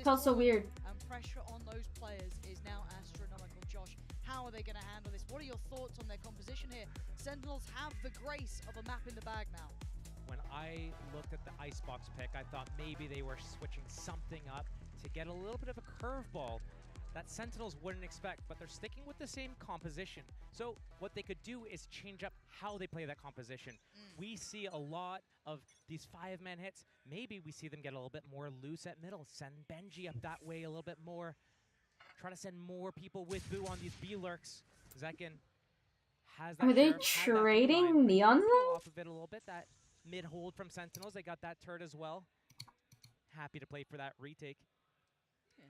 felt so weird. And pressure on those players is now astronomical. Josh, how are they going to handle this? What are your thoughts on their composition here? Sentinels have the grace of a map in the bag now. When I looked at the Icebox pick, I thought maybe they were switching something up to get a little bit of a curveball that Sentinels wouldn't expect, but they're sticking with the same composition. So what they could do is change up how they play that composition. We see a lot of these 5-man hits. Maybe we see them get a little bit more loose at middle, send Benji up that way a little bit more, try to send more people with Boo on these B-lurks. Zekin has that. Are they sheriff, trading Neon though? off of it a little bit, that mid-hold from Sentinels. They got that turret as well. Happy to play for that retake.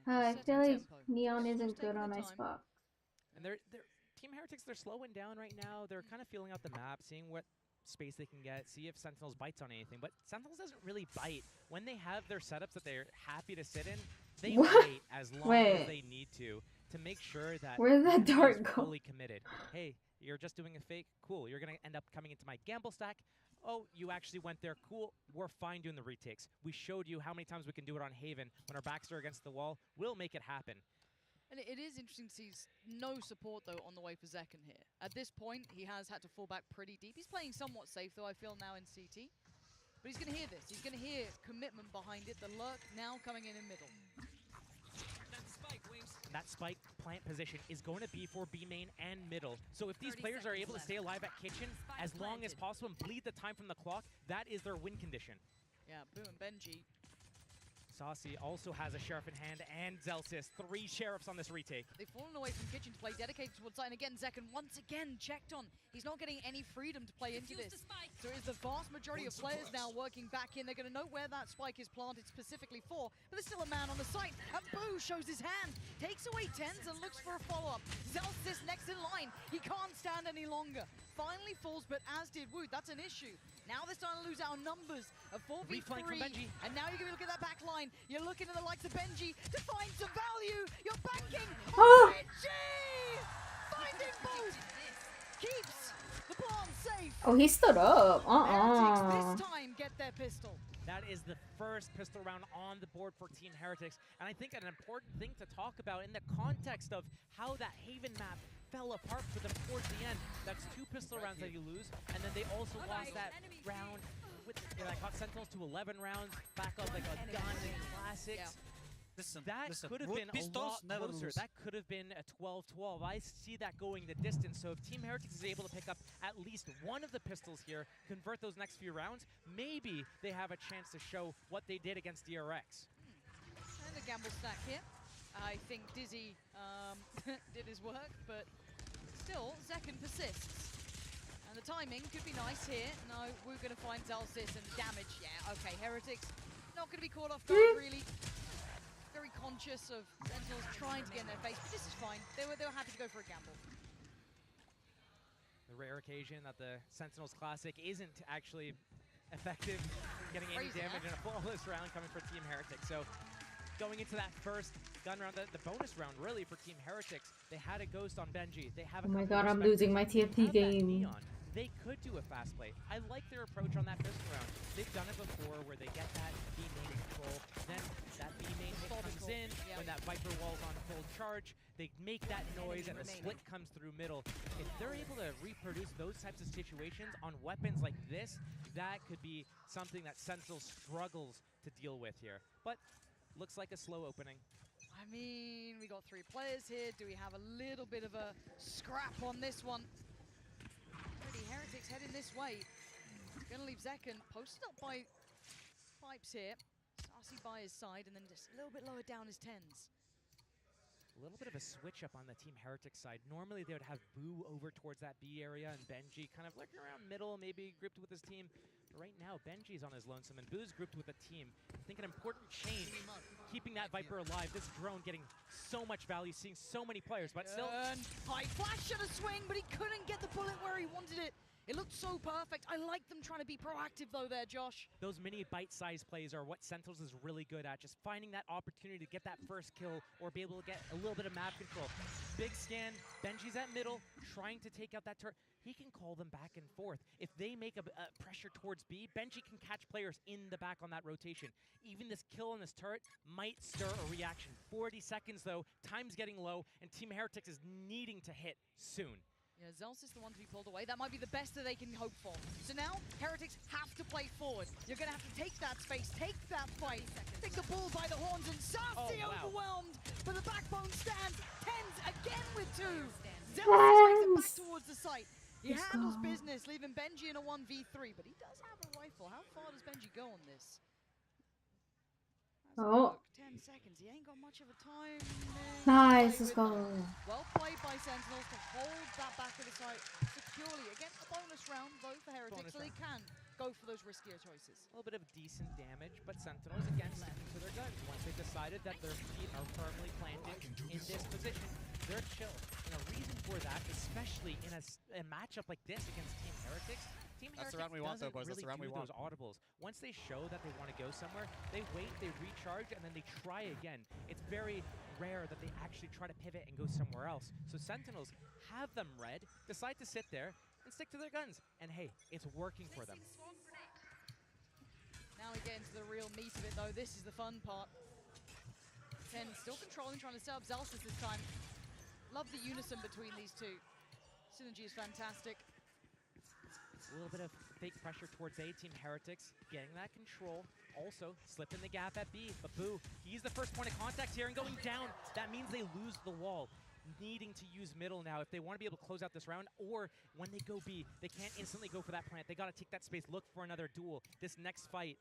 I feel like Neon isn't good on Icebox. And they're Team Heretics, they're slowing down right now. They're kind of feeling out the map, seeing what space they can get, see if Sentinels bites on anything. But Sentinels doesn't really bite. When they have their setups that they're happy to sit in, they wait as long as they need to make sure that where did that dart go? Fully committed. Hey, you're just doing a fake? Cool. You're going to end up coming into my gamble stack. Oh, you actually went there. Cool. We're fine doing the retakes. We showed you how many times we can do it on Haven. When our backs are against the wall, we'll make it happen. And it is interesting to see no support, though, on the way for Zekin here. At this point, he has had to fall back pretty deep. He's playing somewhat safe, though, I feel, now in CT. But he's going to hear this. He's going to hear commitment behind it. The lurk now coming in middle. That spike plant position is going to be for B main and middle. So if these players are able to stay alive at kitchen as long as possible and bleed the time from the clock, that is their win condition. Yeah, Boo and Benji. Saucy also has a sheriff in hand and Zelsis. 3 sheriffs on this retake. They've fallen away from kitchen to play dedicated towards side. And again, Zekin once again checked on. He's not getting any freedom to play into this. So it is the vast majority of players now working back in. They're going to know where that spike is planted specifically for. But there's still a man on the site. And Boo shows his hand. Takes away Tens and looks for a follow-up. Zelsis next in line. He can't stand any longer. Finally falls, but as did Wood. That's an issue. Now they're starting to lose our numbers. A 4v3. And now you're going to look at that back line. You're looking at the likes of Benji to find some value. You're banking on Benji! Finding both. Keeps the plant safe. Oh, he stood up. Heretics this time get their pistol. That is the first pistol round on the board for Team Heretics. And I think an important thing to talk about in the context of how that Haven map fell apart for them towards the end. That's 2 pistol rounds that you lose. And then they also lost that round with that got Sentinels to 11 rounds, back up like a gun in Classics. That could have been a lot closer. That could have been a 12-12. I see that going the distance. So if Team Heretics is able to pick up at least one of the pistols here, convert those next few rounds, maybe they have a chance to show what they did against DRX. And a gamble stack here. I think Dizzy did his work, but still, Zekin persists. And the timing could be nice here. No, we're going to find Zelsis and damage. Yeah, okay, Heretics not going to be caught off guard, really. Very conscious of Sentinels trying to get in their face, but this is fine. They were happy to go for a gamble. The rare occasion that the Sentinels Classic isn't actually effective, getting any damage in a flawless round coming for Team Heretics. So going into that first gun round, the bonus round really for Team Heretics, they had a ghost on Benji. They have a Oh my god, I'm losing my TFT game. They could do a fast play. I like their approach on that pistol round. They've done it before where they get that B main control, then that B main hit comes in, when that Viper wall's on full charge, they make that noise and the split comes through middle. If they're able to reproduce those types of situations on weapons like this, that could be something that Sentinel struggles to deal with here. But looks like a slow opening. I I mean, we got 3 players here. Do we have a little bit of a scrap on this one? Already Heretics heading this way. Gonna leave Zekken posted up by Pipes here. Sassy by his side, and then just a little bit lower down his 10s. A little bit of a switch up on the Team Heretics side. Normally they would have Boo over towards that B area and Benji kind of lurking around middle, maybe grouped with his team. But right now, Benji's on his lonesome and Boo's grouped with a team. I think an important change, keeping that Viper alive. This drone getting so much value, seeing so many players, but still. High flash should have swing, but he couldn't get the bullet where he wanted it. It looked so perfect. I like them trying to be proactive though there, Josh. Those mini bite-sized plays are what Sentinels is really good at. Just finding that opportunity to get that first kill or be able to get a little bit of map control. Big scan, Benji's at middle, trying to take out that turret. He can call them back and forth. If they make a pressure towards B, Benji can catch players in the back on that rotation. Even this kill on this turret might stir a reaction. 40 seconds though, time's getting low, and Team Heretics is needing to hit soon. Yeah, Zels is the one to be pulled away. That might be the best that they can hope for. So now, Heretics have to play forward. You're going to have to take that space, take that fight, take the bull by the horns, and Sassy overwhelmed. But the backbone stands. Tens again with 2. Zels makes it back towards the site. He handles business, leaving Benji in a 1v3, but he does have a rifle. How far does Benji go on this? Oh. 10 seconds. He ain't got much of a time. Nice, let's go. Well played by Sentinels to hold that back of the site securely. Again, a bonus round though for Heretics, so they can go for those riskier choices. A little bit of decent damage, but Sentinels again sticking to their guns. Once they've decided that their feet are firmly planted in this position, they're chill. And a reason for that, especially in a matchup like this against Team Heretics, That's the round we want though, boys. That's the round we want. Those audibles. Once they show that they want to go somewhere, they wait, they recharge, and then they try again. It's very rare that they actually try to pivot and go somewhere else. So Sentinels have them read, decide to sit there and stick to their guns. And hey, it's working for them. Now we get into the real meat of it though. This is the fun part. 10 still controlling, trying to set up Zelsys this time. Love the unison between these two. Synergy is fantastic. A little bit of fake pressure towards A, Team Heretics, getting that control. Also, slipping the gap at B, but Boo, he's the first point of contact here and going down. That means they lose the wall. Needing to use middle now if they want to be able to close out this round, or when they go B, they can't instantly go for that plant. They got to take that space, look for another duel. This next fight,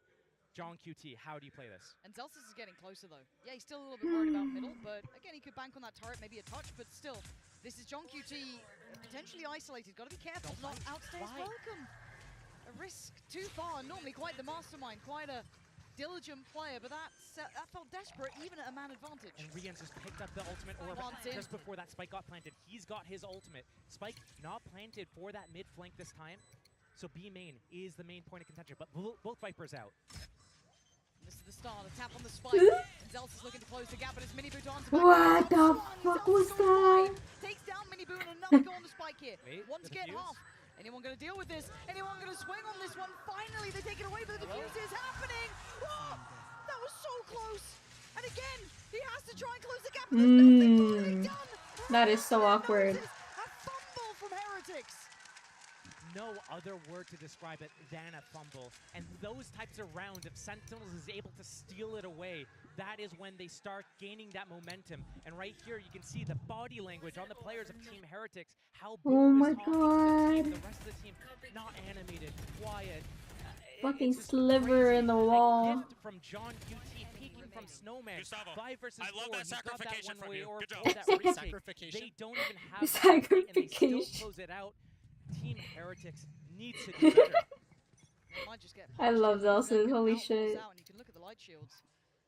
John QT, how do you play this? And Zelsys is getting closer though. Yeah, he's still a little bit worried about middle, but again, he could bank on that turret, maybe a touch, but still. This is John QT potentially isolated. Got to be careful, not outstays welcome. A risk too far. Normally quite the mastermind, quite a diligent player, but that felt desperate even at a man advantage. And Rian's just picked up the ultimate orb just before that spike got planted. He's got his ultimate. Spike not planted for that mid flank this time. So B main is the main point of contention, but both Vipers out. This is the start, a tap on the spike. And Zels is looking to close the gap, but it's Mini Boo onto What the fuck was that? Takes down Mini Boo and another go on the spike here. Once again, half. Anyone going to deal with this? Anyone going to swing on this one? Finally, they take it away, but the defuse is happening. Oh, that was so close. And again, he has to try and close the gap. There's nothing more to be done. That is so awkward. A fumble from Heretics. No other word to describe it than a fumble. And those types of rounds, if Sentinels is able to steal it away, that is when they start gaining that momentum. And right here, you can see the body language on the players of Team Heretics, how Boo is talking to the team, the rest of the team not animated, quiet. Fucking sliver in the wall. Gift from John QT, peeking from Snowman. Gustavo, 5 versus 4. I love that sacrification from you. Good job. Sacrification. They don't even have that, and they still close it out. Team Heretics needs to do better. I love Zelsys, holy shit. And you can look at the light shields.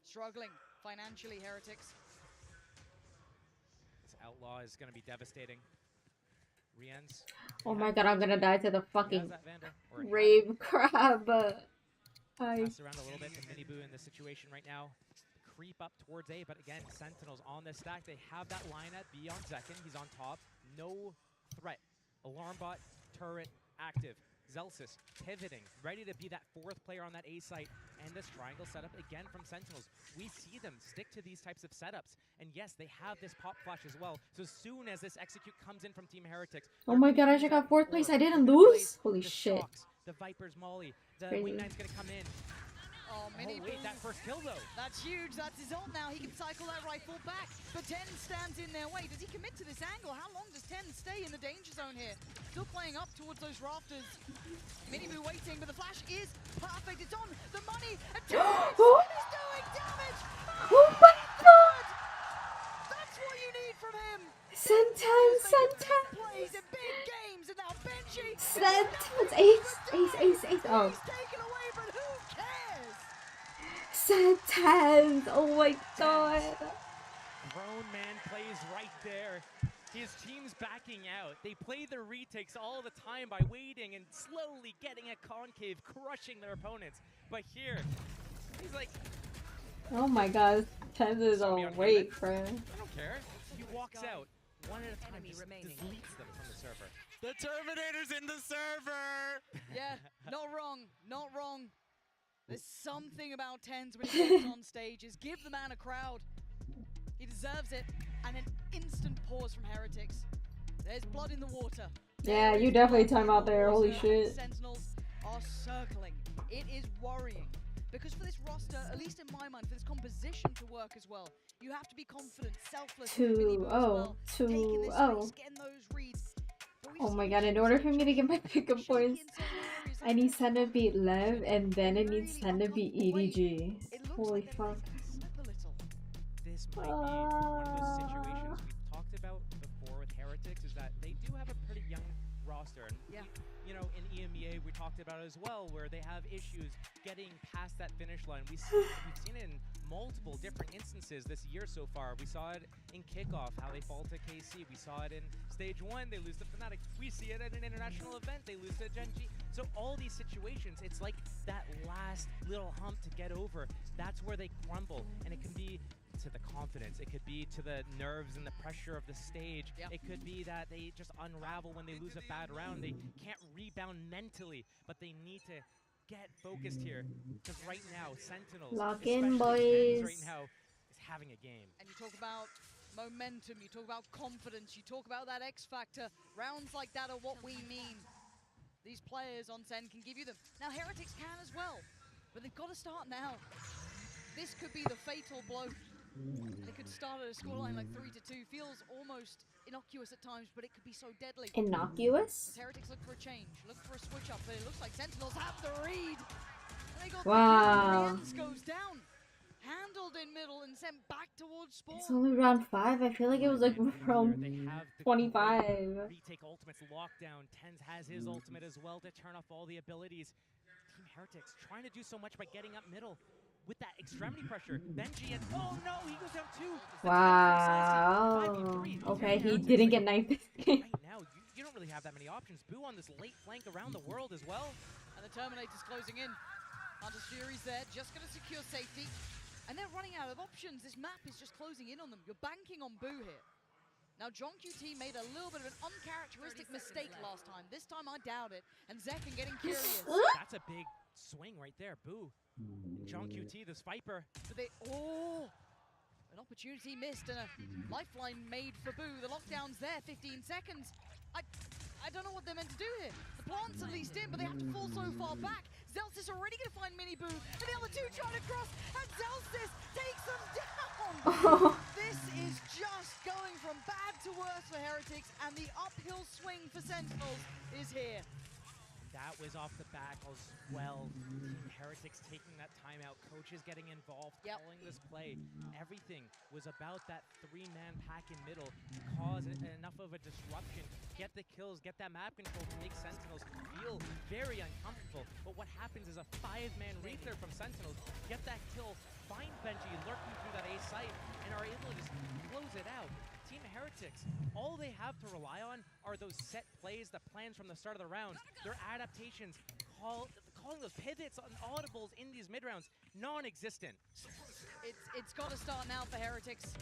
Struggling financially, Heretics. This outlaw is going to be devastating. Rien's. Oh my god, I'm gonna die to the fucking rave crab. Pass around a little bit to Mini Boo in this situation right now. Creep up towards A, but again, Sentinels on this stack. They have that line at B on Zekken. He's on top. No threat. Alarm bot, turret, active. Zelsys pivoting, ready to be that 4th player on that A site. And this triangle setup again from Sentinels. We see them stick to these types of setups. And yes, they have this pop flash as well. So as soon as this execute comes in from Team Heretics. Oh my god, I just got 4th place. I didn't lose? Holy shit. The Viper's Molly. The Crazy. Wing9's gonna come in. Oh, Mini wait, that first kill though. That's huge. That's his ult now. He can cycle that rifle back. But 10 stands in their way. Does he commit to this angle? How long does 10 stay in the danger zone here? Still playing up towards those rafters. Miniboo waiting, but the flash is perfect. It's on the money. And 10 is doing damage. Oh my god! That's what you need from him. Sentence. Plays in big games, and now Benji. Sentence. Ace. Oh. He's taken away, but who cares? Sentence. Oh my god. Grown man plays right there. His team's backing out. They play their retakes all the time by waiting and slowly getting a concave, crushing their opponents. But here, he's like, Oh my god. Sentence is awake, bro. I don't care. He walks out one at a time, just deletes them from the server. The Terminator's in the server! Yeah, not wrong. There's something about Tens when he gets on stage is give the man a crowd. He deserves it. And an instant pause from Heretics. There's blood in the water. Yeah, you definitely time out there. Holy shit. Sentinels are circling. It is worrying. Because for this roster, at least in my mind, for this composition to work as well, you have to be confident, selfless, 2-0. getting those reads. Oh my god, in order for me to get my pickup points, I need Sen to beat Lev, and then I need Sen to beat EDG. Holy fuck. This might be one of those situations we've talked about before with Heretics, is that they do have a pretty young roster. And you know, in EMEA we talked about it as well, where they have issues getting past that finish line. We've seen it in multiple different instances this year so far. We saw it in kickoff, how they fall to KC. We saw it in stage 1, they lose to Fnatic. We see it at an international event, they lose to Gen G. So all these situations, it's like that last little hump to get over. That's where they crumble, and it can be to the confidence, it could be to the nerves and the pressure of the stage. It could be that they just unravel when they lose a bad round. They can't rebound mentally, but they need to get focused here, because right now Sentinels, Lock in, especially boys. right now, is having a game. And you talk about momentum, you talk about confidence, you talk about that X factor. Rounds like that are what we mean. These players on Sen can give you them. Now Heretics can as well, but they've got to start now. This could be the fatal blow. They could start at a scoreline like 3-2. Feels almost innocuous at times, but it could be so deadly. Innocuous? As Heretics look for a change, look for a switch up, but it looks like Sentinels have the read. And they got Wow. the goes down. Handled in middle and sent back towards spawn. It's only round 5. I feel like it was like round They have the 25. retake ultimates lockdown. Tens has his ultimate as well to turn off all the abilities. Team Heretics trying to do so much by getting up middle with that extremity pressure. Benji and oh no, he goes down 2. Wow. Okay, he didn't get 9th. Right now, you don't really have that many options. Boo on this late flank around the world as well. And the Terminator's closing in. Hunter's Fury's there, just going to secure safety. And they're running out of options. This map is just closing in on them. You're banking on Boo here. Now, John QT made a little bit of an uncharacteristic mistake last time. This time, I doubt it. And Zekin getting curious. That's a big swing right there, Boo. John QT, this Viper. But they, an opportunity missed and a lifeline made for Boo. The lockdown's there, 15 seconds. I don't know what they're meant to do here. The plant's at least in, but they have to fall so far back. Zelsis already going to find Mini Boo, and the other two trying to cross, and Zelsis takes them down! This is just going from bad to worse for Heretics, and the uphill swing for Sentinels is here. That was off the back as well. Team Heretics taking that timeout, coaches getting involved, calling this play. Everything was about that 3-man pack in middle, cause enough of a disruption, get the kills, get that map control to make Sentinels feel very uncomfortable. But what happens is a 5-man rether from Sentinels, get that kill, find Benji lurking through that A site, and are able to just close it out. Team Heretics, all they have to rely on are those set plays, the plans from the start of the round, their adaptations, calling those pivots and audibles in these mid-rounds, non-existent. It's got to start now for Heretics.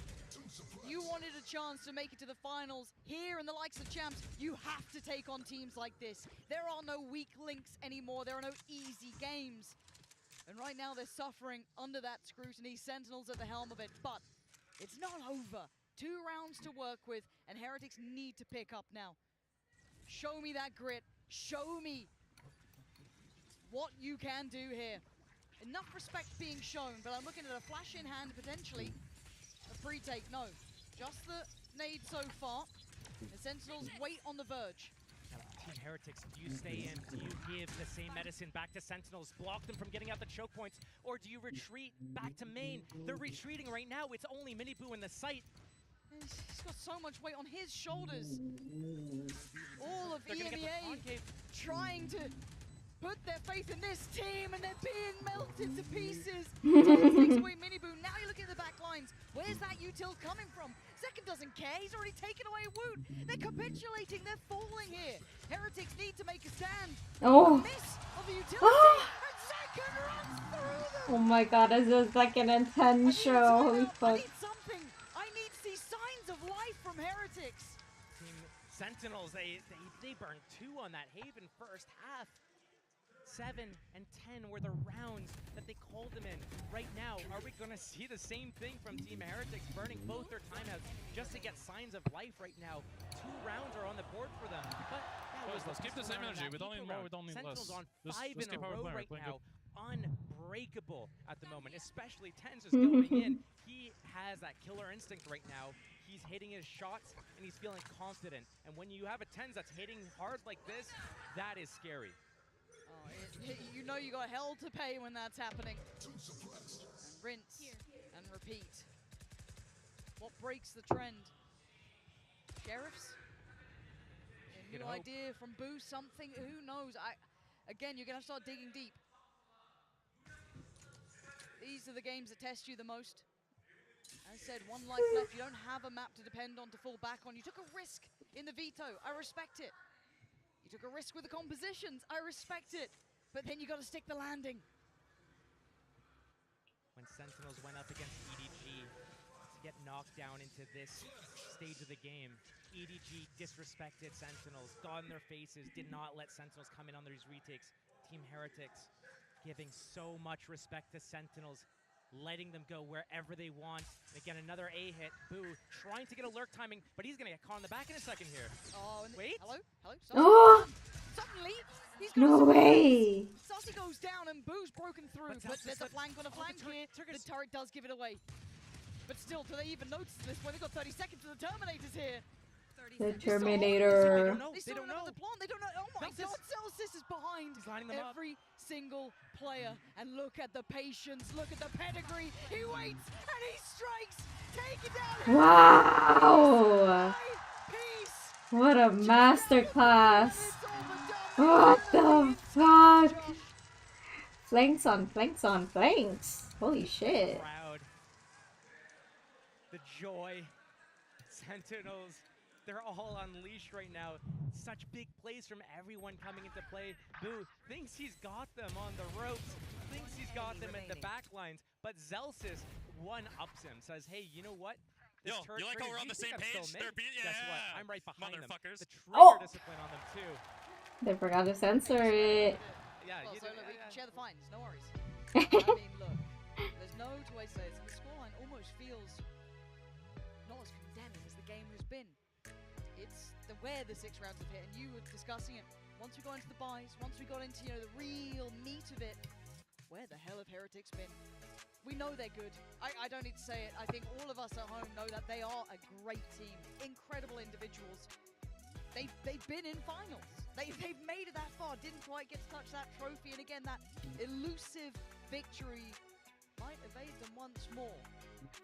You wanted a chance to make it to the finals. Here in the likes of Champs, you have to take on teams like this. There are no weak links anymore. There are no easy games. And right now they're suffering under that scrutiny. Sentinels at the helm of it, but it's not over. 2 rounds to work with, and Heretics need to pick up now. Show me that grit. Show me what you can do here. enough respect being shown, but I'm looking at a flash in hand potentially. A pre-take, no. Just the nade so far. The Sentinels wait on the verge. Team Heretics, do you stay in? Do you give the same medicine back to Sentinels, block them from getting out the choke points, or do you retreat back to main? They're retreating right now. It's only Miniboo in the site. He's got so much weight on his shoulders. All of EMEA trying to put their faith in this team, and they're being melted to pieces. 10 takes away Miniboo. Now you're looking at the back lines. Where's that util coming from? Second doesn't care. He's already taken away Woot. They're capitulating. They're falling here. Heretics need to make a stand. Oh. Miss of the utility. And Second runs through them. Oh my god, this is like an intense show. Holy fuck. I need something. I need to see signs of life from Heretics. Team Sentinels, they burned 2 on that Haven first half. 7 and 10 were the rounds that they called them in. Right now, are we going to see the same thing from Team Heretics, burning both their timeouts just to get signs of life right now? 2 rounds are on the board for them. But let's keep the same energy. We don't need more, we don't need less. Sentinels on 5 Let's in a keep row our right now. Unbreakable at the moment, especially Tens is Mm-hmm. going in. He has that killer instinct right now. He's hitting his shots and he's feeling confident. And when you have a Tens that's hitting hard like this, that is scary. You know you got hell to pay when that's happening. And rinse and repeat. What breaks the trend? Sheriffs? A new idea from Boo, something, who knows? Again, you're gonna have to start digging deep. These are the games that test you the most. As I said, 1 life left. You don't have a map to depend on to fall back on. You took a risk in the veto. I respect it. You took a risk with the compositions. I respect it. But then you got to stick the landing. When Sentinels went up against EDG to get knocked down into this stage of the game, EDG disrespected Sentinels, got in their faces, did not let Sentinels come in on these retakes. Team Heretics giving so much respect to Sentinels, letting them go wherever they want. And again, another A hit. Boo trying to get a lurk timing, but he's going to get caught in the back in a second here. Oh, and wait. Hello? Oh! Suddenly, he's No way! Saucy goes down and Boo's broken through, but there's a flank on a flank here. The turret does give it away. But still, do they even notice this when they've got 30 seconds to the Terminators here? The Terminator. They don't know the plan. They don't know. Oh my god, Celsius is behind every single player. And look at the patience. Look at the pedigree. He waits and he strikes. Take it down. Wow! What a masterclass! What the fuck? Flanks on flanks on flanks. Holy shit. Crowd. The joy. Sentinels. They're all unleashed right now. Such big plays from everyone coming into play. Boo thinks he's got them on the ropes. Thinks he's got them in the back lines. But Zelsis one-ups him. Says, hey, you know what? Yo, you like how we're on the same page? Guess what? I'm right behind them. Motherfuckers. The trigger discipline on them too. They forgot to censor it. Yeah, we can share the fines, no worries. I mean, look, there's no two ways to say it. The scoreline almost feels not as condemning as the game has been. It's where the 6 rounds have hit, and you were discussing it. Once we got into the buys, once we got into the real meat of it, where the hell have Heretics been? We know they're good. I don't need to say it. I think all of us at home know that they are a great team. Incredible individuals. They've been in finals. They've made it that far. Didn't quite get to touch that trophy. And again, that elusive victory might evade them once more.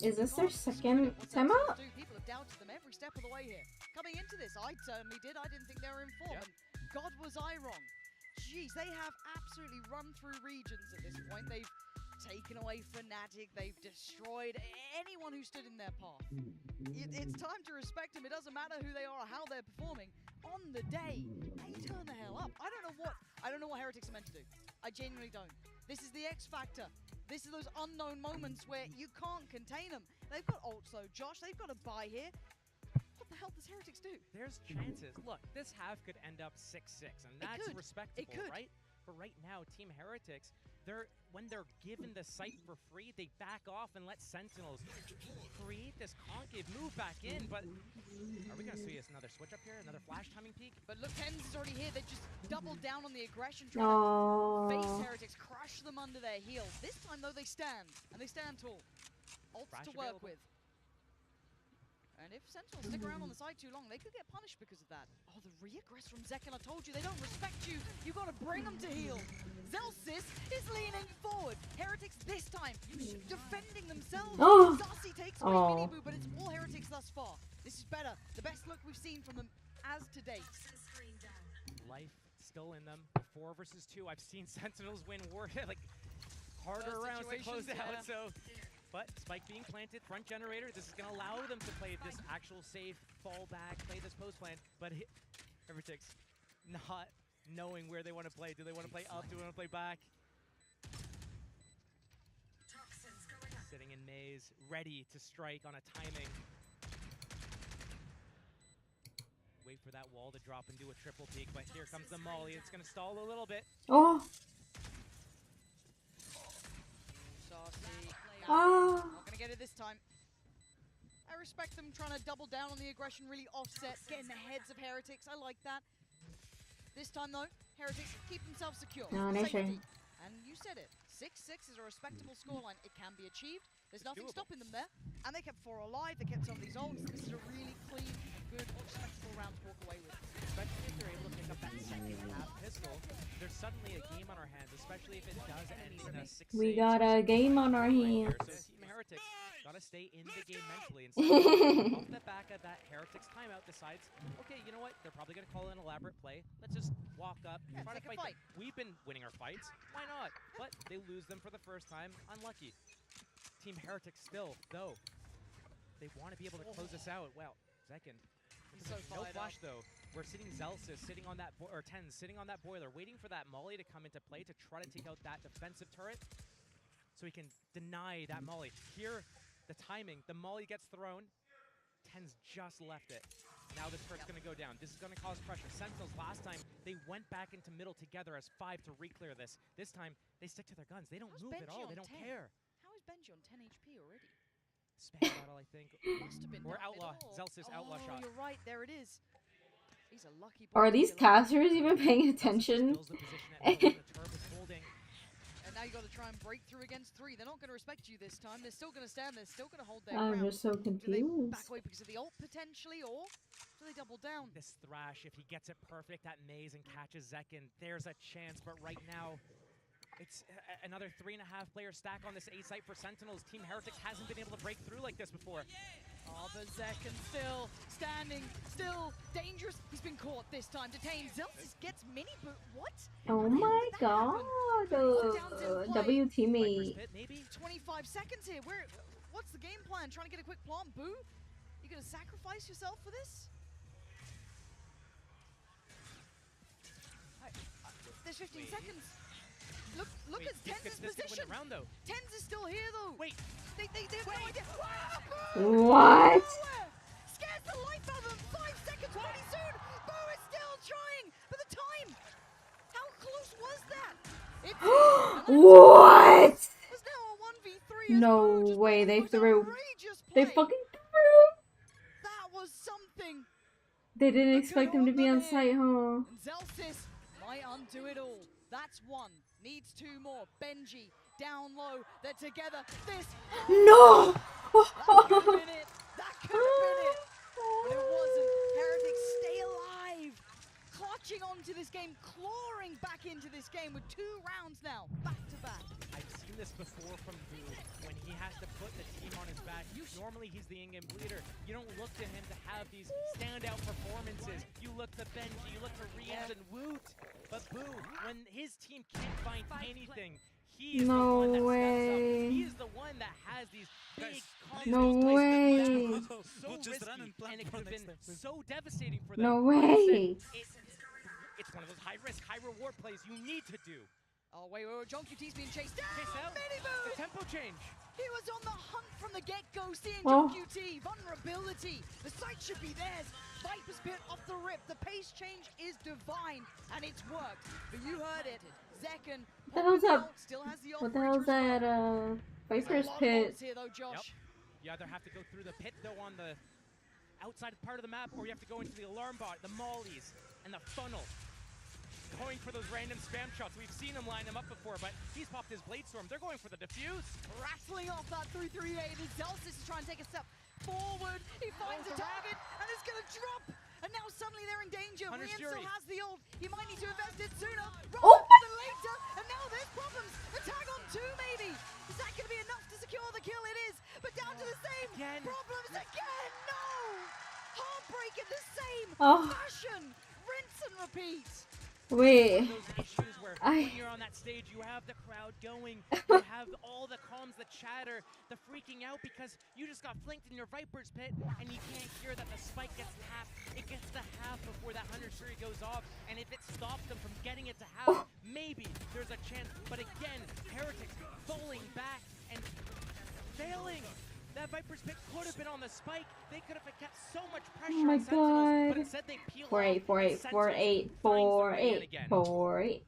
Is this their second time out? People have doubted them every step of the way here. Coming into this, I certainly did. I didn't think they were in form. And God, was I wrong. Jeez, they have absolutely run through regions at this point. They've taken away Fnatic, they've destroyed anyone who stood in their path. It's time to respect them. It doesn't matter who they are or how they're performing. On the day, they turn the hell up. I don't know what Heretics are meant to do. I genuinely don't. This is the X factor. This is those unknown moments where you can't contain them. They've got ults though, Josh. They've got a buy here. What the hell does Heretics do? There's chances. Look, this half could end up 6-6, and that's respectable, right? But right now, Team Heretics, when they're given the site for free, they back off and let Sentinels create this concave move back in. But are we going to see another switch up here? Another flash timing peak? But look, Tens is already here. They just doubled down on the aggression, trying to face Heretics, crush them under their heels. This time, though, they stand, and they stand tall. Ults to work with. And if Sentinels stick around on the side too long, they could get punished because of that. Oh, the re-aggress from Zekken. I told you, they don't respect you. You got to bring them to heal. Zelsis is leaning forward. Heretics this time defending themselves. Zarsi takes away Miniboo, but it's all Heretics thus far. This is better. The best look we've seen from them as to date. Life still in them. 4 versus 2. I've seen Sentinels win like harder rounds to close out. So. But Spike being planted, front generator, this is going to allow them to play this actual safe, fall back, play this post plan. But Heretics not knowing where they want to play. Do they want to play up? Do they want to play back? Sitting in maze, ready to strike on a timing. Wait for that wall to drop and do a triple peek, but here comes the molly. It's going to stall a little bit. Oh. Not gonna get it this time. I respect them trying to double down on the aggression, really offset, get in the heads of Heretics. I like that. This time though, Heretics keep themselves secure. Safety. And you said it. 6-6 is a respectable scoreline. It can be achieved. There's nothing stopping them there. And they kept 4 alive. They kept some of these ults. This is a really clean, good, respectable round to walk away with. Especially if they're able to pick up that second half pistol, there's suddenly a game on our hands, especially if it does end in a 6-6. We got a game on our hands. So Team Heretics gotta stay in the game mentally. And off the back of that, Heretics timeout decides, okay, you know what? They're probably gonna call an elaborate play. Let's just walk up, try to fight them. We've been winning our fights. Why not? But they lose them for the first time. Unlucky. Team Heretics still, though, they want to be able to close this out. Well, Zekken. No flash though. We're sitting Zelsis sitting on that or Tens sitting on that boiler, waiting for that molly to come into play to try to take out that defensive turret, so he can deny that molly. Here, the timing, the molly gets thrown. Tens just left it. Now this turret's going to go down. This is going to cause pressure. Sentinels last time they went back into middle together as 5 to re-clear this. This time they stick to their guns. They don't move at all. They don't care. How is Benji on 10 HP already? Spam battle, I think. Must have been or outlaw. Zelsis outlaw shot. You're right. There it is. He's a lucky boy. Are these casters even paying attention? And now you got to try and break through against 3. They're not going to respect you this time. They're still going to stand there. Still going to hold their ground. I'm just so confused. Do they back away because of the ult potentially, or do they double down? This Thrash, if he gets it perfect at maze and catches Zekken, there's a chance. But right now, it's another 3.5 player stack on this A site for Sentinels. Team Heretics hasn't been able to break through like this before. Oh, but Zekken still standing, still dangerous. He's been caught this time, detained. Zelsis gets mini boot. What? Oh my god. W teammate. Maybe 25 seconds here. What's the game plan? Trying to get a quick plant. Boo? You gonna sacrifice yourself for this? There's 15 seconds. Look at Tens' position. Tens is still here though. Wait. They have no idea. What? Scares the life out of them. 5 seconds pretty soon. Boo is still trying. But the time. How close was that? What? Was now a 1v3. No way, they threw. They fucking threw. That was something. They didn't expect him to be on site, huh? Zelsis might undo it all. That's 1. Needs 2 more. Benji down low. They're together. This. No! That could have been it. That could have been it. But it wasn't. Heretics stay alive. Clutching onto this game. Clawing back into this game with 2 rounds now. Back to back. I've seen this before from Boo. When he has to put the team on his back, normally he's the in-game leader. You don't look to him to have these standout performances. You look to Benji, you look to Reams and Woot. But Boo, when his team can't find anything, he is the one that steps up. He is the one that has these big No way. So risky, and it could have been so devastating for them. No way. It's one of those high-risk, high-reward plays you need to do. Oh, wait, John QT's being chased down. The tempo change. He was on the hunt from the get-go, seeing Oh. John QT. Vulnerability. The sight should be theirs. Viper's Pit off the rip. The pace change is divine, and it's worked. But you heard it. Zekken. What the hell's up? Still has the What the hell's that, Viper's Pit? Here, though, Josh. Yep. You either have to go through the pit, though, on the outside part of the map, or you have to go into the alarm bot, the mollies, and the funnel. Going for those random spam shots. We've seen him line them up before, but he's popped his Blade Storm. They're going for the defuse. Rattling off that 338 as Zelsis is trying to take a step forward. He finds a target, and it's going to drop. And now suddenly they're in danger. Rian still has the ult. He might need to invest it sooner rather than later. And now there's problems. The tag on 2 maybe. Is that going to be enough to secure the kill? It is. But down to the same problems again. No! Heartbreak in the same fashion. Rinse and repeat. Wait. Those issues where when you're on that stage, you have the crowd going, you have all the comms, the chatter, the freaking out because you just got flanked in your Viper's Pit and you can't hear that the spike gets half. It gets to half before that 100 Fury goes off, and if it stops them from getting it to half, maybe there's a chance. But again, Heretics falling back and failing. That Viper's Pit could have been on the spike. They could have kept so much pressure Oh my on Sentinels, but god. instead they peel 4-8, 4-8, 4-8, 4-8, 4-8.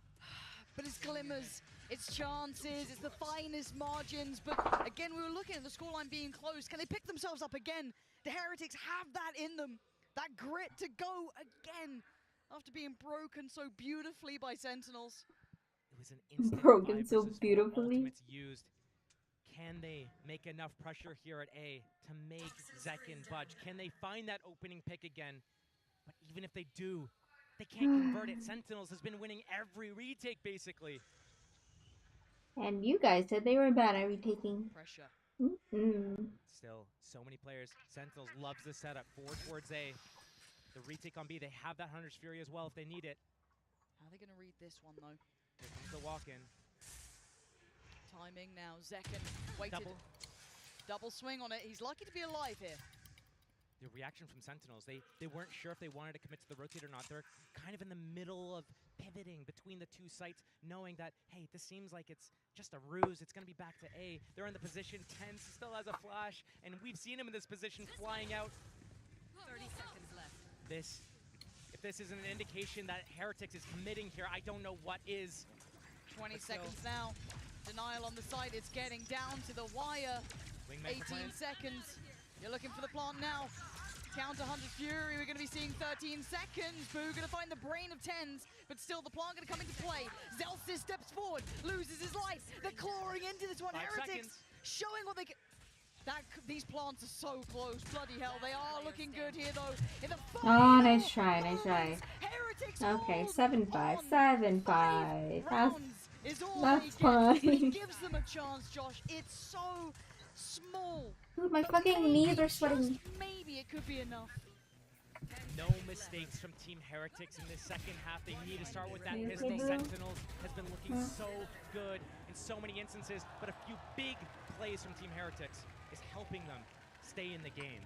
But it's glimmers, it's chances, it's the finest margins. But again, we were looking at the scoreline being close. Can they pick themselves up again? The Heretics have that in them. That grit to go again after being broken so beautifully by Sentinels. It was an instant Broken so beautifully. Ultimates used. Can they make enough pressure here at A to make Zekken budge? Can they find that opening pick again? But even if they do, they can't convert it. Sentinels has been winning every retake, basically. And you guys said they were bad at retaking. Pressure. Still, so many players. Sentinels loves the setup. Forward towards A. The retake on B, they have that Hunter's Fury as well if they need it. How are they going to read this one, though? Here comes the walk-in. Timing now, Zekken waited. Double swing on it. He's lucky to be alive here. The reaction from Sentinels, they weren't sure if they wanted to commit to the rotate or not. They're kind of in the middle of pivoting between the two sites, knowing that, hey, this seems like it's just a ruse. It's going to be back to A. They're in the position. Tense still has a flash, and we've seen him in this position flying out. 30 seconds left. If this isn't an indication that Heretics is committing here, I don't know what is. 20 seconds now. Denial on the side, it's getting down to the wire. 18 seconds. You're looking for the plant now. Counter 100 Fury, we're going to be seeing 13 seconds. Boo going to find the brain of tens, but still the plant going to come into play. Zelsis steps forward, loses his life. They're clawing into this one. Heretics showing what they can. These plants are so close. Bloody hell, they are looking good here though. In the Oh, nice try, nice try. Okay, 7-5, 7-5. That's fine. It gives them a chance, Josh. It's so small. Dude, my fucking knees are sweating. Maybe it could be enough. No mistakes from Team Heretics in this second half. They need to start with that pistol. Sentinels has been looking so good in so many instances, but a few big plays from Team Heretics is helping them stay in the game.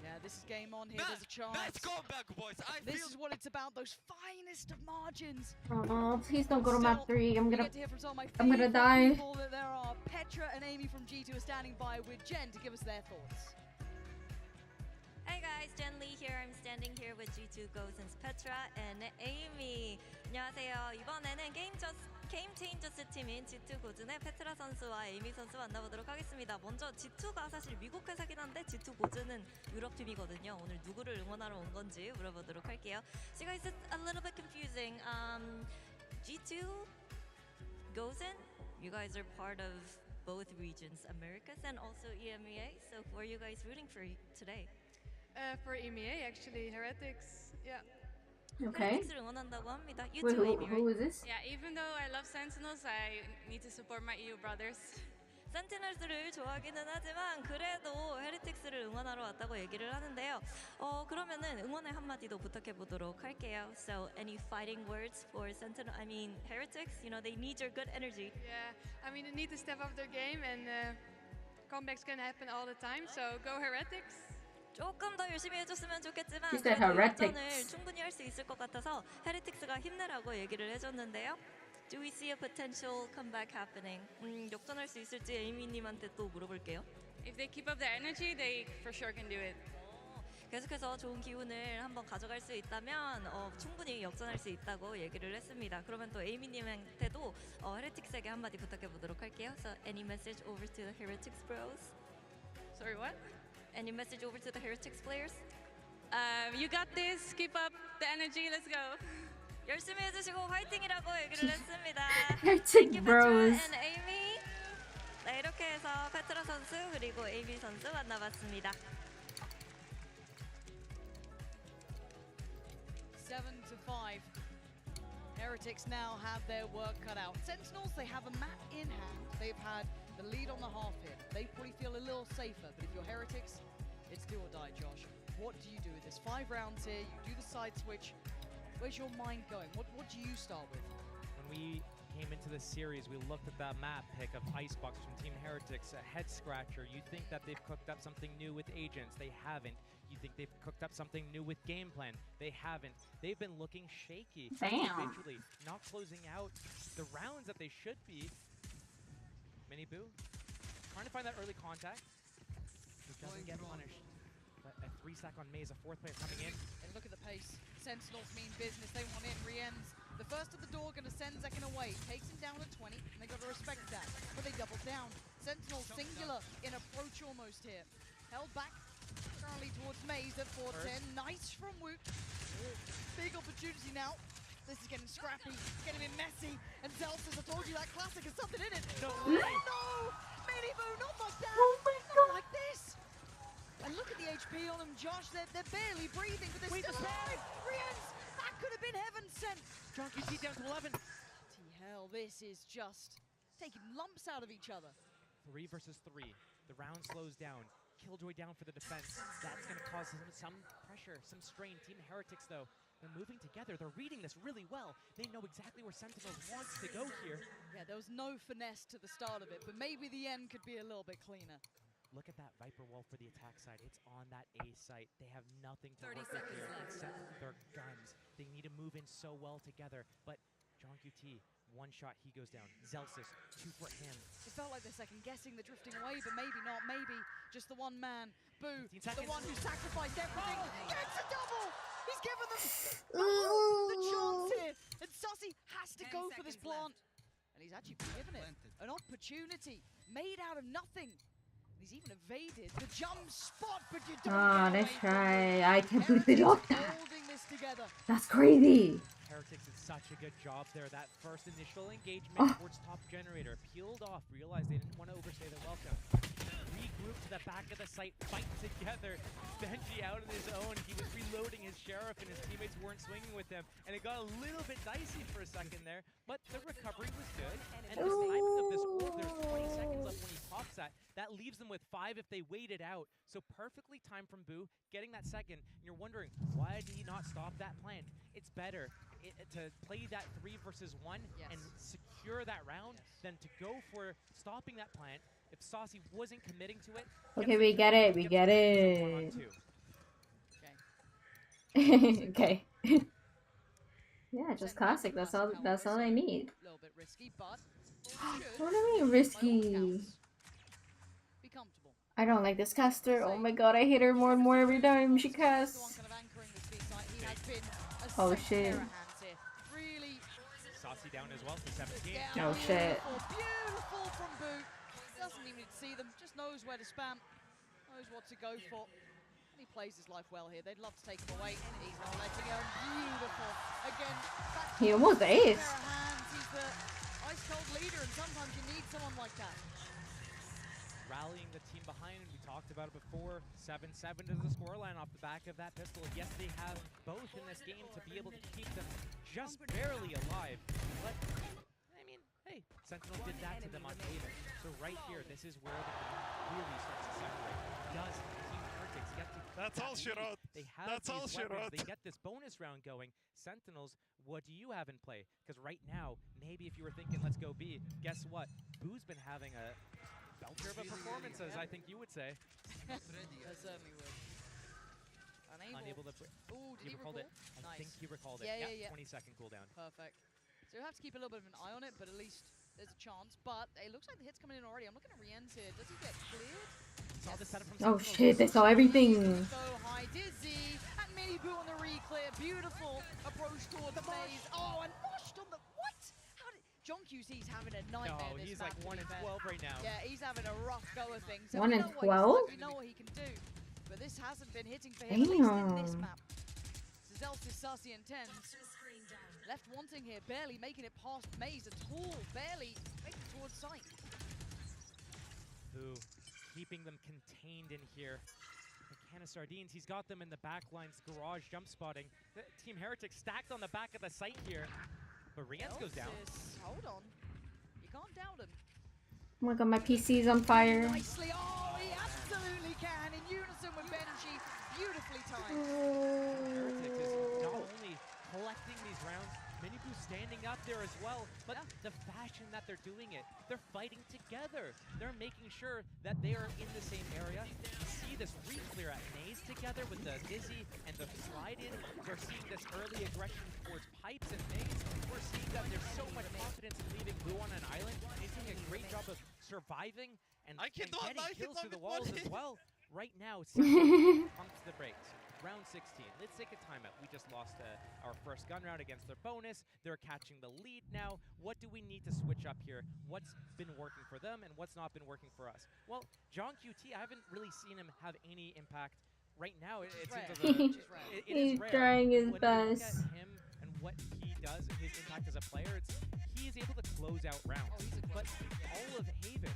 Yeah, this is game on here. There's a chance. Let's go back, boys. This is what it's about. Those finest of margins. Oh, please don't go to map 3. I'm gonna die. die. There are Petra and Amy from G2 are standing by with Jen to give us their thoughts. Hey guys, Jen Lee here. I'm standing here with G2 Gozen's Petra and Amy. 안녕하세요. 이번에는 게임 체인저스 팀인 G2 고즌의 페트라 선수와 에이미 선수 만나보도록 하겠습니다. 먼저 G2가 사실 미국 회사긴 한데 G2 고즌은 유럽 팀이거든요. 오늘 누구를 응원하러 온 건지 물어보도록 할게요. So guys, it's a little bit confusing. G2 Gozen, you guys are part of both regions, Americas and also EMEA. So who are you guys rooting for today? For EMEA, actually, Heretics. Yeah. Okay. 응원한다고 합니다. Wait, who is this? Yeah, even though I love Sentinels, I need to support my EU brothers. 센티널스를 좋아하기는 하지만 그래도 헤리틱스를 응원하러 왔다고 얘기를 하는데요. 그러면은 응원의 한마디도 부탁해 보도록 할게요. So any fighting words for Sentinel? I mean Heretics. You know they need your good energy. Yeah, I mean they need to step up their game, and comebacks can happen all the time. So go Heretics. 조금 더 열심히 해줬으면 좋겠지만 She said 도전을 Heretics. 충분히 할 수 있을 것 같아서 헤리틱스가 힘내라고 얘기를 해줬는데요. Do we see a potential comeback happening? 역전할 수 있을지 에이미님한테 또 물어볼게요. If they keep up their energy, they for sure can do it. 계속해서 좋은 기운을 한번 가져갈 수 있다면 충분히 역전할 수 있다고 얘기를 했습니다. 그러면 또 에이미님한테도 헤레틱스에게 한마디 부탁해 보도록 할게요. So any message over to the Heretics bros? Sorry, what? Any message over to the Heretics players? You got this. Keep up the energy. Let's go. 열심히 해주시고 화이팅이라고 얘기를 했습니다. Heretic bros. and Amy. 네, 이렇게 해서 페트라 선수 그리고 에이미 선수 만나봤습니다. 7-5. Heretics now have their work cut out. Sentinels, they have a map in hand. They've had the lead on the half here. They probably feel a little safer, but if you're Heretics, it's do or die, Josh. What do you do with this? 5 rounds here, you do the side switch. Where's your mind going? What do you start with? When we came into the series, we looked at that map pick of Icebox from Team Heretics, a head scratcher. You think that they've cooked up something new with agents. They haven't. You think they've cooked up something new with game plan. They haven't. They've been looking shaky individually, not closing out the rounds that they should be. Mini Boo, trying to find that early contact. He doesn't get punished. But a 3-stack on Maze, a 4th player coming in. And look at the pace. Sentinels mean business. They want in. Rien's the first of the door, going to send Zekin away. Takes him down to 20, and they got to respect that. But they double down. Sentinels singular in approach almost here. Held back currently towards Maze at 410. Nice from Woot. Big opportunity now. This is getting scrappy, getting a bit messy. And Zelsis, I told you that classic has something in it. No! Mini Boo, not like that. Oh my god. Not like this. And look at the HP on them, Josh. They're barely breathing, but they're still alive. Rien's, that could have been heaven sent. Junkie T down to 11. Hell, this is just taking lumps out of each other. 3 versus 3. The round slows down. Killjoy down for the defense. That's going to cause some pressure, some strain. Team Heretics, though, they're moving together. They're reading this really well. They know exactly where Sentinels wants to go here. Yeah, there was no finesse to the start of it, but maybe the end could be a little bit cleaner. Look at that Viper wall for the attack side. It's on that A site. They have nothing to work with here except their guns. They need to move in so well together. But John QT, 1 shot, he goes down. Zelsis, 2 for him. It felt like they're second guessing, they're drifting away, but maybe not. Maybe just the one man. Boo, the one who sacrificed everything, gets a double! He's given them the chance here. And Sussy has to go for this plant. And he's actually been given it. An opportunity made out of nothing. He's even evaded the jump spot, but you don't let's try. I can't believe they locked that. Holding this together. That's crazy. Heretics did such a good job there. That first initial engagement towards top generator peeled off, realized they didn't want to overstay their welcome. Regroup to the back of the site, fight together. Benji out on his own. He was reloading his sheriff and his teammates weren't swinging with him. And it got a little bit dicey for a second there, but the recovery was good. And the timing of this orb, there's 20 seconds left when he pops that. That leaves them with 5 if they wait it out. So perfectly timed from Boo, getting that second. And you're wondering, why did he not stop that plant? It's better to play that 3 versus 1 and secure that round than to go for stopping that plant. If Saucy wasn't committing to it, okay, we get it. We get it. Okay. Yeah, just classic. That's all. That's all I need. A little bit risky, but What do you mean risky? be comfortable. I don't like this caster. Oh my god, I hate her more and more every time she casts. Oh shit. Really Saucy down as well for 17. Oh shit. Beautiful from Boo. Doesn't even need to see them, just knows where to spam, knows what to go for. And he plays his life well here. They'd love to take him away. He's not letting go. Beautiful. Again, He almost aced. He's the ice cold leader, and sometimes you need someone like that. Rallying the team behind, we talked about it before. 7-7 is the scoreline off the back of that pistol. Yes, they have both in this game to be able to keep them just barely alive. But, I mean, hey, Sentinel did that to them on paper. So right here, this is where the game really starts to separate. Does Team Heretics get to... That's all she wrote. They have these weapons. They get this bonus round going. Sentinels, what do you have in play? Because right now, maybe if you were thinking, let's go B, guess what? Boo's been having a belter of a performance, as I think you would say. I certainly would. Unable to... Ooh, did he recalled recall? it. I think he recalled it. Yeah. 20-second cooldown. Perfect. So we'll have to keep a little bit of an eye on it, but at least there's a chance. But it looks like the hit's coming in already. I'm looking at Rien's here. Does he get cleared? Saw the setup from Oh Sentinels. shit, they saw everything. So high Dizzy and Mini Boo on the re-clear. Beautiful approach towards the maze. Oh, and Moshed on the what? How did John QC's having a nightmare? No, this he's map, like 1 to be in fair. 12 right now. Yeah, he's having a rough go of things. So 1 we in know what 12? we know what he can do, but this hasn't been hitting for him. At least in this Damn. map. Zelsis, Sassy, and Tens left wanting here, barely making it past maze at all. Barely making towards sight. Who keeping them contained in here. The can of sardines, he's got them in the back lines, garage jump spotting. The Team Heretic stacked on the back of the site here. But Rienz goes down. Hold on. You can't doubt him. Oh my god, my PC's on fire. Nicely. Oh, he absolutely can. In unison with Benji. Beautifully timed. Heretic is not only collecting these rounds, Miniboo standing up there as well, but the fashion that they're doing it, they're fighting together. They're making sure that they are in the same area. You see this re-clear at Maze together with the Dizzy and the slide in. We're seeing this early aggression towards Pipes and Maze. We're seeing that there's so much confidence in leaving Boo on an island. He's doing a great job of surviving and getting kills through the walls as well. Right now, pumps the brakes. Round 16. Let's take a timeout. We just lost our first gun round against their bonus. They're catching the lead now. What do we need to switch up here? What's been working for them and what's not been working for us? Well, John QT, I haven't really seen him have any impact. Right now, it seems like He's trying his when best. you look at him and what he does, his impact as a player, he is able to close out rounds. But all of Haven,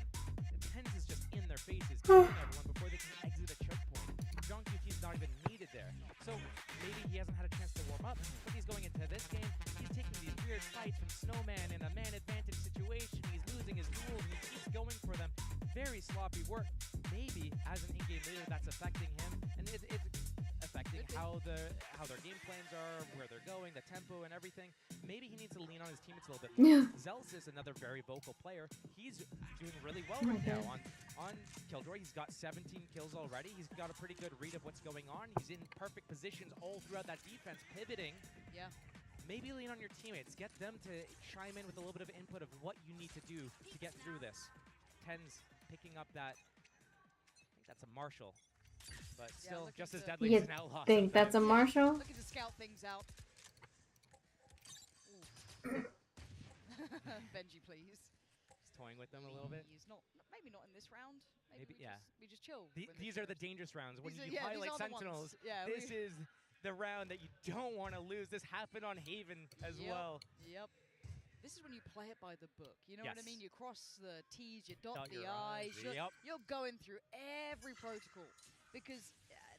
Tens is just in their faces, killing everyone before they can exit a choke point. John QT is not even needed there. So maybe he hasn't had a chance to warm up, but he's going into this game. He's taking these weird fights from Snowman in a man advantage situation. He's losing his duels. He keeps going for them. Very sloppy work. Maybe as an in-game leader, that's affecting him, and it's affecting how their game plans are, where they're going, the tempo, and everything. Maybe he needs to lean on his teammates a little bit more. Zelz is another very vocal player. He's doing really well right now on Killjoy. He's got 17 kills already. He's got a pretty good read of what's going on. He's in perfect positions all throughout that defense, pivoting. Yeah. Maybe lean on your teammates. Get them to chime in with a little bit of input of what you need to do to get through this. Tens picking up that, I think that's a Marshall, but still just as deadly as an outlaw. Think that's a Marshall? Looking to scout things out. Benji, please. He's toying with them a little bit. He's not, maybe not in this round. Maybe we just chill. These are the dangerous rounds. When you these highlight are the Sentinels, ones. this is the round that you don't want to lose. This happened on Haven as well. Yep. This is when you play it by the book. You know what I mean? You cross the T's, you dot the I's. You're going through every protocol. Because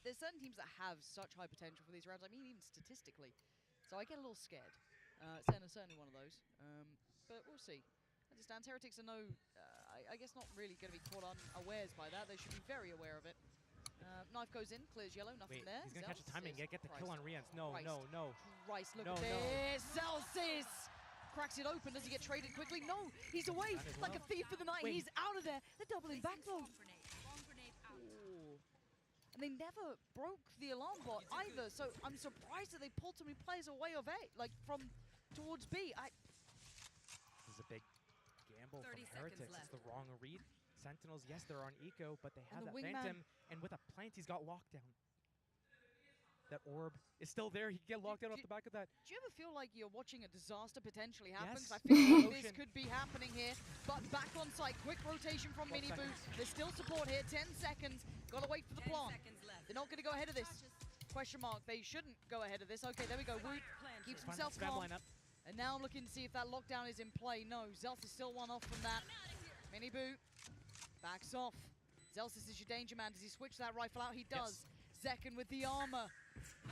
there's certain teams that have such high potential for these rounds. I mean, even statistically. So I get a little scared. Senna's certainly one of those. But we'll see. As it stands, Heretics are I guess not really going to be caught unawares by that. They should be very aware of it. Knife goes in, clears yellow, nothing there. He's going to catch the timing, get the kill on Rienz. No. Christ, look at this. Celsius cracks it open. Does he get traded quickly? No, he's away like a thief for the night. He's out of there. They're doubling back though. And they never broke the alarm bot either. So I'm surprised that they pulled so many players away of A, like from towards B. This is a big gamble from Heretics. It's the wrong read. Sentinels, yes, they're on eco, but they have that Phantom, and with a plant, he's got lockdown. That orb is still there. He can get locked down off the back of that. Do you ever feel like you're watching a disaster potentially happen? Yes. I feel like this could be happening here. But back on site, quick rotation from Mini Boo. There's still support here. 10 seconds. Gotta wait for the plant. They're not gonna go ahead of this. Question mark. They shouldn't go ahead of this. Okay, there we go. Woot keeps himself calm. And now I'm looking to see if that lockdown is in play. No, Zelsis is still one off from that. Mini Boo backs off. Zelsis is your danger man. Does he switch that rifle out? He does. Zekken with the armor,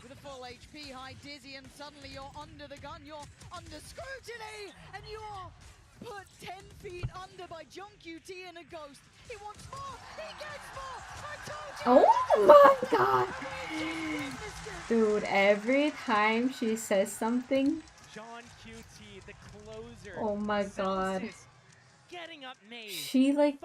with a full HP, high Dizzy, and suddenly you're under the gun, you're under scrutiny, and you're put 10 feet under by John QT and a ghost. He wants more, he gets more, I told you! Oh my god! Dude, every time she says something... John QT, the closer. Oh my god. Getting up Maze, she like...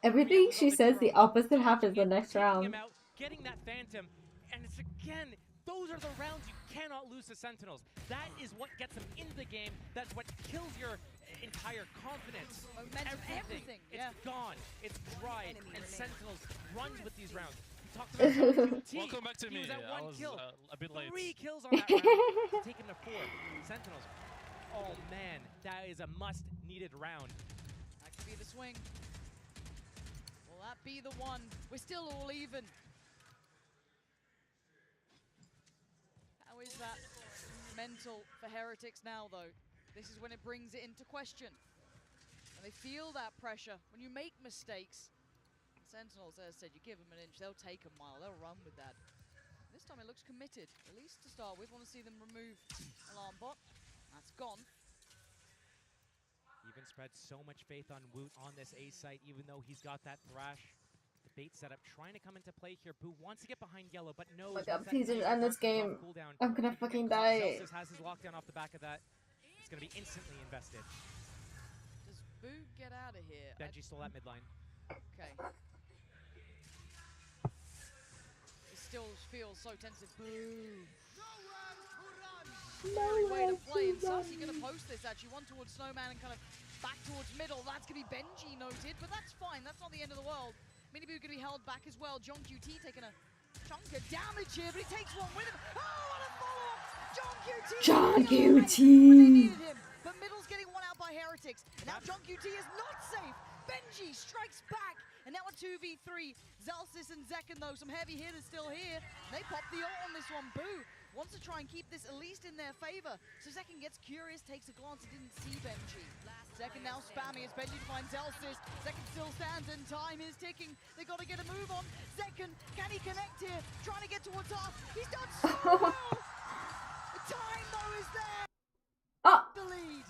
Everything she says, the opposite happens the next round. Getting that Phantom, and it's again Those are the rounds you cannot lose to Sentinels. That is what gets them into the game. That's what kills your entire confidence. Momentum, everything. It's yeah. gone. It's dry. And Sentinels runs with these rounds. We talked about QT. Welcome back to He me. was at I 1 was kill. a bit late. 3 kills on that round to take him to 4. Sentinels. Oh man, that is a must-needed round. That could be the swing. Will that be the one? We're still all even. How is that mental for Heretics now, though? This is when it brings it into question. And they feel that pressure when you make mistakes. Sentinels, as I said, you give them an inch, they'll take a mile, they'll run with that. This time it looks committed, at least to start with. Want to see them remove alarm bot. That's gone. Even spread so much faith on Woot on this A site, even though he's got that Thrash. The bait setup trying to come into play here. Boo wants to get behind yellow, but knows. Oh my god, please just end this game. Cooldown, I'm gonna fucking die. Zelsis has his lockdown off the back of that. It's gonna be instantly invested. Does Boo get out of here? Benji stole that mid line. Okay. It still feels so tensive. Boo. Very way to play, and Sassy gonna post this actually, one towards Snowman and kind of back towards middle. That's gonna be Benji noted, but that's fine, that's not the end of the world. Miniboo gonna be held back as well. John QT taking a chunk of damage here, but he takes one with him. Oh, what a follow-up! John QT! They needed him, but middle's getting one out by Heretics. And now John QT is not safe. Benji strikes back, and now a 2v3. Zelsis and Zekken though, some heavy hitters still here. They pop the ult on this one. Boo wants to try and keep this at least in their favor. So Zekken gets curious, takes a glance, and didn't see Benji. Zekken now spamming as Benji finds Zelsis. Zekken still stands and time is ticking. They gotta get a move on. Zekken, can he connect here? Trying to get towards us. He's done so well! The time though is there. The lead.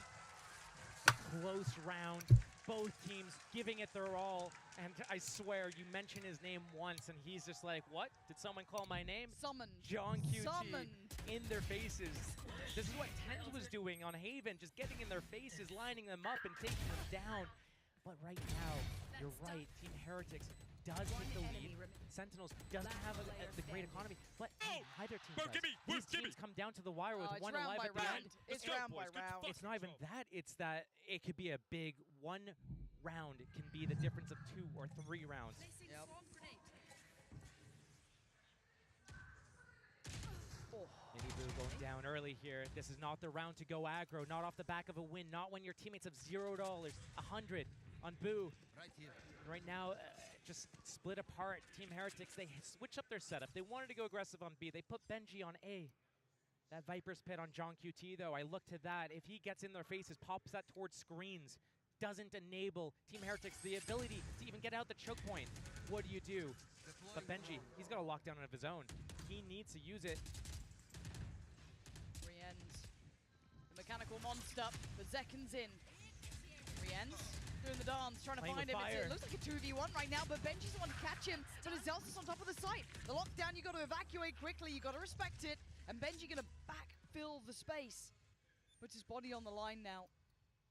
Close round. Both teams giving it their all, and I swear, you mention his name once, and he's just like, what? Did someone call my name? Summoned. John QT Summoned. In their faces. This is what Tens was doing on Haven, just getting in their faces, lining them up, and taking them down. But right now, you're right, Team Heretics does take the lead. Sentinels doesn't have the great economy, but either team does. These teams come down to the wire with one alive at the end. It's round by round. It's not even that, it's that it could be a big one round. It can be the difference of 2 or 3 rounds. Yep. Miniboo going down early here. This is not the round to go aggro, not off the back of a win, not when your teammates have $0, 100 on Boo. Right now, just split apart. Team Heretics, they switch up their setup. They wanted to go aggressive on B. They put Benji on A. That Viper's Pit on John QT, though, I look to that. If he gets in their faces, pops that towards screens, doesn't enable Team Heretics the ability to even get out the choke point. What do? But Benji, he's got a lockdown of his own. He needs to use it. Rien's the mechanical monster, but Zekken's in. Rien's doing the dance, trying to find him. It looks like a 2v1 right now, but Benji's the one to catch him. But Zelsis on top of the site. The lockdown, you got to evacuate quickly, you got to respect it. And Benji gonna backfill the space. Puts his body on the line now.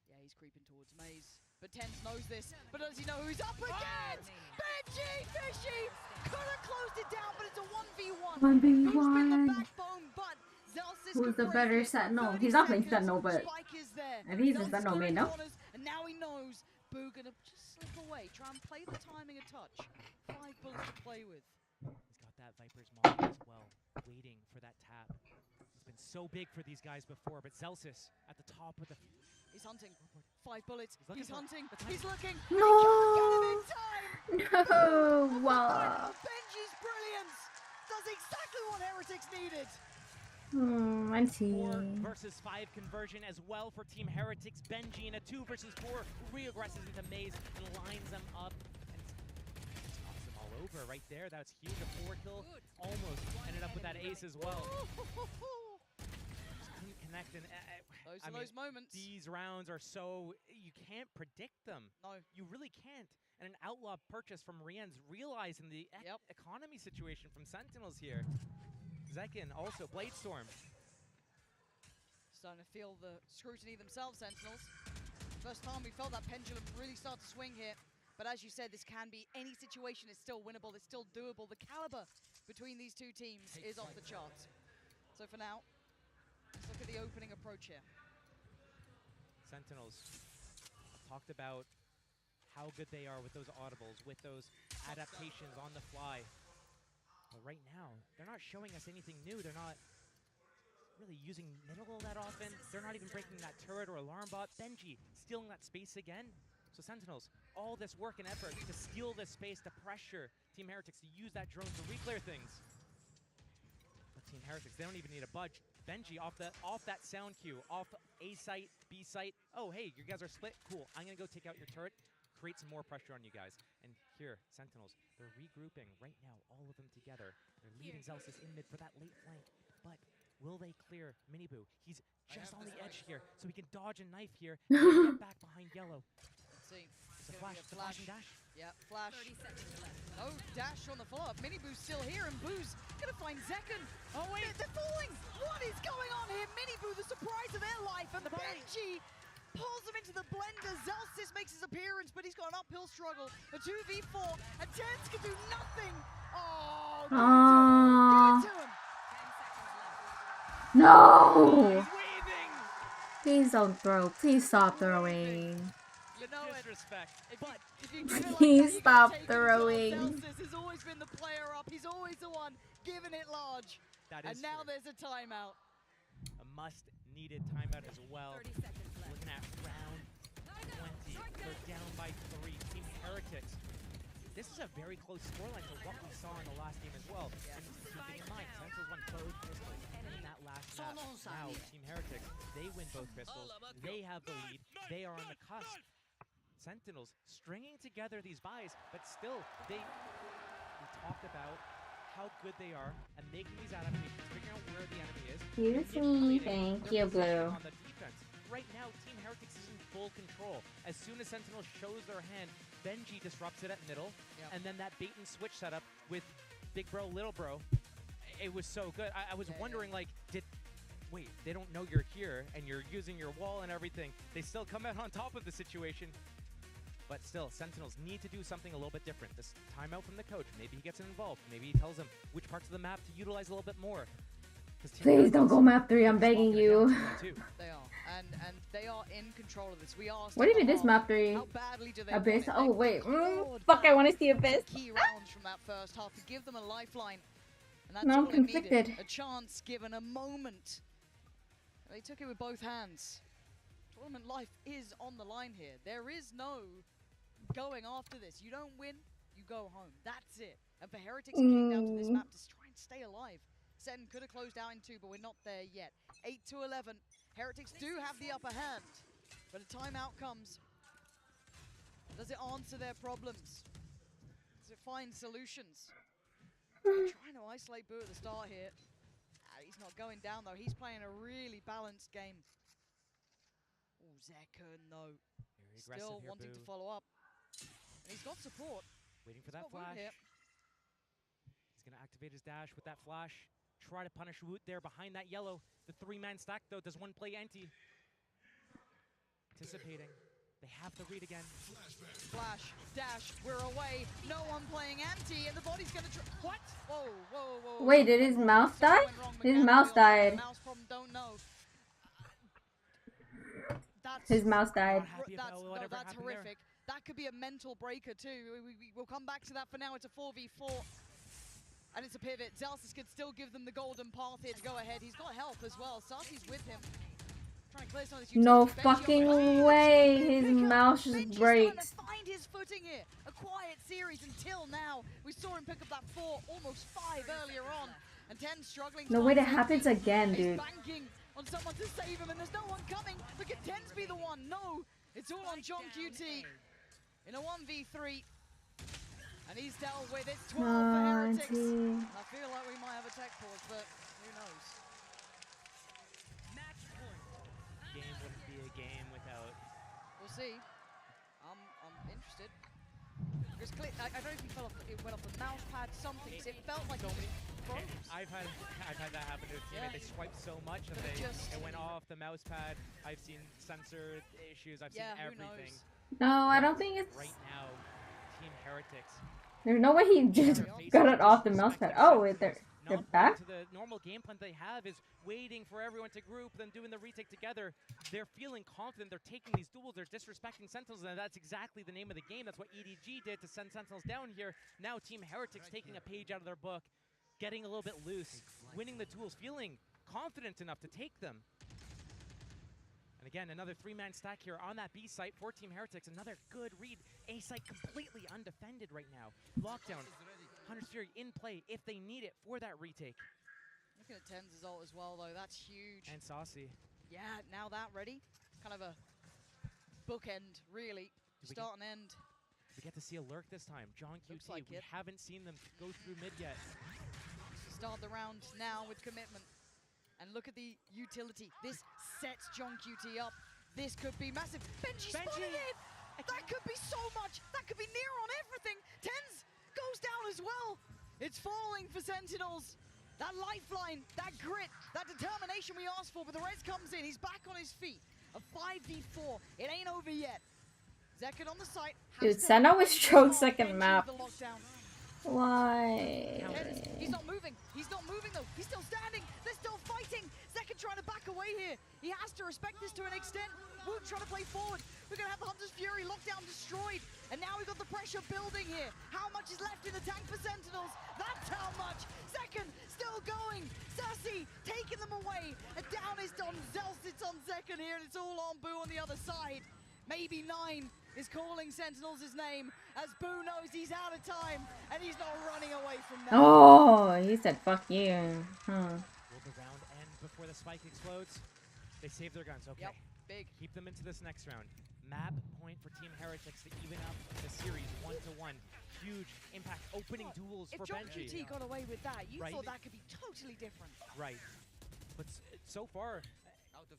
Yeah, he's creeping towards Maze. But Tens knows this, but does he know who's up against? Benji Fishy! Could have closed it down, but it's a 1v1. 1v1. Who's been the backbone, but Zelsis Who's the better Sentinel? He's not playing Sentinel, but I think he's a Sentinel main, no? And now he knows Boo gonna just slip away, try and play the timing a touch. 5 bullets to play with. He's got that Viper's Maul as well, waiting for that tap. He's been so big for these guys before, but Zelsis at the top of the... He's hunting. 5 bullets. He's hunting. The He's looking. No! He can't get him in time. No! Benji's brilliance does exactly what Heretics needed. My team. 4 versus 5 conversion as well for Team Heretics. Benji in a 2 versus 4 re-aggresses into Maze and lines them up. And it's awesome all over right there. That's huge. A 4 kill. Almost ended up with that ace as well. Just couldn't connect. And those moments. These rounds are so... You can't predict them. No. You really can't. And an outlaw purchase from Rien's, realizing the economy situation from Sentinels here. Zekken also, Bladestorm. Starting to feel the scrutiny themselves, Sentinels. First time we felt that pendulum really start to swing here. But as you said, this can be any situation is still winnable, it's still doable. The caliber between these two teams is off the charts. So for now, let's look at the opening approach here. Sentinels talked about how good they are with those audibles, with those adaptations on the fly. But right now, they're not showing us anything new. They're not really using middle that often. They're not even breaking that turret or alarm bot. Benji stealing that space again. So Sentinels, all this work and effort to steal this space, to pressure Team Heretics to use that drone to re-clear things. But Team Heretics, they don't even need a budge. Benji off that sound cue, off A site, B site. Oh, hey, you guys are split. Cool. I'm gonna go take out your turret, create some more pressure on you guys. And here, Sentinels, they're regrouping right now, all of them together. They're leading Zelsis in mid for that late flank. But will they clear Miniboo? He's just on the edge here, so he can dodge and knife here and get back behind yellow. Let's see. It's a flash, and dash. Yeah, flash. 30 seconds left. No dash on the follow-up. Miniboo's still here, and Boo's gonna find Zekken. Oh wait, they're falling. What is going on here? Miniboo, the surprise of their life, and Benji pulls him into the blender. Zelsis makes his appearance, but he's got an uphill struggle. A 2v4, and Tens can do nothing. Oh, give it to him. 10 seconds left. No! Please don't throw. Please stop throwing. You know disrespect. But if you give it like Please that, you stop gotta take throwing. Zelsis has always been the player up. He's always the one giving it large. That and is now true. there's a timeout. A much-needed timeout as well. 30 seconds left. Looking at round 20. They're down by 3. Team Heretics. This is a very close scoreline to what we saw in the last game as well. And keeping in mind, Sentinels won both pistols in that last map. Now, Team Heretics, they win both pistols. They have the lead. They are on the cusp. Sentinels stringing together these buys, but still, we talked about how good they are at making these adaptations, figuring out where the enemy is. Excuse me. Thank you, Blue. On the defense. Right now, Team Heretics is in full control. As soon as Sentinels shows their hand, Benji disrupts it at middle, and then that bait and switch setup with Big Bro, Little Bro, it was so good. I was wondering, like, wait, they don't know you're here, and you're using your wall and everything. They still come out on top of the situation. But still, Sentinels need to do something a little bit different. This timeout from the coach, maybe he gets involved. Maybe he tells them which parts of the map to utilize a little bit more. Please don't go map 3, I'm begging you. They are, and they are in control of this. We are. What even is map 3? How badly do they Abyss? want it? Oh wait, fuck! I want to see Abyss. Key rounds from that first half to give them a lifeline, and that's No, I'm all it needed. conflicted. A chance given, a moment. They took it with both hands. Tournament life is on the line here. There is no going after this. You don't win, you go home. That's it. And for Heretics, it came down to this map to try and stay alive. Sen could have closed out in 2, but we're not there yet. 8-11. Heretics do have the upper hand, but a timeout comes. Does it answer their problems? Does it find solutions? They're trying to isolate Boo at the start here. He's not going down though. He's playing a really balanced game. Oh, Zekken though. Still wanting to follow up. And he's got support. Waiting for that flash. He's going to activate his dash with that flash. Try to punish Woot there behind that yellow. The 3-man stack though. Does one play anti? Anticipating. They have to read again. Flash, dash, we're away. No one playing anti, and the body's gonna what? Whoa, whoa, whoa. Wait, did his mouse die? His mouse died. Mouse problem, don't know. His mouse died. That's horrific. That could be a mental breaker too. We'll come back to that. For now, it's a 4v4. And it's a pivot. Zelsis could still give them the golden path here to go ahead. He's got help as well. Sarti's with him. Trying to clear some of this No utility. fucking way. His mouse just breaks. To find his footing here. A quiet series until now. We saw him pick up that 4, almost 5 earlier on. And 10 struggling. No way, that happens again, dude. He's banking on someone to save him, and there's no one coming. But can 10s be the one? No. It's all on John QT. In a 1v3. And he's dealt with it. 12 for Heretics. I feel like we might have a tech pause, but who knows? Match point. Game wouldn't be a game without. We'll see. I'm interested. I don't know if it went off the mouse pad, something. It felt like it froze. I've had that happen to a teammate. They swiped so much and it went off the mouse pad. I've seen sensor issues. I've seen everything. No, I don't think it's. Right now, Team Heretics. There's no way he just got it off the mouse pad. Oh, wait, there. They're not back? playing to the normal game plan they have, is waiting for everyone to group, then doing the retake together. They're feeling confident. They're taking these duels. They're disrespecting Sentinels, and that's exactly the name of the game. That's what EDG did to send Sentinels down here. Now Team Heretics taking a page out of their book, getting a little bit loose, winning the duels, feeling confident enough to take them. And again, another 3-man stack here on that B site for Team Heretics. Another good read. A site completely undefended right now. Lockdown, Hunter's Fury in play if they need it for that retake. Looking at Ten's result as well, though. That's huge. And Saucy. Yeah, now that ready. Kind of a bookend, really. Start and end. We get to see a lurk this time. John QT, like we haven't seen them go through mid yet. Start the round now with commitment. And look at the utility. This sets John QT up. This could be massive. Benji spotted it! That could be so much. That could be near on everything. Tens goes down as well. It's falling for Sentinels. That lifeline, that grit, that determination we asked for, but the Reds comes in. He's back on his feet. A 5v4. It ain't over yet. Zekken on the site. Dude, Sen always chokes second map. Why? He's not moving. He's not moving though. He's still standing. They're still fighting. Zekken trying to back away here. He has to respect this to an extent. Wood trying to play forward. We're going to have the Hunter's Fury lockdown destroyed. And now we've got the pressure building here. How much is left in the tank for Sentinels? That's how much. Zekken still going. Sassy taking them away. And down is on Zels. It's on Zekken here. And it's all on Boo on the other side. Maybe 9 is calling Sentinels his name, as Boo knows he's out of time, and he's not running away from that. Oh, he said fuck you. Huh. Will the round end before the spike explodes? They save their guns, okay. Yep, big. Keep them into this next round. Map point for Team Heretics to even up the series 1-1. Huge impact, opening duels for Benji. If John QT got away with that, you Right. thought that could be totally different. Right. But so far,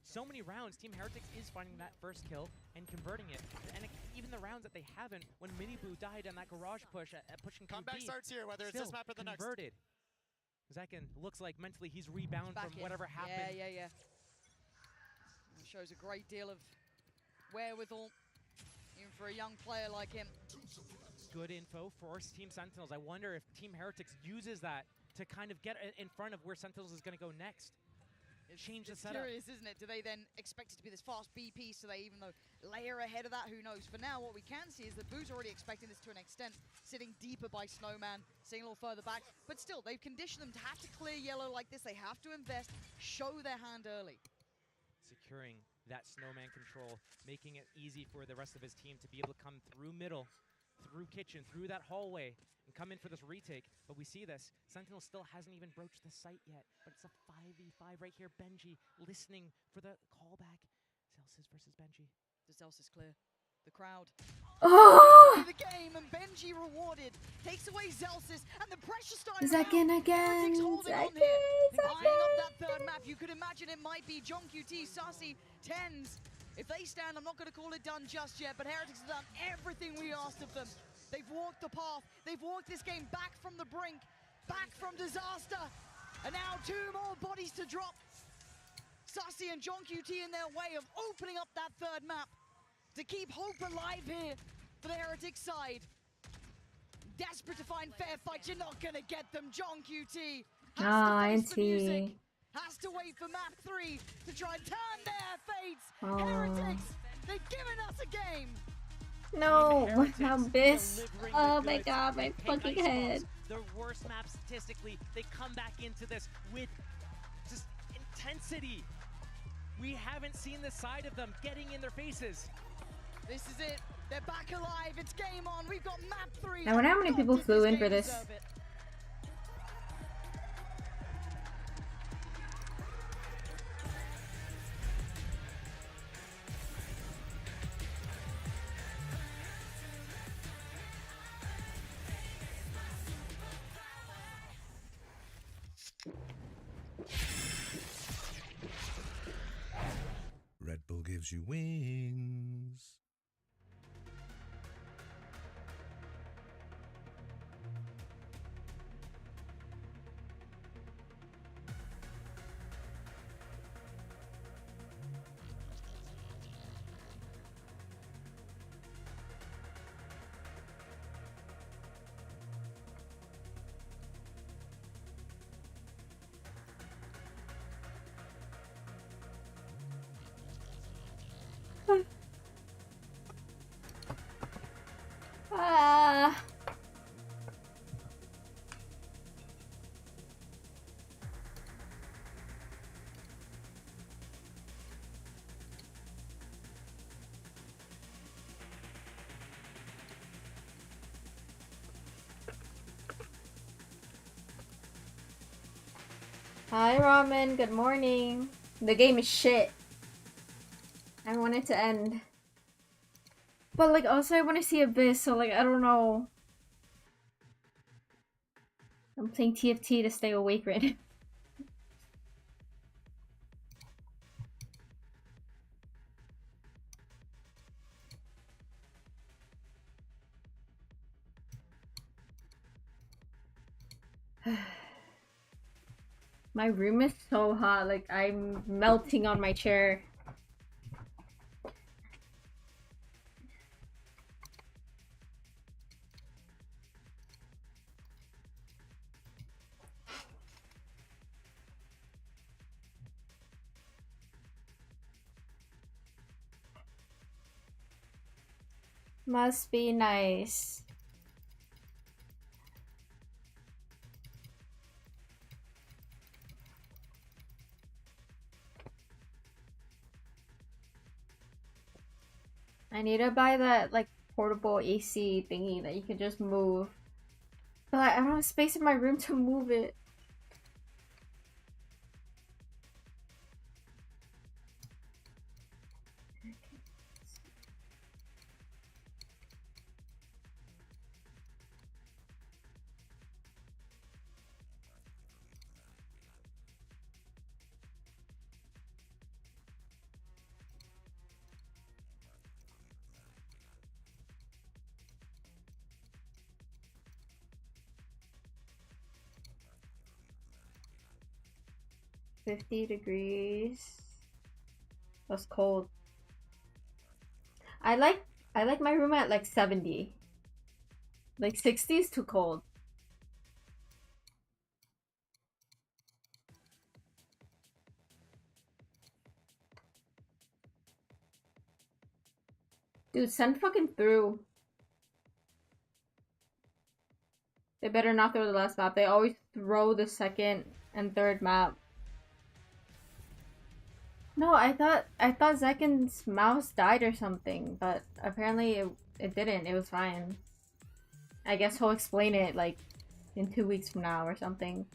so many rounds, Team Heretics is finding that first kill and converting it. And even the rounds that they haven't, when Miniboo died on that garage push at pushing Comeback starts here, whether it's this map or the next. Converted. Zekken looks like mentally he's rebound from whatever happened. Yeah. It shows a great deal of wherewithal, even for a young player like him. Good info for Team Sentinels. I wonder if Team Heretics uses that to kind of get in front of where Sentinels is going to go next. Change the setup. Curious, isn't it? Do they then expect it to be this fast BP, so they even though layer ahead of that? Who knows? For now, what we can see is that Boo's already expecting this to an extent, sitting deeper by Snowman, sitting a little further back. But still, they've conditioned them to have to clear yellow like this. They have to invest, show their hand early. Securing that Snowman control, making it easy for the rest of his team to be able to come through middle, through kitchen, through that hallway, and come in for this retake. But we see this. Sentinel still hasn't even broached the site yet, but it's a 5v5 right here. Benji listening for the callback. Zelsis versus Benji. The Zelsis clear. The crowd. Oh! The game, and Benji rewarded. Takes away Zelsis, and the pressure started. Zekken again. Eyeing up that third map. You could imagine it might be John QT, Sassy, Tens. If they stand, I'm not going to call it done just yet, but Heretics have done everything we asked of them. They've walked the path. They've walked this game back from the brink, back from disaster. And now 2 more bodies to drop. Sassy and John QT in their way of opening up that third map to keep hope alive here for the Heretics side. Desperate to find fair fights. You're not going to get them. John QT has to face the music. Has to wait for map 3 to try and turn their fates. Heretics, they've given us a game. No, Abyss. Oh my god, my fucking head. The worst map statistically. They come back into this with just intensity. We haven't seen the side of them getting in their faces. This is it. They're back alive. It's game on. We've got map 3. I wonder how many people flew in for this. Red Bull gives you wings. Hi, Ramen. Good morning. The game is shit. I want it to end. But, like, also I want to see Abyss, so, like, I don't know. I'm playing TFT to stay awake right now. My room is so hot, like, I'm melting on my chair. Must be nice. I need to buy that, like, portable AC thingy that you can just move. But I don't have space in my room to move it. $50. That's cold. I like my room at like 70. Like 60 is too cold. Dude, send fucking through. They better not throw the last map. They always throw the second and third map. No, I thought Zekin's mouse died or something, but apparently it didn't. It was fine. I guess he'll explain it like in 2 weeks from now or something.